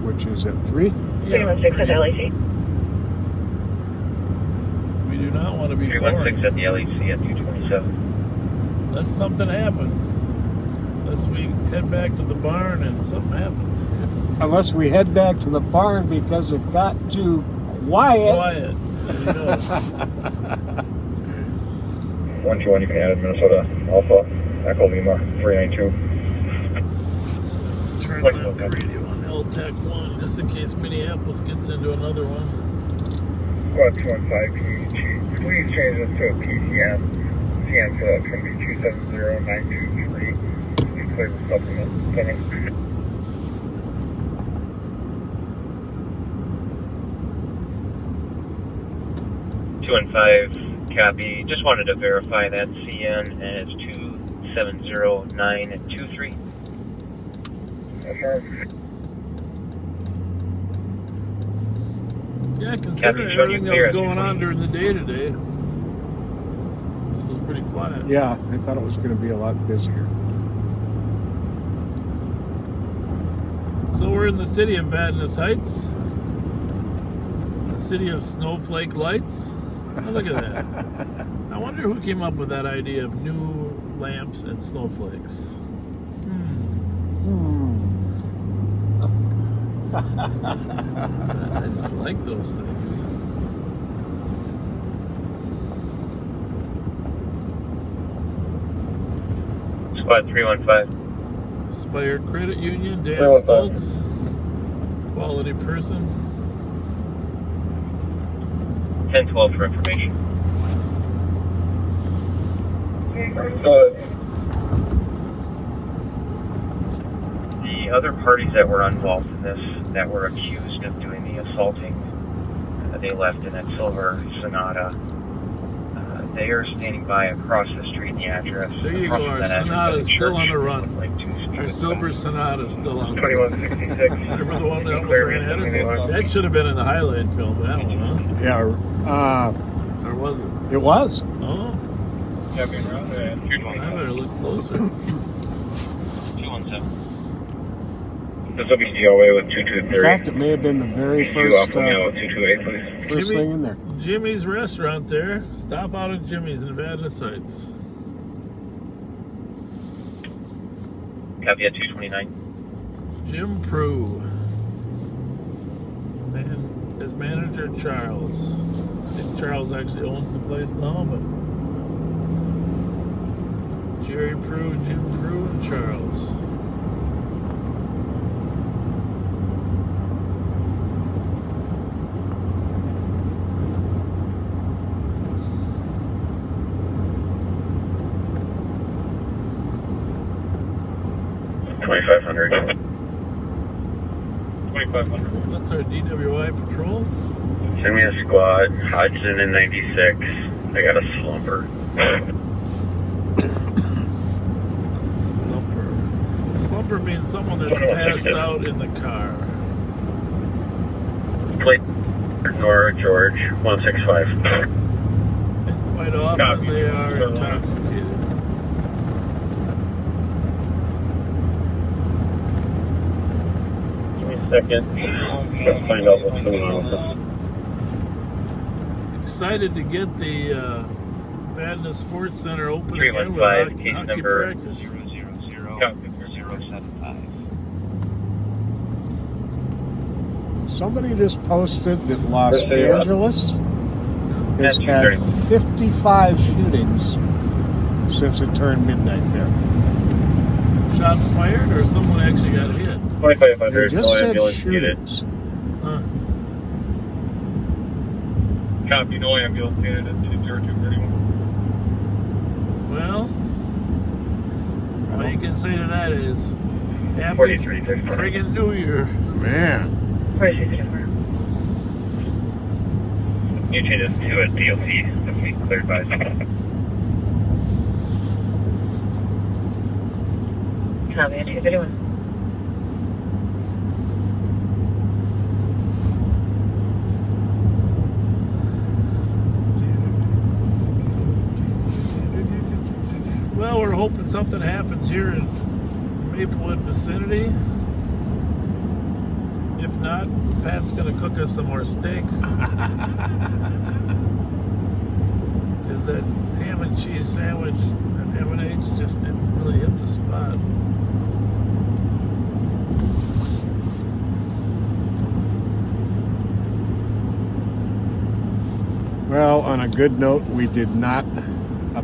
which is at 3. Yeah, 316 at LAC. We do not want to be 316 at the LEC at 227. unless something happens. Unless we head back to the barn and something happens. Unless we head back to the barn because it got too quiet. Quiet. There you go. 121, you can add Minnesota Alpha, Echo Lima 392. Turn on the radio on LTAC 1 just in case Minneapolis gets into another one. Squad 215, please change this to a PCM. CM for that's going to be 270923. You clear the supplement. Pending. 215, copy. Just wanted to verify that CN and it's 270923. Yeah, considering everything that was going on during the day today, this was pretty quiet. Yeah, I thought it was going to be a lot busier. So we're in the city of Vadnais Heights, the city of snowflake lights. Oh, look at that. I wonder who came up with that idea of new lamps and snowflakes. I just like those things. Squad 315. Aspire Credit Union, Dan Stoltz, quality person. 1012 for information. The other parties that were involved in this, that were accused of doing the assaulting, they left in that silver Sonata. They are standing by across the street, the address. There you go, our Sonata's still on the run. Our silver Sonata's still on the run. 2166. Remember the one that almost ran ahead of us? That should have been in the highlight film, that one, huh? Yeah, or was it? It was. Oh. Yeah, being around there. I better look closer. 217. This will be DOA with 223. In fact, it may have been the very first, 228, please. first thing in there. Jimmy's restaurant there. Stop out at Jimmy's in Vadnais Heights. Copy at 229. Jim Prue. And his manager, Charles. I think Charles actually owns the place now, but Jerry Prue, Jim Prue, and Charles. That's our DWI patrol. Send me a squad, Hodgson in 96. I got a slumper. Slumper means someone that's passed out in the car. Plate Nora George 165. And quite often they are intoxicated. Second. Let's find out what's going on with this. Excited to get the Vadnais Sports Center open again with 315, case hockey number practice. 000-075. Somebody just posted that Los Angeles has had 55 shootings since it turned midnight there. Shots fired, or someone actually got hit? 2500. They just said shootings. Huh. Copy, no ambulance needed at 20231. Well, all you can say to that is happy 43, friggin' New Year. Man. 4634. You change this to a DOC. That's me cleared by. Copy at 231. Well, we're hoping something happens here in Maplewood vicinity. If not, Pat's gonna cook us some more steaks. Because that ham and cheese sandwich at M&H just didn't really hit the spot. Well, on a good note, we did not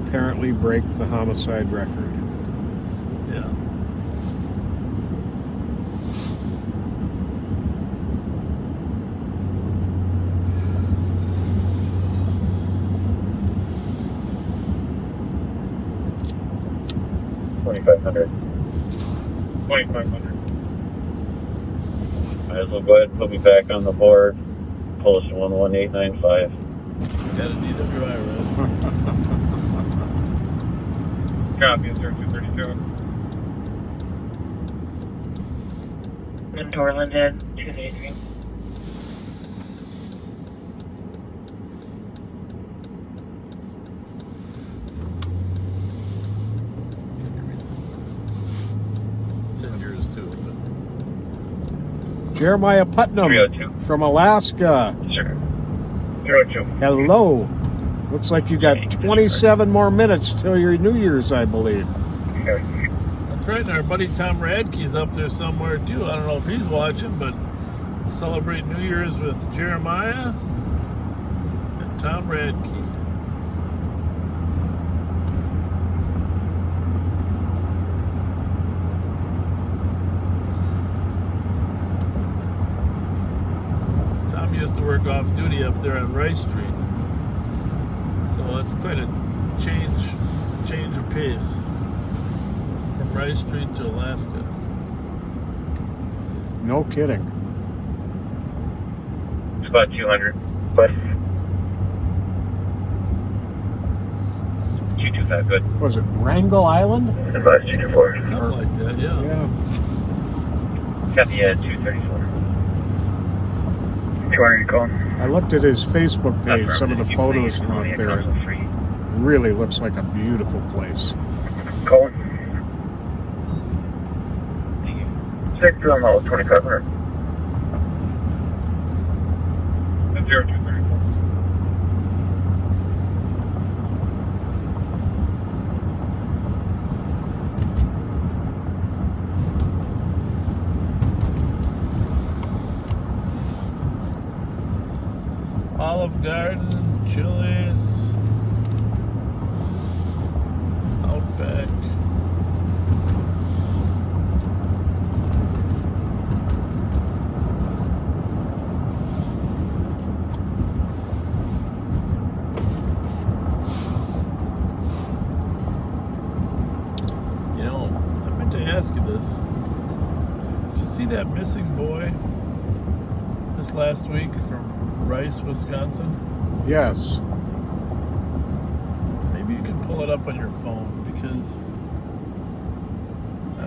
apparently break the homicide record. Yeah. $2,500. $2,500. Might as well go ahead and put me back on the board. Post 11895. Gotta need a driver. Copy, 0232. And Dorland at 293. It's in yours too. But... Jeremiah Putnam 302. from Alaska. Sure. 02. Hello. Looks like you got 27 more minutes till your New Year's, I believe. That's right, and our buddy Tom Radke's up there somewhere too. I don't know if he's watching, but we'll celebrate New Year's with Jeremiah and Tom Radke. Tom used to work off duty up there on Rice Street. So it's quite a change of pace from Rice Street to Alaska. No kidding. It's about 200. But 225, good. What was it, Wrangell Island? Advise 224. Something like that, yeah. Yeah. Copy at 234. 200 call. I looked at his Facebook page, some of the photos from up there. It really looks like a beautiful place. Colin. 6 on level 2500. 0234. Olive Garden, Chili's, Outback. You know, I meant to ask you this. Did you see that missing boy this last week from Rice, Wisconsin? Yes. Maybe you can pull it up on your phone because I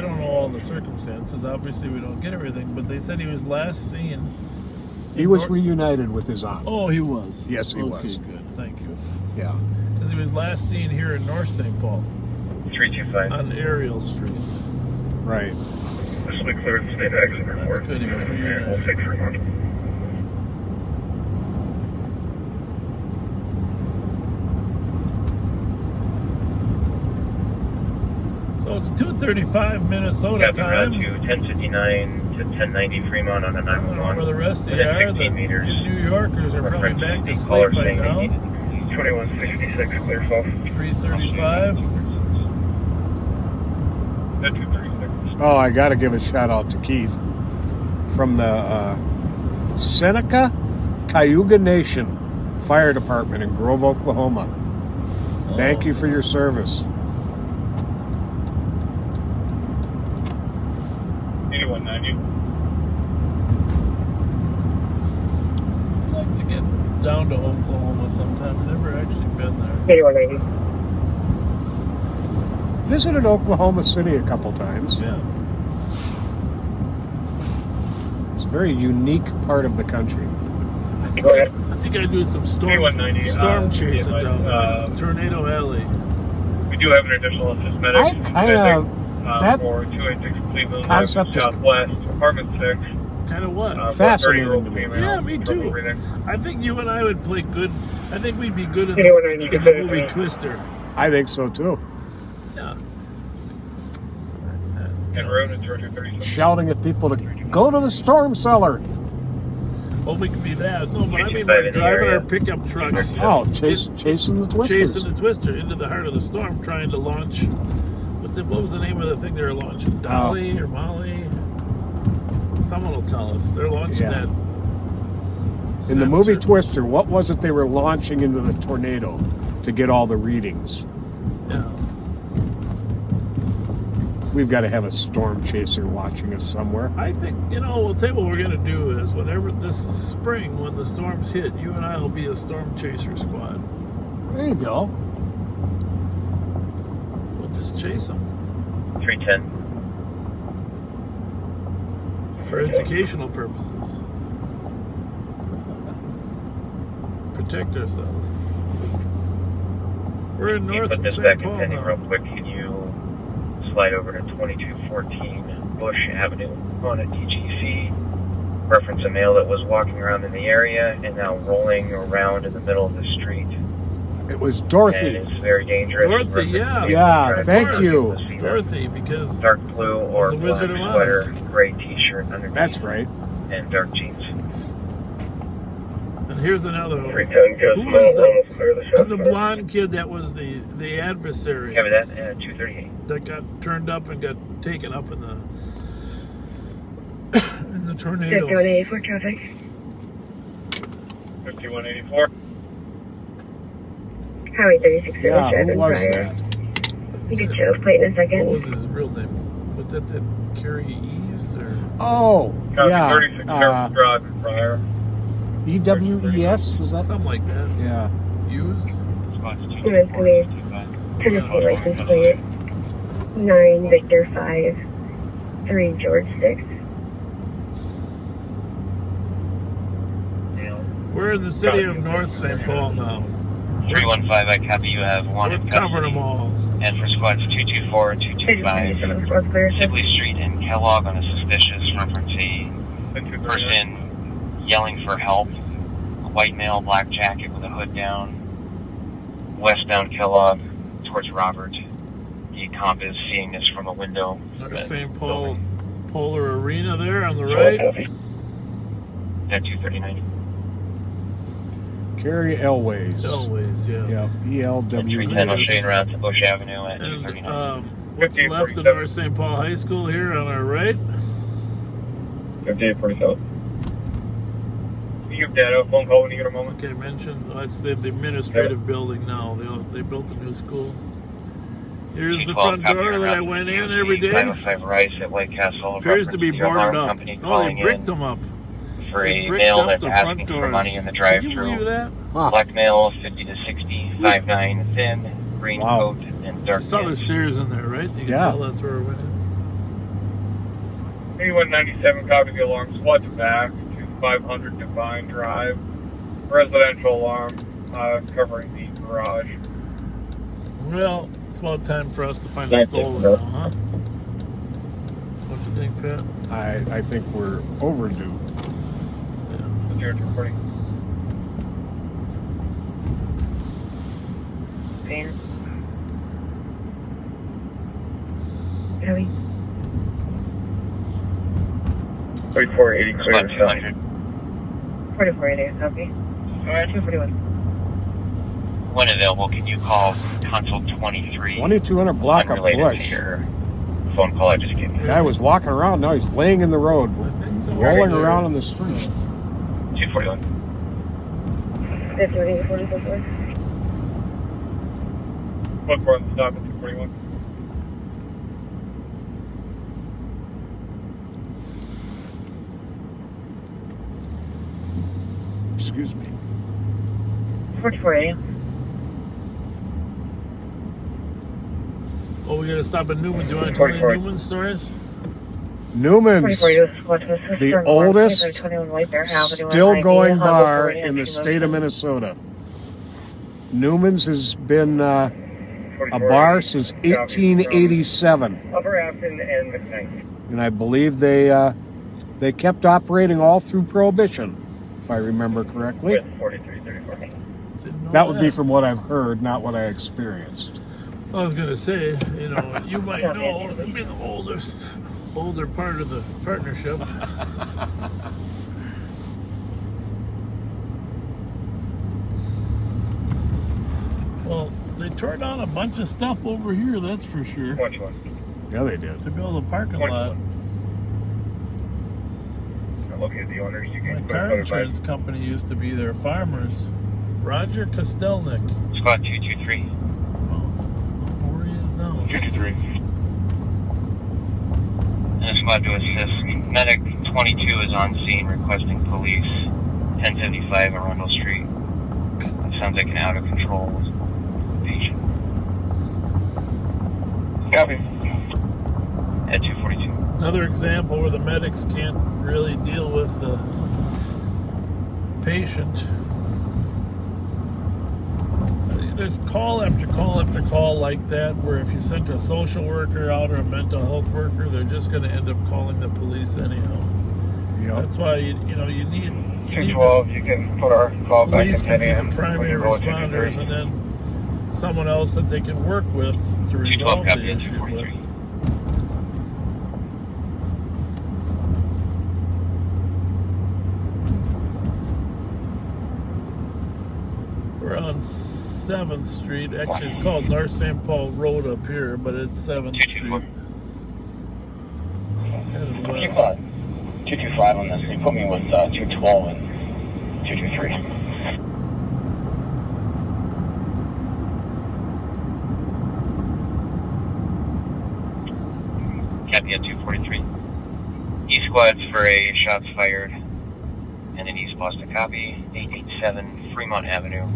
don't know all the circumstances. Obviously, we don't get everything, but they said he was last seen. He was reunited with his aunt. Oh, he was. Yes, he was. Okay, good. Thank you. Yeah. Because he was last seen here in North St. Paul 325. on Ariel Street. Right. This will be cleared the state exit report. That's good. He was reunited. We'll take Vermont. So it's 2:35 Minnesota Copy, time. route to 1059 to 1090 Fremont on a 911. Where the rest of you Within are, 16 the meters. New Yorkers are probably back to Caller sleep by saying now. they need 2166 clear south. 3:35. At 236. Oh, I got to give a shout out to Keith from the Seneca Cayuga Nation Fire Department in Grove, Oklahoma. Thank you for your service. 8190. I'd like to get down to Oklahoma sometime. I've never actually been there. 8190. Visited Oklahoma City a couple times. Yeah. It's a very unique part of the country. Go ahead. I think I do some storm 8190, chasing yeah, down there. Tornado Alley. We do have an additional assist medic. I kind of that for 286 Cleveland concept is Southwest, apartment 6. Kind of what? fascinating to me. Yeah, me too. I think you and I would play good. I think we'd be good in the movie Twister. I think so too. Yeah. And road at 237. Shouting at people to go to the storm cellar. Oh, we could be that. No, but I mean, 55 we're in the driving area. our pickup trucks. Oh, chasing the twisters. Chasing the twister into the heart of the storm, trying to launch. What was the name of the thing they were launching? Dolly or Molly? Someone will tell us. They're launching that. In the movie Twister, what was it they were launching into the tornado to get all the readings? Yeah. We've got to have a storm chaser watching us somewhere. I think, we'll tell you what we're going to do is whenever this spring, when the storms hit, you and I will be a storm chaser squad. There you go. We'll just chase them. 310. For educational purposes. Protect ourselves. We're in Can you north put of this St. back in Paul pending now. real quick? Can you slide over to 2214 Bush Avenue on a DGC? Reference a male that was walking around in the area and now rolling around in the middle of the street. It was Dorothy. And it's very dangerous. Dorothy, yeah. Yeah, thank you. Dorothy, because dark blue or the black Wizard of Oz. sweater, gray t-shirt underneath. That's right. And dark jeans. And here's another one. 310, Who was the blonde kid that was the adversary? Cover that at 238. That got turned up and got taken up in the tornado. 5184 traffic. 5184. Highway 36 Yeah, who driving was prior. that? You can show plate in a second. What was his real name? Was that Carrie Eves or? Oh, yeah. 36 driving prior. EWES, is that? Something like that. Yeah. Eves? Tennessee license plate 9 Victor 5 3 George 6. We're in the city of North St. Paul now. 315, I copy. You have one We're in covering custody. them all. And for squads 224 and 225, Sibley Street and Kellogg on a suspicious reference a person yelling for help. A white male, black jacket with a hood down. Westbound Kellogg towards Robert. The comp is seeing this from a window. North St. Paul Polar Arena there on the right. At 239. Carrie Elways. Elways, yeah. Yeah, 310 ELWES. Shane route to Bush Avenue at And 239. what's left of North St. Paul High School here on our right? 5847. You give Dad a phone call when you get a moment. Okay, mentioned. That's the administrative building now. They built a new school. Here's the front door that I went in every day. 505 Rice at White Castle. Appears to be Reference your boarded alarm up. company No, they calling bricked in them up. for They a bricked male up that's the front asking for doors. money in the Can you drive-thru. believe that? Black male, 50 to 60, 5'9", thin, green coat, and I dark saw the jeans. stairs in there, right? You can Yeah. tell that's where we went in. 8197, copy the alarm. Squad to back to 500 Divine Drive. Residential alarm covering the garage. Well, it's about time for us to find a Thank you, stolen bro. now, huh? What do you think, Pat? I think we're overdue. Zero 240. Van. Heavy. 3480 clear. Squad 200. 4480, copy. 241. When available, can you call console 23? 2200 block of Unrelated Bush. to your phone call I just gave you. Guy was walking around, now he's laying in the road, rolling around on the street. 241. 5184. Look for the stop at 241. Excuse me. 4480. Oh, we gotta stop at Newman's. Do you want to tell me Newman's stories? Newman's, the oldest still going bar in the state of Minnesota. Newman's has been a bar since 1887, Upper Afton and McKnight. and I believe they kept operating all through Prohibition, if I remember correctly. With 4334. That would be from what I've heard, not what I experienced. I was gonna say, you might know, it'd be the older part of the partnership. tore down a bunch of stuff over here, that's for sure. Which one? Yeah, they did. To build a parking lot. Looking at the owners, you My can car insurance company used to be there. Farmers. Roger Kostelnik. Squad 223. Where he is now. 223. And a squad to assist. Medic 22 is on scene requesting police. 1075 Arundel Street. It sounds like an out of control patient. Copy. At 242. Another example where the medics can't really deal with the patient. There's call after call after call like that, where if you sent a social worker out or a mental health worker, they're just going to end up calling the police anyhow. Yep. That's why you need 212, you can put our call back police at to 10 be a.m. the primary responders, and then someone else that they can work with to resolve the issue. We're on 7th Street. Actually, it's called North St. Paul Road up here, but it's 7th Street. Headed west. 225 on this. They put me with 212 and 223. Copy at 243. E squads for a shots fired. And an East Boston copy. 887 Fremont Avenue.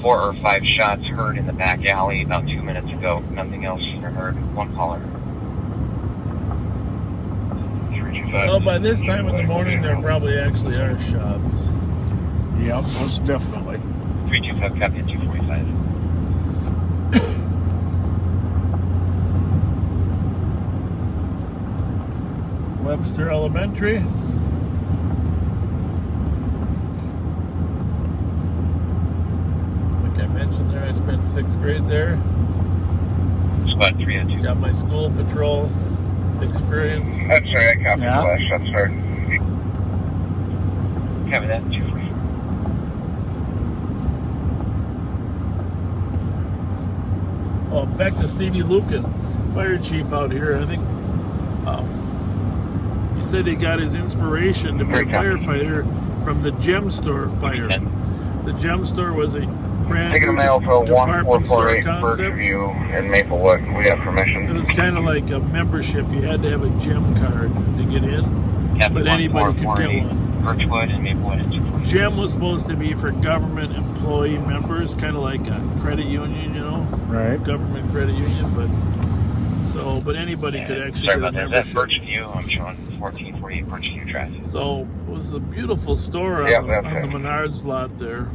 4 or 5 shots heard in the back alley about 2 minutes ago. Nothing else seen or heard. One caller. Well, by this time in the morning, there probably actually are shots. Yep, most definitely. 325, copy at 245. Webster Elementary. Like I mentioned there, I spent 6th grade there. Squad 302. Got my school patrol experience. I'm sorry, I copied Yeah. the last shot, sorry. Copy that, 243. Oh, back to Stevie Lucan, fire chief out here. I think he said he got his inspiration to be a firefighter from the Gem Store fire. The Gem Store was a brand Taking a new mail for department store 1448 Birch concept. View in Maplewood. We have permission. It was kind of like a membership. You had to have a gem card to get in, but anybody could get one. Birchwood and Maplewood at 243. Gem was supposed to be for government employee members, kind of like a credit union, you know, right? Government credit union, but anybody could actually Sorry get a about that. membership. That's Birchview. I'm showing 1448 Birchview traffic. So it was a beautiful store on, the Menards lot there.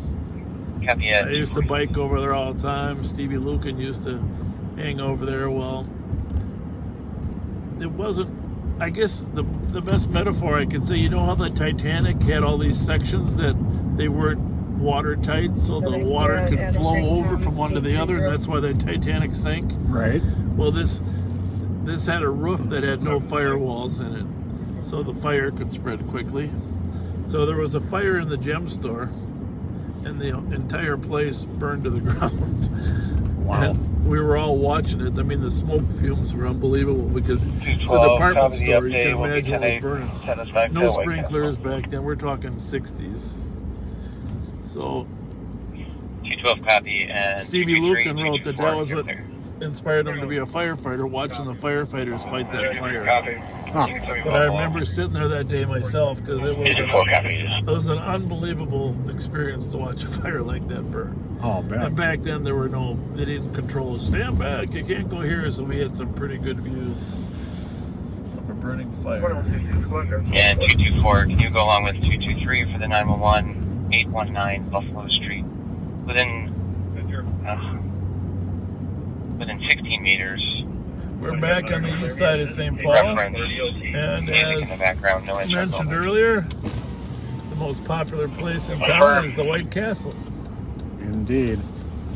Copy I used to bike over there all the time. Stevie Lucan used to hang over there. Well, it wasn't, I guess the best metaphor I could say, you know how the Titanic had all these sections that they weren't watertight, so the water could flow over from one to the other, and that's why the Titanic sank? Right. Well, this had a roof that had no firewalls in it, so the fire could spread quickly. So there was a fire in the Gem Store, and the entire place burned to the ground. Wow. And we were all watching it. I mean, the smoke fumes were unbelievable because it's a department store. You can imagine what was burning. No sprinklers back then. We're talking 60s. So 212 copy and Stevie Lucan wrote that was what inspired him to be a firefighter, watching the firefighters fight that fire. Huh. But I remember sitting there that day myself because it was an unbelievable experience to watch a fire like that burn. Oh, man. And back then they didn't control, stand back, you can't go here, so we had some pretty good views of a burning fire. And 224, can you go along with 223 for the 911, 819 Buffalo Street, within 16 meters. We're back on the east side of St. Paul, and as mentioned earlier, the most popular place in town is the White Castle. Indeed.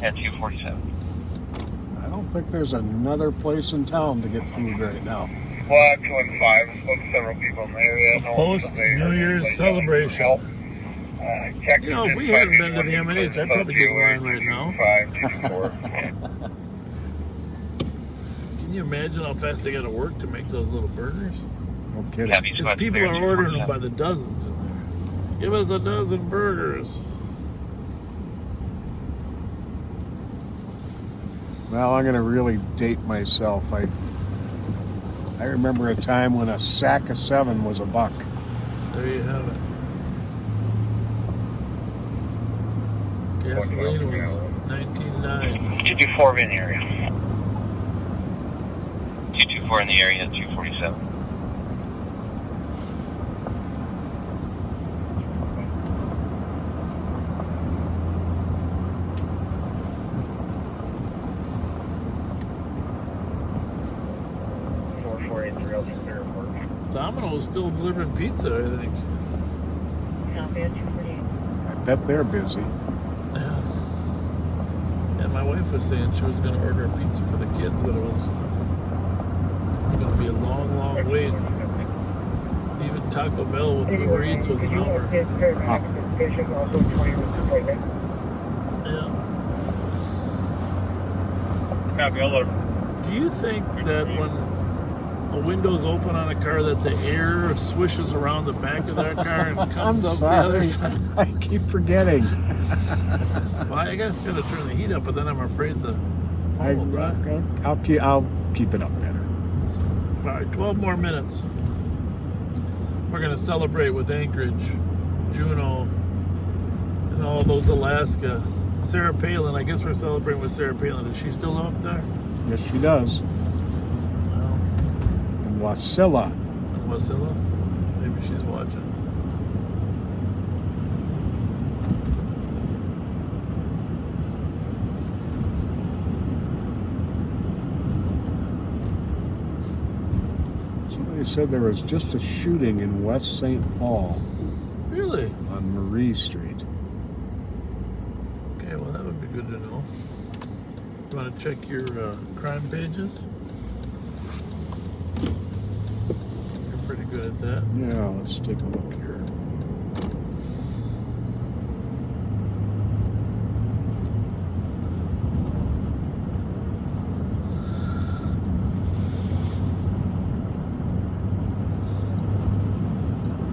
At 247. I don't think there's another place in town to get food right now. Flag 215. Spoke to several people in the area. Post New Year's celebration. You know, if we hadn't been to the M&H, I'd probably get in line right now. Can you imagine how fast they got to work to make those little burgers? No kidding. Because people are ordering them by the dozens in there. Give us a dozen burgers. Well, I'm going to really date myself. I remember a time when a sack of 7 was $1. There you have it. Gasoline was $19.9. 224 in the area. 224 in the area, 247. Domino's still delivering pizza, I think. Copy at 248. I bet they're busy. Yeah. And my wife was saying she was going to order a pizza for the kids, but it was going to be a long, long wait. Even Taco Bell with Uber Eats was an hour. Yeah. Copy, I'll load. Do you think that when a window's open on a car that the air swishes around the back of that car and comes up the other side? I keep forgetting. Well, I guess got to turn the heat up, but then I'm afraid the phone will die. I'll keep it up better. All right, 12 more minutes. We're going to celebrate with Anchorage, Juneau, and all those Alaska. Sarah Palin, I guess we're celebrating with Sarah Palin. Is she still up there? Yes, she does. Wasilla. Wasilla? Maybe she's watching. Somebody said there was just a shooting in West St. Paul. Really? On Marie Street. Okay, well that would be good to know. You want to check your crime pages? Pretty good at that. Yeah, let's take a look here.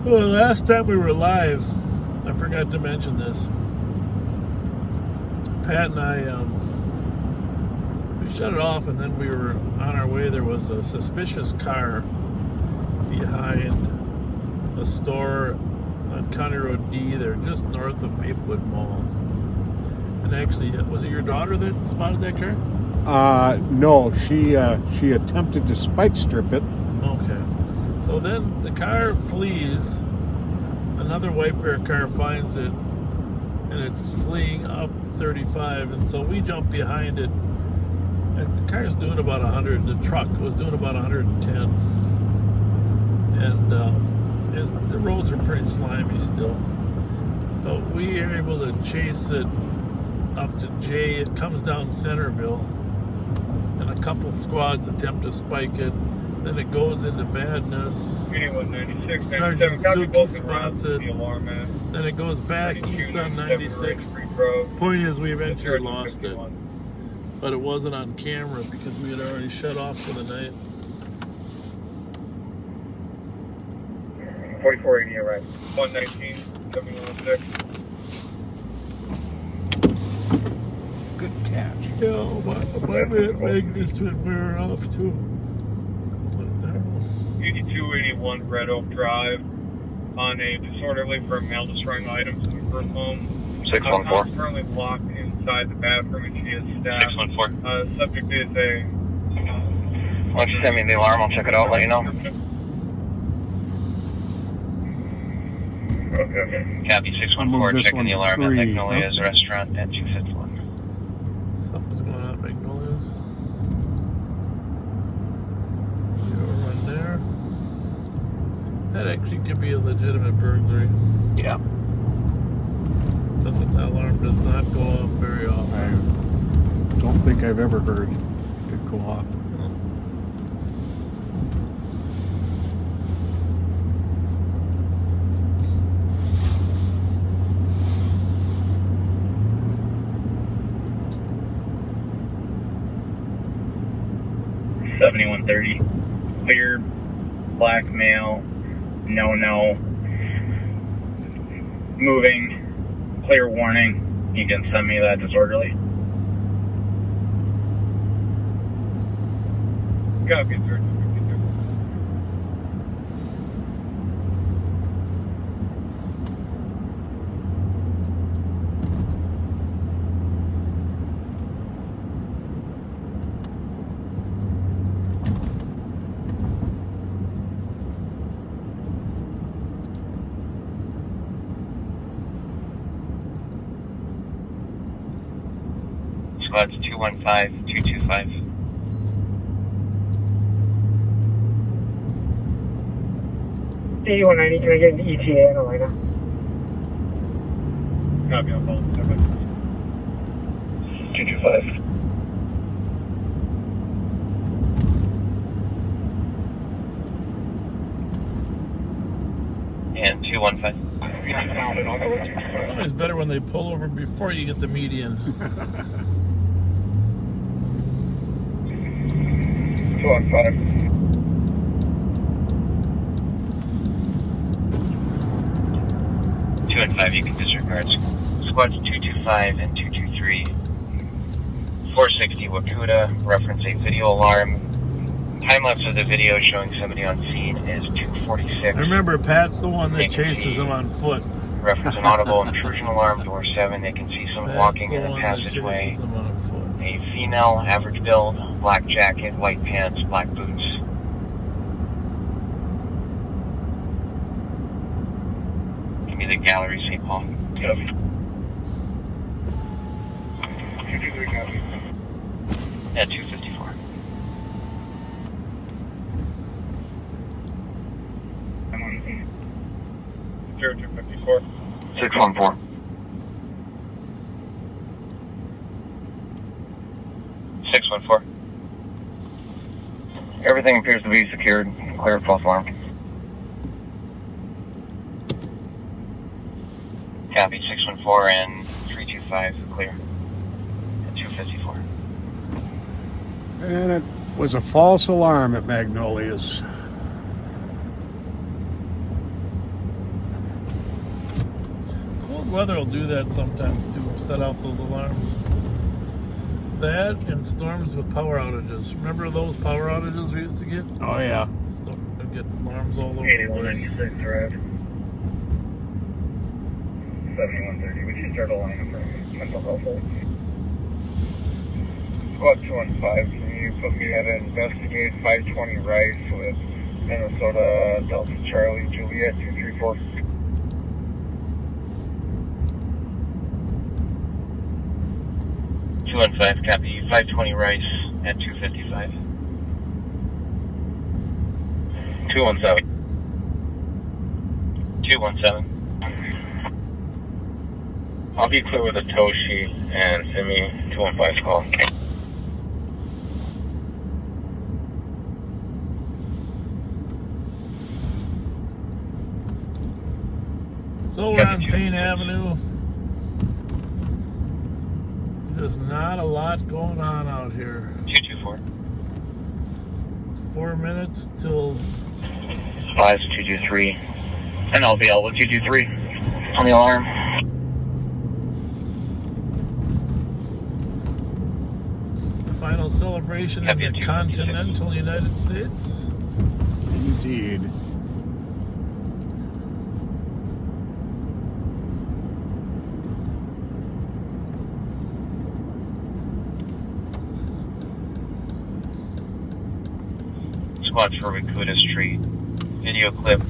Well, last time we were live, I forgot to mention this. Pat and I, we shut it off, and then we were on our way. There was a suspicious car behind a store on County Road D there, just north of Maplewood Mall. And actually, was it your daughter that spotted that car? No, she attempted to spike strip it. Okay. So then the car flees. Another white pair car finds it, and it's fleeing up 35. And so we jump behind it. And the car's doing about 100. The truck was doing about 110. And the roads are pretty slimy still. But we are able to chase it up to J. It comes down Centerville, and a couple squads attempt to spike it. Then it goes into madness. 8196. Sergeant Suki spots it. Then it goes back east on 96. Point is, we eventually lost it. But it wasn't on camera because we had already shut off for the night. 4480, right. 119, 716. Good catch. Yeah, my Magnus went wearing off too. 8281 Red Oak Drive on a disorderly for male destroying items in the first home. 614. Currently locked inside the bathroom and she is stabbed. 614. Subject is a... Why don't you send me the alarm? I'll check it out, let you know. Okay. Copy 614, checking the alarm at Magnolia's restaurant at 251. Something's going on at Magnolia's. Run there. That actually could be a legitimate burglary. Yeah. That alarm does not go off very often. I don't think I've ever heard it go off. 7130. Clear, black male, no. Moving, clear warning. You can send me that disorderly. Copy, sir. Squad's 215-225. D190, can I get an ETA in Elena? Copy on phone. 225. And 215. It's always better when they pull over before you get the median. 215. 2 and 5, you can disregard. Squads 225 and 223. 460 Wakuda, reference a video alarm. Time lapse of the video showing somebody on scene is 246. Remember, Pat's the one that chases them on foot. Reference an audible intrusion alarm, door 7. They can see someone walking in a passageway. A female, average build, black jacket, white pants, black boots. Give me the gallery, St. Paul. Copy. 223 copy. At 254. I'm on scene. 0254. 614. 614. Everything appears to be secured. Clear, false alarm. Copy, 614 and 325, clear. At 254. And it was a false alarm at Magnolia's. Cold weather will do that sometimes too, set off those alarms. That and storms with power outages. Remember those power outages we used to get? Oh, yeah. They'd get alarms all over the place. 8196 Drive. 7130. Would you start a line for mental health? Squad 215, can you put me at investigate 520 Rice with Minnesota Delta Charlie Juliet 234? Two and 5, copy, 520 Rice at 255. 217. 217. I'll be clear with a tow sheet and send me 215's call. So we're on Payne Avenue. There's not a lot going on out here. 224. 4 minutes till... 5223. And I'll be out with 223 on the alarm. Final celebration in the continental United States. Indeed. Squad for Wakuda Street. Video clip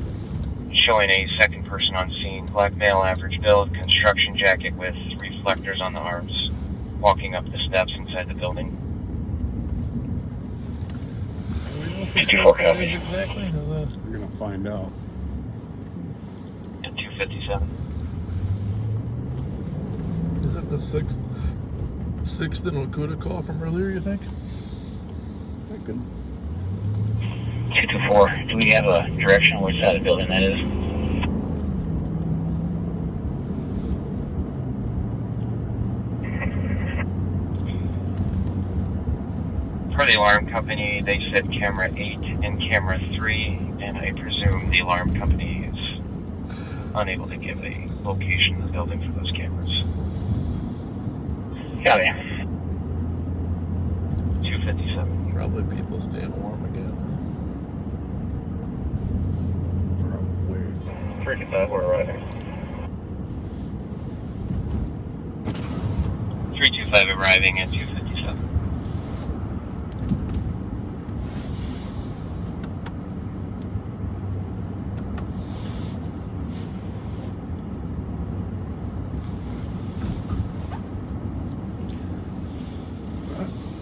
showing a second person on scene. Black male, average build, construction jacket with reflectors on the arms. Walking up the steps inside the building. Exactly. We're going to find out. At 257. Is that the sixth in Wakuda call from earlier, you think? 224. Do we have a direction on which side of the building that is? For the alarm company, they said camera 8 and camera 3, and I presume the alarm company is unable to give a location of the building for those cameras. Got it. 257. Probably people staying warm again. Probably. 325, we're arriving. 325 arriving at 257.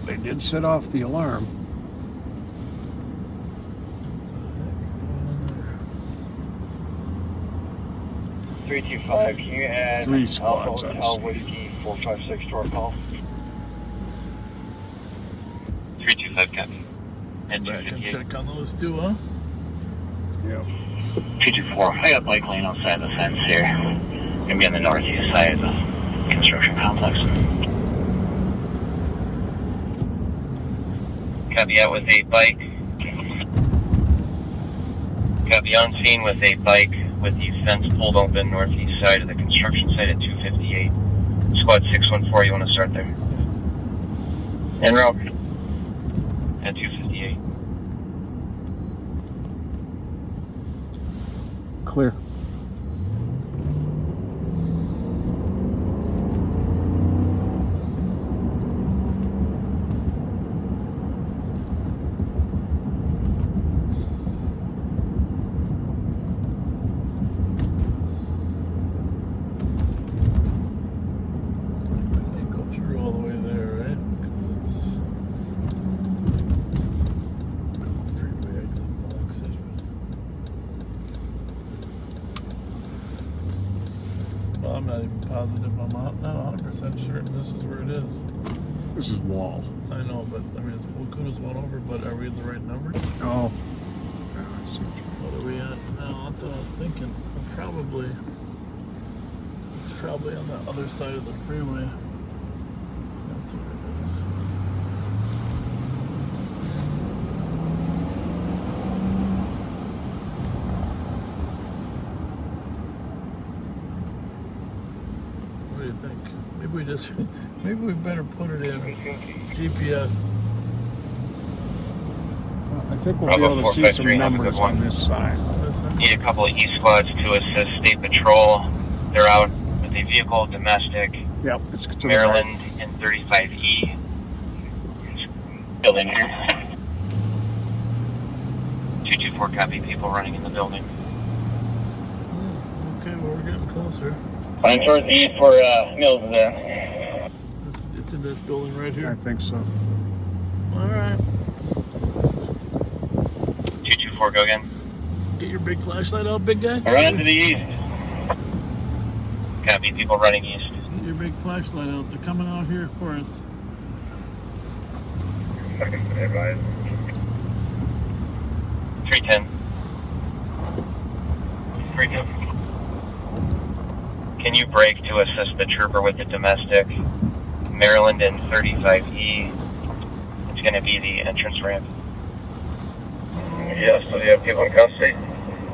They did set off the alarm. Three 325, can you add 3 Alpha squads. Hotel Whiskey 456 to our call? 325 copy. And Back and check on those two, huh? Yep. 224, I got bike lane outside the fence here. Gonna be on the northeast side of the construction complex. Copy out with a bike. Copy on scene with a bike with the fence pulled open northeast side of the construction site at 258. Squad 614, you want to start there? En route. At 258. Clear. I'm not even positive. I'm not 100% certain this is where it is. This is Wall. I know, but I mean, Wakuda's one over, but are we in the right number? Oh. What are we at? No, that's what I was thinking. It's probably on the other side of the freeway. That's what it is. What do you think? Maybe we better put it in GPS. I think we'll be able to see some numbers on this side. Need a couple of E-squads to assist State Patrol. They're out with a vehicle, domestic. Yep, it's to Maryland in 35E. Building here. 224 copy, people running in the building. Okay, well, we're getting closer. Flying towards the east for Mills there. It's in this building right here. I think so. All right. 224, go again. Get your big flashlight out, big guy. Run to the east. Copy, people running east. Get your big flashlight out. They're coming out here for us. Second, advise. 310. 310. Can you brake to assist the trooper with the domestic? Maryland in 35E. It's going to be the entrance ramp. Yes, so you have people in custody?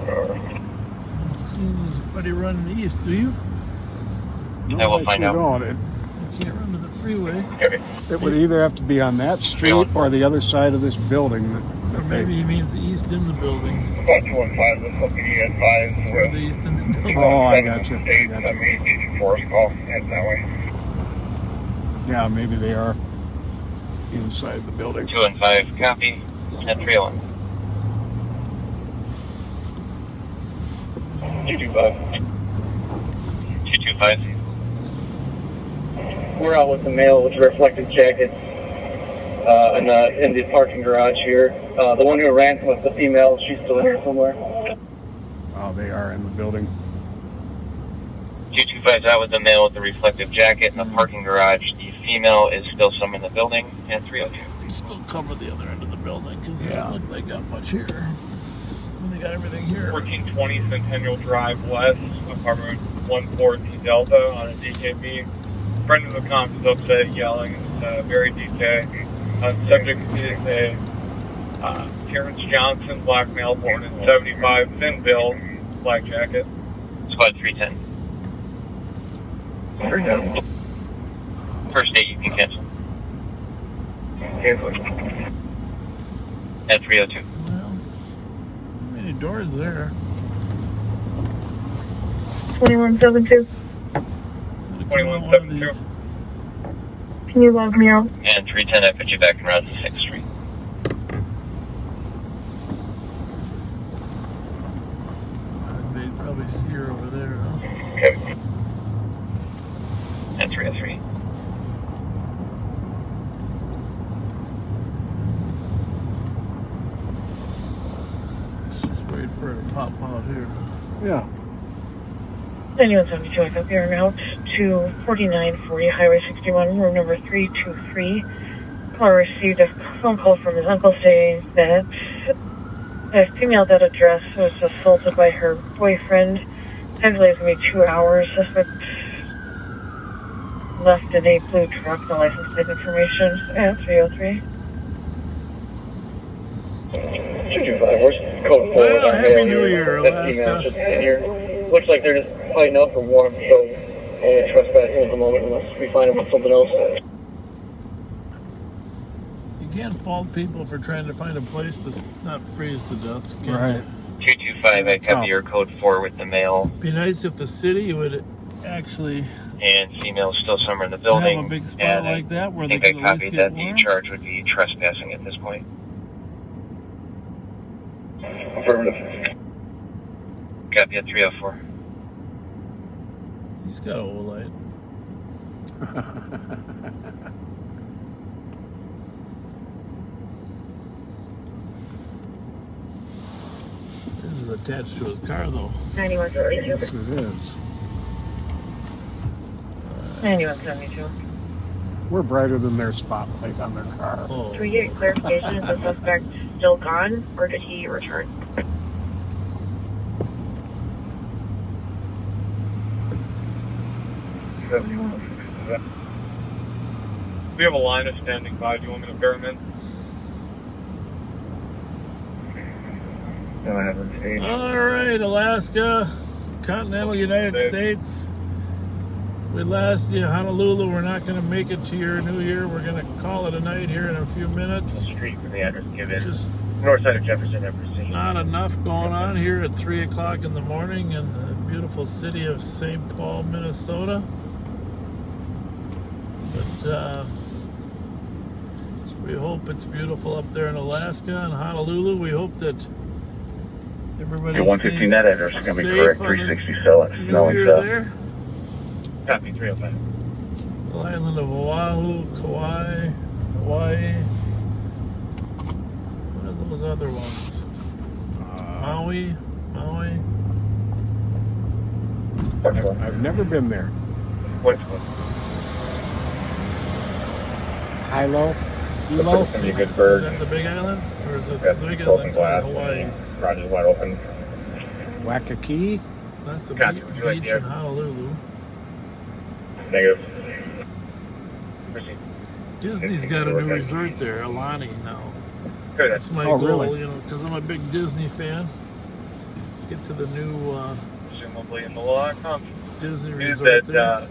Don't see anybody running east, do you? No, I will find out. Don't. You can't run to the freeway. It would either have to be on that street or the other side of this building. Or maybe he means the east in the building. About 215, this will be advised. Or the east in the building. Oh, I got you. I mean, Forest call, head that way. Yeah, maybe they are inside the building. 2 and 5, copy. At 301. 225. 225. We're out with the male with the reflective jacket in the parking garage here. The one who ran with the female, she's still here somewhere. Oh, they are in the building. 225's out with the male with the reflective jacket in the parking garage. The female is still somewhere in the building. And 302. We still cover the other end of the building because it doesn't look like they got much here. And they got everything here. 1420 Centennial Drive West, apartment 140 Delta on a DKB. Friend of the comp is upset, yelling. It's very DK. Subject is a Terrence Johnson, black male, born in 75, thin build, black jacket. Squad 310. 310. First date you can cancel. Cancel. At 302. Well, how many doors there? 2172. 2172. Can you log me out? And 310, I put you back in route to 6th Street. They'd probably see her over there, huh? Okay. And 303. Let's just wait for her to pop out here. Yeah. 9172, I copy her now to 4940 Highway 61, room number 323. Caller received a phone call from his uncle saying that a female at that address was assaulted by her boyfriend. Time delay is going to be 2 hours. Suspect left in a blue truck. The license plate information at 303. 225, where's code 4? Well, Happy New Year, Alaska. Looks like they're just fighting up for warmth, so only trespassing at the moment unless we find them with something else. You can't fault people for trying to find a place to not freeze to death. Can Right. 225, I copy your code 4 with the male. Be nice if the city would actually And female still somewhere in the building. have a big spot and like that where I they think can I at least copied get that warm. the charge would be trespassing at this point. Affirmative. Copy at 304. He's got a whole light. This is attached to his car, though. 9172. Yes, it is. 9172. We're brighter than their spotlight on their car. Oh. Can we get clarification? Is the suspect still gone, or did he return? We have a line of standing by. Do you want me to bear him in? No, I haven't staged. All right, Alaska, continental United States. We lost you, Honolulu. We're not going to make it to your New Year. We're going to call it a night here in a few minutes. Street for the address given. Just North side of Jefferson, Everson. not enough going on here at 3 o'clock in the morning in the beautiful city of St. Paul, Minnesota. But we hope it's beautiful up there in Alaska and Honolulu. We hope that everybody Your 115 that address is going to be correct. 360 sell it. New Year there. Copy 305. The island of Oahu, Kauai, Hawaii. What are those other ones? Maui. I've never been there. Which one? Hilo? Hilo? It's going to be a good Is bird. that the big island? Or is it Got the big broken island glass. in Hawaii? Roger's wide open. Waikiki? That's the Copy. beach, Would you like beach the in Honolulu. Negative. Proceed. Disney's got a new resort there, Alani now. Good. That's my Oh, goal, really? you know, because I'm a big Disney fan. Get to the new Presumably in the law. Disney Is resort that there.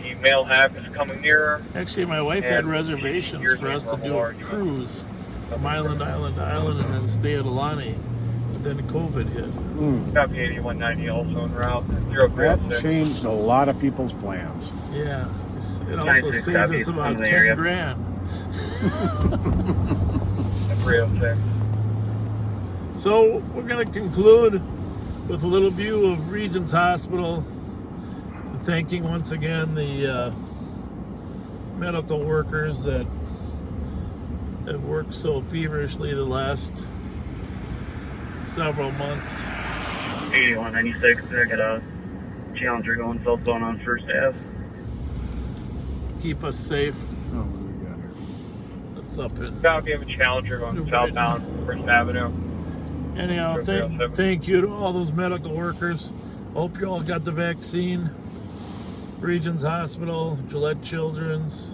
the male half is coming nearer. Actually, my wife had and reservations yours for us to is do a large. cruise from island to island to island and then stay at Alani. But then COVID hit. Copy 8190 also en route. That 036. changed a lot of people's plans. Yeah. It also 96 saved copy, us it's about in the 10 area. grand. 306. So we're going to conclude with a little view of Regions Hospital, and thanking once again the medical workers that have worked so feverishly the last several months. 8196. I got a Challenger going southbound on First Ave. Keep us safe. Oh, what do we got here? That's up in. Copy of a Challenger going southbound First Avenue. Anyhow, thank you to all those medical workers. Hope you all got the vaccine. Regions Hospital, Gillette Children's,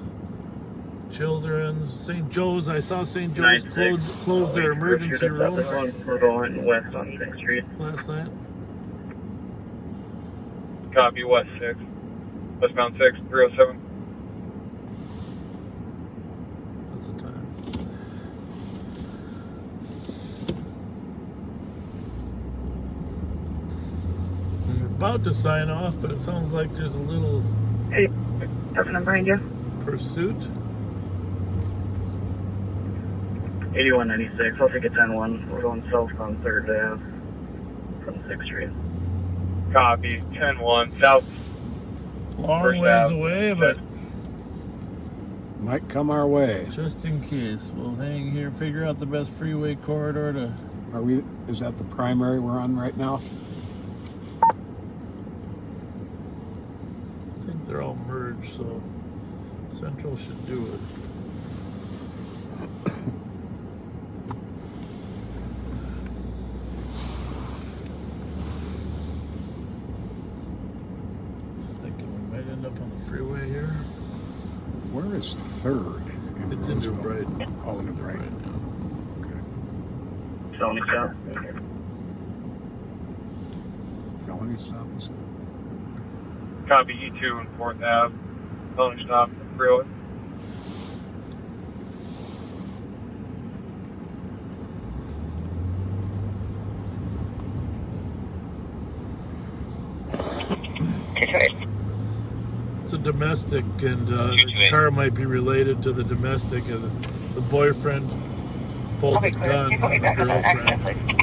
Children's, St. Joe's. I saw St. Joe's close their emergency room West on 6th Street. last night. Copy, West 6. Westbound 6, 307. What's the time? I'm about to sign off, but it sounds like there's a little behind you. pursuit. 8196, I'll take a 10-1. We're going south on 3rd Ave from 6th Street. Copy, 10-1, south. Long First ways Ave. away, but Might come our way. just in case, we'll hang here, figure out the best freeway corridor to. Is that the primary we're on right now? I think they're all merged, so Central should do it. Just thinking we might end up on the freeway here. Where is 3rd? It's in New Brighton. Oh, New Brighton. Brighton. Felony stop. Felony stop, is it? Copy, E2 and 4th Ave. Felony stop, Burrill. It's a domestic, and the car might be related to the domestic, and the boyfriend pulled the gun on the girlfriend.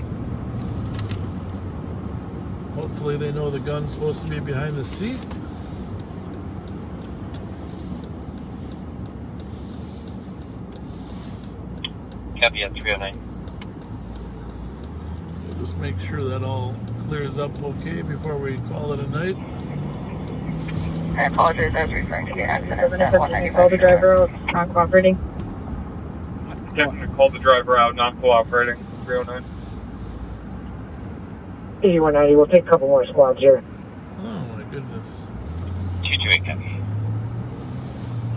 Hopefully they know the gun's supposed to be behind the seat. Copy at 309. We'll just make sure that all clears up okay before we call it a night. I apologize, I was referring to the accident. Call the driver out, not cooperating. Definitely called the driver out, not cooperating. 309. 8190, we'll take a couple more squads here. Oh my goodness. 228, copy.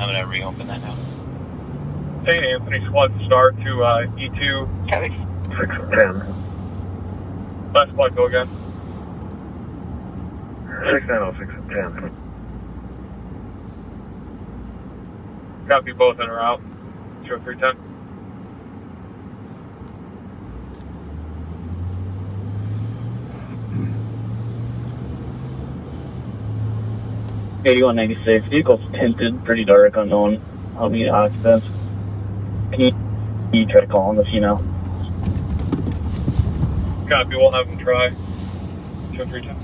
I'm gonna reopen that now. St. Anthony squad start to E2. Copy. 6 and 10. Last squad go again. 6906 and 10. Copy, both in or out. 20310. $81.96. Vehicle's tinted, pretty dark, unknown. I'll need occupants. Can you try to call on the female? Copy, we'll have them try. 20310.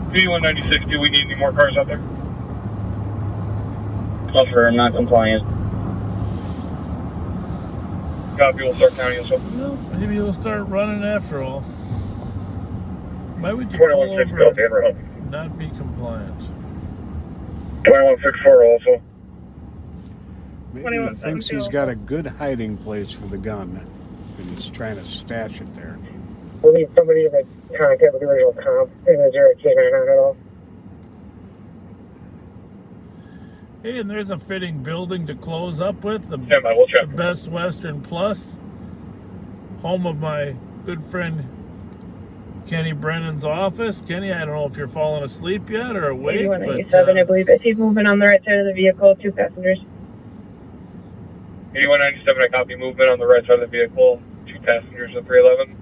$81.96, do we need any more cars out there? Officer, not compliant. Copy, we'll start counting this up. Well, maybe he'll start running after all. Why would you 2164, pull over Denver, and not be compliant? 2164 also. Maybe he thinks he's got a good hiding place for the gun, and he's trying to stash it there. We'll need somebody to make contact with the original comp. Is there a K9 on at all? Hey, and there's a fitting building to close up with. The We'll check. the Best Western Plus, home of my good friend Kenny Brennan's office. Kenny, I don't know if you're falling asleep yet or awake, 8197, I believe. I see movement on the right side of the vehicle, 2 passengers. 8197, I copy movement on the right side of the vehicle. 2 passengers at 311.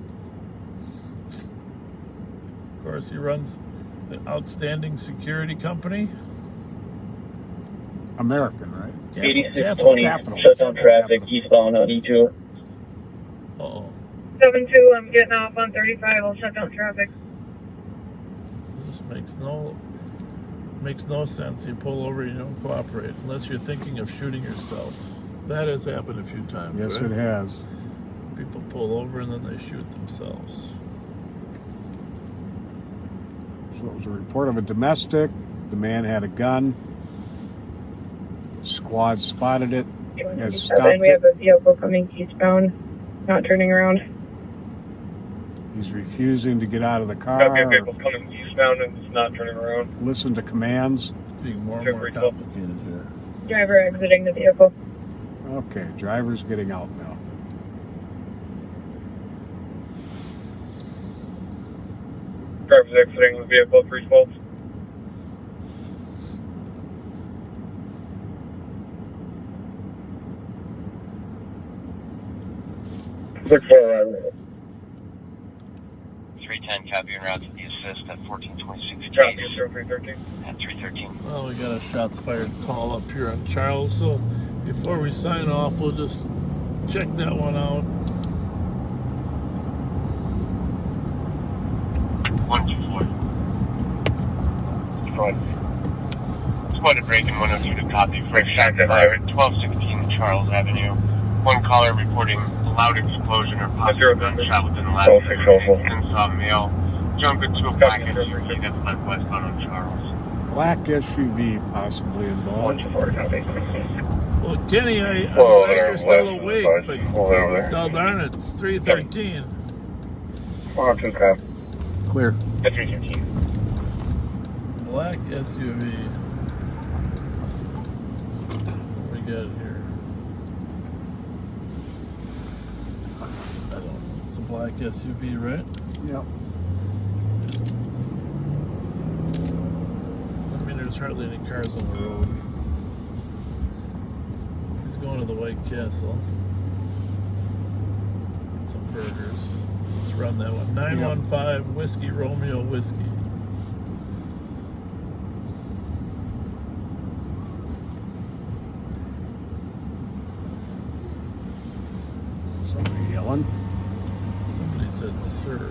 of course, he runs an outstanding security company. American, right? 8620, Capital. shut down traffic, eastbound on E2. Uh-oh. 72, I'm getting off on 35. I'll shut down traffic. This makes no sense. You pull over, you don't cooperate, unless you're thinking of shooting yourself. That has happened a few times. Yes, right? it has. People pull over and then they shoot themselves. So it was a report of a domestic The man had a gun. Squad spotted it. Has stopped We have it. a vehicle coming eastbound, not turning around. He's refusing to get out of the car. Got vehicles coming eastbound and it's not turning around. Listen to commands. Being more and more complicated here. Driver exiting the vehicle. Okay, driver's getting out now. Driver's exiting the vehicle, 312. Look for 310, copy and route to the assist at 1426 Copy, 0313. at 313. Well, we got a shots fired call up here on Charles, so before we sign off, we'll just check that one out. 124. Squad break in 102 to copy. Fresh shot fire at 1216 Charles Avenue. One caller reporting a loud explosion or possible gunshot within the last 30 minutes. Then saw a male jump into a black SUV that fled westbound on Charles. Black SUV possibly involved. 124, copy. Well, Kenny, I'm Whoa, glad you're still awake, but there. darn it, it's 3:13. 102, copy. Clear. At 313. Black SUV. What we got here? It's a black SUV, right? Yep. I mean, there's hardly any cars on the road. He's going to the White Castle. Get some burgers. Let's run that one. 915 Whiskey Romeo Whiskey. Somebody yelling. Somebody said, sir.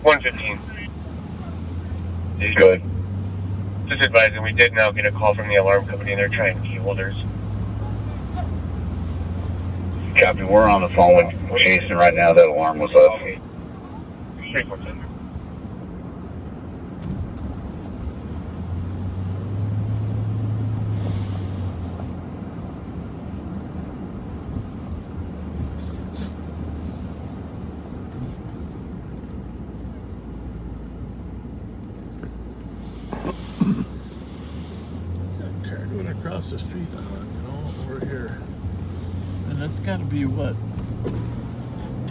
$115. Good. Just advising, we did now get a call from the alarm company and they're trying key holders. Copy, we're on the phone with Jason right now. That alarm was up. 314. What's that car doing across the street? Over here. And that's got to be what?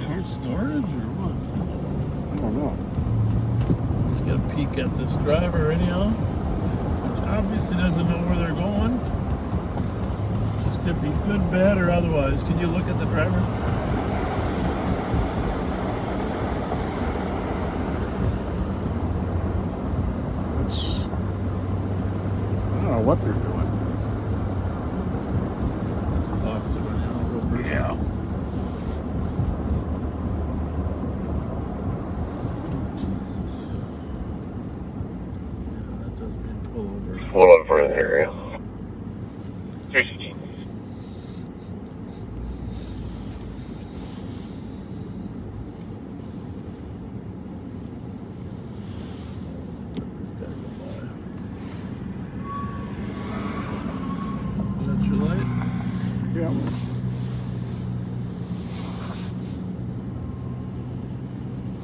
Car storage or what? I don't know. Let's get a peek at this driver anyhow. Which obviously doesn't know where they're going. This could be good, bad, or otherwise. Can you look at the driver? It's, I don't know what they're doing. Let's talk to her now real briefly. Yeah. Jesus. Yeah, that does mean pull over. Pull over in the area. 316. Let this guy go by. Got your light? Yep.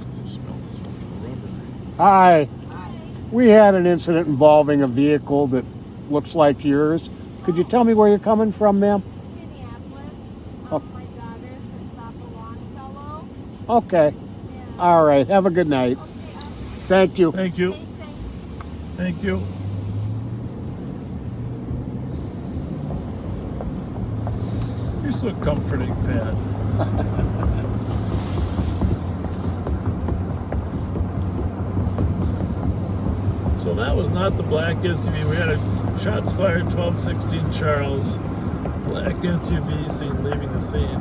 Does it smell this fucking rubber? Hi. We had an incident involving a vehicle that looks like yours. Could you tell me where you're coming from, ma'am? Minneapolis. Oh. My daughter sits off a Longfellow. Okay. All right. Have a good night. Thank you. Thank you. Thank you. You're so comforting, Pat. So that was not the black SUV. We had a shots fired 1216 Charles. Black SUV seen leaving the scene.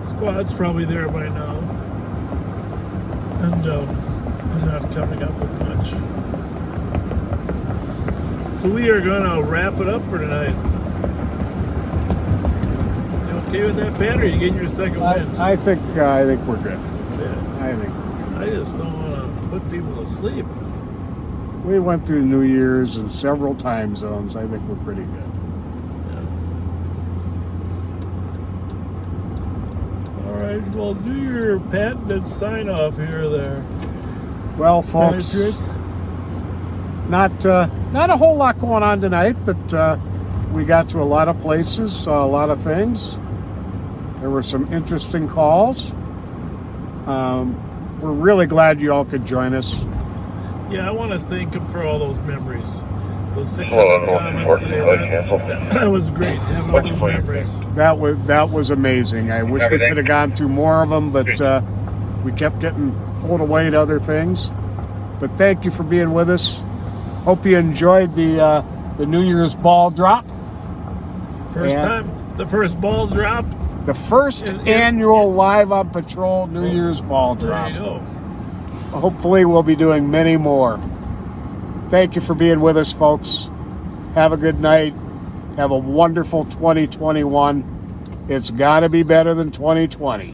Squad's probably there by now. And not coming up with much. So we are gonna wrap it up for tonight. You okay with that, Pat, or are you getting your second win? I think we're good. Yeah. I think I just don't want to put people to sleep. we went through New Year's in several time zones. I think we're pretty good. All right, well, do your patented sign off here there. Well, folks, Patrick. not a whole lot going on tonight, but we got to a lot of places, saw a lot of things. There were some interesting calls. We're really glad you all could join us. Yeah, I want to thank him for all those memories. Those 600 comments today. That was great. Having all those memories. That was amazing. I wish we could have gone through more of them, but we kept getting pulled away to other things. But thank you for being with us. Hope you enjoyed the New Year's ball drop. The first ball drop. The first annual Live on Patrol New Year's ball drop. There you go. Hopefully we'll be doing many more. Thank you for being with us, folks. Have a good night. Have a wonderful 2021. It's got to be better than 2020.